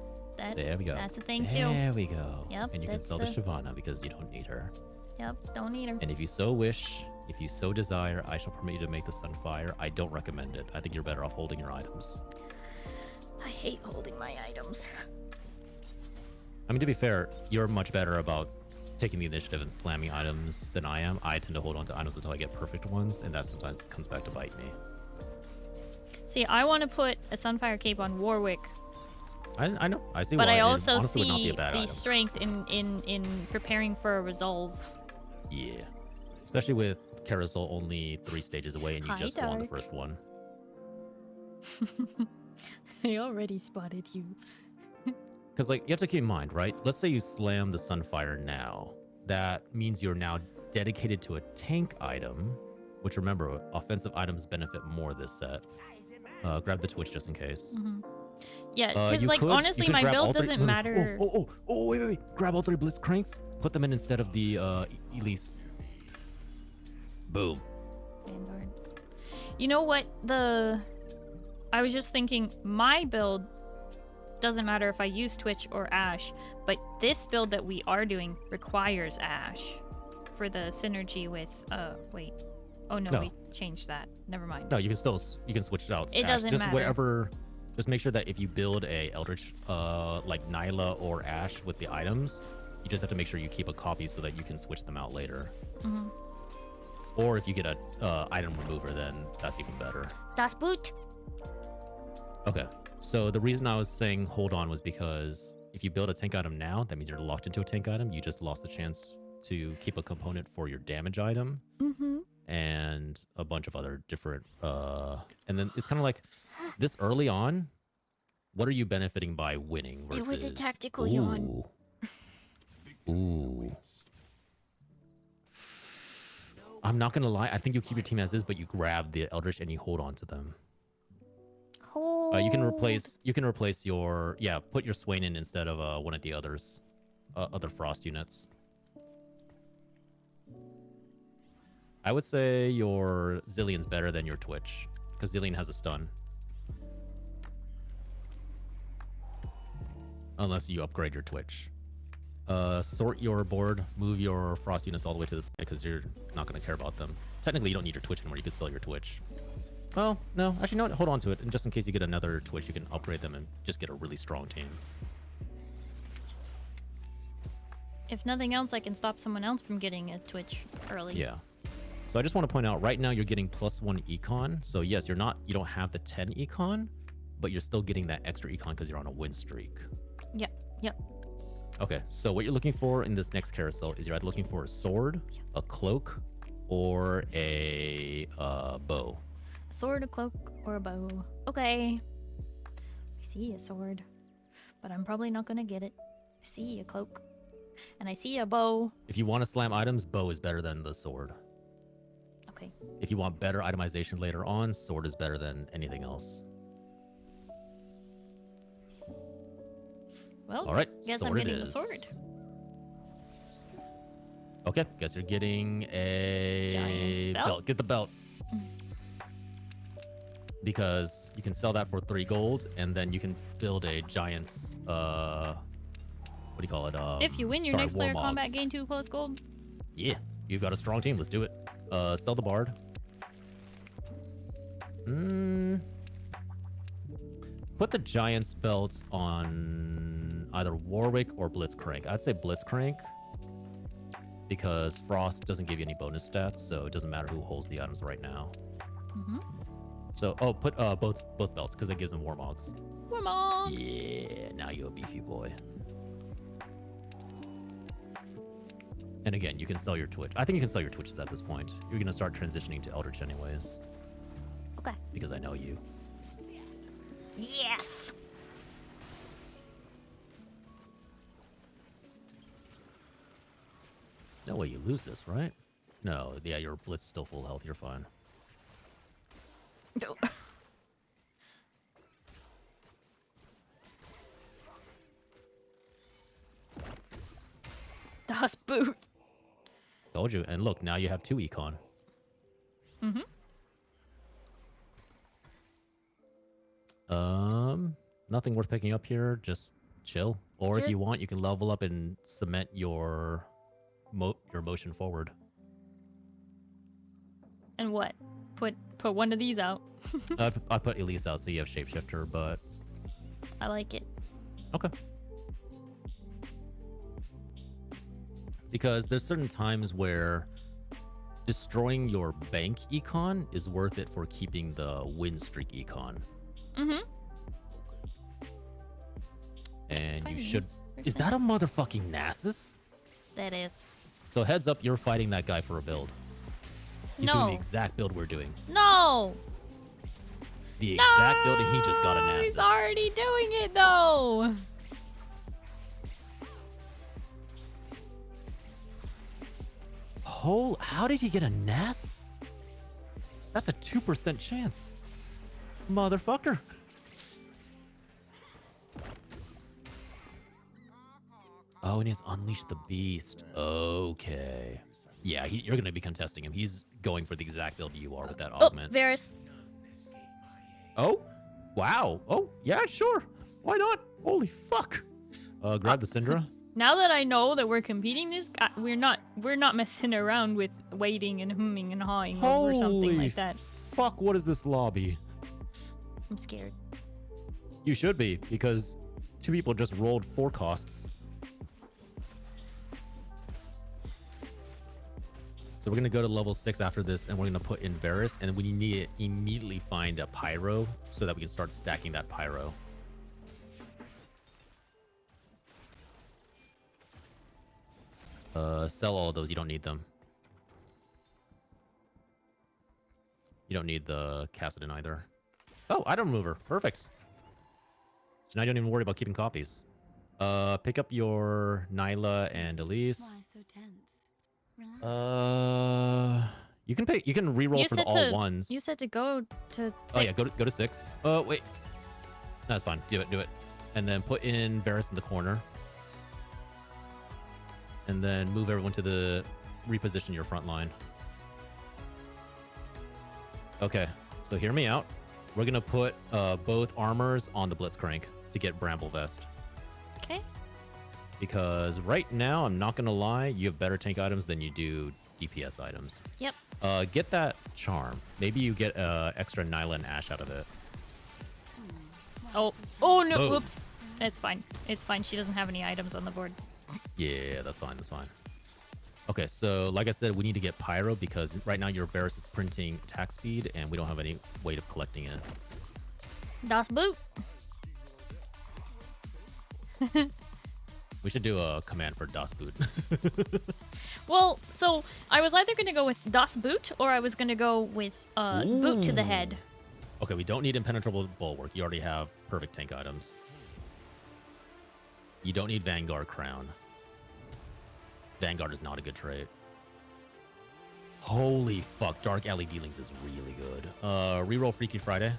There we go. That's a thing too. There we go. Yep, And you can that's sell the Shyvana because you don't need her. Yep, don't need her. And if you so wish, if you so desire, I shall permit you to make the Sunfire. I don't recommend it. I think you're better off holding your items. I hate holding my items. I mean, to be fair, you're much better about taking the initiative and slamming items than I am. I tend to hold on to items until I get perfect ones, and that sometimes comes back to bite me. See, I want to put a Sunfire Cape on Warwick, I know. I see but why. I and also honestly would not be see a bad the item. strength in preparing for a resolve. Yeah. Especially with Carousel only 3 stages away and you Hi, just won the Dark. first one. I already spotted you. Because, like, you have to keep in mind, right? Let's say you slam the Sunfire now. That means you're now dedicated to a tank item, which, remember, offensive items benefit more this set. Grab the Twitch just in case. Yeah, because like honestly, my build doesn't matter. Wait. Grab all 3 Blitzcranks, put them in instead of the Elise. Boom. Vanguard. You know what? I was just thinking, my build doesn't matter if I use Twitch or Ash, but this build that we are doing requires Ash for the synergy with. Wait. Oh no, No. we changed that. Never mind. No, you can switch it out. It Ash. doesn't Just matter. whatever. Just make sure that if you build a Eldritch, like Nyla or Ash with the items, you just have to make sure you keep a copy so that you can switch them out later. Or if you get a item remover, then that's even better. Das Boot. Okay. So the reason I was saying hold on was because if you build a tank item now, that means you're locked into a tank item. You just lost the chance to keep a component for your damage item. And a bunch of other different and then it's kind of like this early on, what are you benefiting by winning versus It was a tactical yawn. Ooh. I'm not gonna lie, I think you keep your team as is, but you grab the Eldritch and you hold on to them. You can replace your put your Swain in instead of one of the others other Frost units. I would say your Zillion's better than your Twitch, because Zillion has a stun. Unless you upgrade your Twitch. Sort your board, move your Frost units all the way to the side, because you're not going to care about them. Technically, you don't need your Twitch anymore. You can sell your Twitch. Well, no. Actually, no. Hold on to it. And just in case you get another Twitch, you can upgrade them and just get a really strong team. If nothing else, I can stop someone else from getting a Twitch early. Yeah. So I just want to point out, right now you're getting +1 econ. So yes, you don't have the 10 econ, but you're still getting that extra econ because you're on a win streak. Yep. Okay, so what you're looking for in this next carousel is you're either looking for a sword, a cloak, or a bow. A sword, a cloak, or a bow. Okay. I see a sword, but I'm probably not gonna get it. I see a cloak, and I see a bow. If you want to slam items, bow is better than the sword. Okay. If you want better itemization later on, sword is better than anything else. Well, All right, guess I'm sword it getting the is. sword. Okay, guess you're getting a Giant's belt? Get the belt. Because you can sell that for 3 gold, and then you can build a giant's what do you call it? If you win your sorry, next player Warmogs. combat, gain 2 plus gold. Yeah, you've got a strong team. Let's do it. Sell the bard. Put the giant's belt on either Warwick or Blitzcrank. I'd say Blitzcrank because Frost doesn't give you any bonus stats, so it doesn't matter who holds the items right now. So, put both belts because it gives them Warmogs. Warmogs. Yeah, now you're a beefy boy. And again, you can sell your Twitch. I think you can sell your Twitches at this point. You're gonna start transitioning to Eldritch anyways. Okay. Because I know you. Yes. No way you lose this, right? No, yeah, your Blitz is still full health. You're fine. Das Boot. Told you. And look, now you have 2 econ. Nothing worth picking up here. Just chill. Or if Just- you want, you can level up and cement your motion forward. And what? Put one of these out. I put Elise out so you have shapeshifter, but I like it. okay. Because there's certain times where destroying your bank econ is worth it for keeping the win streak econ. Mm-hmm. And Fighting you should. this Is that a motherfucking Nasus? That is. So heads up, you're fighting that guy for a build. He's doing No. the exact build we're doing. No! The exact build, and he just got a Nasus. He's already doing it though. How did he get a Nas? That's a 2% chance. Motherfucker. Oh, and he's Unleashed the Beast. Okay. Yeah, you're going to be contesting him. He's going for the exact build you are with that Oh, augment. Varys. Oh, wow. Oh, yeah, sure. Why not? Holy fuck. Grab the Syndra. Now that I know that we're competing this, we're not messing around with waiting and humming and hawing over something like that. Fuck, what is this lobby? I'm scared. You should be, because 2 people just rolled 4 costs. So we're going to go to level 6 after this, and we're going to put in Varys, and we need to immediately find a Pyro so that we can start stacking that Pyro. Sell all of those. You don't need them. You don't need the Cassidon either. Oh, item remover. Perfect. So now you don't even worry about keeping copies. Pick up your Nyla and Elise. Why so tense? Relax. You can pay. You can reroll for the all ones. You said to go to 6. Oh yeah, go to 6. Oh wait, no, it's fine. Do it. And then put in Varys in the corner. And then move everyone to the reposition your front line. Okay, so hear me out. We're gonna put both armors on the Blitzcrank to get Bramble Vest. Okay. Because right now, I'm not gonna lie, you have better tank items than you do DPS items. Yep. Get that charm. Maybe you get extra Nyla and Ash out of it. Oh no! Boom. Whoops. It's fine. It's fine. She doesn't have any items on the board. Yeah, that's fine. That's fine. Okay, so like I said, we need to get Pyro because right now your Varys is printing attack speed, and we don't have any way of collecting it. Das Boot. We should do a command for Das Boot. Well, so I was either gonna go with Das Boot or I was gonna go with Boot to the head. Okay, we don't need Impenetrable Bulwark. You already have perfect tank items. You don't need Vanguard Crown. Vanguard is not a good trait. Holy fuck, Dark Alley Dealings is really good. Reroll Freaky Friday.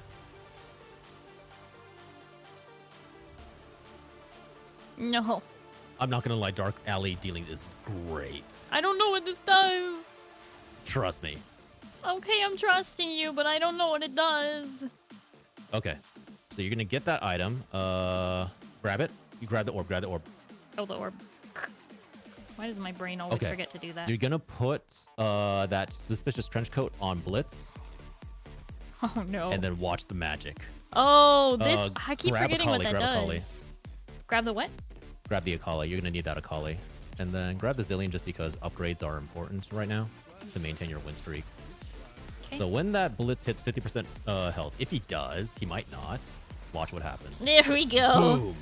No. I'm not gonna lie, Dark Alley Dealings is great. I don't know what this does. Trust me. Okay, I'm trusting you, but I don't know what it does. Okay, so you're gonna get that item. Grab it. You grab the orb. Grab the orb. Oh, the orb. Why does my brain always Okay. forget to do that? You're gonna put that suspicious trench coat on Blitz, Oh no. and then watch the magic. Oh, this I keep grab forgetting what Akali, that grab Akali. does. Grab the what? Grab the Akali. You're gonna need that Akali, and then grab the Zillion just because upgrades are important right now to maintain your win streak. Okay. So when that Blitz hits 50% health, if he does, he might not. Watch what happens. There we go. Boom.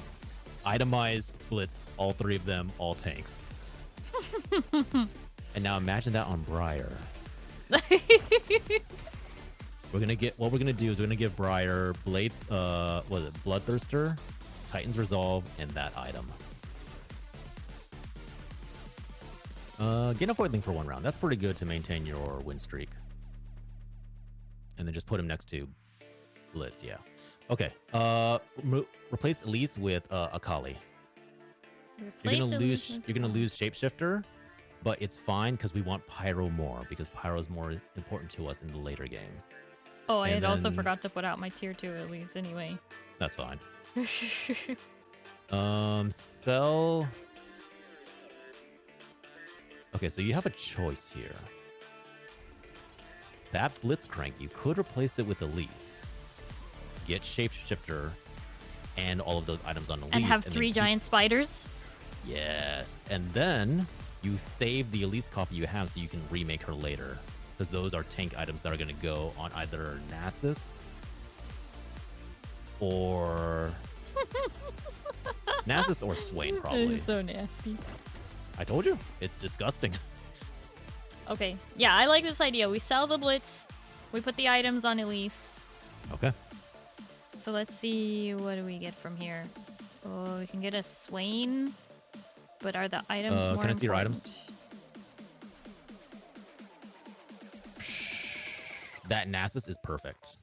Itemized Blitz, all 3 of them, all tanks. And now imagine that on Briar. We're gonna get what we're gonna do is we're gonna give Briar Blade what is it, Bloodthirster, Titan's Resolve, and that item. Get a Voidling for 1 round. That's pretty good to maintain your win streak. And then just put him next to Blitz, yeah. Okay. Replace Elise with Akali. You're gonna lose Shapeshifter, but it's fine because we want Pyro more because Pyro is more important to us in the later game. Oh, I And had also then- forgot to put out my tier 2 at least anyway. That's fine. Sell. Okay, so you have a choice here. That Blitzcrank, you could replace it with Elise. Get Shapeshifter and all of those items on Elise. And have then 3 keep- giant spiders. Yes. And then you save the Elise copy you have so you can remake her later. Because those are tank items that are going to go on either Nasus or... Nasus or Swain, This probably. is so nasty. I told you. It's disgusting. Okay. Yeah, I like this idea. We sell the Blitz. We put the items on Elise. Okay. So let's see, what do we get from here? Oh, we can get a Swain. But are the items more can I see your important? items? That Nasus is perfect.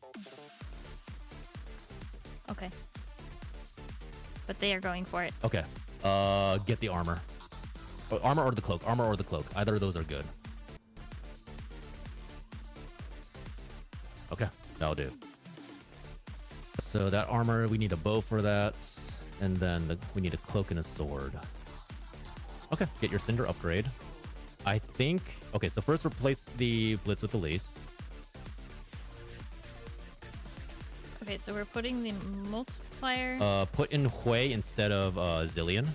Okay. But they are going for it. Okay. Get the armor. Armor or the cloak. Armor or the cloak. Either of those are good. Okay, that'll do. So that armor, we need a bow for that. And then we need a cloak and a sword. Okay, get your Cinder upgrade. I think... Okay, so first replace the Blitz with Elise. Okay, so we're putting the multiplier. Put in Hui instead of Zillion.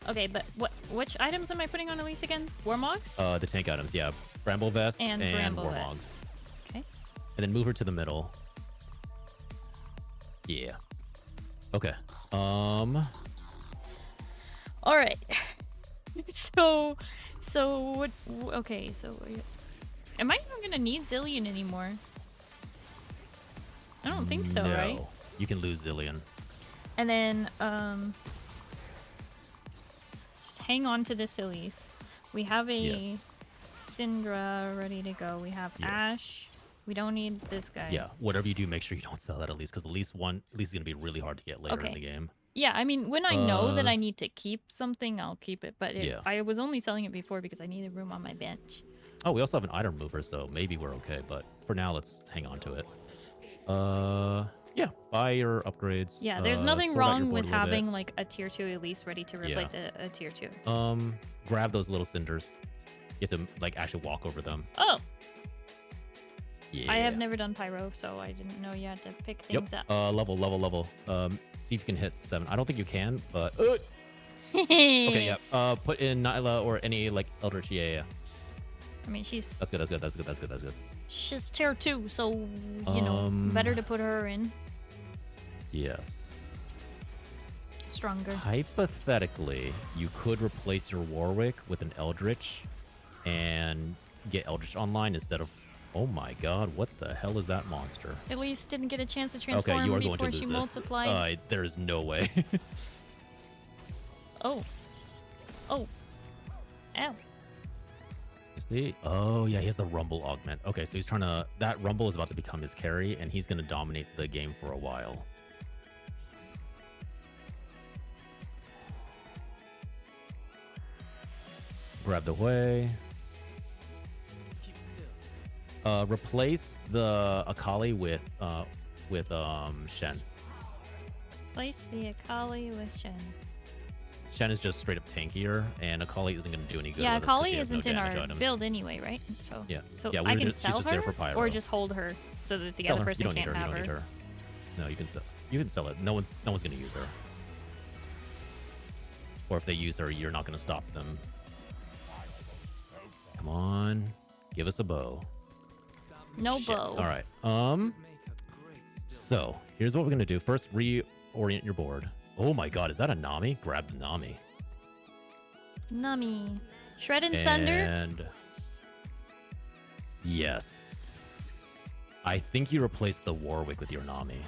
Okay, but which items am I putting on Elise again? Warmogs? The tank items, yeah. Bramble Vest And and Bramble Warmogs. Vest. Okay. And then move her to the middle. Yeah. Okay. All right. so what? Okay, so am I even gonna need Zillion anymore? I don't think so, no. right? You can lose Zillion. And then just hang on to this Elise. We have a Yes. Syndra ready to go. We have Yes. Ash. We don't need this guy. Yeah. Whatever you do, make sure you don't sell that Elise, because Elise is gonna be really hard to get later Okay. in the game. Yeah, I mean, when I know that Uh, I need to keep something, I'll keep it. But Yeah. I was only selling it before because I needed room on my bench. Oh, we also have an item mover, so maybe we're okay. But for now, let's hang on to it. Yeah. Buy your upgrades. Yeah, there's nothing sort out your wrong board with a little bit. having like a tier 2 Elise ready to replace a tier 2. Grab those little cinders. You have to like actually walk over them. Oh, Yeah. I have never done pyro, so I didn't know you had to pick things Yep. up. Level. See if you can hit 7. I don't think you can, but okay, yeah. Put in Nyla or any like Eldritch. Yeah. I mean, she's That's good. she's tier 2, so you know, better to put her in. Yes. Stronger. Hypothetically, you could replace your Warwick with an Eldritch and get Eldritch online instead of... Oh my god, what the hell is that monster? At least didn't get a chance to Okay, transform you are going before to she lose this. multiplied. There is no way. Oh. Ow. Is the... Oh, yeah, he has the Rumble augment. Okay, so he's trying to... That Rumble is about to become his carry, and he's going to dominate the game for a while. Grab the way. Replace the Akali with Shen. Place the Akali with Shen. Shen is just straight up tankier, and Akali isn't going to do any good. Yeah, with us 'cause Akali she has no isn't in damage our items. build anyway, right? So Yeah. So Yeah, I can she's sell just her, there for pyro. or just hold her so that the Sell other her. person You don't can't need her. have You don't need her. her. No, you can sell. You can sell it. No one's going to use her. Or if they use her, you're not going to stop them. Come on, give us a bow. No Shit. bow. All right. Make a great still. So here's what we're gonna do. First, reorient your board. Oh my god, is that a Nami? Grab the Nami. Nami. Shred and Thunder. And yes, I think you replace the Warwick with your Nami.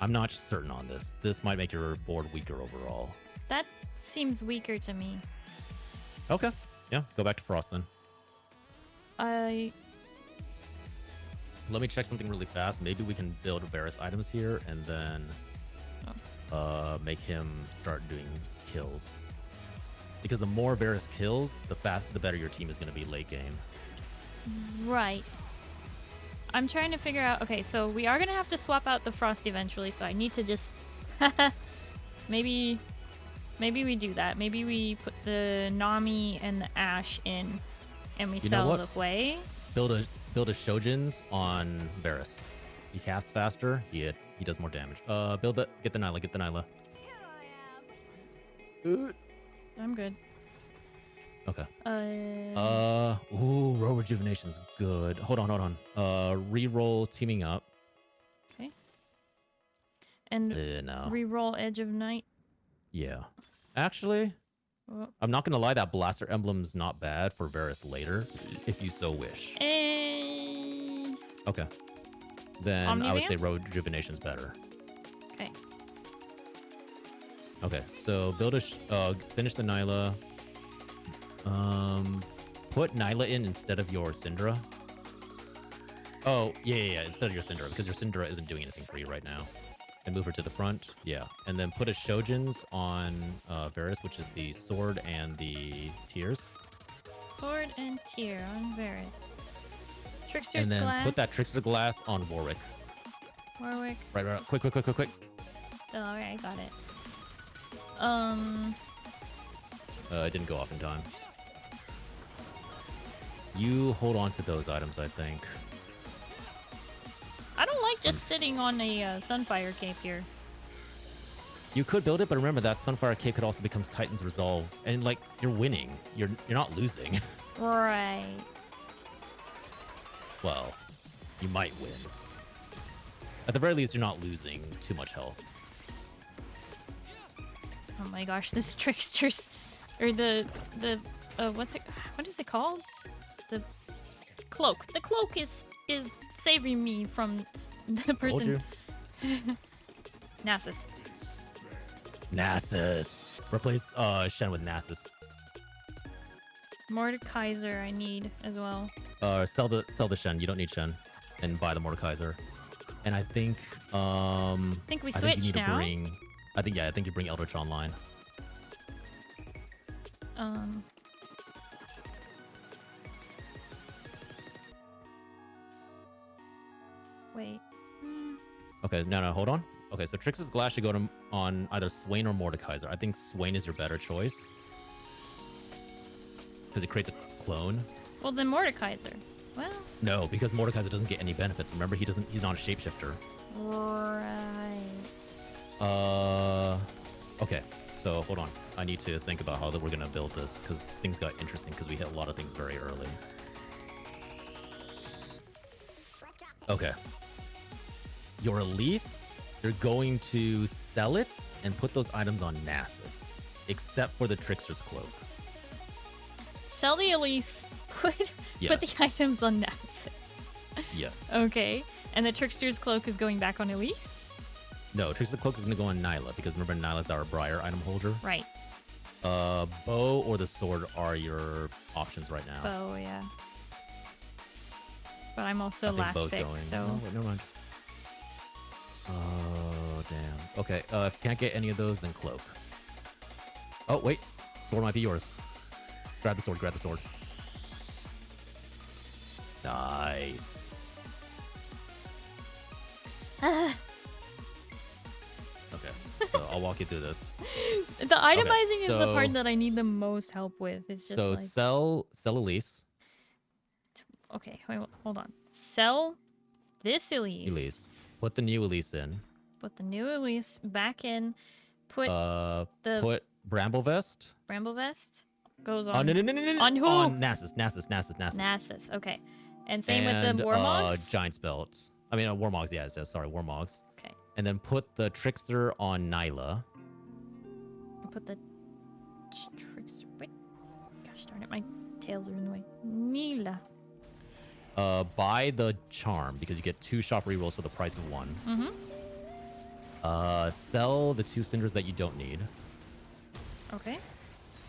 I'm not certain on this. This might make your board weaker overall. That seems weaker to me. Okay. Yeah, go back to Frost then. Let me check something really fast. Maybe we can build Varus items here and then make him start doing kills. Because the more Varus kills, the better your team is going to be late game. Right. I'm trying to figure out. Okay, so we are gonna have to swap out the Frost eventually. So I need to just maybe we do that. Maybe we put the Nami and the Ash in, and we You know sell what? the Hwei. Build a Shojin's on Varus. He casts faster. He does more damage. Get the Nyla. Get the Nyla. Here I am. I'm good. Okay. Uh. Row Rejuvenation's good. Hold on. Reroll teaming up. Okay. And No. re-roll Edge of Night. Yeah. Actually, Oh. I'm not gonna lie. That Blaster Emblem's not bad for Varus later, if you so wish. And Okay. Then I would say Omnivan? Row Rejuvenation's better. okay. Okay. So finish the Nyla. Put Nyla in instead of your Syndra. Oh, yeah, instead of your Syndra, because your Syndra isn't doing anything for you right now. And move her to the front. Yeah. And then put a Shojin's on Varus, which is the sword and the tears. Sword and Tear on Varus. Trickster's And then Glass. put that Trickster Glass on Warwick. Warwick. Right. Quick. Oh, alright, got it. It didn't go off in time. You hold on to those items, I think. I don't like just sitting on a Sunfire Cape here. You could build it, but remember that Sunfire Cape could also become Titan's Resolve, and like you're winning. You're not losing. Right. Well, you might win. At the very least, you're not losing too much health. Oh my gosh, this Trickster's or the what is it called? The cloak. The cloak is saving me from the Told person. you. Nasus. Nasus. Replace Shen with Nasus. Mordekaiser I need as well. Sell the Shen. You don't need Shen, and buy the Mordekaiser. And I think I think we you switch need now. to bring. I think you bring Eldritch online. Wait. Okay, no, hold on. Okay, so Trix's Glass should go on either Swain or Mordekaiser. I think Swain is your better choice. Because it creates a clone. Well, then Mordekaiser. Well, No, because Mordekaiser doesn't get any benefits. Remember, he's not a shapeshifter. right. Okay, so hold on. I need to think about how that we're gonna build this, because things got interesting because we hit a lot of things very early. Okay. Your Elise, you're going to sell it and put those items on Nasus, except for the Trickster's Cloak. Sell the Elise. Put the Yes. items on Nasus. Yes. Okay. And the Trickster's Cloak is going back on Elise? No, Trickster's Cloak is going to go on Nyla, because remember, Nyla's our Briar item holder. Right. Bow or the sword are your options right now. Bow, yeah. But I'm also I think last Bow's pick, going. so... Oh, wait, never mind. Oh, damn. Okay, if you can't get any of those, then Cloak. Oh, wait. Sword might be yours. Grab the sword, Nice. Okay, so I'll walk you through this. The itemizing is the so- part that I need the most help with. It's just So like... sell Elise. Okay, wait, hold on. Sell this Elise. Elise. Put the new Elise in. Put the new Elise back in. Put the Put Bramble Vest. Bramble Vest. Goes Oh, on. no. On who? On Nasus. Nasus. Okay. And same with the And, Warmogs? Giant's Belt. I mean, Warmogs, yeah, it says, sorry, Warmogs. Okay. And then put the Trickster on Nyla. Put the Trickster. Wait. Gosh darn it, my tails are in the way. Mila. Buy the Charm, because you get 2 shop rerolls for the price of 1. Mm-hmm. Sell the 2 Cinders that you don't need. Okay.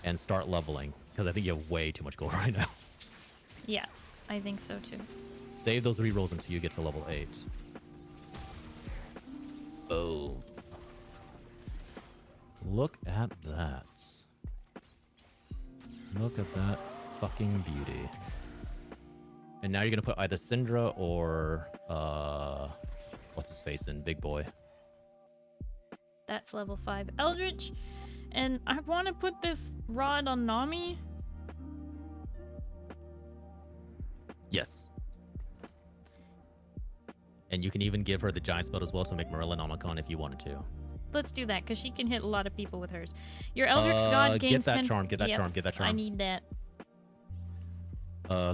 And start leveling, because I think you have way too much gold right now. Yeah, I think so too. Save those rerolls until you get to level 8. Oh. Look at that. Look at that fucking beauty. And now you're gonna put either Syndra or what's his face in Big Boy. That's level 5 Eldritch. And I want to put this rod on Nami. Yes. And you can even give her the giant spell as well to make Marilla Nomicon if you wanted to. Let's do that, because she can hit a lot of people with hers. Your Eldritch God gains get that 10... charm, get that Yep, charm, get that charm. I need that.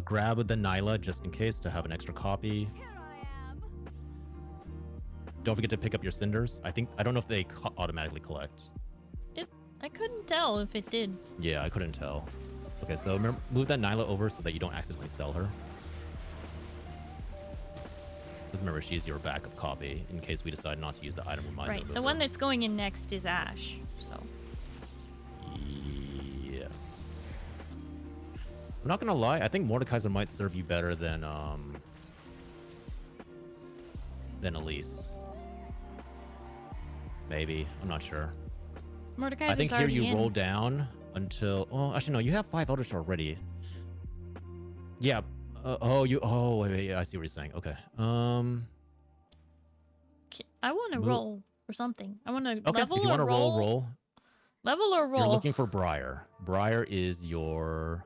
Grab the Nyla just in case to have an extra copy. Here I am. Don't forget to pick up your cinders. I don't know if they automatically collect. I couldn't tell if it did. Yeah, I couldn't tell. Okay, so move that Nyla over so that you don't accidentally sell her. Because remember, she's your backup copy in case we decide not to use the item reminder. Right, the one that's going in next is Ash, so... Yes. I'm not gonna lie, I think Mordekaiser might serve you better than Elise. Maybe, I'm not sure. Mordekaiser's I think here already you in. roll down until... Oh, actually, no. You have 5 Eldritch already. Yeah. Wait, I see what you're saying. Okay. I want to Move- roll or something. I want to Okay, level if you or want to roll. roll. Level or roll? You're looking for Briar. Briar is your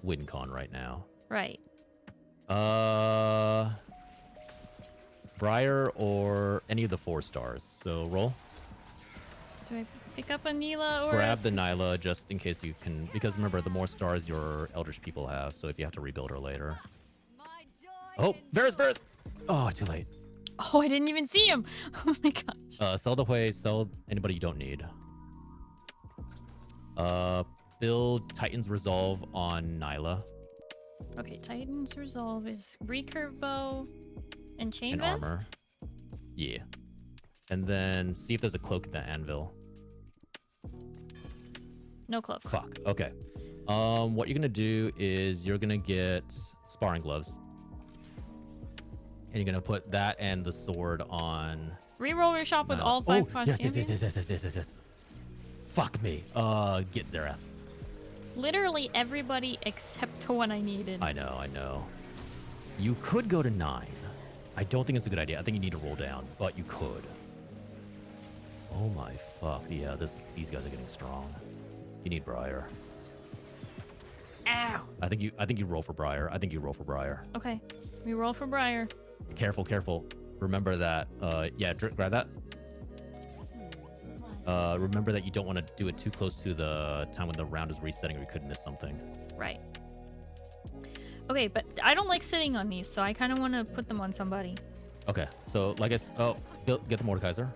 win con right now. Right. Briar or any of the 4 stars. So roll. Do I pick up a Neela or Grab the Nyla just in case you can, because remember, the more stars your Eldritch people have, so if you have to rebuild her later. My joy Oh, is Varus! Oh, too late. Oh, I didn't even see him. Oh my gosh. Sell the way, sell anybody you don't need. Build Titan's Resolve on Nyla Okay, Titan's Resolve is recurve bow and chain and vest. armor. Yeah. And then see if there's a cloak at the anvil. No cloak. Fuck. Okay. What you're gonna do is you're gonna get sparring gloves. And you're gonna put that and the sword on. Reroll your shop with Nyla. all 5 Oh, cost champions. yes. Fuck me. Get Zera. Literally everybody except the one I needed. I know. You could go to 9. I don't think it's a good idea. I think you need to roll down, but you could. Oh my fuck. Yeah, these guys are getting strong. You need Briar. Ow. I think you roll for Briar. Okay, we roll for Briar. Careful. Remember that. Yeah, grab that. Remember that you don't want to do it too close to the time when the round is resetting or you could miss something. Right. Okay, but I don't like sitting on these, so I kind of want to put them on somebody. Okay, so like I said, get the Mordekaiser.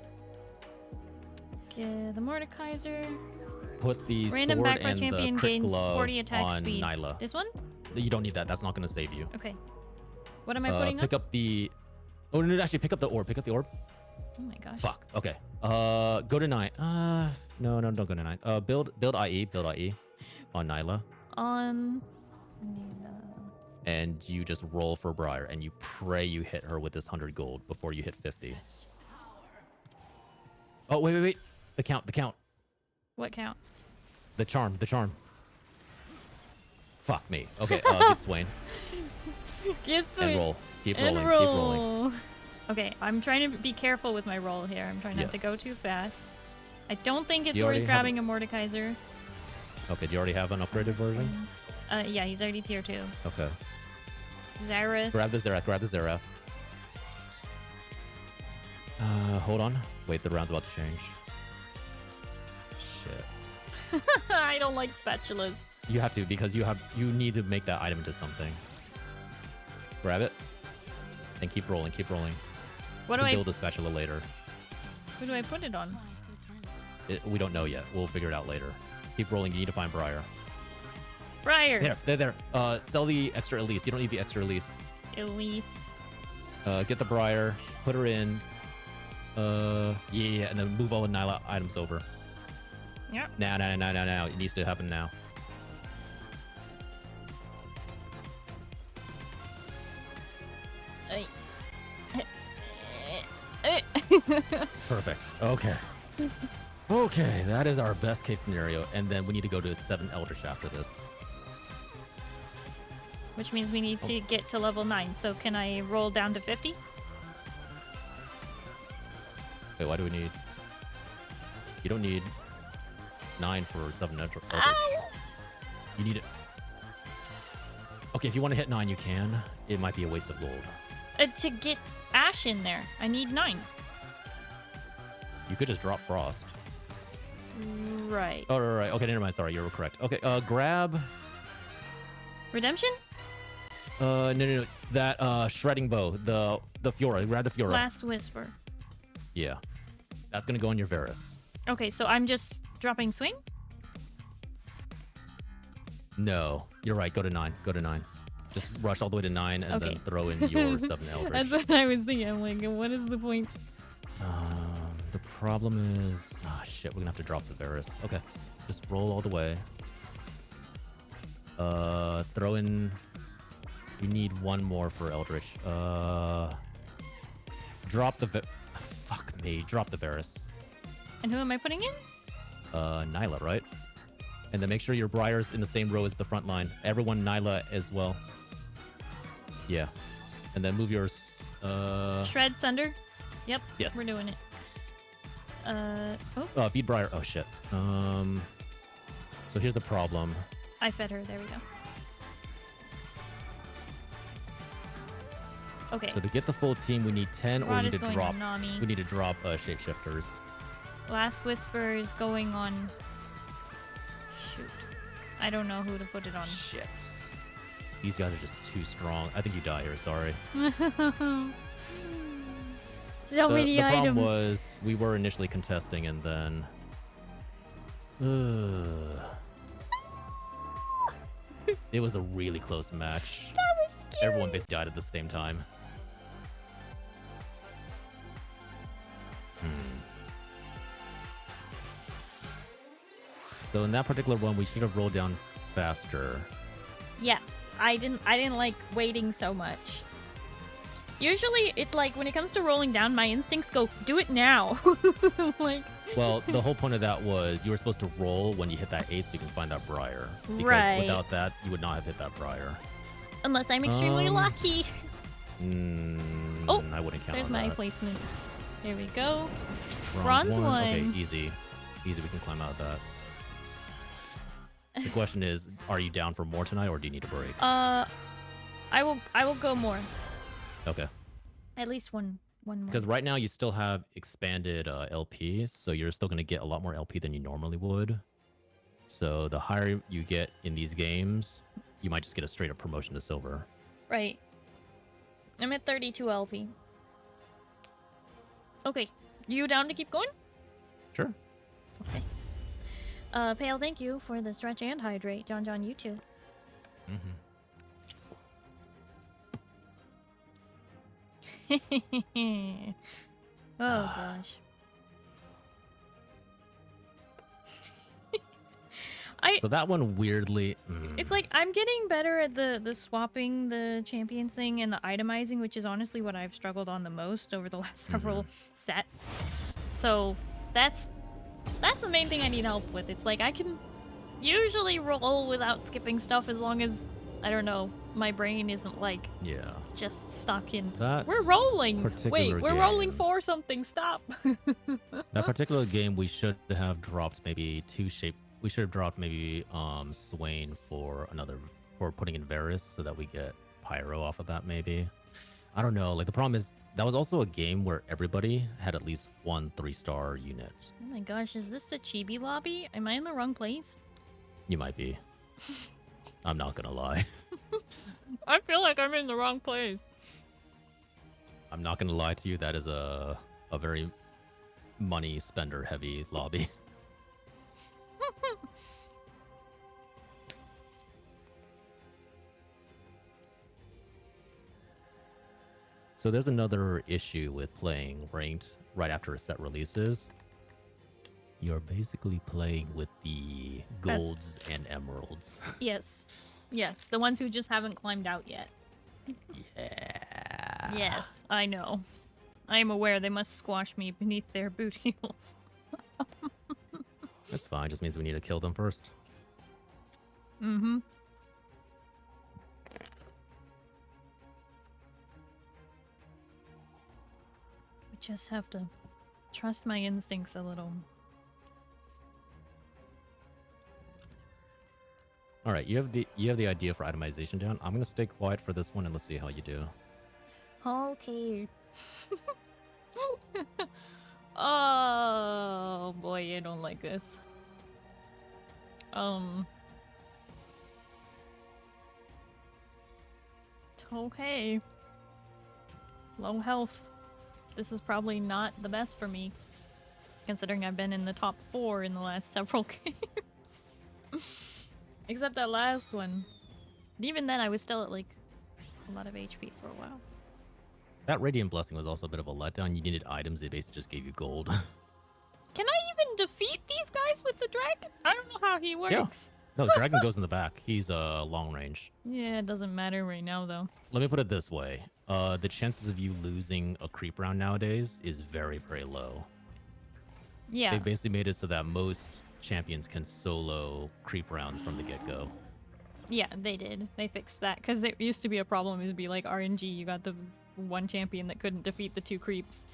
Get the Mordekaiser. Put the Random sword background and champion the crit gains glove 40 attack on speed. Nyla. This one? You don't need that. That's not going to save you. Okay. What am I putting Pick up the... Oh, no, actually, pick up the orb. Oh my gosh. Fuck. Okay. Go to 9. No, don't go to 9. Build IE on Nyla. On... And you just roll for Briar, and you pray you hit her with this 100 gold before you hit 50. Oh, wait. The count. What count? The charm. Fuck me. Okay, get Swain. Get And roll. Keep rolling. And roll. Okay, I'm trying to be careful with my roll here. I'm trying not to go Yes. too fast. I don't think it's You already worth have grabbing a Mordekaiser. Okay, do you already have an upgraded version? Yeah, he's already tier 2. Okay. Zareth. Grab the Zerath. Hold on. Wait, the round's about to change. Shit. I don't like spatulas. You have to, because you need to make that item into something. Grab it. And keep rolling. What do You can I... build a spatula later. Who do I put it on? We don't know yet. We'll figure it out later. Keep rolling. You need to find Briar. Briar. There. Sell the extra Elise. You don't need the extra Elise. Elise. Get the Briar. Put her in. Yeah, and then move all the Nyla items over. Yep. Now. It needs to happen now. Perfect. Okay. Okay, that is our best case scenario. And then we need to go to 7 Eldritch after this. which means we need to get to level 9. So can I roll down to 50? Wait, why do we need... You don't need 9 for 7 Eldritch. Ow! You need it. Okay, if you want to hit 9, you can. It might be a waste of gold. To get Ash in there, I need 9. You could just drop Frost. Right. Oh, right. Okay, never mind. Sorry, you were correct. Okay, grab... Redemption? No. That, shredding bow. The Fiora. Grab the Fiora. Last Whisper. Yeah. That's gonna go on your Varus. Okay, so I'm just dropping swing? No, you're right. Go to 9. Go to 9. Just rush all the way to 9 and then throw in your 7 Eldritch. That's what I was thinking. I'm like, what is the point? The problem is... Ah, shit. We're gonna have to drop the Varus. Okay. Just roll all the way. Throw in... You need 1 more for Eldritch. Drop the... Fuck me. Drop the Varus. And who am I putting in? Nyla, right? And then make sure your Briar's in the same row as the front line. Everyone Nyla as well. Yeah. And then move yours... Shred Sunder? Yep. Yes. We're doing it. Oh. Feed Briar. Oh, shit. So here's the problem. I fed her. There we go. Okay. So to get the full team, we need 10, or we Rod need is to going drop. on Nami. We need to drop shapeshifters. Last Whisper is going on... Shoot. I don't know who to put it on. Shit. These guys are just too strong. I think you die here. Sorry. So many the items. problem was we were initially contesting, and then. It was a really close match. That was scary. Everyone basically died at the same time. So in that particular one, we should have rolled down faster. Yeah, I didn't like waiting so much. Usually, it's like when it comes to rolling down, my instincts go, do it now. Like. Well, the whole point of that was you were supposed to roll when you hit that 8 so you can find that Briar. Because Right. without that, you would not have hit that Briar. Unless I'm extremely lucky. Oh, I wouldn't count there's on my that. placements. Here we go. Bronze Bronze one. Okay, easy. Easy, we can climb out of that. The question is, are you down for more tonight, or do you need a break? I will go more. Okay. At least one more. Because right now you still have expanded LP, so you're still going to get a lot more LP than you normally would. So the higher you get in these games, you might just get a straight up promotion to silver. Right. I'm at 32 LP. Okay. You down to keep going? Sure. Okay. Pale, thank you for the stretch and hydrate. John, you too. Oh gosh. So that one weirdly... It's like I'm getting better at the swapping the champions thing and the itemizing, which is honestly what I've struggled on the most over the last several sets. So that's the main thing I need help with. It's like I can usually roll without skipping stuff as long as, I don't know, my brain isn't like just stuck in. That We're rolling. Wait, particular we're rolling game- for something. Stop. That particular game, we should have dropped maybe 2 shape. We should have dropped maybe Swain for putting in Varus so that we get Pyro off of that maybe. I don't know. Like the problem is that was also a game where everybody had at least 1 3-star unit. Oh my gosh, is this the Chibi lobby? Am I in the wrong place? You might be. I'm not gonna lie. I feel like I'm in the wrong place. I'm not gonna lie to you. That is a very money spender heavy lobby. So there's another issue with playing ranked right after a set releases. You're basically playing with the golds and emeralds. Yes. Yes, the ones who just haven't climbed out yet. Yeah. Yes, I know. I am aware they must squash me beneath their boot heels. That's fine. Just means we need to kill them first. Mm-hmm. just have to trust my instincts a little. All right, you have the idea for itemization down. I'm gonna stay quiet for this one and let's see how you do. Okay. Oh boy, I don't like this. Okay. Low health. This is probably not the best for me, considering I've been in the top 4 in the last several games. Except that last one. But even then, I was still at like a lot of HP for a while. That Radiant Blessing was also a bit of a letdown. You needed items, they basically just gave you gold. Can I even defeat these guys with the dragon? I don't know how he works. Yeah. No, the dragon goes in the back. He's long range. Yeah, it doesn't matter right now though. Let me put it this way. The chances of you losing a creep round nowadays is very, very low. Yeah. They basically made it so that most champions can solo creep rounds from the get-go. Yeah, they did. They fixed that because it used to be a problem. It'd be like RNG. You got the one champion that couldn't defeat the 2 creeps.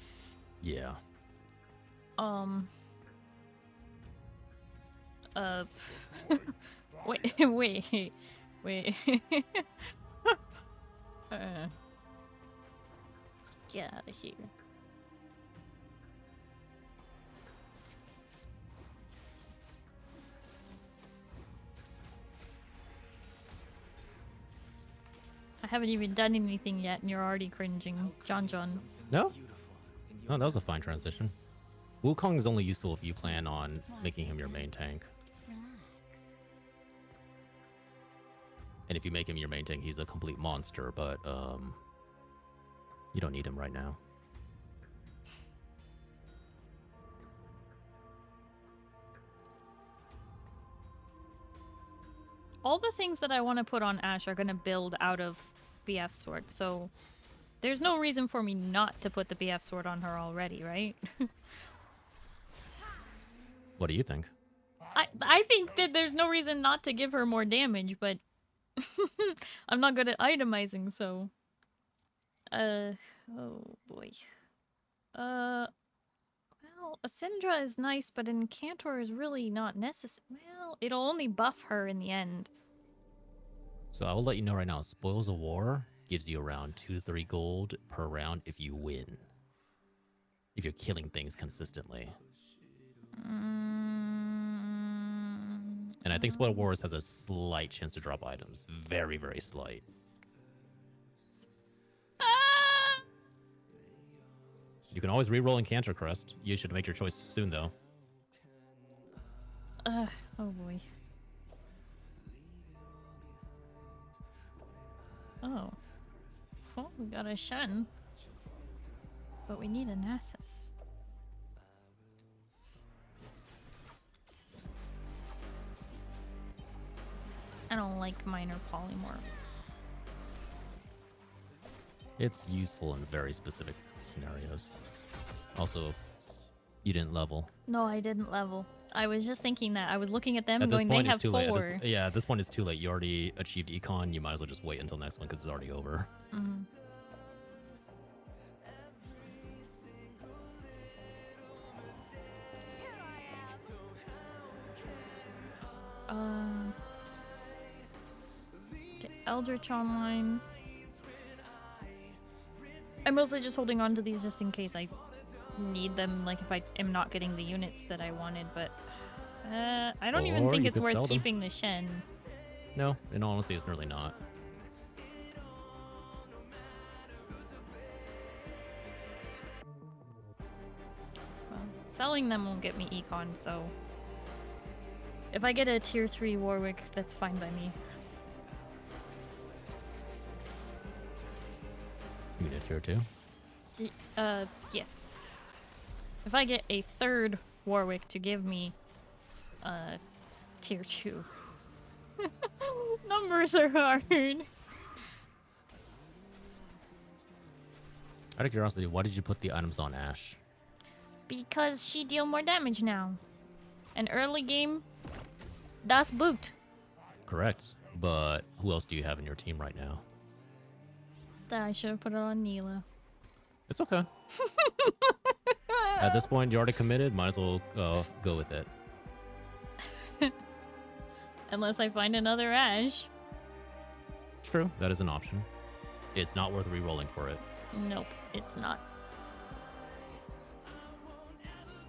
Yeah. Wait. Get out of here. I haven't even done anything yet and you're already cringing. John. No? Beautiful. And Oh, that was a fine transition. Wukong is only useful if you plan on making him your main tank. And if you make him your main tank, he's a complete monster, but you don't need him right now. All the things that I want to put on Ashe are going to build out of BF Sword, so there's no reason for me not to put the BF Sword on her already, right? What do you think? I think that there's no reason not to give her more damage, but I'm not good at itemizing, so... oh boy. Well, a Syndra is nice, but Incantor is really not necessary. Well, it'll only buff her in the end. So I will let you know right now, Spoils of War gives you around 2 to 3 gold per round if you win. If you're killing things consistently. And I think Spoiled Wars has a slight chance to drop items. Very, very slight. You can always reroll Incantor Crest. You should make your choice soon, though. Oh boy. Oh. Well, we got a Shen. But we need a Nasus. I don't like minor polymorph. It's useful in very specific scenarios. Also, you didn't level. No, I didn't level. I was just thinking that. I was looking at them At this going, point, they it's have too 4. late. At this point, it's too late. You already achieved Econ. You might as well just wait until next one because it's already over. Mm-hmm. Get Eldritch online. I'm mostly just holding on to these just in case I need them, like if I am not getting the units that I wanted, but I don't even Or think you it's could sell worth them. keeping the Shen. No, in all honesty, it's really not. Well, selling them won't get me Econ, so if I get a tier 3 Warwick, that's fine by me. You need a tier 2. Yes. If I get a 3rd Warwick to give me tier 2. Numbers are hard. Out of curiosity, why did you put the items on Ashe? Because she deal more damage now. An early game, das boot. Correct. But who else do you have in your team right now? I should have put it on Neela. It's okay. At this point, you're already committed. Might as well go with it. Unless I find another Ash. True, that is an option. It's not worth re-rolling for it. Nope, it's not.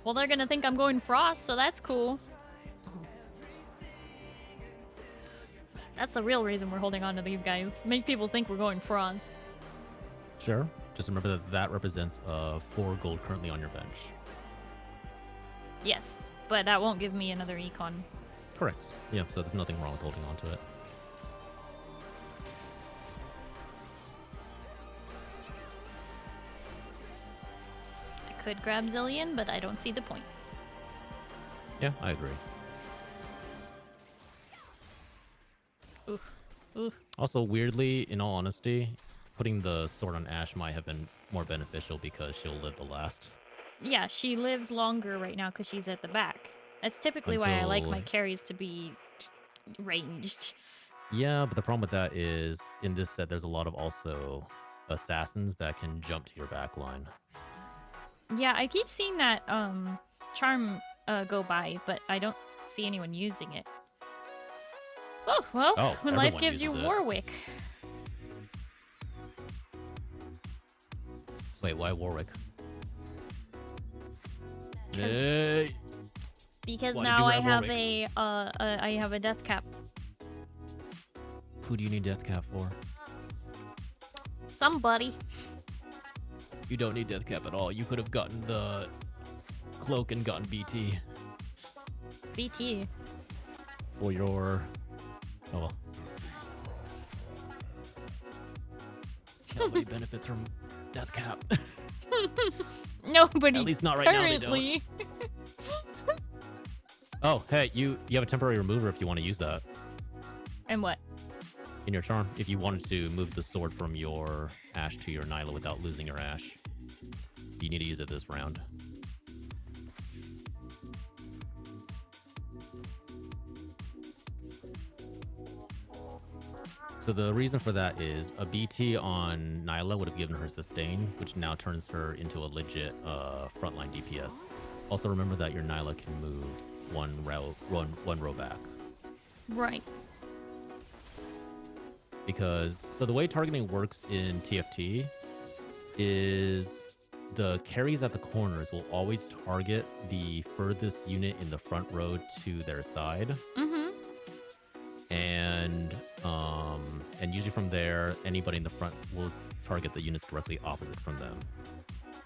Well, they're gonna think I'm going Frost, so that's cool. That's the real reason we're holding on to these guys. Make people think we're going Frost. Sure. Just remember that that represents 4 gold currently on your bench. Yes, but that won't give me another econ. Correct. Yeah, so there's nothing wrong with holding on to it. I could grab Zillion, but I don't see the point. Yeah, I agree. Oof. Oof. Also, weirdly, in all honesty, putting the sword on Ash might have been more beneficial because she'll live the last. Yeah, she lives longer right now because she's at the back. That's typically why I like my Until- carries to be ranged. Yeah, but the problem with that is, in this set, there's a lot of also assassins that can jump to your back line. Yeah, I keep seeing that charm go by, but I don't see anyone using it. Oh, well, Oh, when life everyone gives you uses it. Warwick. Wait, why Warwick? 'Cause- Hey! Because Why did now you I grab have Warwick? I have a death cap. Who do you need death cap for? Somebody. You don't need death cap at all. You could have gotten the cloak and gotten BT BT. for your... Oh well. Nobody benefits from death cap. Nobody. At least not right now, they don't. currently. Oh, hey, you have a temporary remover if you want to use that And what? in your charm. If you wanted to move the sword from your Ash to your Nyla without losing your Ash, you need to use it this round. So the reason for that is a BT on Nyla would have given her sustain, which now turns her into a legit frontline DPS. Also remember that your Nyla can move one row back. Right. Because so the way targeting works in TFT is the carries at the corners will always target the furthest unit in the front row to their side. Mm-hmm. And usually from there, anybody in the front will target the units directly opposite from them.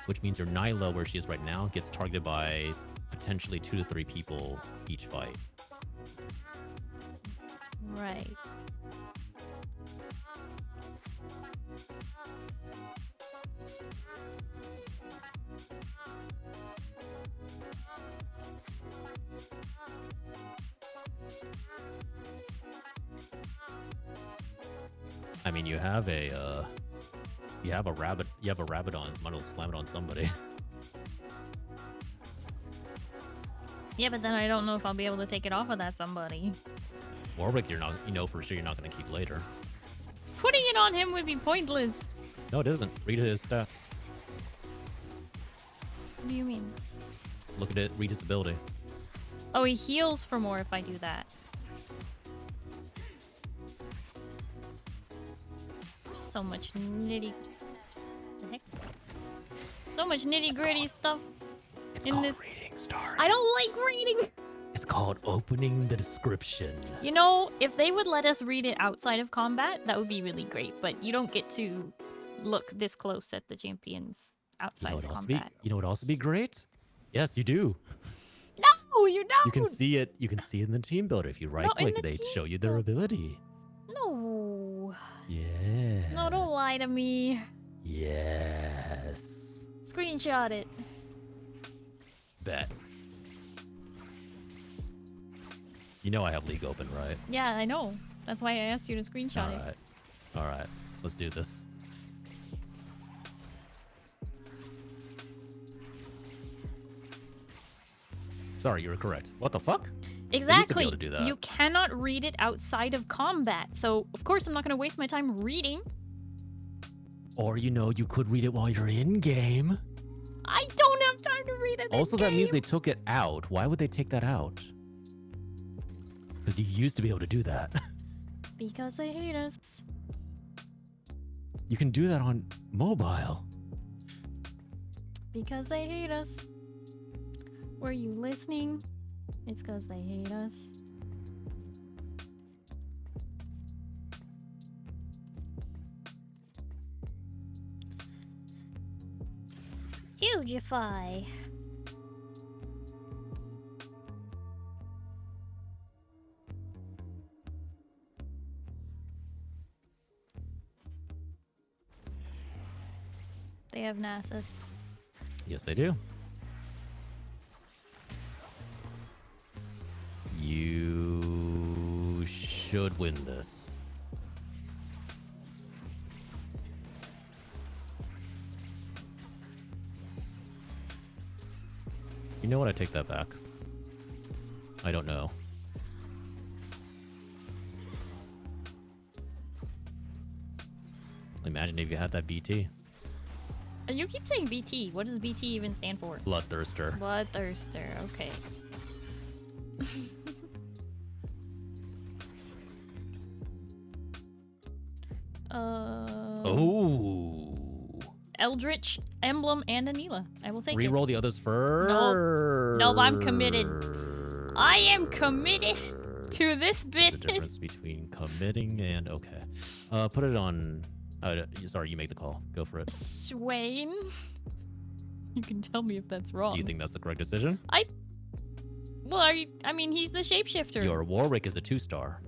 Which means your Nyla, where she is right now, gets targeted by potentially 2 to 3 people each fight. Right. I mean, you have a Rabadon, so might as well slam it on somebody. Yeah, but then I don't know if I'll be able to take it off of that somebody. Warwick, you know for sure you're not going to keep later. Putting it on him would be pointless. No, it isn't. Read his stats. What do you mean? Look at it. Read his ability. Oh, he heals for more if I do that. There's so much nitty... The heck? So much nitty-gritty stuff It's in called this. reading, Starry. I don't like reading! It's called opening the description. You know, if they would let us read it outside of combat, that would be really great. But you don't get to look this close at the champions outside of combat. You know what else would be great? Yes, you do. No, you don't! You can see it. You can see it in the team builder. If you right click, the they team show you their ability. No. Yeah. No, don't lie to me. Yes. Screenshot it. Bet. You know I have League open, right? Yeah, I know. That's why I asked you to screenshot All it. right. All right. Let's do this. Sorry, you were correct. What the fuck? Exactly. able to do that. You cannot read it outside of combat. So, of course, I'm not going to waste my time reading. Or, you know, you could read it while you're in game. I don't have time to read it. Also, that means they took it out. Why would they take that out? Because you used to be able to do that. Because they hate us. You can do that on mobile. Because they hate us. Were you listening? It's because they hate us. Hugify. They have NASA's. Yes, they do. You should win this. You know what? I take that back. I don't know. Imagine if you had that BT. You keep saying BT. What does BT even stand for? Bloodthirster. Bloodthirster. Okay. Oh. Eldritch, Emblem, and Anila. I will take it. Reroll the others first. Nope, I'm committed. I am committed to this There's bit. a difference between committing and okay. Put it on. Sorry, you make the call. Go for it. Swain. You can tell me if that's wrong. Do you think that's the correct decision? Well, I mean, he's the shapeshifter. Your Warwick is a 2-star.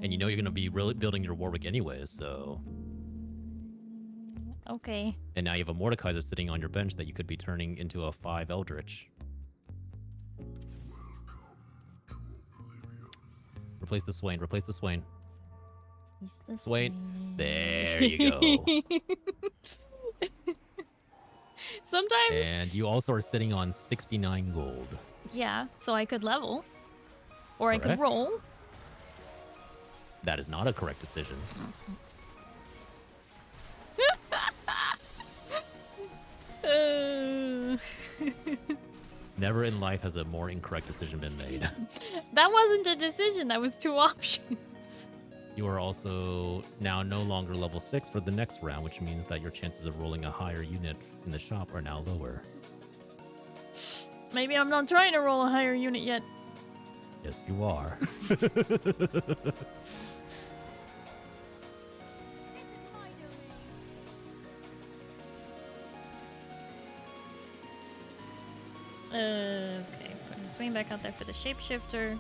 And you know you're going to be really building your Warwick anyways, so... Okay. And now you have a Mordekaiser sitting on your bench that you could be turning into a 5 Eldritch. Replace the Swain. Replace the Swain. He's the Swain. same. There you go. Sometimes... And you also are sitting on 69 gold. Yeah, so I could level. Or I could Correct. roll. That is not a correct decision. Never in life has a more incorrect decision been made. That wasn't a decision. That was 2 options. You are also now no longer level 6 for the next round, which means that your chances of rolling a higher unit in the shop are now lower. Maybe I'm not trying to roll a higher unit yet. Yes, you are. Okay, putting the Swain back out there for the shapeshifter.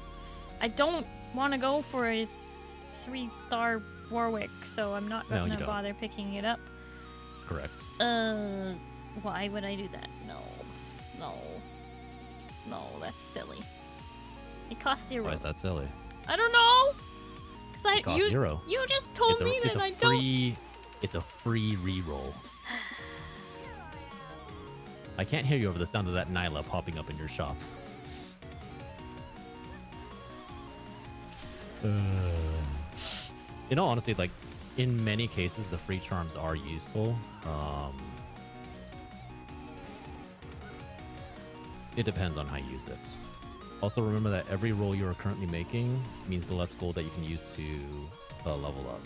I don't want to go for a 3-star Warwick, so I'm not No, you gonna don't. bother picking it up. Correct. Why would I do that? No, that's silly. It costs 0. Why is that silly? I don't know. Cause It costs 0. You just told me that I don't. It's a free reroll. I can't hear you over the sound of that Nyla popping up in your shop. In all honesty, like, in many cases, the free charms are useful. It depends on how you use it. Also, remember that every roll you are currently making means the less gold that you can use to level up.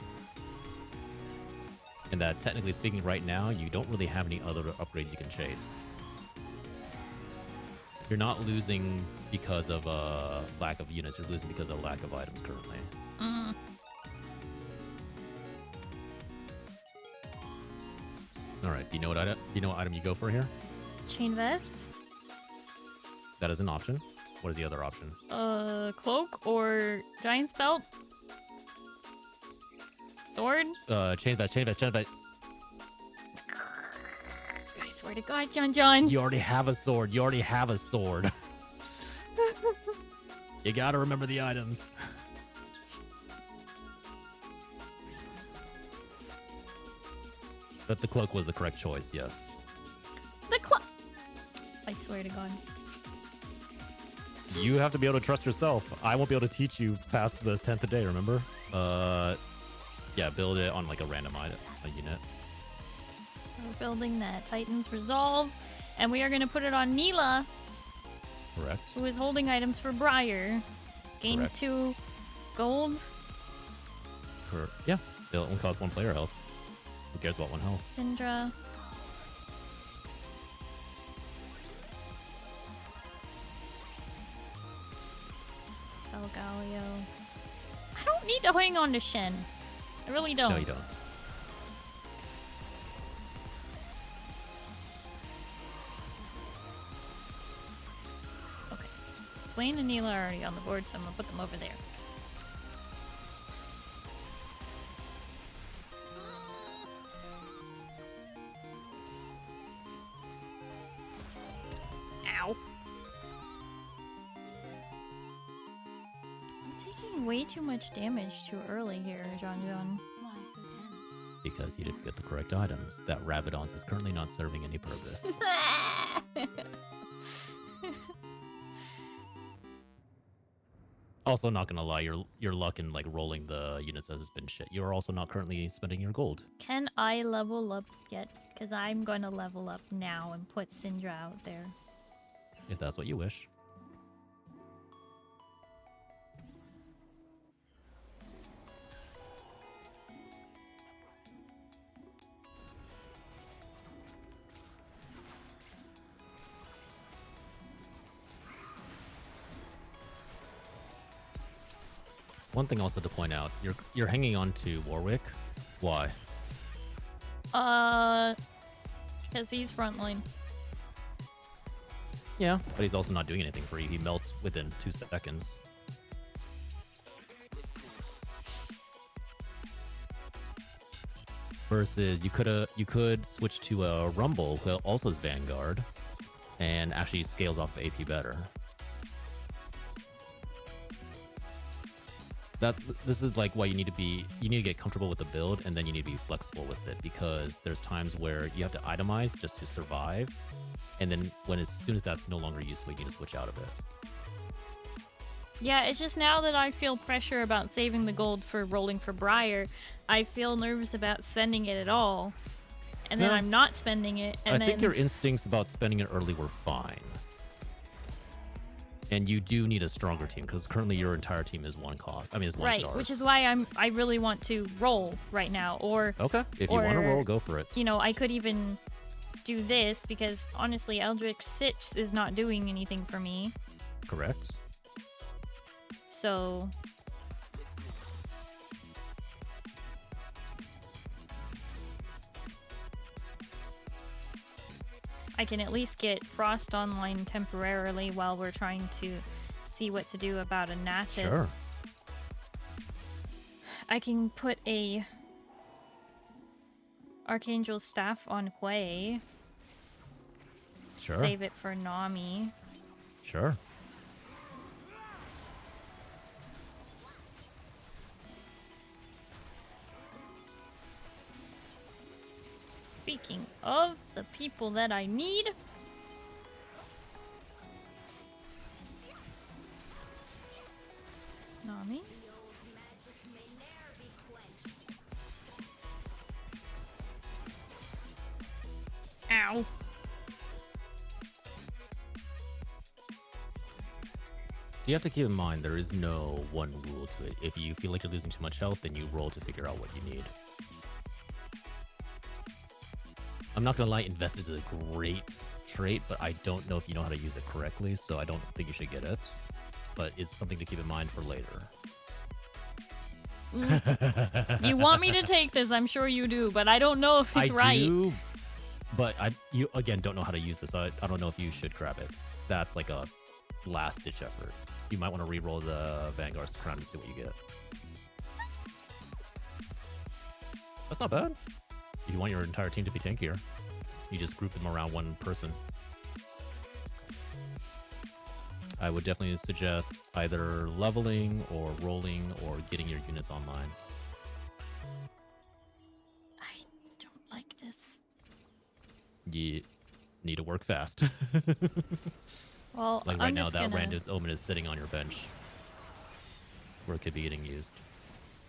And that, technically speaking, right now, you don't really have any other upgrades you can chase. You're not losing because of a lack of units. You're losing because of lack of items currently. Mm. All right. Do you know what item you go for here? Chain vest, That is an option. What is the other option? cloak or giant's belt, sword. Chain vest. I swear to God, John. You already have a sword. You gotta remember the items. But the cloak was the correct choice, yes. The cloak. I swear to God. You have to be able to trust yourself. I won't be able to teach you past the 10th day, remember? Yeah, build it on like a random item, a unit. we're building that Titan's Resolve, and we are going to put it on Neela, Correct. who is holding items for Briar. Gain Correct. 2 gold. Yeah, it only costs 1 player health. Who cares about 1 health? Syndra. Salgalio. I don't need to hang on to Shen. I really don't. No, you don't. Okay. Swain and Neela are already on the board, so I'm gonna put them over there. Ow. I'm taking way too much damage too early here, John. Why so tense? Because you didn't get the correct items. That Rabadon's is currently not serving any purpose. Also, not gonna lie, your luck in like rolling the units has been shit. You are also not currently spending your gold. Can I level up yet? Because I'm going to level up now and put Syndra out there. If that's what you wish. One thing also to point out, you're hanging on to Warwick. Why? Because he's frontline. Yeah, but he's also not doing anything for you. He melts within 2 seconds. Versus you could switch to a Rumble, who also is Vanguard, and actually scales off of AP better. This is like why you need to get comfortable with the build, and then you need to be flexible with it, because there's times where you have to itemize just to survive, and then as soon as that's no longer useful, you need to switch out of it. Yeah, it's just now that I feel pressure about saving the gold for rolling for Briar, I feel nervous about spending it at all. And then No. I'm not spending it, and I think your instincts about spending it early were fine. And you do need a stronger team, because currently your entire team is one cost. I mean, is one right, star. which is why I really want to roll right now. Or, Okay, if you want to or, roll, go for it. you know, I could even do this, because honestly, Eldritch 6 is not doing anything for me. Correct. So I can at least get Frost online temporarily while we're trying to see what to do about a Nasus. Sure. I can put a Archangel Staff on Hwei. Sure. Save it for Nami. Sure. Speaking of the people that I need, Nami. Ow. So you have to keep in mind, there is no one rule to it. If you feel like you're losing too much health, then you roll to figure out what you need. I'm not gonna lie, Invested is a great trait, but I don't know if you know how to use it correctly, so I don't think you should get it. But it's something to keep in mind for later. You want me to take this, I'm sure you do, but I don't know if it's right. I do, but you again don't know how to use this, so I don't know if you should grab it. That's like a last-ditch effort. You might want to re-roll the Vanguard's crown to see what you get. That's not bad. If you want your entire team to be tankier, you just group them around one person. I would definitely suggest either leveling or rolling or getting your units online. I don't like this. You need to work fast. Well, Like right I'm now, just that gonna... Randon's Omen is sitting on your bench where it could be getting used.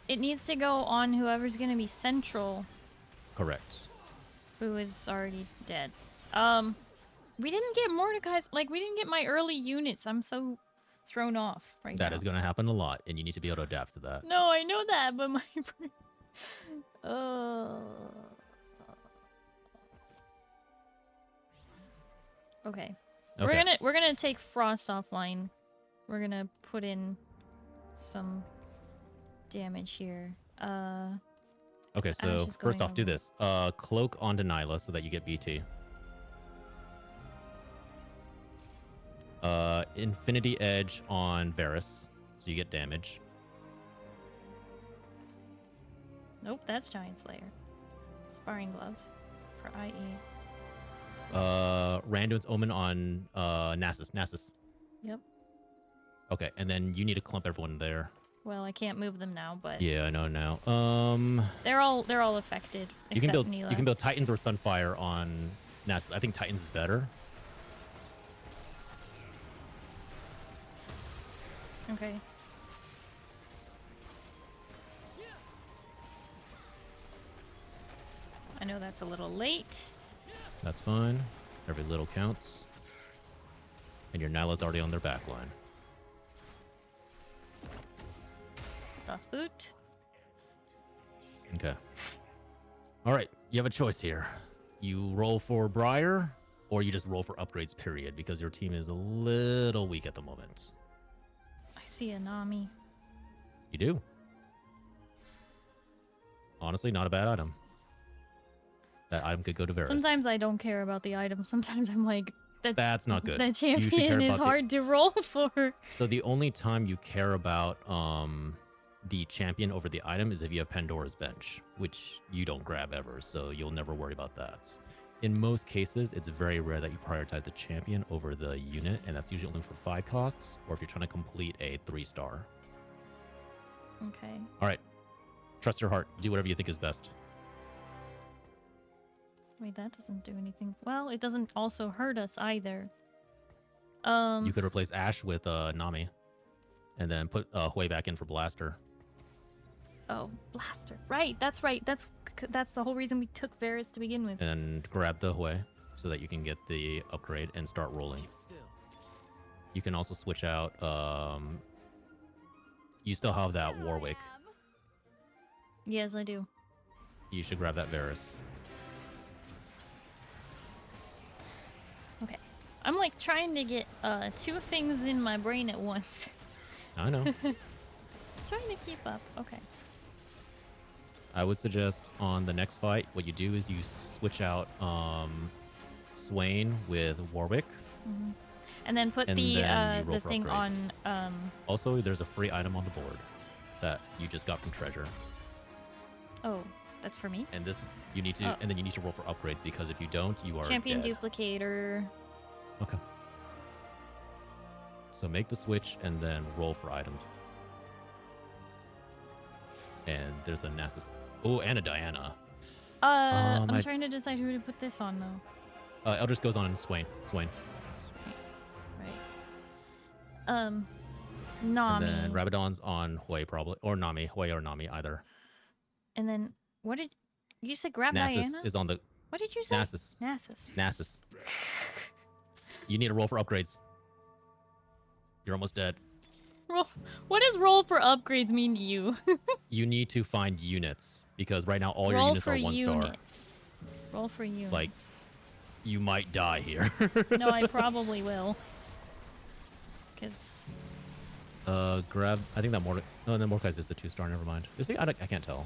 It needs to go on whoever's gonna be central, Correct. who is already dead. We didn't get Mordecai's, like, we didn't get my early units. I'm so thrown off right now. That is going to happen a lot, and you need to be able to adapt to that. No, I know that, but my okay. We're gonna take Frost offline. We're gonna put in some damage here. Okay, Ash so is first going off, do over. this. Cloak onto Nyla so that you get BT. Infinity Edge on Varus, so you get damage. Nope, that's Giant Slayer. Sparring gloves for IE. Randuin's Omen on Nasus. Yep. Okay, and then you need to clump everyone there. Well, I can't move them now, but Yeah, I know now. they're all affected. You can except build Neela. you can build Titans or Sunfire on Nasus. I think Titans is better. Okay. I know that's a little late. That's fine. Every little counts. And your Nyla's already on their back line. Das Boot. Okay. All right, you have a choice here. You roll for Briar, or you just roll for upgrades, period, because your team is a little weak at the moment. I see a Nami. You do. Honestly, not a bad item. That item could go to Varus. Sometimes I don't care about the item. Sometimes I'm like, That's not good. the You should care champion is about the- hard to roll for. So the only time you care about the champion over the item is if you have Pandora's Bench, which you don't grab ever, so you'll never worry about that. In most cases, it's very rare that you prioritize the champion over the unit, and that's usually only for 5 costs, or if you're trying to complete a 3-star. Okay. All right. Trust your heart. Do whatever you think is best. Wait, that doesn't do anything. Well, it doesn't also hurt us either. You could replace Ash with Nami, and then put Hui back in for Blaster. Oh, Blaster. Right, that's right. That's the whole reason we took Varus to begin with. And grab the Hui so that you can get the upgrade and start rolling. Keep still. You can also switch out. You still have that Warwick. Yes, I do. You should grab that Varus. Okay. I'm like trying to get 2 things in my brain at once. I know. Trying to keep up. Okay. I would suggest on the next fight, what you do is you switch out Swain with Warwick. And then put And the then you roll for thing upgrades. on Also, there's a free item on the board that you just got from Treasure. oh, that's for me. And this you need to, Oh. and then you need to roll for upgrades because if you don't, you are Champion dead. duplicator. Okay. So make the switch and then roll for items. And there's a Nasus. Oh, and a Diana. I'm I- trying to decide who to put this on though. Eldritch goes on Swain. Right. Nami. And then Rabadon's on Hui probably, or Nami. Hui or Nami, either. And then what did you say? Grab Nasus Diana. is on the What did you say? Nasus. Nasus. Nasus. You need to roll for upgrades. You're almost dead. Roll. What does roll for upgrades mean to you? You need to find units because right now all your roll units for are 1 star. units. Roll for units. Like- You might die here. No, I probably will. Because Grab. I think that Mordecai. No, then Mordecai's just a 2-star. Never mind. Is he? I can't tell.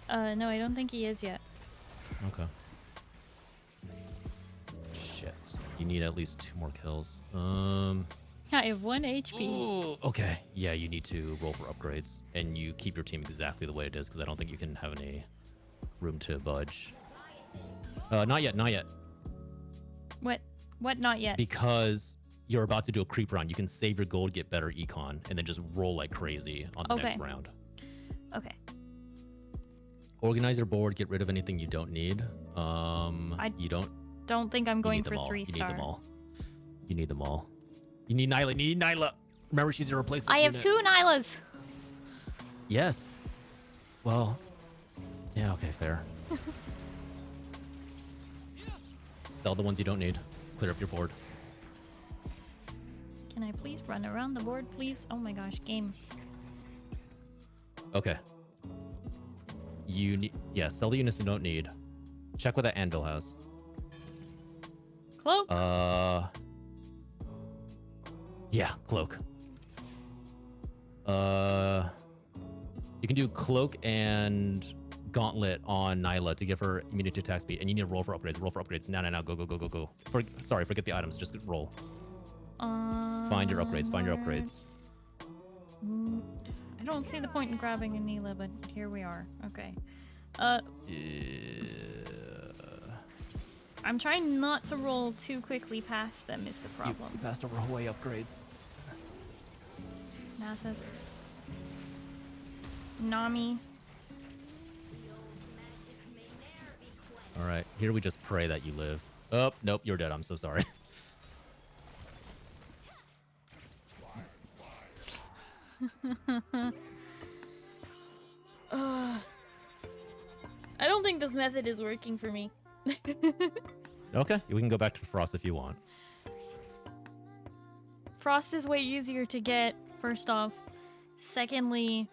no, I don't think he is yet. Okay. Shit. You need at least 2 more kills. I have 1 HP. Ooh, okay. Yeah, you need to roll for upgrades, and you keep your team exactly the way it is because I don't think you can have any room to budge. Not yet. Not yet. What? What? Not yet. Because you're about to do a creep round. You can save your gold, get better econ, and then just roll like crazy on the next Okay. round. Okay. Organize your board. Get rid of anything you don't need. You don't. Don't think I'm You going need for them all. 3-star. You need them all. You need them all. You need Nyla. You need Nyla. Remember, she's your replacement. I have unit. 2 Nylas. Yes. Well, Yeah, okay, fair. Sell the ones you don't need. Clear up your board. Can I please run around the board, please? Oh my gosh, game. Okay. You need, yeah, sell the units you don't need. Check what that anvil has. Cloak. Yeah, cloak. You can do cloak and gauntlet on Nyla to give her immunity to attack speed, and you need to roll for upgrades. Roll for upgrades. No, go. Sorry, forget the items. Just roll. Find your upgrades. Find your upgrades. I don't see the point in grabbing a Neela, but here we are. Okay. I'm trying not to roll too quickly past them is the problem. You passed over Hawaii upgrades. Nasus. Nami. All right, here we just pray that you live. Oh, nope, you're dead. I'm so sorry. I don't think this method is working for me. Okay, we can go back to Frost if you want. Frost is way easier to get, first off. Secondly,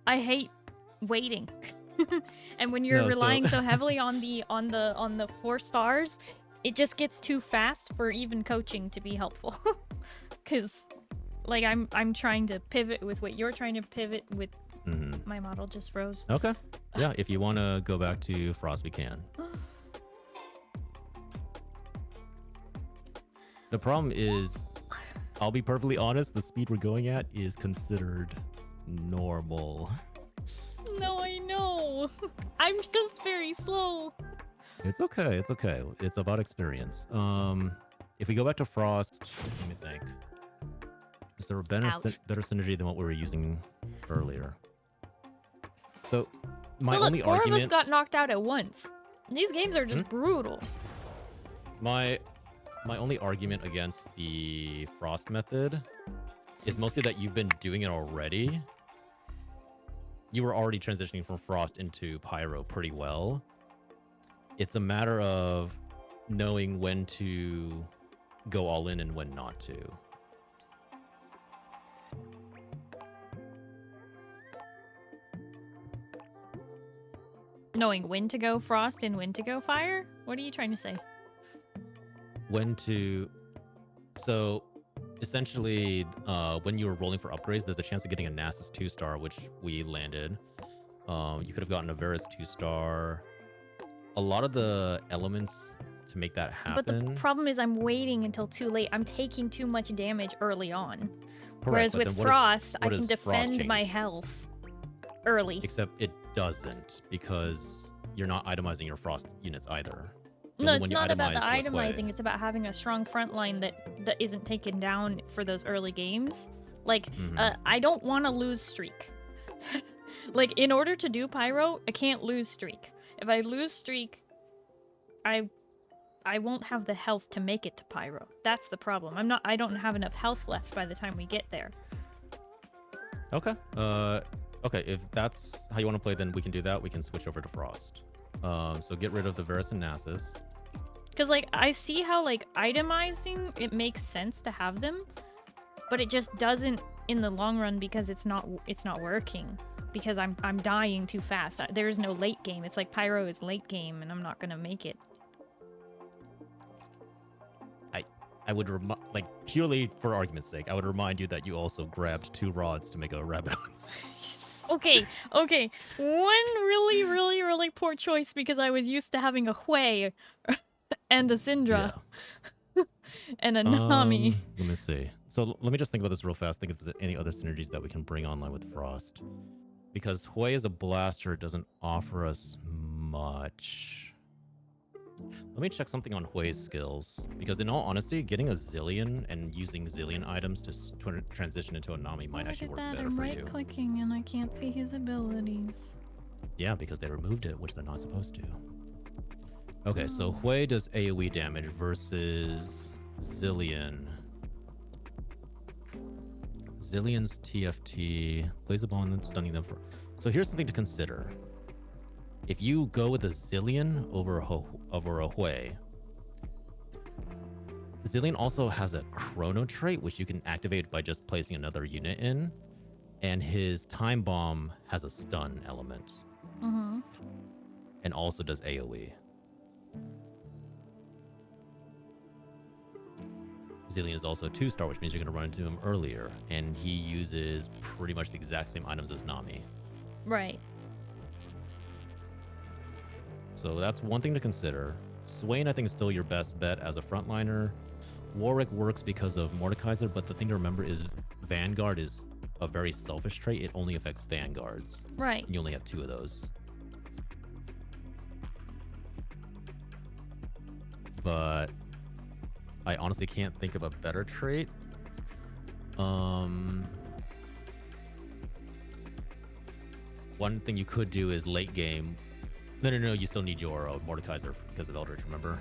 I hate waiting. And when you're relying so heavily on the 4 stars, it just gets too fast for even coaching to be helpful. Cause like I'm trying to pivot with what you're trying to pivot with. My model just froze. Okay. Yeah, if you want to go back to Frost, we can. The problem is, I'll be perfectly honest, the speed we're going at is considered normal. No, I know. I'm just very slow. It's okay. It's okay. It's about experience. If we go back to Frost, let me think. Is there a better synergy than what we were using earlier? So, my But only look, 4 argument. of us got knocked out at once. These games are just brutal. My only argument against the Frost method is mostly that you've been doing it already. You were already transitioning from Frost into Pyro pretty well. It's a matter of knowing when to go all in and when not to. Knowing when to go Frost and when to go Fire? What are you trying to say? When to... So, essentially, when you were rolling for upgrades, there's a chance of getting a Nasus 2-star, which we landed. You could have gotten a Varus 2-star. A lot of the elements to make that happen... But the problem is I'm waiting until too late. I'm taking too much damage early on. Correct, Whereas but with then Frost, I what can does Frost defend my change? health early. Except it doesn't, because you're not itemizing your Frost units either. No, Only it's when you not about the itemize goes away. itemizing. It's about having a strong front line that isn't taken down for those early games. Like, I don't want to lose streak. Like, in order to do Pyro, I can't lose streak. If I lose streak, I won't have the health to make it to Pyro. That's the problem. I don't have enough health left by the time we get there. Okay. Okay, if that's how you want to play, then we can do that. We can switch over to Frost. So get rid of the Varus and Nasus. Because, like, I see how, like, itemizing, it makes sense to have them, but it just doesn't in the long run because it's not working. Because I'm dying too fast. There is no late game. It's like Pyro is late game, and I'm not gonna make it. I would like, purely for argument's sake, I would remind you that you also grabbed 2 rods to make a Rabadons. Okay. One really, really, really poor choice because I was used to having a Hui and a Syndra and a Nami. Let me see. So let me just think about this real fast. Think if there's any other synergies that we can bring online with Frost. Because Hui as a blaster doesn't offer us much. Let me check something on Hui's skills. Because in all honesty, getting a Zillion and using Zillion items to transition into a Nami might actually work better I'm for you. right-clicking and I can't see his abilities. Yeah, because they removed it, which they're not supposed to. Okay, so Hui does AoE damage versus Zillion. Zillion's TFT plays upon them, stunning them for... So here's something to consider. If you go with a Zillion over a Hui, Zillion also has a chrono trait, which you can activate by just placing another unit in. And his time bomb has a stun element. Mm-hmm. And also does AoE. Zillion is also a 2-star, which means you're going to run into him earlier. And he uses pretty much the exact same items as Nami. Right. So that's one thing to consider. Swain, I think, is still your best bet as a frontliner. Warwick works because of Mordekaiser, but the thing to remember is Vanguard is a very selfish trait. It only affects Vanguards. Right. And you only have 2 of those. But I honestly can't think of a better trait. One thing you could do is late game. No, you still need your Mordekaiser because of Eldritch, remember?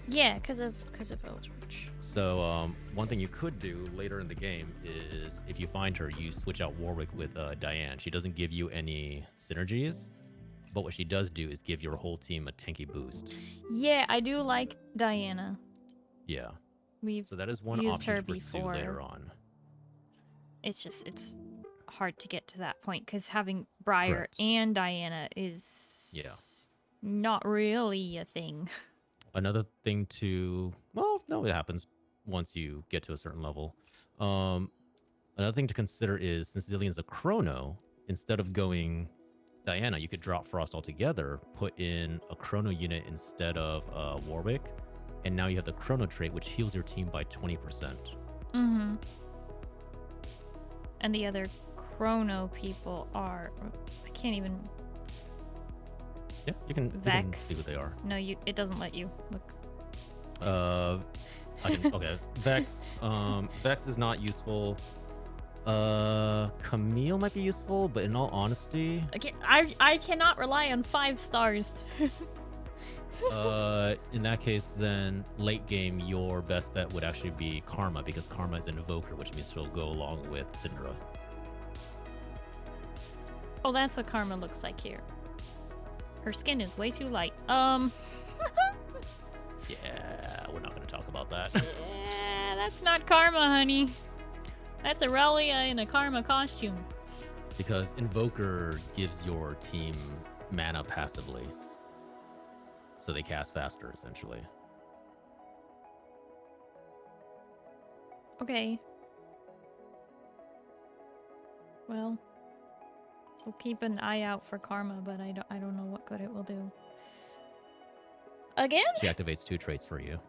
Yeah, because of Eldritch. So one thing you could do later in the game is if you find her, you switch out Warwick with Diane. She doesn't give you any synergies, but what she does do is give your whole team a tanky boost. Yeah, I do like Diana. Yeah. We've So that is one used option her to pursue before. later on. It's hard to get to that point because having Briar Correct. and Diana is not really a thing. Another thing to, well, no, it happens once you get to a certain level. Another thing to consider is since Zillion's a chrono, instead of going Diana, you could drop Frost altogether, put in a chrono unit instead of Warwick, and now you have the chrono trait, which heals your team by 20%. Mm-hmm. And the other chrono people are, I can't even. Yeah, you can Vex. see what they are. No, it doesn't let you look. Okay. Vex. Vex is not useful. Camille might be useful, but in all honesty, I cannot rely on 5 stars. in that case, then late game, your best bet would actually be Karma, because Karma is an evoker, which means she'll go along with Syndra. Oh, that's what Karma looks like here. Her skin is way too light. Yeah, we're not going to talk about that. Yeah, that's not Karma, honey. That's Aurelia in a Karma costume. Because Invoker gives your team mana passively. So they cast faster, essentially. Okay. Well, we'll keep an eye out for Karma, but I don't know what good it will do. Again? She activates 2 traits for you.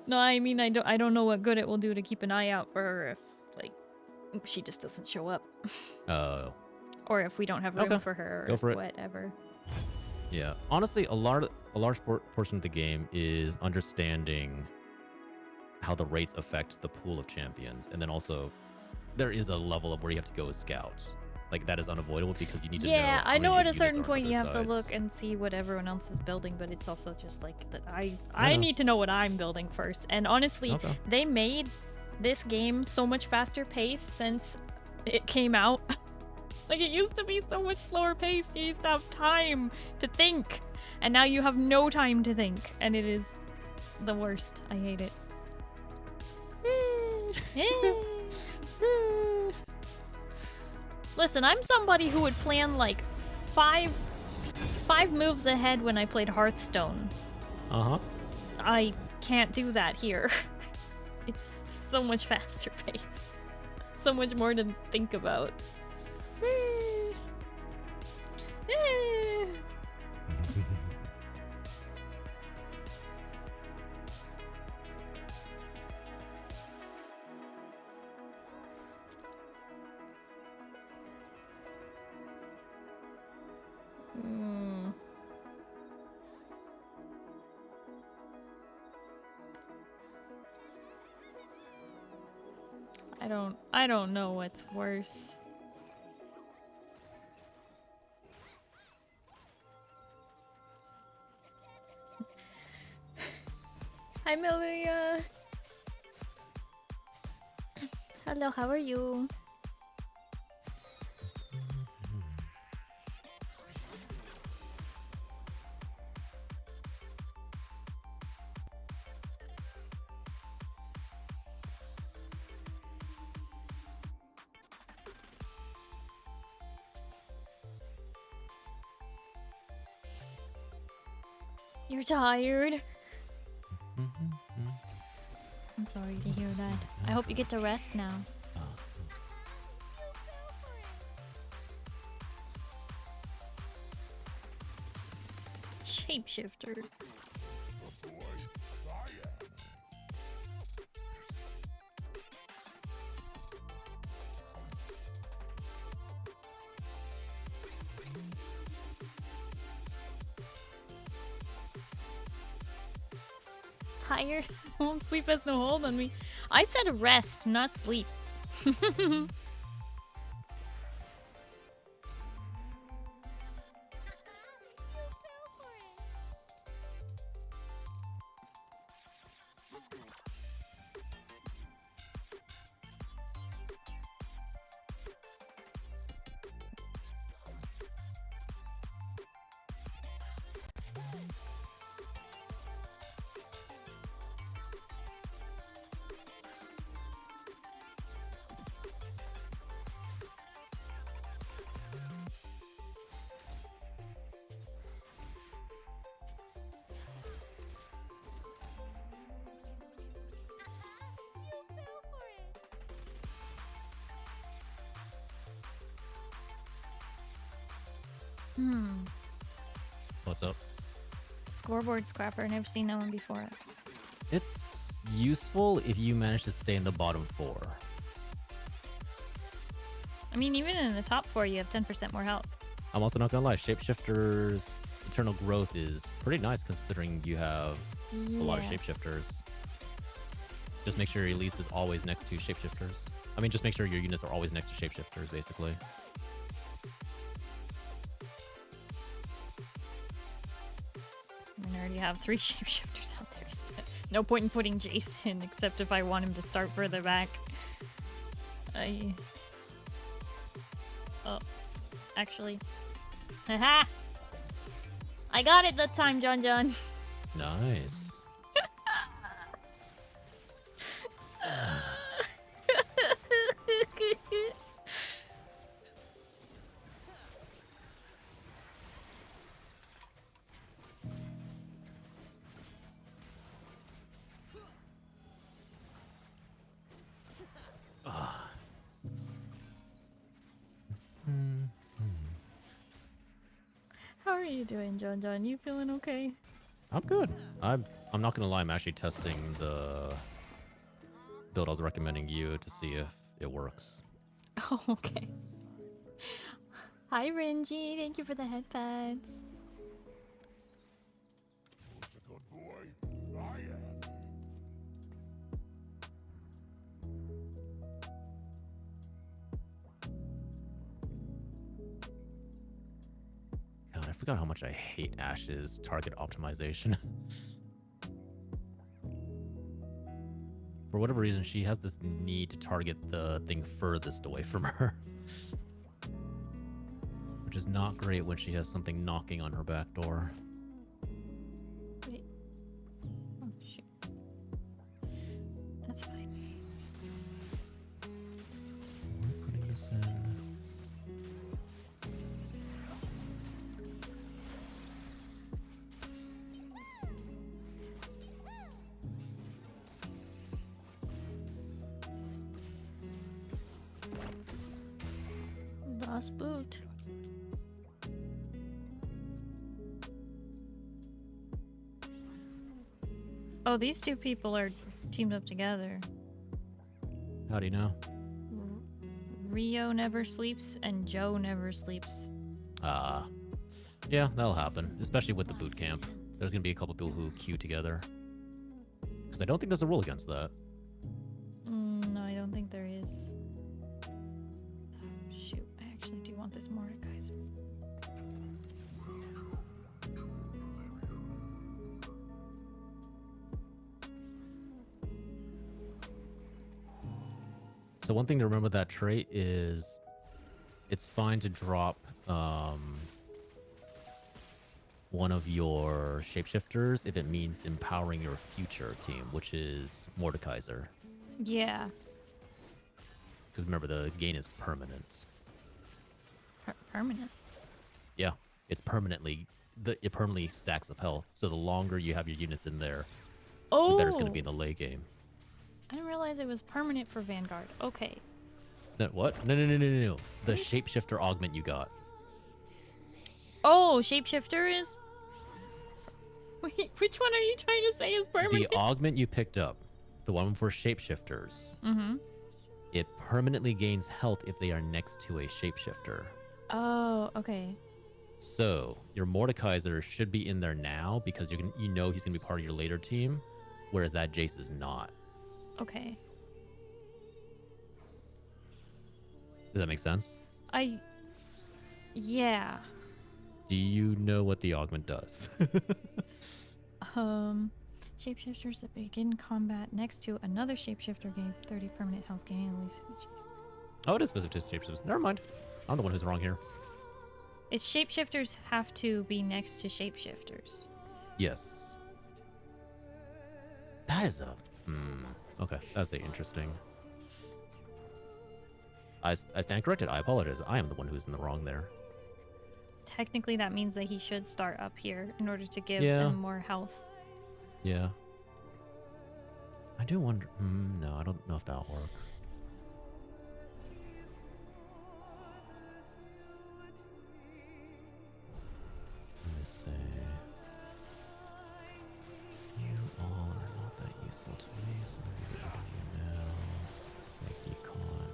No, I mean I don't know what good it will do to keep an eye out for her if like she just doesn't show up. Oh. Or if we don't have room Okay. for her or Go for it. whatever. Yeah. Honestly, a large portion of the game is understanding how the rates affect the pool of champions. And then also, there is a level of where you have to go as scouts. Like, that is unavoidable because you need to know. Yeah, how I know many at a units certain are on point other you have to sides. look and see what everyone else is building, but it's also just like that I know. need to know what I'm building first. And honestly, Okay. they made this game so much faster paced since it came out. Like, it used to be so much slower paced. You used to have time to think. And now you have no time to think. And it is the worst. I hate it. Listen, I'm somebody who would plan like five moves ahead when I played Hearthstone. Uh-huh. I can't do that here. It's so much faster paced. So much more to think about. I don't know what's worse. Hi, Melia. Hello, how are you? You're tired. Mm-hmm. I'm sorry to hear that. I hope you get to rest now. Shapeshifter. Tired. Sleep has no hold on me. I said rest, not sleep. What's up? Scoreboard scrapper. Never seen that one before. It's useful if you manage to stay in the bottom 4. I mean, even in the top 4, you have 10% more health. I'm also not gonna lie, Shapeshifter's Eternal Growth is pretty nice considering you have a lot of Shapeshifters. Just make sure your Elise is always next to Shapeshifters. I mean, just make sure your units are always next to Shapeshifters, basically. I already have 3 shapeshifters out there. So no point in putting Jason, except if I want him to start further back. Oh, actually. Haha! I got it that time, John John. Nice. How are you doing, John John? You feeling okay? I'm good. I'm not gonna lie, I'm actually testing the build I was recommending you to see if it works. Oh, okay. Hi, Renji. Thank you for the headpads. That's a good boy. I am. God, I forgot how much I hate Ash's target optimization. For whatever reason, she has this need to target the thing furthest away from her. Which is not great when she has something knocking on her back door. Wait. Oh, shoot. That's fine. We're putting this in. Lost boot. Oh, these two people are teamed up together. How do you know? Rio never sleeps and Joe never sleeps. Yeah, that'll happen, especially with the boot camp. There's gonna be a couple people who queue together. Because I don't think there's a rule against that. No, I don't think there is. Shoot, I actually do want this Mordekaiser. So one thing to remember with that trait is it's fine to drop one of your shapeshifters if it means empowering your future team, which is Mordekaiser. Yeah. Because remember, the gain is permanent. Permanent. Yeah, it's permanently it permanently stacks up health. So the longer you have your units in there, the Oh, better it's going to be in the late game. I didn't realize it was permanent for Vanguard. Okay. Then what? No. The shapeshifter augment you got. Oh, shapeshifter is. Wait, which one are you trying to say is permanent? The augment you picked up, the one for shapeshifters, Mm-hmm. it permanently gains health if they are next to a shapeshifter. Oh, okay. So your Mordekaiser should be in there now because you know he's gonna be part of your later team, whereas that Jace is not. Okay. Does that make sense? Yeah. Do you know what the augment does? Shapeshifters that begin combat next to another shapeshifter gain 30 permanent health gain at least. Oh, it is specific to shapeshifters. Never mind. I'm the one who's wrong here. It's shapeshifters have to be next to shapeshifters. Yes. That is a... Okay, that's interesting. I stand corrected. I apologize. I am the one who's in the wrong there. Technically, that means that he should start up here in order to give Yeah. them more health. Yeah. I do wonder... no, I don't know if that'll work. Let me see. You all are not that useful to me, so I'm going to get rid of you now. Make decon.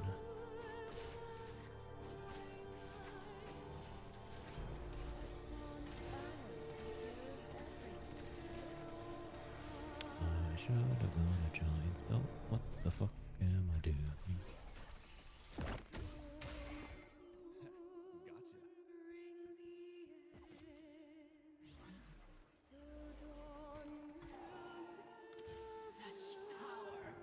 I should have done a giant spell. What the fuck am I doing? Such power.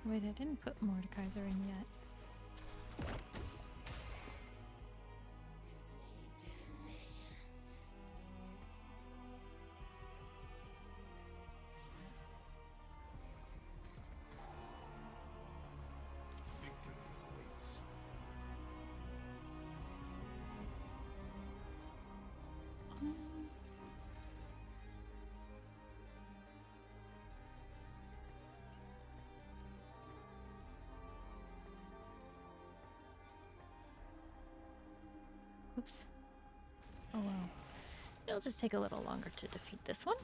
Wait, I didn't put Mordekaiser in yet. Victory awaits. Oops. Oh well. It'll just take a little longer to defeat this one.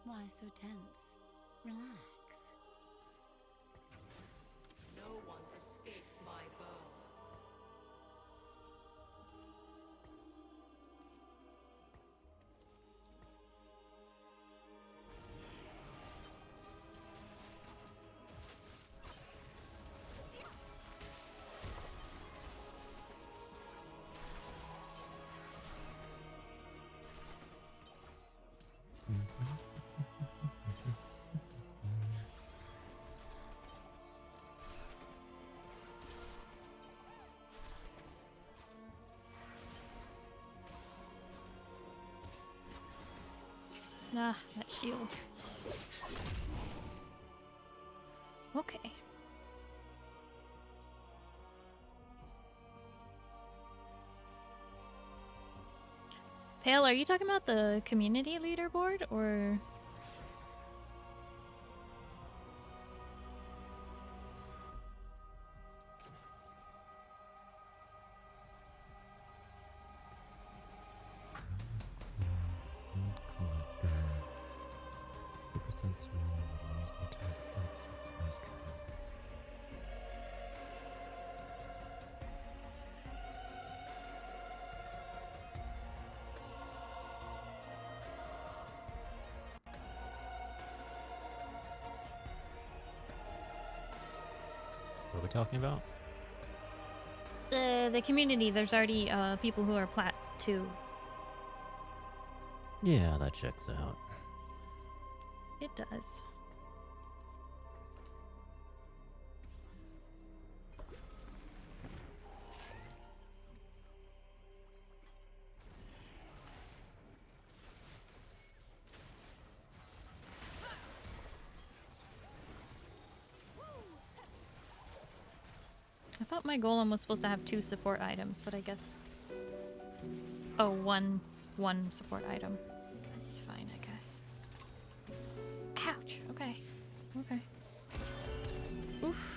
Why so tense? Relax. No one escapes my bow. Ah, that shield. Okay. Pale, are you talking about the community leaderboard or? Collector. 2% smaller, but mostly attacks 30% faster. What are we talking about? The community, there's already people who are plat 2. Yeah, that checks out. It does. I thought my golem was supposed to have 2 support items, but I guess... Oh, one support item. That's fine, I guess. Ouch! Okay. Okay. Oof.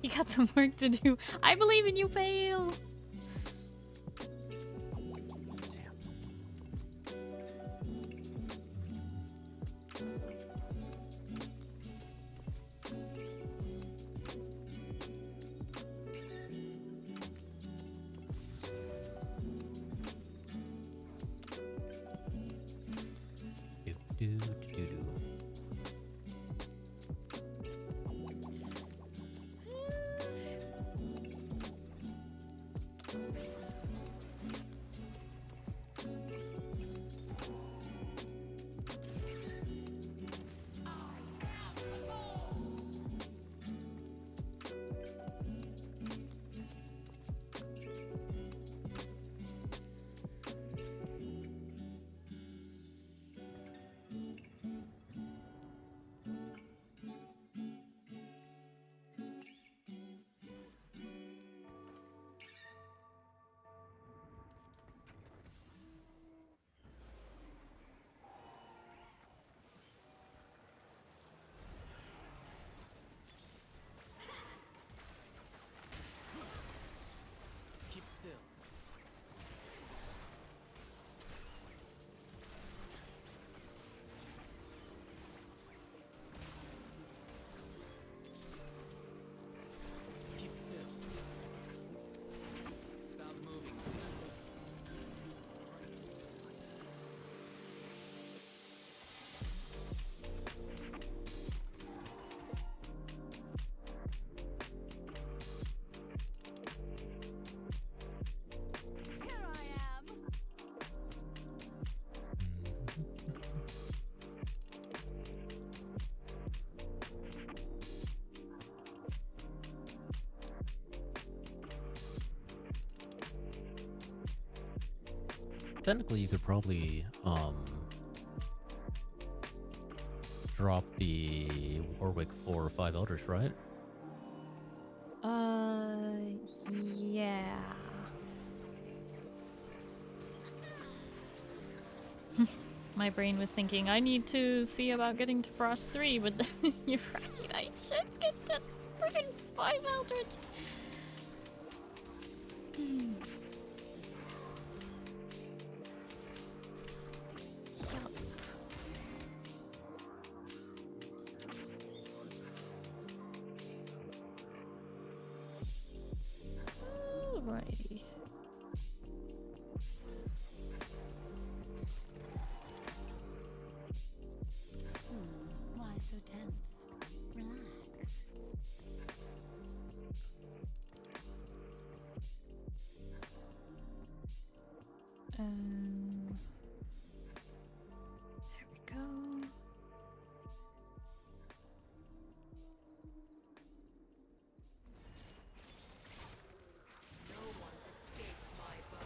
You got some work to do. I believe in you, Pale. Technically, you could probably drop the Warwick for 5 elders, right? Yeah. My brain was thinking I need to see about getting to Frost 3, but then you're right, I should get to friggin' 5 Eldritch. Yup. Alrighty. Why so tense? Relax. There we go. No one escapes my bow.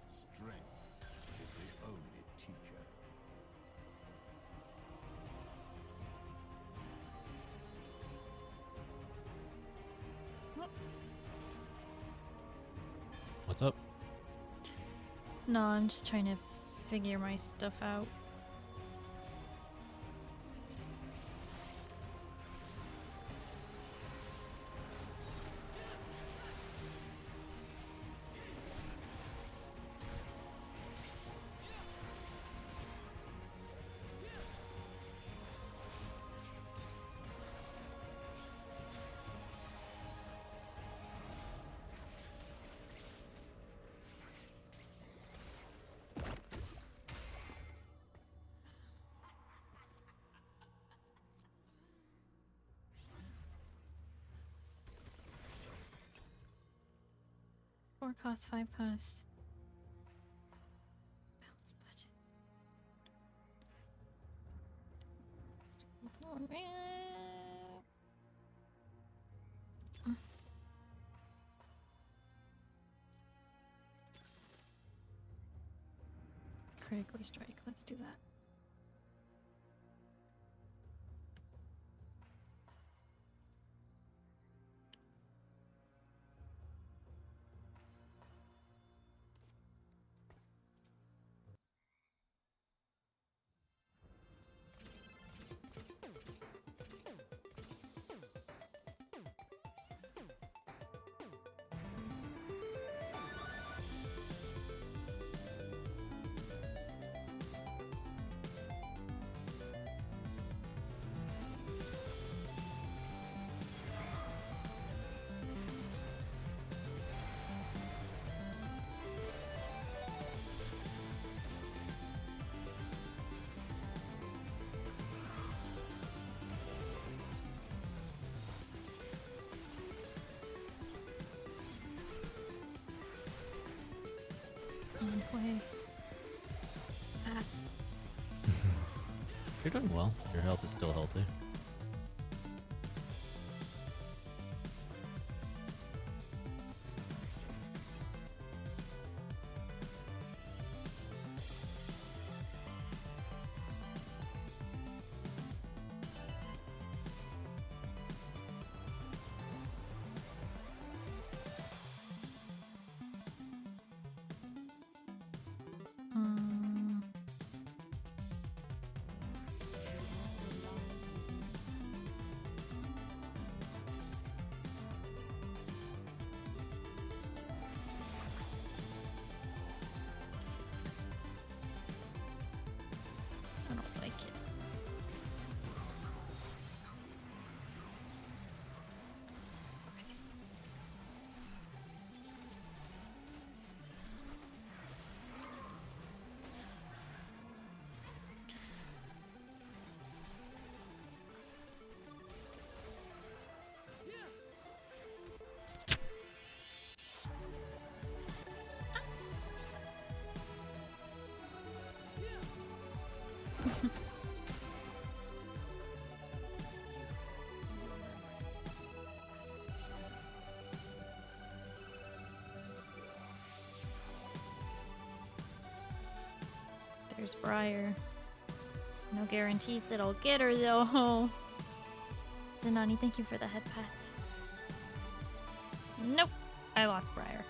Strength is the only teacher. What's up? No, I'm just trying to figure my stuff out. Four cost, 5 cost. Balance budget. Critically strike. Let's do that. Way. Ah. You're doing well. Your health is still healthy. Here's Briar. No guarantees that I'll get her though. Zenani, thank you for the head pats. Nope, I lost Briar.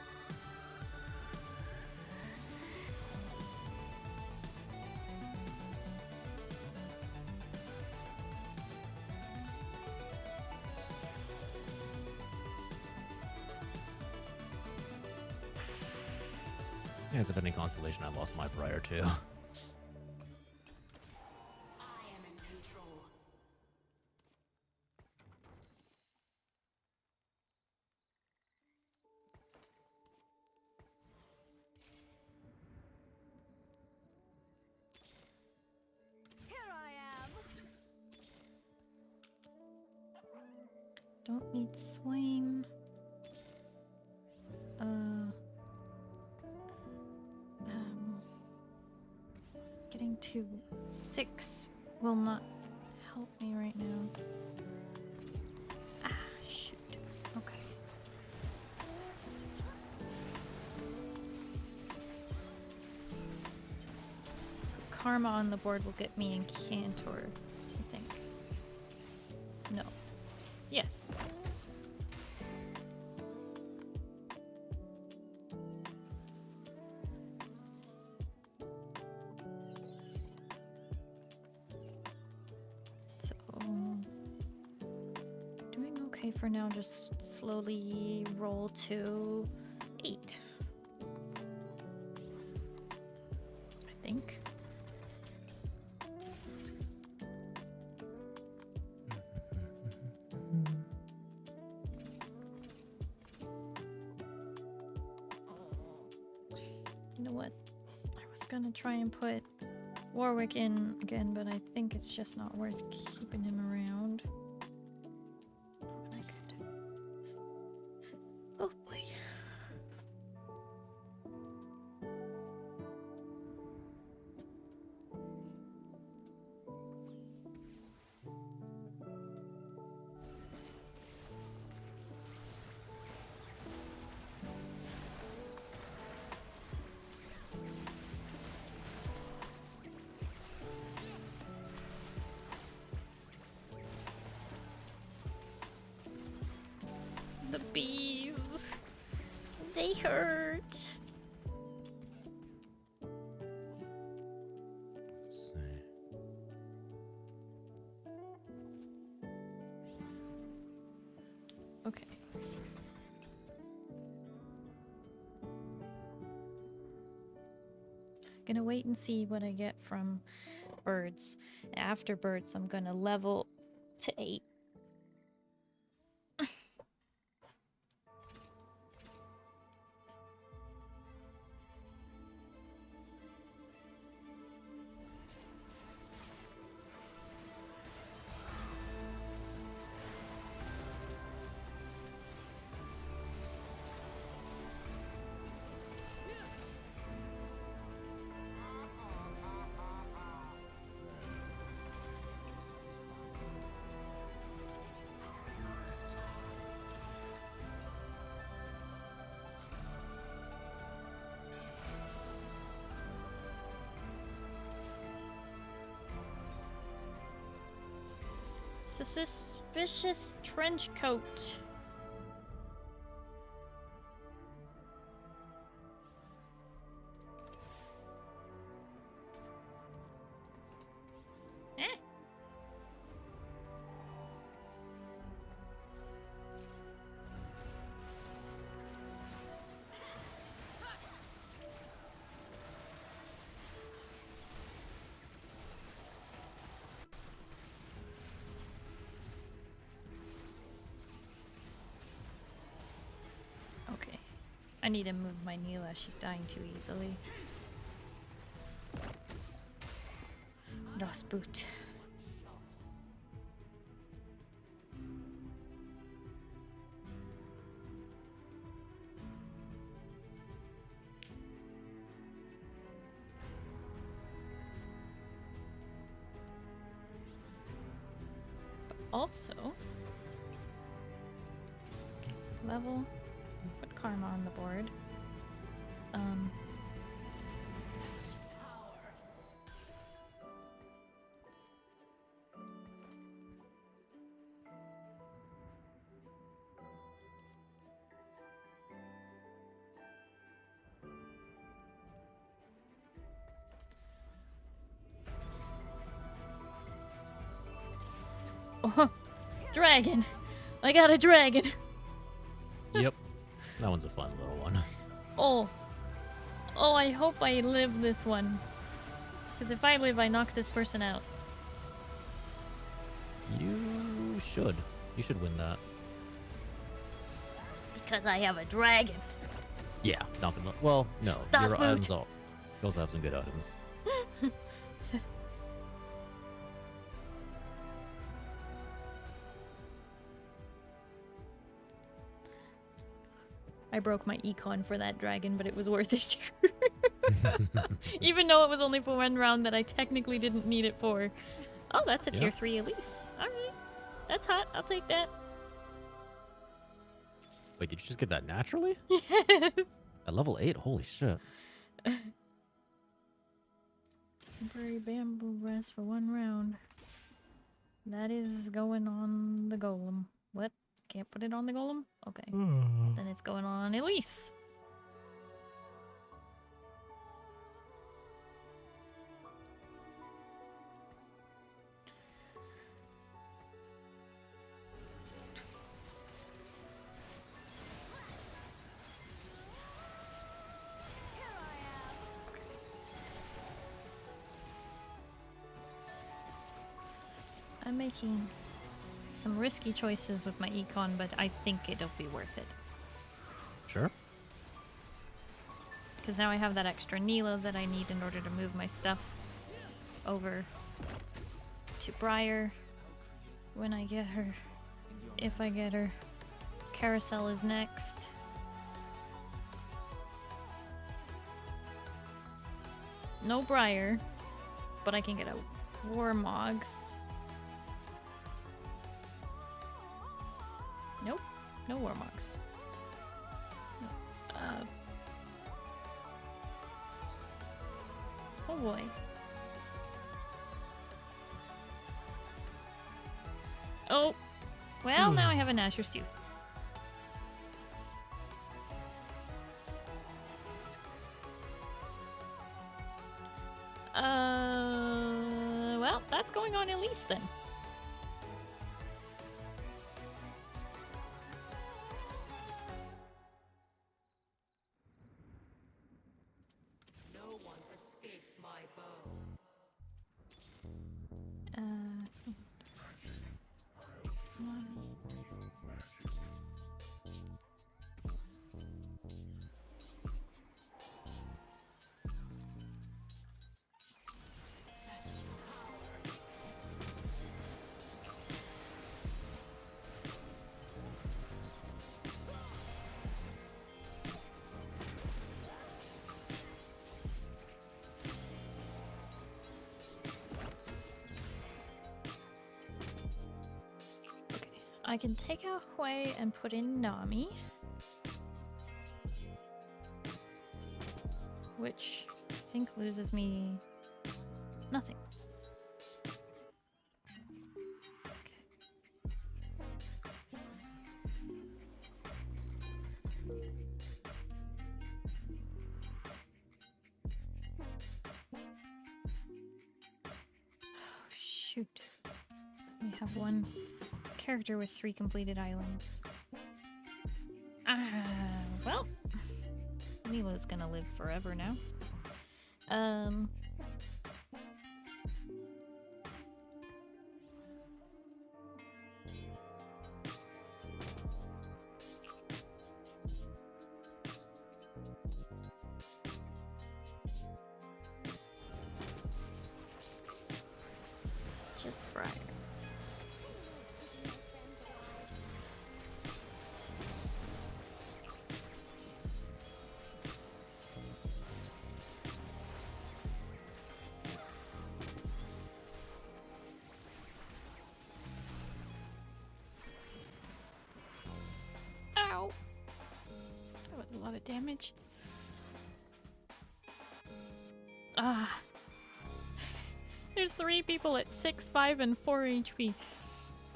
Yeah, as if any consolation, I lost my Briar too. I am in control. Here I am. Don't need Swain. Getting to 6 will not help me right now. Ah, shoot. Okay. Karma on the board will get me in Cantor, I think. No. Yes. So, doing okay for now, just slowly roll to 8. I think. You know what? I was gonna try and put Warwick in again, but I think it's just not worth keeping him around. I could. Oh boy. The bees. They hurt. Let's see. Okay. Gonna wait and see what I get from birds. After birds, I'm gonna level to 8. Suspicious trench coat. Eh? Okay. I need to move my Neela. She's dying too easily. Das Boot. But also, okay, level. Put Karma on the board. Such power. Oh, dragon. I got a dragon. Yep. That one's a fun little one. Oh. Oh, I hope I live this one. Because if I live, I knock this person out. You should. You should win that. Because I have a dragon. Yeah, not the well, no. Das Your Boot. items all, you also have some good items. I broke my econ for that dragon, but it was worth it. Even though it was only for one round that I technically didn't need it for. Oh, that's a tier 3 Elise. Alright. That's hot. I'll take that. Wait, did you just get that naturally? Yes. At level 8? Holy shit. Temporary bamboo rest for one round. That is going on the golem. What? Can't put it on the golem? Okay. Then it's going on Elise. I'm making some risky choices with my econ, but I think it'll be worth it. Sure. Because now I have that extra Neela that I need in order to move my stuff over to Briar when I get her. If I get her. Carousel is next. No Briar, but I can get a Warmogs. Nope, no Warmogs. Oh boy. Oh, well, now I have a Nashor's Tooth. Well, that's going on Elise then. No one escapes my bow. I can take out Hui and put in Nami. Which I think loses me nothing. Okay. Oh, shoot. We have one character with 3 completed islands. Well, Neela's gonna live forever now. Just Briar. Ow! That was a lot of damage. Ah. There's 3 people at 6, 5, and 4 HP.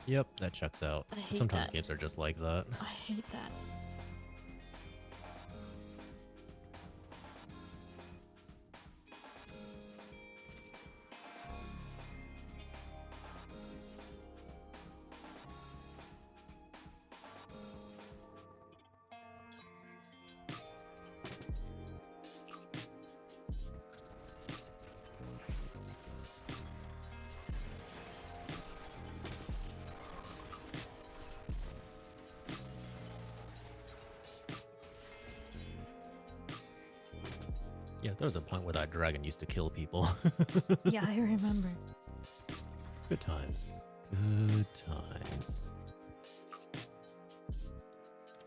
Yep, that checks out. I hate Sometimes that. games are just like that. I hate that. Yeah, there was a point where that dragon used to kill people. Yeah, I remember. Good times. Good times.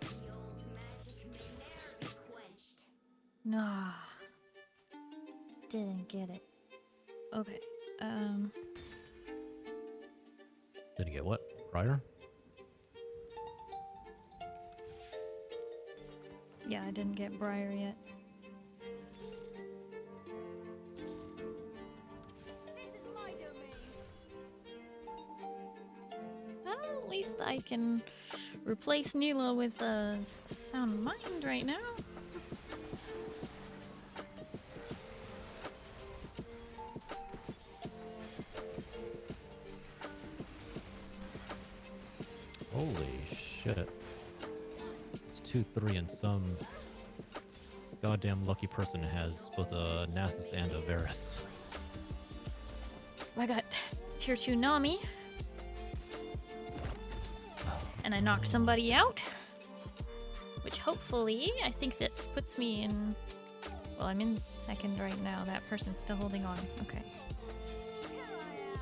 The old magic may ne'er be quenched. Nah. Didn't get it. Okay. Didn't get what? Briar? Yeah, I didn't get Briar yet. This is my domain. Well, at least I can replace Neela with a sound mind right now. Holy shit. It's 2-3 and some goddamn lucky person has both a Nasus and a Varus. I got tier 2 Nami. And I knocked somebody out. Which hopefully, I think that puts me in... Well, I'm in second right now. That person's still holding on. Okay. Here I am.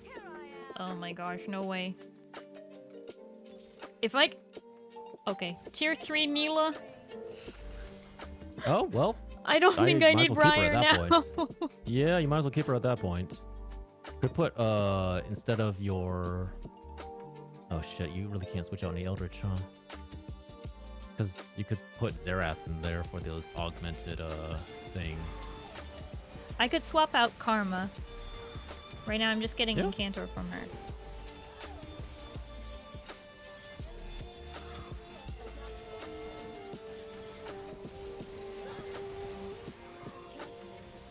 Here I am. Oh my gosh, no way. If I... Okay, tier 3 Neela. Oh, well. I don't think I might as need well keep her Briar at now. that Yeah, you might as well keep her at that point. Could put, instead of your... Oh shit, you really can't switch out any Eldritch, huh? Because you could put Zerath in there for those augmented, things. I could swap out Karma. Right now I'm just getting Yeah. Incantor from her.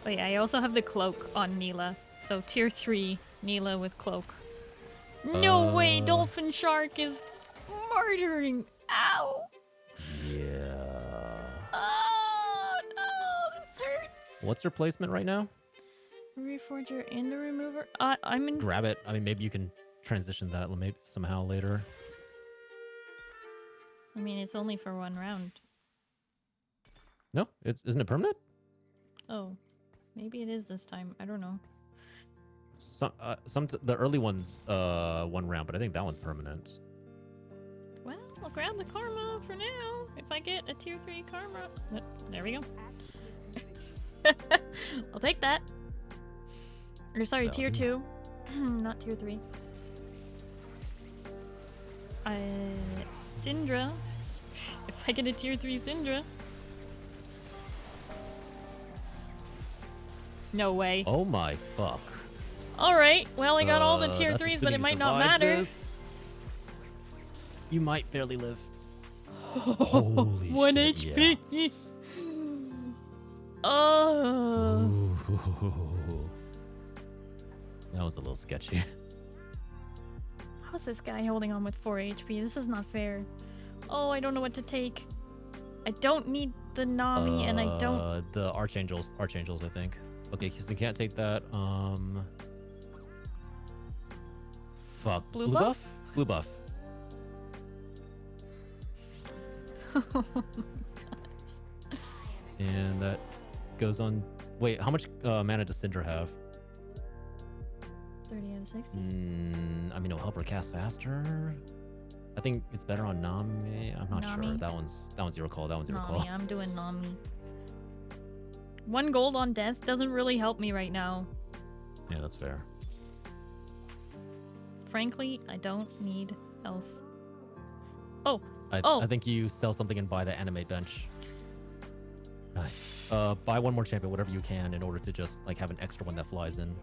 Oh yeah, I also have the cloak on Neela. So tier 3 Neela with cloak. No way, Dolphin Shark is murdering. Ow! Yeah. Oh no, this hurts. What's your placement right now? Reforger and a remover. I'm in. Grab it. I mean, maybe you can transition that maybe somehow later. I mean, it's only for 1 round. No, isn't it permanent? Oh, maybe it is this time. I don't know. The early one's 1 round, but I think that one's permanent. Well, I'll grab the Karma for now. If I get a tier 3 Karma. There we go. I'll take that. Or sorry, tier 2. Not tier 3. Syndra. If I get a tier 3 Syndra. No way. Oh my fuck. Alright, well, I got all the tier that's 3s, but assuming it you might not survive matter. this. You might barely live. Holy 1 shit, HP. yeah. Oh. Ooh. That was a little sketchy. How's this guy holding on with 4 HP? This is not fair. Oh, I don't know what to take. I don't need the Nami, and I don't... The Archangels, I think. Okay, because you can't take that. Fuck. Blue buff? Blue buff. Oh And that goes on... Wait, how much mana does Syndra have? 30 out of 60. I mean, it'll help her cast faster. I think it's better on Nami. I'm not Nami? sure. That one's your call. That one's your call. Nami, I'm doing Nami. 1 gold on death doesn't really help me right now. Yeah, that's fair. Frankly, I don't need health. I think you sell something and buy the anime bench. Nice. Buy 1 more champion, whatever you can, in order to just like have an extra one that flies in.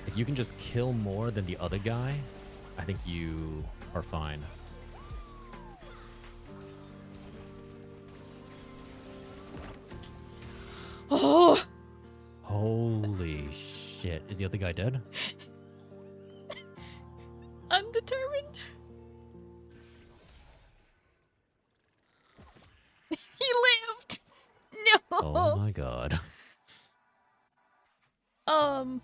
If you can just kill more than the other guy, I think you are fine. Oh! Holy shit. Is the other guy dead? Undetermined? He lived! Oh my god. Um.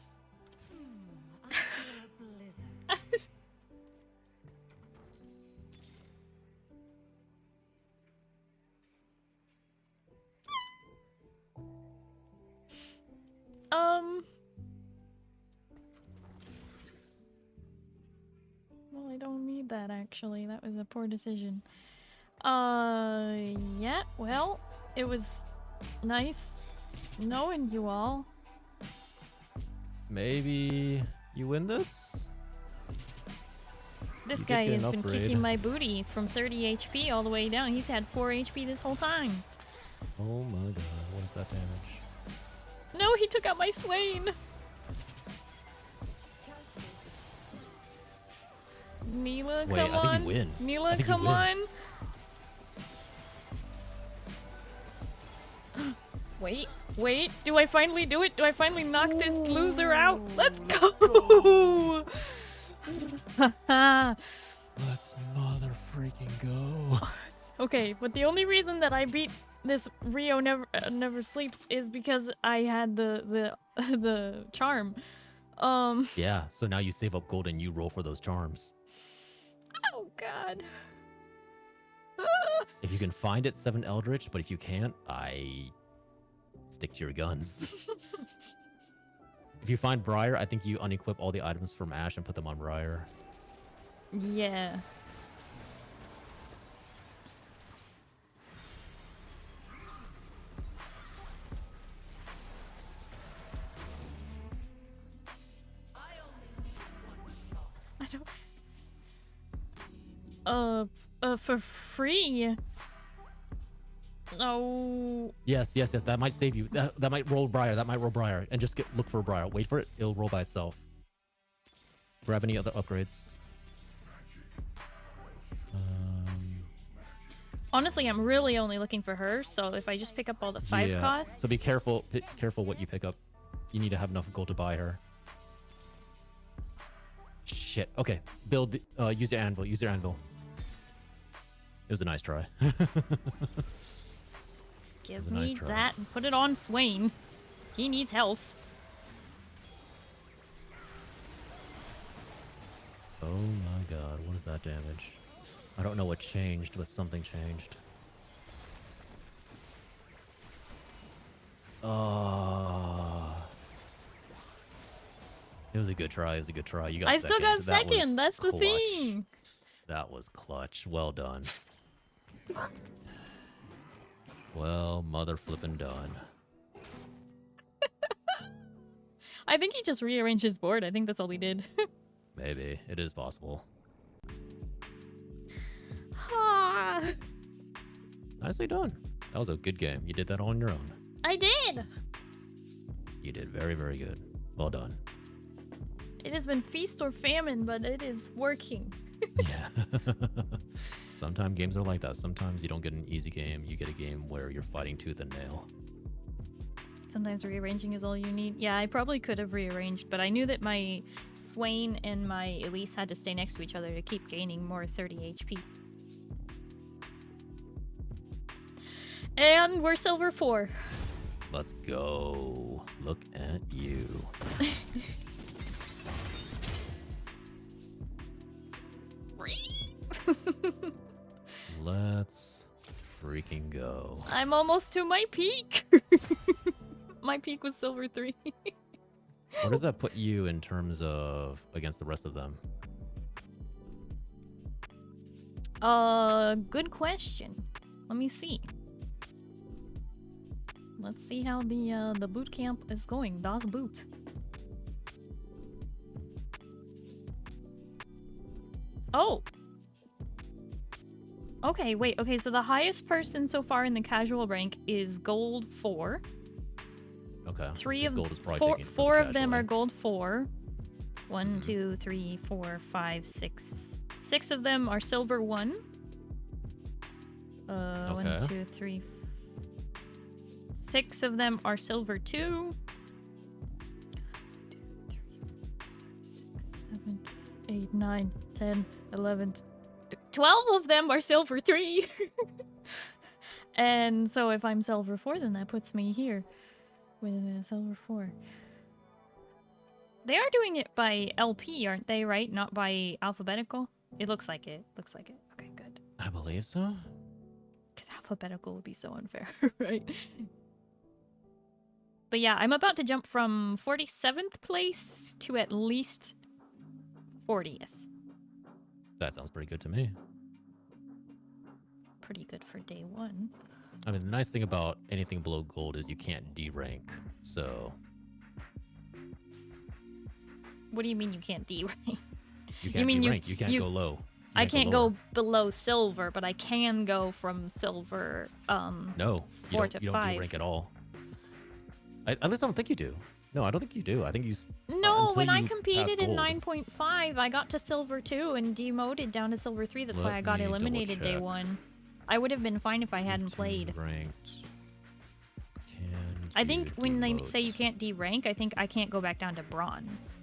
Well, I don't need that actually. That was a poor decision. Yeah, well, it was nice knowing you all. Maybe you win this? This You did guy get an has been upgrade. kicking my booty from 30 HP all the way down. He's had 4 HP this whole time. Oh my god, what is that damage? No, he took out my Swain. Neela, Wait, come I think on. you win. I Neela, think you come win. on. Wait, wait. Do I finally do it? Do I finally knock this loser out? Let's go! Let's mother freaking go. Okay, but the only reason that I beat this Rio never sleeps is because I had the the charm. Yeah, so now you save up gold and you roll for those charms. Oh god. If you can find it, 7 Eldritch, but if you can't, I stick to your guns. If you find Briar, I think you unequip all the items from Ash and put them on Briar. Yeah. I don't. For free. Oh. Yes, yes, yes. That might save you. That might roll Briar. That might roll Briar. And just look for a Briar. Wait for it. It'll roll by itself. Grab any other upgrades. Honestly, I'm really only looking for her, so if I just pick up all the 5 costs. So be careful. Careful what you pick up. You need to have enough gold to buy her. Shit. Okay. Build. Use your anvil. Use your anvil. It was a nice try. Give a nice me try. that and put it on Swain. He needs health. Oh my god, what is that damage? I don't know what changed, but something changed. It was a good try. It was a good try. You got I second. still got That second. was That's the clutch. thing. That was clutch. Well done. Well, mother flippin' done. I think he just rearranged his board. I think that's all he did. Maybe. It is possible. Ah, Nicely done. That was a good game. You did that all on your own. I did. You did very, very good. Well done. It has been feast or famine, but it is working. Yeah. Sometimes games are like that. Sometimes you don't get an easy game. You get a game where you're fighting tooth and nail. Sometimes rearranging is all you need. Yeah, I probably could have rearranged, but I knew that my Swain and my Elise had to stay next to each other to keep gaining more 30 HP. And we're silver 4. Let's go. Look at you. Let's freaking go. I'm almost to my peak. My peak was silver 3. Where does that put you in terms of against the rest of them? Good question. Let me see. Let's see how the boot camp is going. Das Boot. Oh. Okay, wait. Okay, so the highest person so far in the casual rank is gold 4. Okay. Three this of gold is probably four, taken from four the of them casual. are gold 4. 1, 2, 3, 4, 5, 6. 6 of them are silver 1. 1, Okay. 2, 3. 6 of them are silver 2. 7, 8, 9, 10, 11, 12 of them are silver 3. And so if I'm silver 4, then that puts me here with a silver 4. They are doing it by LP, aren't they, right? Not by alphabetical? It looks like it. Looks like it. Okay, good. I believe so. Because alphabetical would be so unfair, right? But yeah, I'm about to jump from 47th place to at least 40th. That sounds pretty good to me. Pretty good for day 1. I mean, the nice thing about anything below gold is you can't D-rank, so... What do you mean you can't D-rank? You can't mean D-rank, you can't go low. I can't go lower. below silver, but I can go from silver No, 4 to you 5. don't D-rank at all. At least I don't think you do. No, I don't think you do. I think you... No, until when I you competed pass in gold. 9.5, I got to silver 2 and demoted down to silver 3. That's why Let I got me eliminated day double-check. 1. I would have been fine if I hadn't If played. D-ranked, can I think you when they demote? say you can't D-rank, I think I can't go back down to bronze.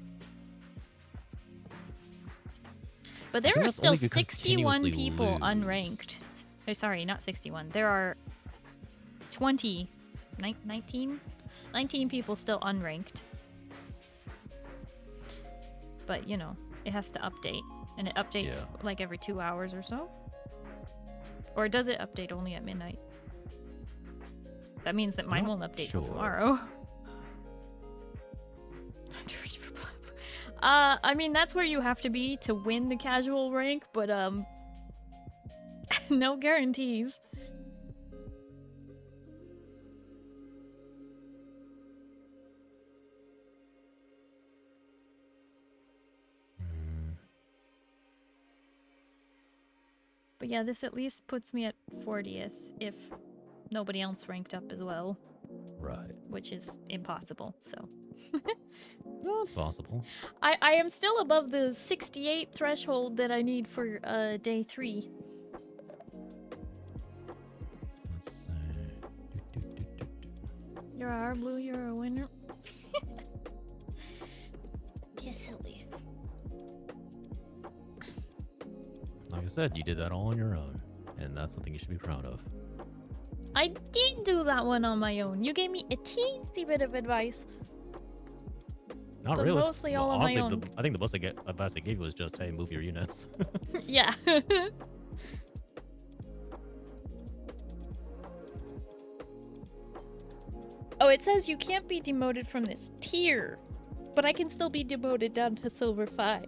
But there think are that's still only if you 61 continuously people lose. unranked. Oh, sorry, not 61. There are 19 people still unranked. But, you know, it has to update. And it updates like every 2 hours or so. Or does it update only at midnight? That means that mine Not won't update till sure. tomorrow. I mean, that's where you have to be to win the casual rank, but, no guarantees. But yeah, this at least puts me at 40th if nobody else ranked up as well, Right. which is impossible, so. No, it's possible. I am still above the 68 threshold that I need for day 3. Let's see. You're our blue, you're a winner. You're silly. Like I said, you did that all on your own, and that's something you should be proud of. I did do that one on my own. You gave me a teensy bit of advice. Not But really. mostly all on my honestly, own. I think the most advice I gave you was just, hey, move your units. Yeah. Oh, it says you can't be demoted from this tier, but I can still be demoted down to silver 5.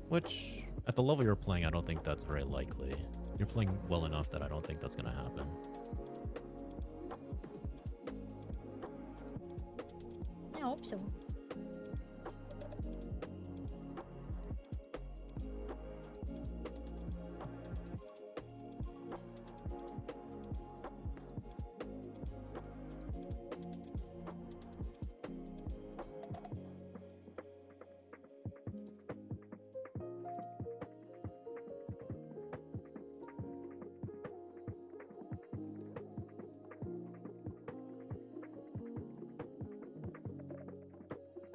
Which, at the level you're playing, I don't think that's very likely. You're playing well enough that I don't think that's going to happen. I hope so.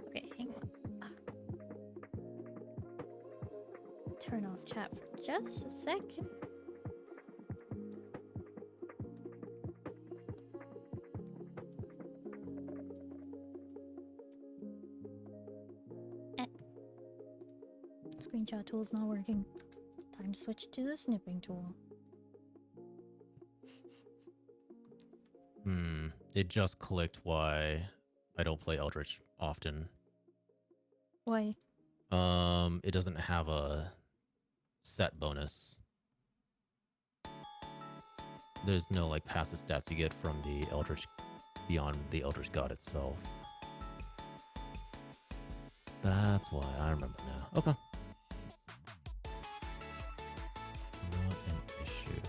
Okay, hang on. Turn off chat for just a second. Screenshot tool's not working. Time to switch to the snipping tool. It just clicked why I don't play Eldritch often. Why? It doesn't have a set bonus. There's no like passive stats you get from the Eldritch beyond the Eldritch God itself. That's why I remember now. Okay. Not an issue.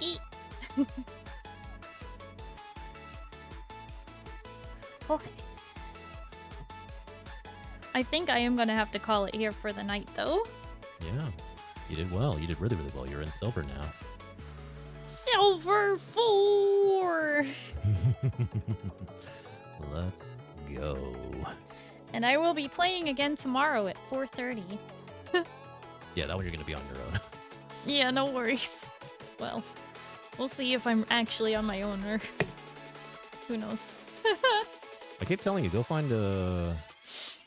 Eat. Okay. I think I am gonna have to call it here for the night, though. Yeah. You did well. You did really, really well. You're in silver now. Silver 4! Let's go. And I will be playing again tomorrow at 4:30. Yeah, that one you're gonna be on your own. Yeah, no worries. Well, we'll see if I'm actually on my own or who knows. I keep telling you, go find a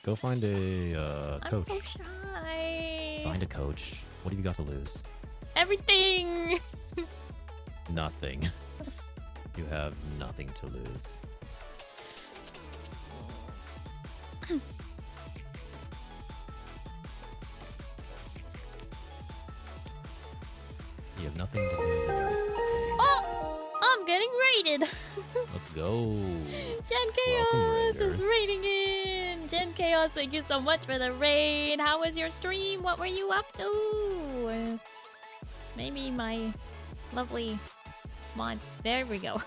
I'm coach. so shy. Find a coach. What have you got to lose? Everything. Nothing. You have nothing to lose. You have nothing to lose. And everything. Oh, I'm getting raided. Let's go. Gen Chaos is raiding in. Gen Chaos, thank you so much for the raid. How was your stream? What were you up to? Maybe my lovely mod. There we go.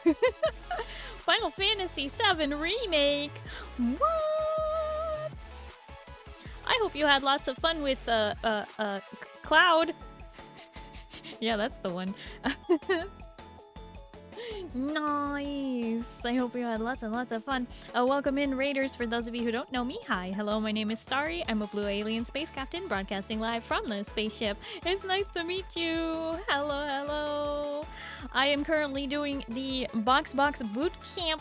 Final Fantasy VII Remake. What? I hope you had lots of fun with Cloud. Yeah, that's the one. Nice. I hope you had lots and lots of fun. Welcome in, Raiders. For those of you who don't know me, hi. Hello, my name is Starry. I'm a blue alien space captain broadcasting live from the spaceship. It's nice to meet you. Hello, hello. I am currently doing the BoxBox Bootcamp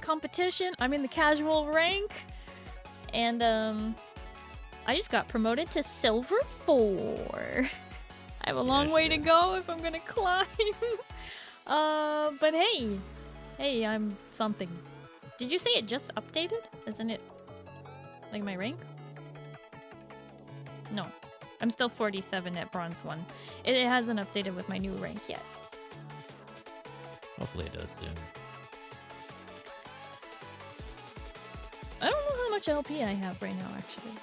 competition. I'm in the casual rank. And I just got promoted to Silver 4. I have a long way to go if I'm gonna climb. But hey, I'm something. Did you say it just updated? Isn't it like my rank? No, I'm still 47 at Bronze 1. It hasn't updated with my new rank yet. Hopefully it does soon. I don't know how much LP I have right now, actually.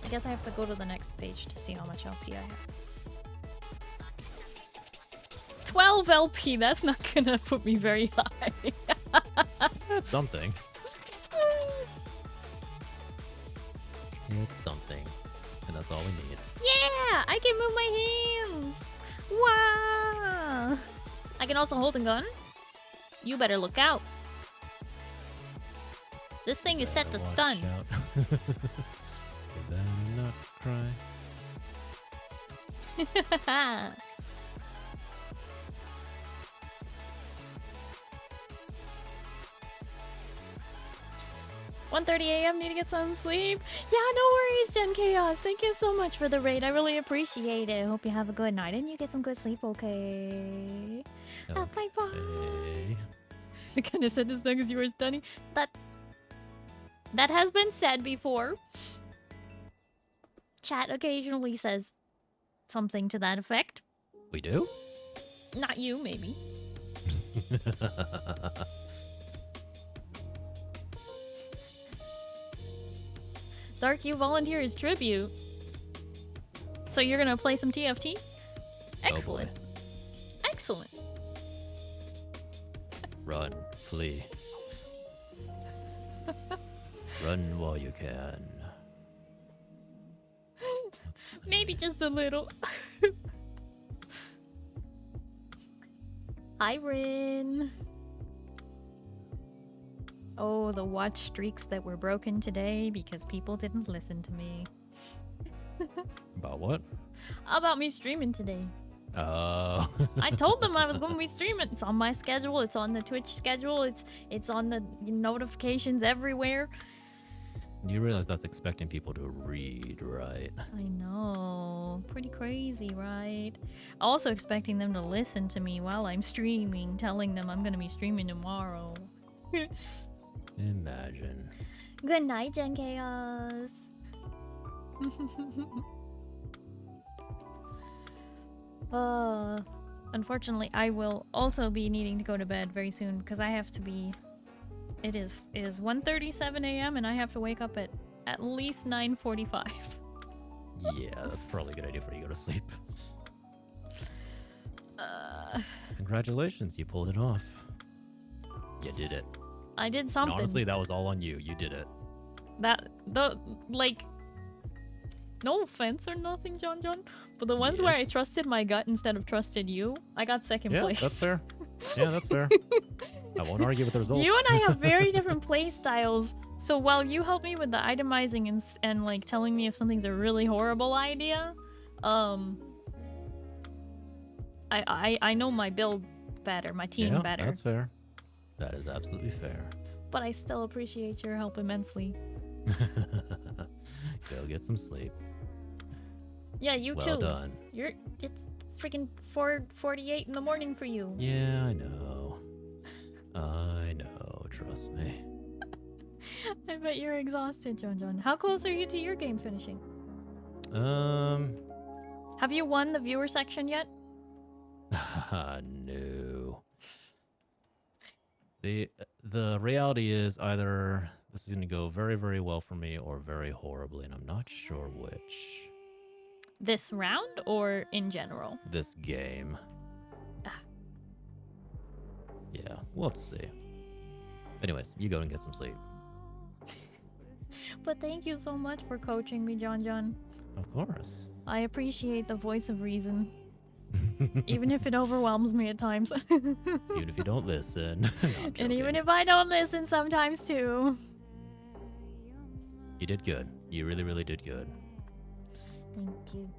I guess I have to go to the next page to see how much LP I have. 12 LP, that's not gonna put me very high. That's something. It's something. And that's all we need. Yeah, I can move my hands. Wow. I can also hold a gun. You better look out. This thing is set to Watch stun. out. You better not cry. 1:30 a.m. Need to get some sleep. Yeah, no worries, Gen Chaos. Thank you so much for the raid. I really appreciate it. Hope you have a good night and you get some good sleep. Okay. Bye bye. Okay. The kind of said as long as you were stunning. That has been said before. Chat occasionally says something to that effect. We do? Not you, maybe. Dark, you volunteer as tribute. So you're gonna play some TFT? Excellent. Excellent. Run, flee. Run while you can. Maybe just a little. Iron. Oh, the watch streaks that were broken today because people didn't listen to me. About what? About me streaming today. Oh. I told them I was going to be streaming. It's on my schedule. It's on the Twitch schedule. It's on the notifications everywhere. You realize that's expecting people to read, right? I know. Pretty crazy, right? Also expecting them to listen to me while I'm streaming, telling them I'm going to be streaming tomorrow. Imagine. Good night, Gen Chaos. Unfortunately, I will also be needing to go to bed very soon because I have to be... It is 1:37 a.m. and I have to wake up at least 9:45. Yeah, that's probably a good idea for you to go to sleep. Congratulations, you pulled it off. You did it. I did And something. honestly, that was all on you. You did it. No offense or nothing, John, but the ones where I Yes. trusted my gut instead of trusted you, I got second Yeah, place. that's fair. Yeah, that's fair. I won't argue with the results. You and I have very different play styles. So while you help me with the itemizing and like telling me if something's a really horrible idea, I know my build better, my team Yeah, better. that's fair. That is absolutely fair. But I still appreciate your help immensely. Go get some sleep. Yeah, you Well too. done. It's freaking 4:48 in the morning for you. Yeah, I know. I know, trust me. I bet you're exhausted, John. How close are you to your game finishing? Have you won the viewer section yet? No. The reality is either this is going to go very, very well for me or very horribly, and I'm not sure which. This round or in general? This game. Ah. Yeah, we'll have to see. Anyways, you go and get some sleep. But thank you so much for coaching me, John. Of course. I appreciate the voice of reason, even if it overwhelms me at times. Even if you don't listen. No, I'm And even joking. if I don't listen sometimes too. You did good. You really, really did good. Thank you.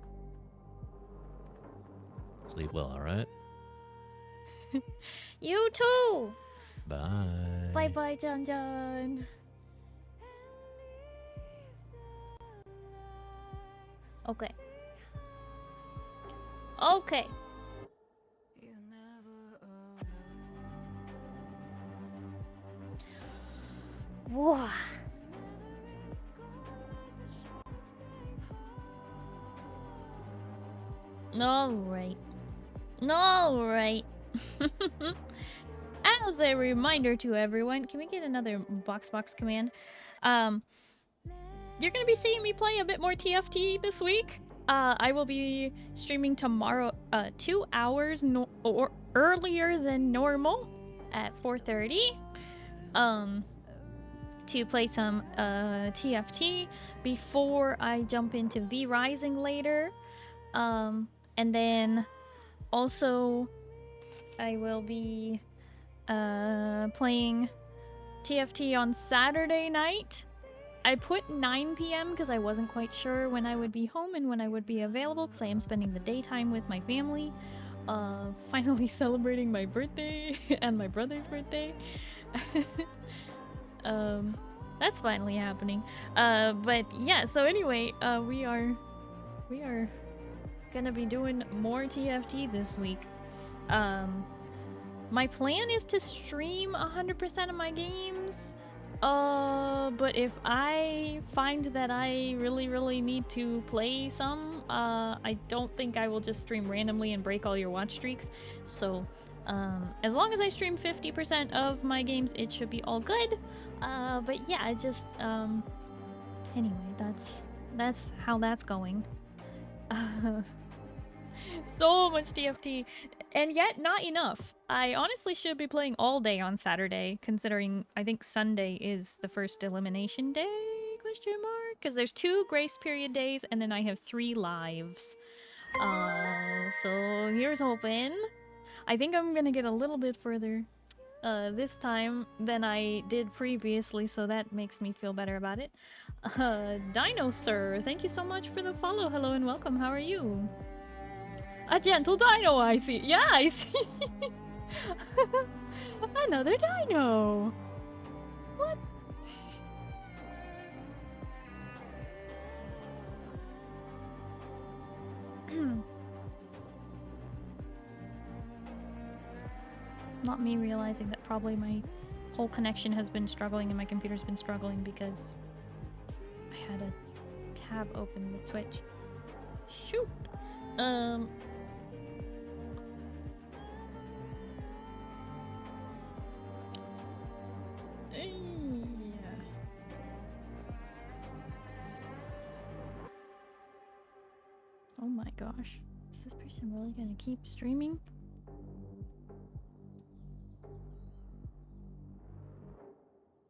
Sleep well, alright? You too! Bye. Bye-bye, John. Okay. Okay. Whoa. Alright. Alright. As a reminder to everyone, can we get another BoxBox command? You're gonna be seeing me play a bit more TFT this week. I will be streaming tomorrow 2 hours or earlier than normal at 4:30 to play some TFT before I jump into V Rising later. And then also I will be playing TFT on Saturday night. I put 9 p.m. because I wasn't quite sure when I would be home and when I would be available because I am spending the daytime with my family. Finally celebrating my birthday and my brother's birthday. That's finally happening. But yeah, so anyway, we are gonna be doing more TFT this week. My plan is to stream 100% of my games. But if I find that I really need to play some, I don't think I will just stream randomly and break all your watch streaks. So, as long as I stream 50% of my games, it should be all good. But yeah, I just, anyway, that's how that's going. So much TFT, and yet not enough. I honestly should be playing all day on Saturday, considering I think Sunday is the first elimination day, question mark? Because there's 2 grace period days, and then I have 3 lives. So here's hoping. I think I'm gonna get a little bit further this time than I did previously, so that makes me feel better about it. Dino Sir, thank you so much for the follow. Hello and welcome. How are you? A gentle dino, I see. Yeah, I see. Another dino. What? Not me realizing that probably my whole connection has been struggling and my computer's been struggling because I had a tab open with Twitch. Shoot. Oh my gosh. Is this person really gonna keep streaming?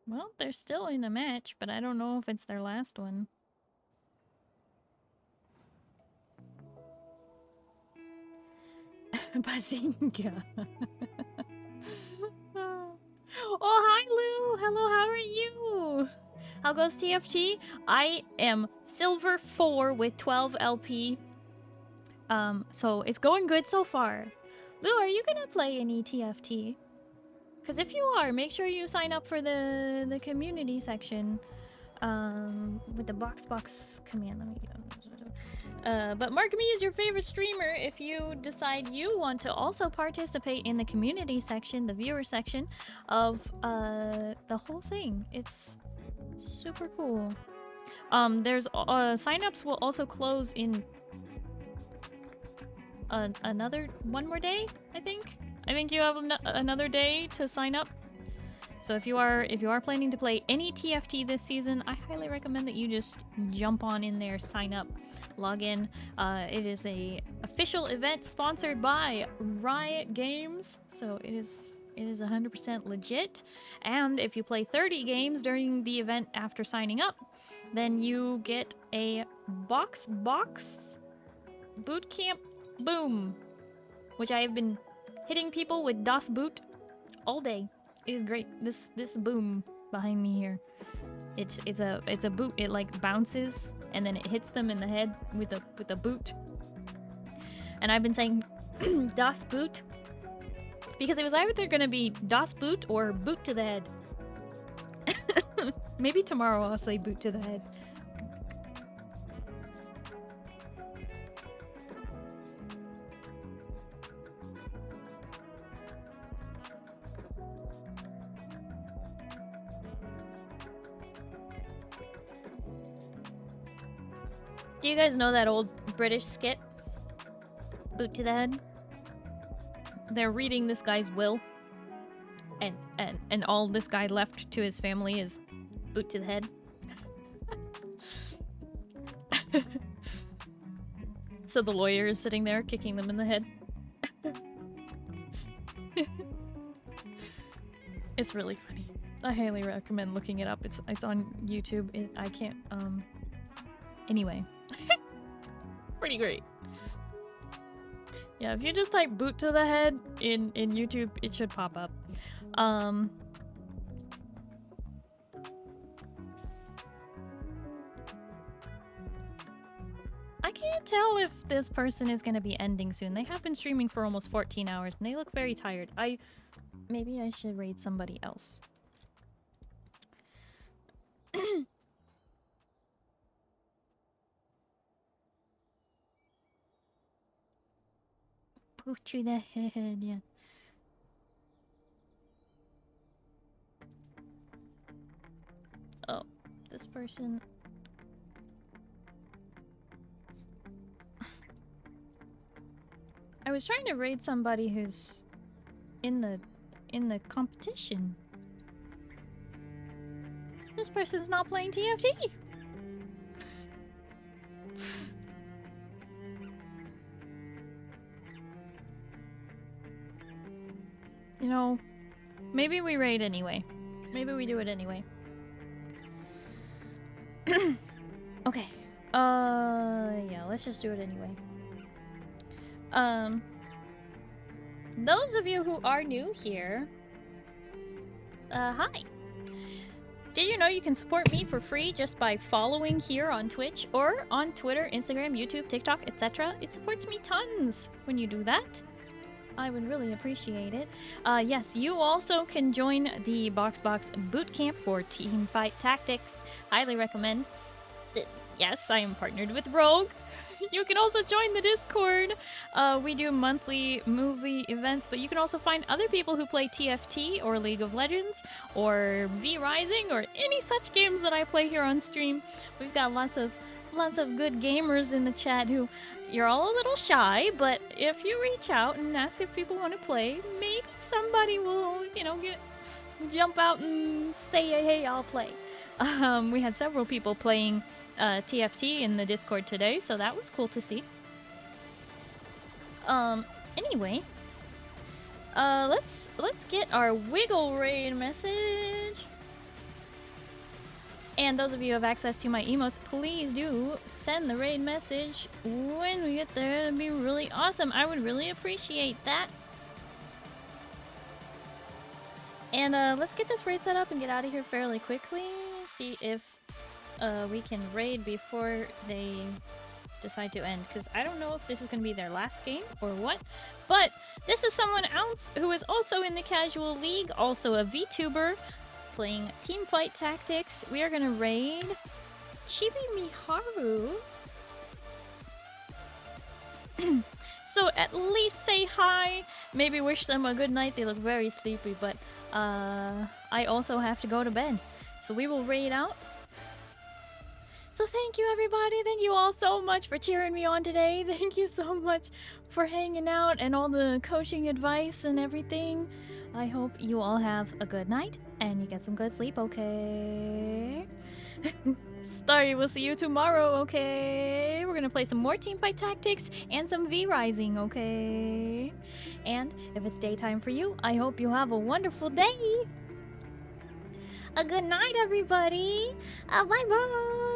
Well, they're still in a match, but I don't know if it's their last one. Bazinga. hello, how are you? How goes TFT? I am silver 4 with 12 LP. So it's going good so far. Lou, are you gonna play any TFT? Because if you are, make sure you sign up for the community section with the BoxBox command. Let me but mark me as your favorite streamer if you decide you want to also participate in the community section, the viewer section of the whole thing. It's super cool. There's signups will also close in one more day, I think. I think you have another day to sign up. So if you are planning to play any TFT this season, I highly recommend that you just jump on in there, sign up, log in. It is a official event sponsored by Riot Games, so it is 100% legit. And if you play 30 games during the event after signing up, then you get a BoxBox Bootcamp Boom, which I have been hitting people with Das Boot all day. It is great. This boom behind me here. It's a boot. It like bounces and then it hits them in the head with a boot. And I've been saying Das Boot because it was either gonna be Das Boot or boot to the head. Maybe tomorrow I'll say boot to the head. Do you guys know that old British skit? Boot to the head? They're reading this guy's will. And all this guy left to his family is boot to the head. So the lawyer is sitting there kicking them in the head. It's really funny. I highly recommend looking it up. It's on YouTube. I can't anyway. Pretty great. Yeah, if you just type boot to the head in YouTube, it should pop up. I can't tell if this person is going to be ending soon. They have been streaming for almost 14 hours and they look very tired. Maybe I should raid somebody else. Boot to the head, yeah. Oh, this person. I was trying to raid somebody who's in the competition. This person's not playing TFT. You know, maybe we raid anyway. Maybe we do it anyway. Okay. Yeah, let's just do it anyway. Those of you who are new here, hi. Did you know you can support me for free just by following here on Twitch or on Twitter, Instagram, YouTube, TikTok, etc.? It supports me tons when you do that. I would really appreciate it. Yes, you also can join the BoxBox Bootcamp for Teamfight Tactics. Highly recommend. Yes, I am partnered with Rogue. You can also join the Discord. We do monthly movie events, but you can also find other people who play TFT or League of Legends or V Rising or any such games that I play here on stream. We've got lots of good gamers in the chat who you're all a little shy, but if you reach out and ask if people want to play, maybe somebody will, you know, jump out and say, hey, I'll play. We had several people playing TFT in the Discord today, so that was cool to see. Anyway, let's get our Wiggle Raid message. And those of you who have access to my emotes, please do send the raid message when we get there. It'd be really awesome. I would really appreciate that. And let's get this raid set up and get out of here fairly quickly. See if we can raid before they decide to end, because I don't know if this is going to be their last game or what. But this is someone else who is also in the casual league, also a VTuber, playing Teamfight Tactics. We are going to raid Chibi Miharu. So at least say hi, maybe wish them a good night. They look very sleepy, but I also have to go to bed. So we will raid out. So thank you everybody, thank you all so much for cheering me on today. Thank you so much for hanging out and all the coaching advice and everything. I hope you all have a good night and you get some good sleep, okay? Starry, we'll see you tomorrow, okay? We're gonna play some more Teamfight Tactics and some V-Rising, okay? And if it's daytime for you, I hope you have a wonderful day. A good night, everybody. Bye-bye.